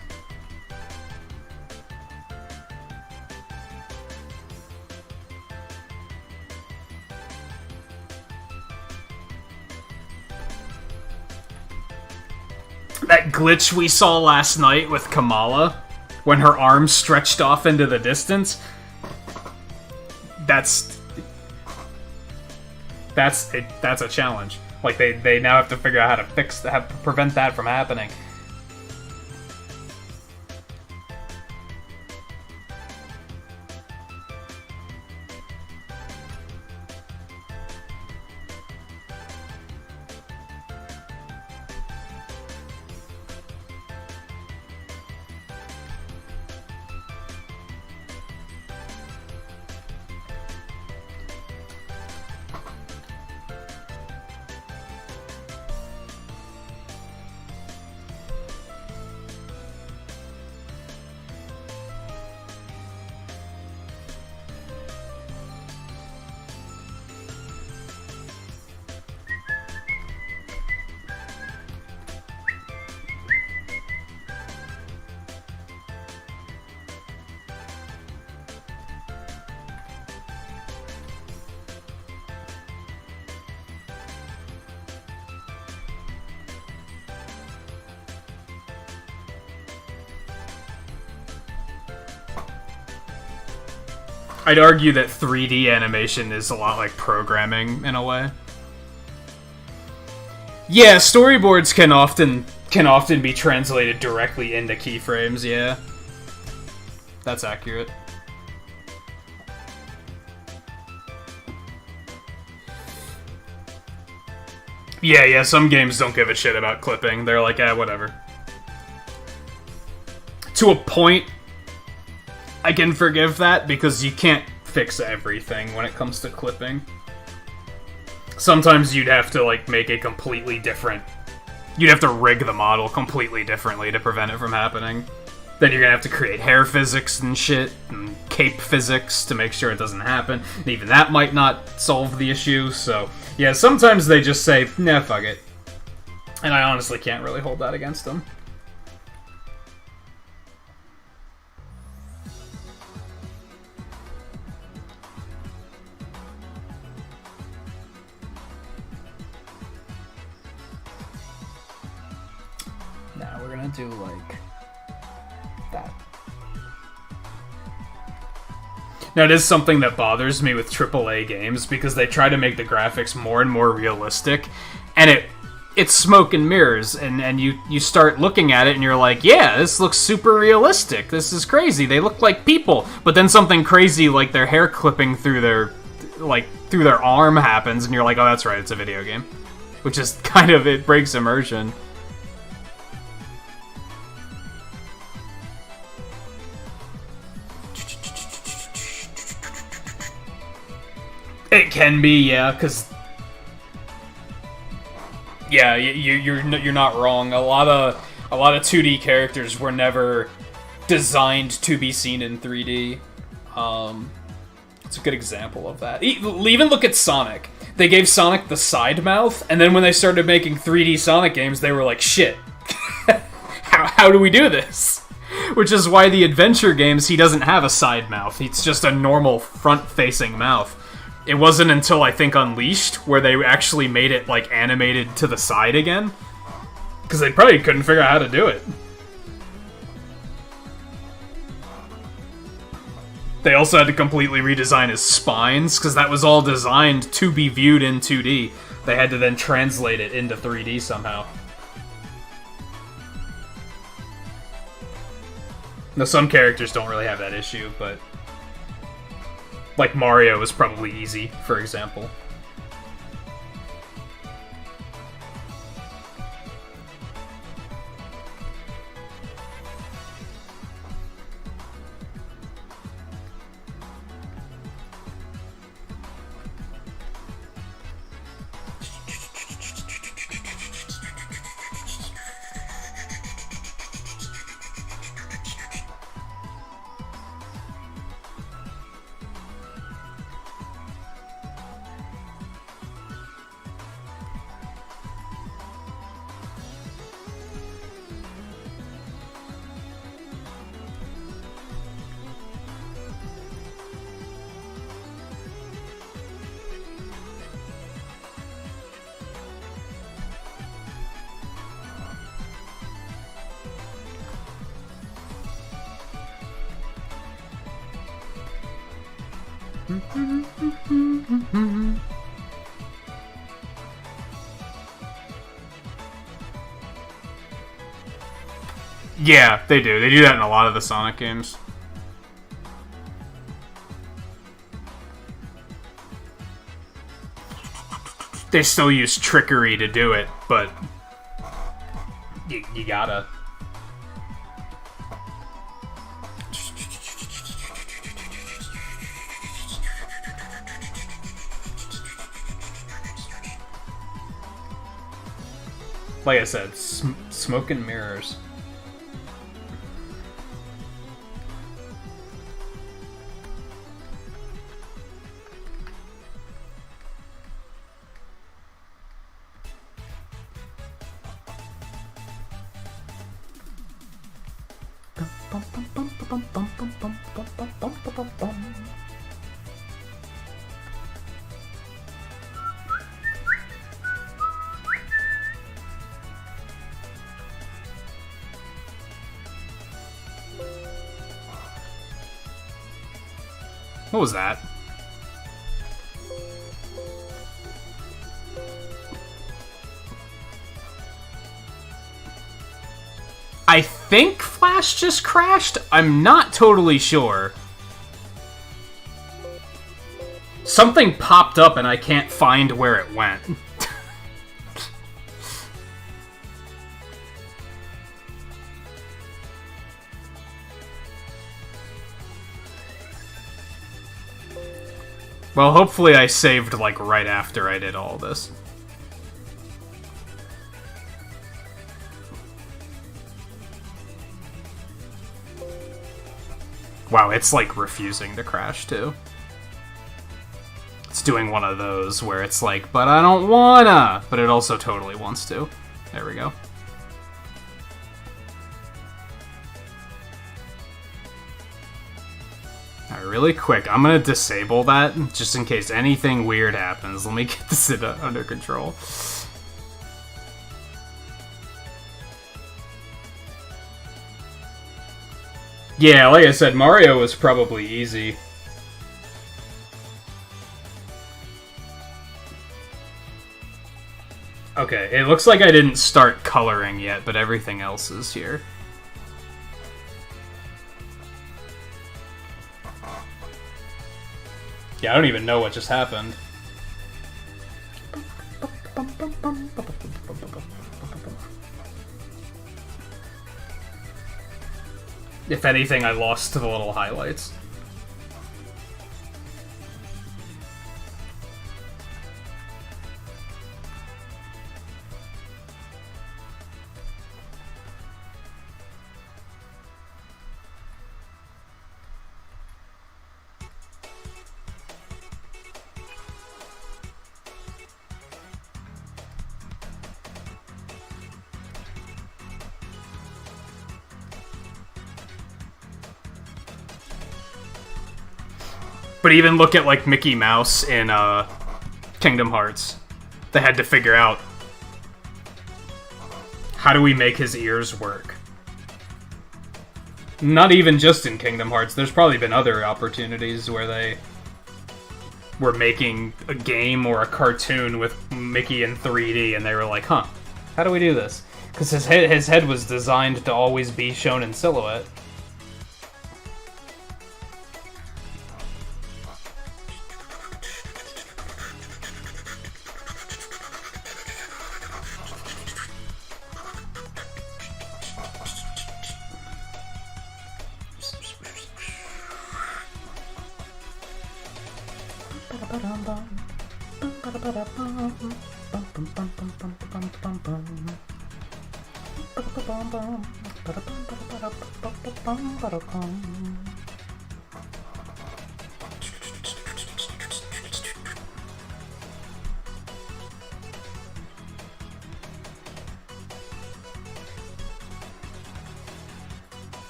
That glitch we saw last night with Kamala, when her arms stretched off into the distance, that's a challenge. Like, they now have to figure out how to prevent that from happening. I'd argue that 3D animation is a lot like programming in a way. Yeah, storyboards can often be translated directly into keyframes, yeah. That's accurate. Yeah, some games don't give a shit about clipping. They're like, whatever. To a point, I can forgive that, because you can't fix everything when it comes to clipping. Sometimes you'd have to, like, make a completely different... You'd have to rig the model completely differently to prevent it from happening. Then you're gonna have to create hair physics and shit, and cape physics to make sure it doesn't happen. And even that might not solve the issue, so... Yeah, sometimes they just say, nah, fuck it. And I honestly can't really hold that against them. Now we're gonna do, like, that. Now, it is something that bothers me with AAA games, because they try to make the graphics more and more realistic, and it's smoke and mirrors, and you start looking at it and you're like, yeah, this looks super realistic, this is crazy, they look like people, but then something crazy like their hair clipping through their arm happens, and you're like, oh, that's right, it's a video game. Which is kind of, it breaks immersion. It can be, yeah, because yeah, you're not wrong. A lot of 2D characters were never designed to be seen in 3D. It's a good example of that. Even look at Sonic. They gave Sonic the side mouth, and then when they started making 3D Sonic games, they were like, shit, how do we do this? Which is why the adventure games, he doesn't have a side mouth. It's just a normal front-facing mouth. It wasn't until, I think, Unleashed, where they actually made it, like, animated to the side again. Because they probably couldn't figure out how to do it. They also had to completely redesign his spines, because that was all designed to be viewed in 2D. They had to then translate it into 3D somehow. Now, some characters don't really have that issue, but... like Mario is probably easy, for example. Yeah, they do. They do that in a lot of the Sonic games. They still use trickery to do it, but you gotta. Like I said, smoke and mirrors. What was that? I think Flash just crashed? I'm not totally sure. Something popped up and I can't find where it went. Well, hopefully I saved, like, right after I did all this. Wow, it's, like, refusing to crash, too. It's doing one of those where it's like, but I don't wanna! But it also totally wants to. There we go. Really quick, I'm gonna disable that just in case anything weird happens. Let me get this under control. Yeah, like I said, Mario was probably easy. Okay, it looks like I didn't start coloring yet, but everything else is here. Yeah, I don't even know what just happened. If anything, I lost to the little highlights. But even look at, like, Mickey Mouse in Kingdom Hearts. They had to figure out, how do we make his ears work? Not even just in Kingdom Hearts. There's probably been other opportunities where they were making a game or a cartoon with Mickey in 3D, and they were like, huh, how do we do this? Because his head was designed to always be shown in silhouette.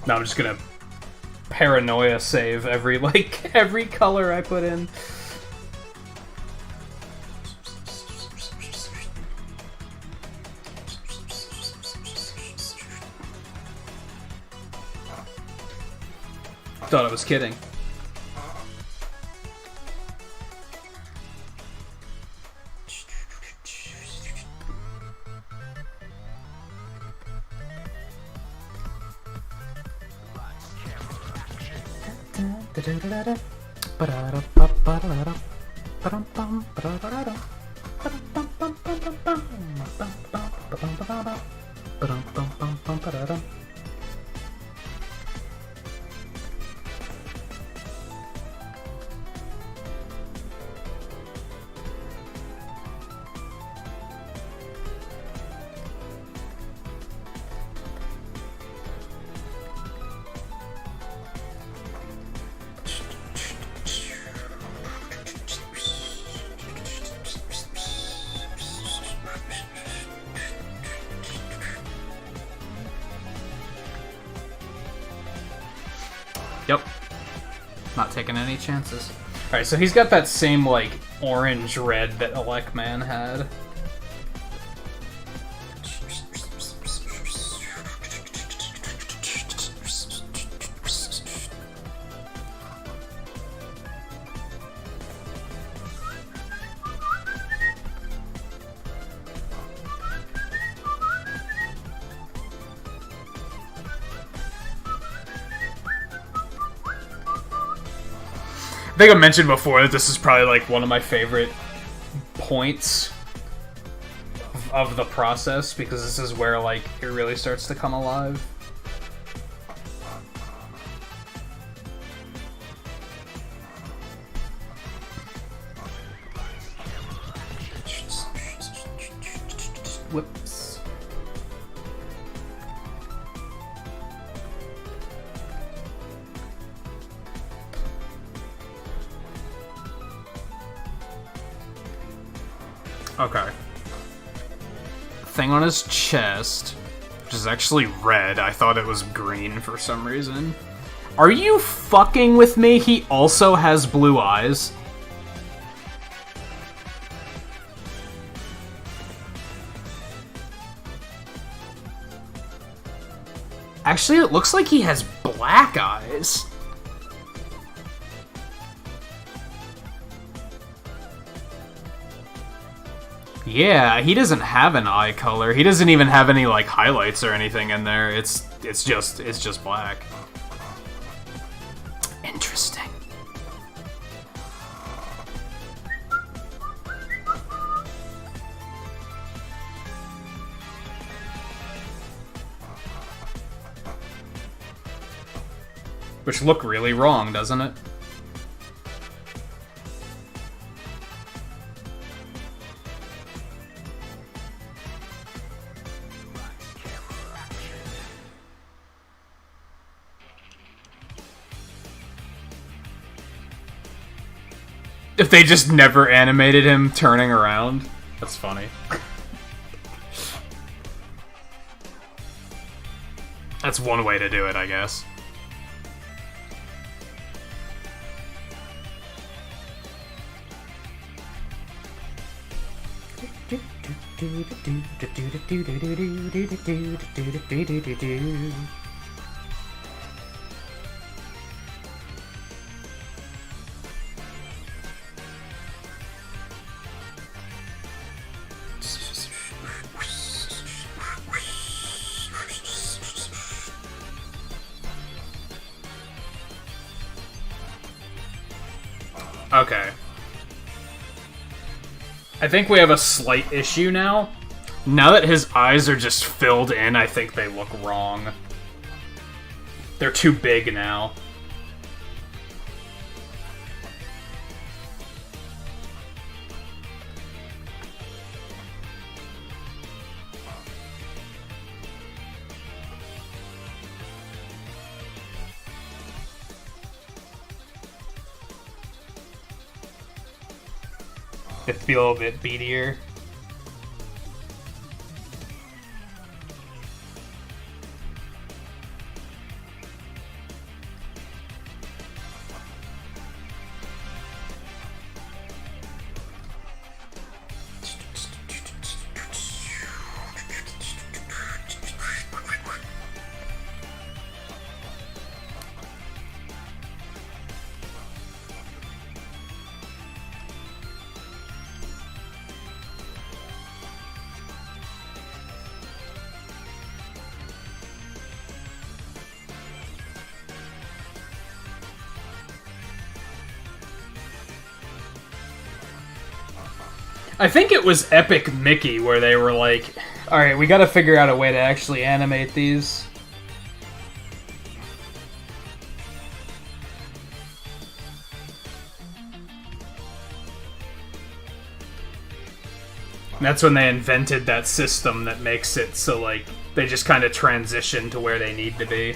Now I'm just gonna paranoia save every color I put in. Thought I was kidding. Yep. Not taking any chances. Alright, so he's got that same, like, orange-red that Elecman had. I think I mentioned before that this is probably like one of my favorite points of the process, because this is where like it really starts to come alive. Whoops. Okay. Thing on his chest, which is actually red. I thought it was green for some reason. Are you fucking with me? He also has blue eyes. Actually, it looks like he has black eyes. Yeah, he doesn't have an eye color. He doesn't even have any like highlights or anything in there. It's just black. Interesting. Which look really wrong, doesn't it? If they just never animated him turning around, that's funny. That's one way to do it, I guess. Okay. I think we have a slight issue now. Now that his eyes are just filled in, I think they look wrong. They're too big now. It feel a little bit beatier. I think it was Epic Mickey where they were like, alright, we gotta figure out a way to actually animate these. And that's when they invented that system that makes it so, like, they just kind of transition to where they need to be.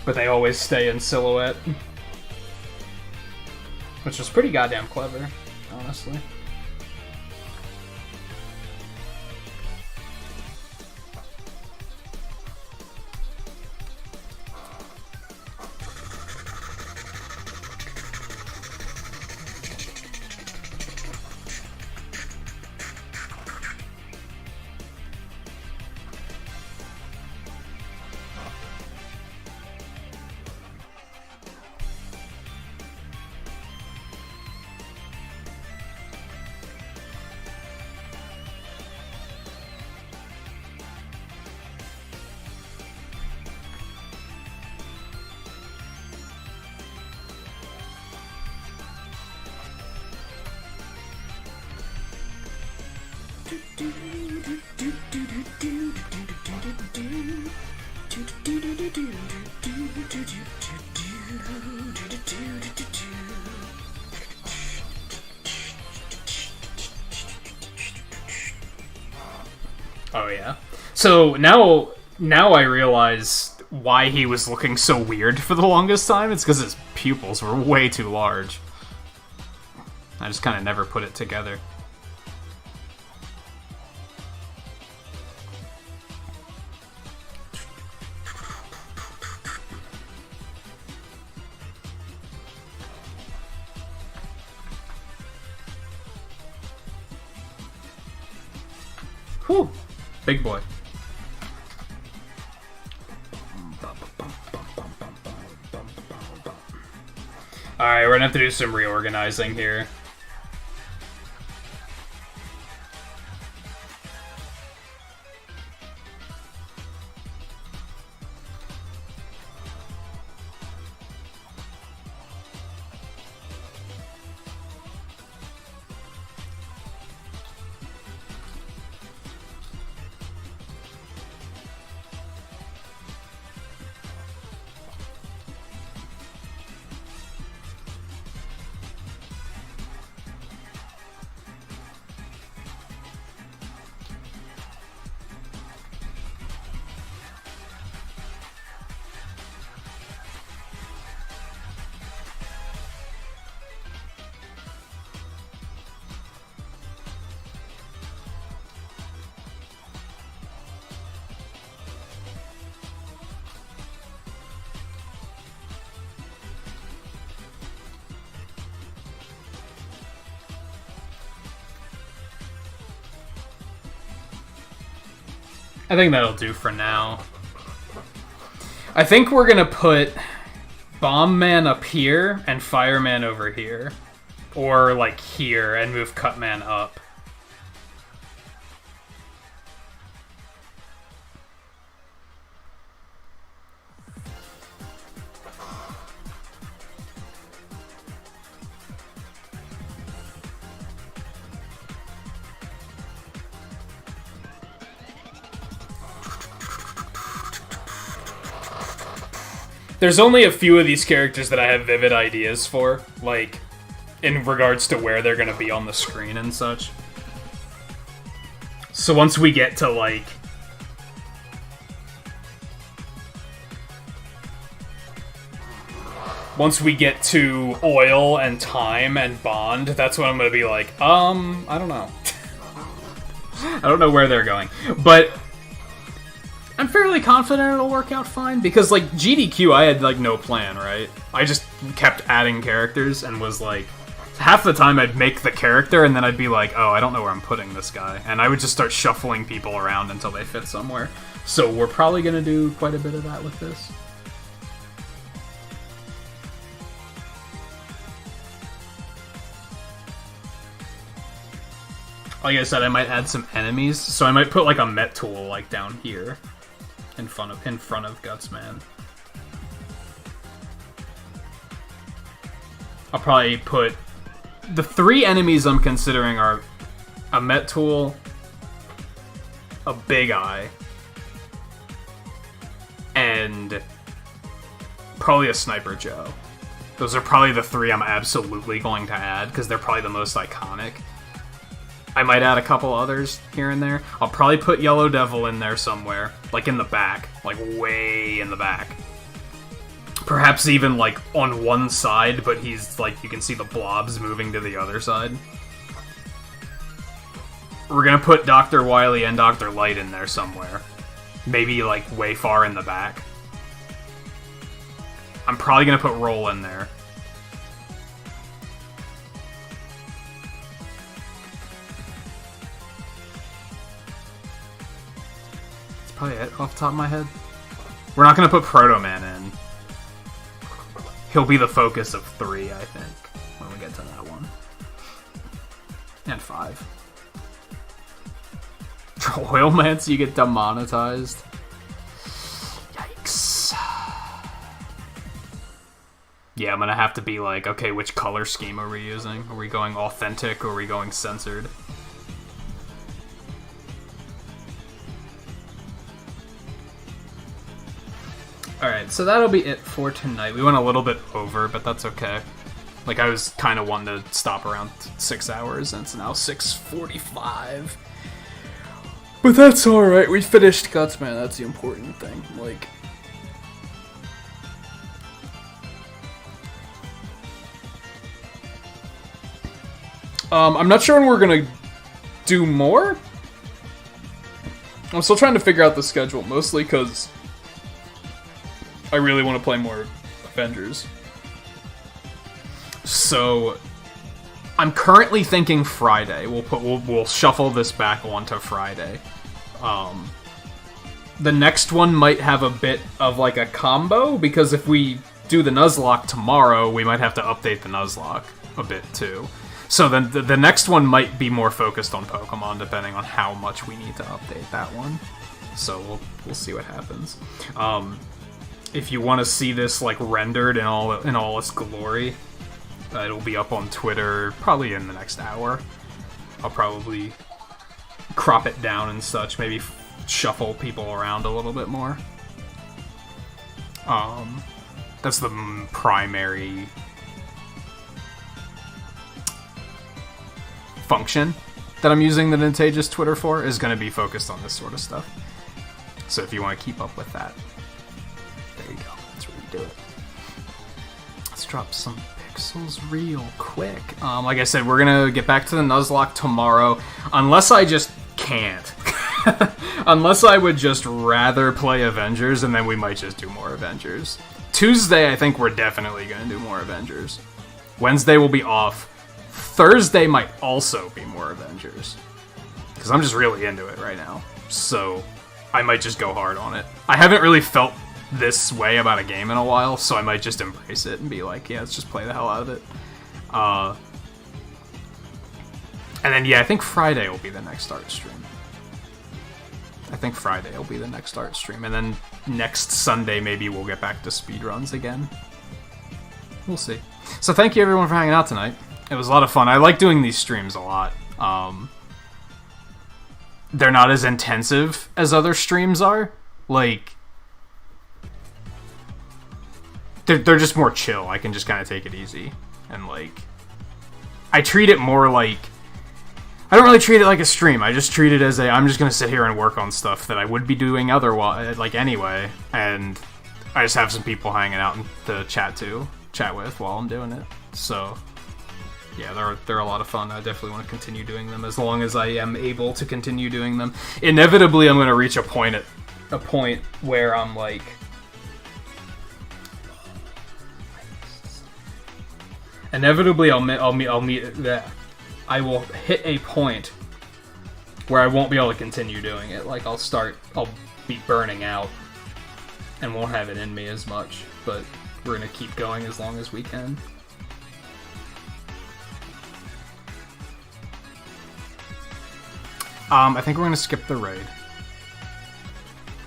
But they always stay in silhouette. Which was pretty goddamn clever, honestly. Oh yeah. So now I realize why he was looking so weird for the longest time. It's because his pupils were way too large. I just kind of never put it together. Whew. Big boy. Alright, we're gonna have to do some reorganizing here. I think that'll do for now. I think we're gonna put Bomb Man up here and Fireman over here. Or, like, here, and move Cutman up. There's only a few of these characters that I have vivid ideas for, like, in regards to where they're gonna be on the screen and such. So once we get to, like... Once we get to Oil and Time and Bond, that's when I'm gonna be like, I don't know. I don't know where they're going. But... I'm fairly confident it'll work out fine, because, like, GDQ, I had, like, no plan, right? I just kept adding characters and was, like... Half the time I'd make the character, and then I'd be like, oh, I don't know where I'm putting this guy. And I would just start shuffling people around until they fit somewhere. So we're probably gonna do quite a bit of that with this. Like I said, I might add some enemies, so I might put, like, a Met Tool, like, down here. In front of Gutsman. I'll probably put... The 3 enemies I'm considering are a Met Tool, a Big Eye, and probably a Sniper Joe. Those are probably the 3 I'm absolutely going to add, because they're probably the most iconic. I might add a couple others here and there. I'll probably put Yellow Devil in there somewhere. Like in the back. Like way in the back. Perhaps even like on one side, but he's like, you can see the blobs moving to the other side. We're gonna put Dr. Wily and Dr. Light in there somewhere. Maybe like way far in the back. I'm probably gonna put Roll in there. Probably it off the top of my head. We're not gonna put Proto Man in. He'll be the focus of 3, I think, when we get to that one. And 5. Oil Man, so you get demonetized. Yikes. Yeah, I'm gonna have to be like, okay, which color scheme are we using? Are we going authentic or are we going censored? Alright, so that'll be it for tonight. We went a little bit over, but that's okay. Like, I was kind of wanting to stop around 6 hours, and it's now 6:45. But that's alright, we finished Gutsman, that's the important thing. Like... I'm not sure when we're gonna do more. I'm still trying to figure out the schedule, mostly because I really want to play more Avengers. So I'm currently thinking Friday. We'll shuffle this back onto Friday. The next one might have a bit of like a combo, because if we do the Nuzlocke tomorrow, we might have to update the Nuzlocke a bit too. So then the next one might be more focused on Pokemon, depending on how much we need to update that one. So we'll see what happens. If you want to see this like rendered in all its glory, it'll be up on Twitter probably in the next hour. I'll probably crop it down and such, maybe shuffle people around a little bit more. That's the primary function that I'm using the Nintagious Twitter for, is going to be focused on this sort of stuff. So if you want to keep up with that, there you go. That's where you do it. Let's drop some pixels real quick. Like I said, we're going to get back to the Nuzlocke tomorrow, unless I just can't. Unless I would just rather play Avengers, and then we might just do more Avengers. Tuesday, I think we're definitely going to do more Avengers. Wednesday will be off. Thursday might also be more Avengers, because I'm just really into it right now. So I might just go hard on it. I haven't really felt this way about a game in a while, so I might just embrace it and be like, yeah, let's just play the hell out of it. And then, yeah, I think Friday will be the next art stream. And then next Sunday, maybe we'll get back to speedruns again. We'll see. So thank you everyone for hanging out tonight. It was a lot of fun. I like doing these streams a lot. They're not as intensive as other streams are. Like, they're just more chill. I can just kind of take it easy. And, like, I treat it more like... I don't really treat it like a stream. I just treat it as I'm just going to sit here and work on stuff that I would be doing otherwise, like, anyway. And I just have some people hanging out to chat with while I'm doing it. So... yeah, they're a lot of fun. I definitely want to continue doing them as long as I am able to continue doing them. Inevitably, I'm going to reach a point where I'm like, inevitably I will hit a point where I won't be able to continue doing it. Like I'll be burning out and won't have it in me as much. But we're going to keep going as long as we can. I think we're going to skip the raid.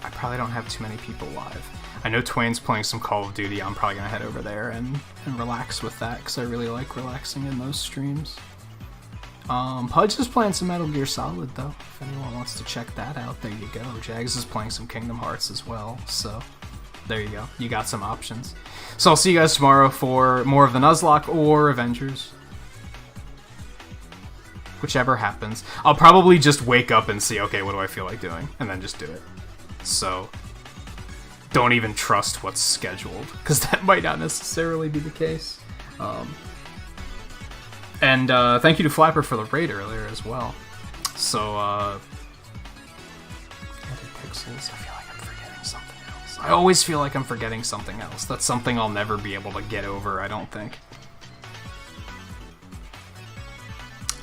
I probably don't have too many people live. I know Twain's playing some Call of Duty. I'm probably going to head over there and relax with that, because I really like relaxing in those streams. Pudge is playing some Metal Gear Solid, though. If anyone wants to check that out, there you go. Jags is playing some Kingdom Hearts as well, so there you go. You got some options. So I'll see you guys tomorrow for more of the Nuzlocke or Avengers. Whichever happens. I'll probably just wake up and see, okay, what do I feel like doing? And then just do it. So, don't even trust what's scheduled, because that might not necessarily be the case. And thank you to Flapper for the raid earlier as well. So, edit pixels, I feel like I'm forgetting something else. I always feel like I'm forgetting something else. That's something I'll never be able to get over, I don't think.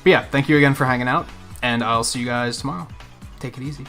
But yeah, thank you again for hanging out, and I'll see you guys tomorrow. Take it easy.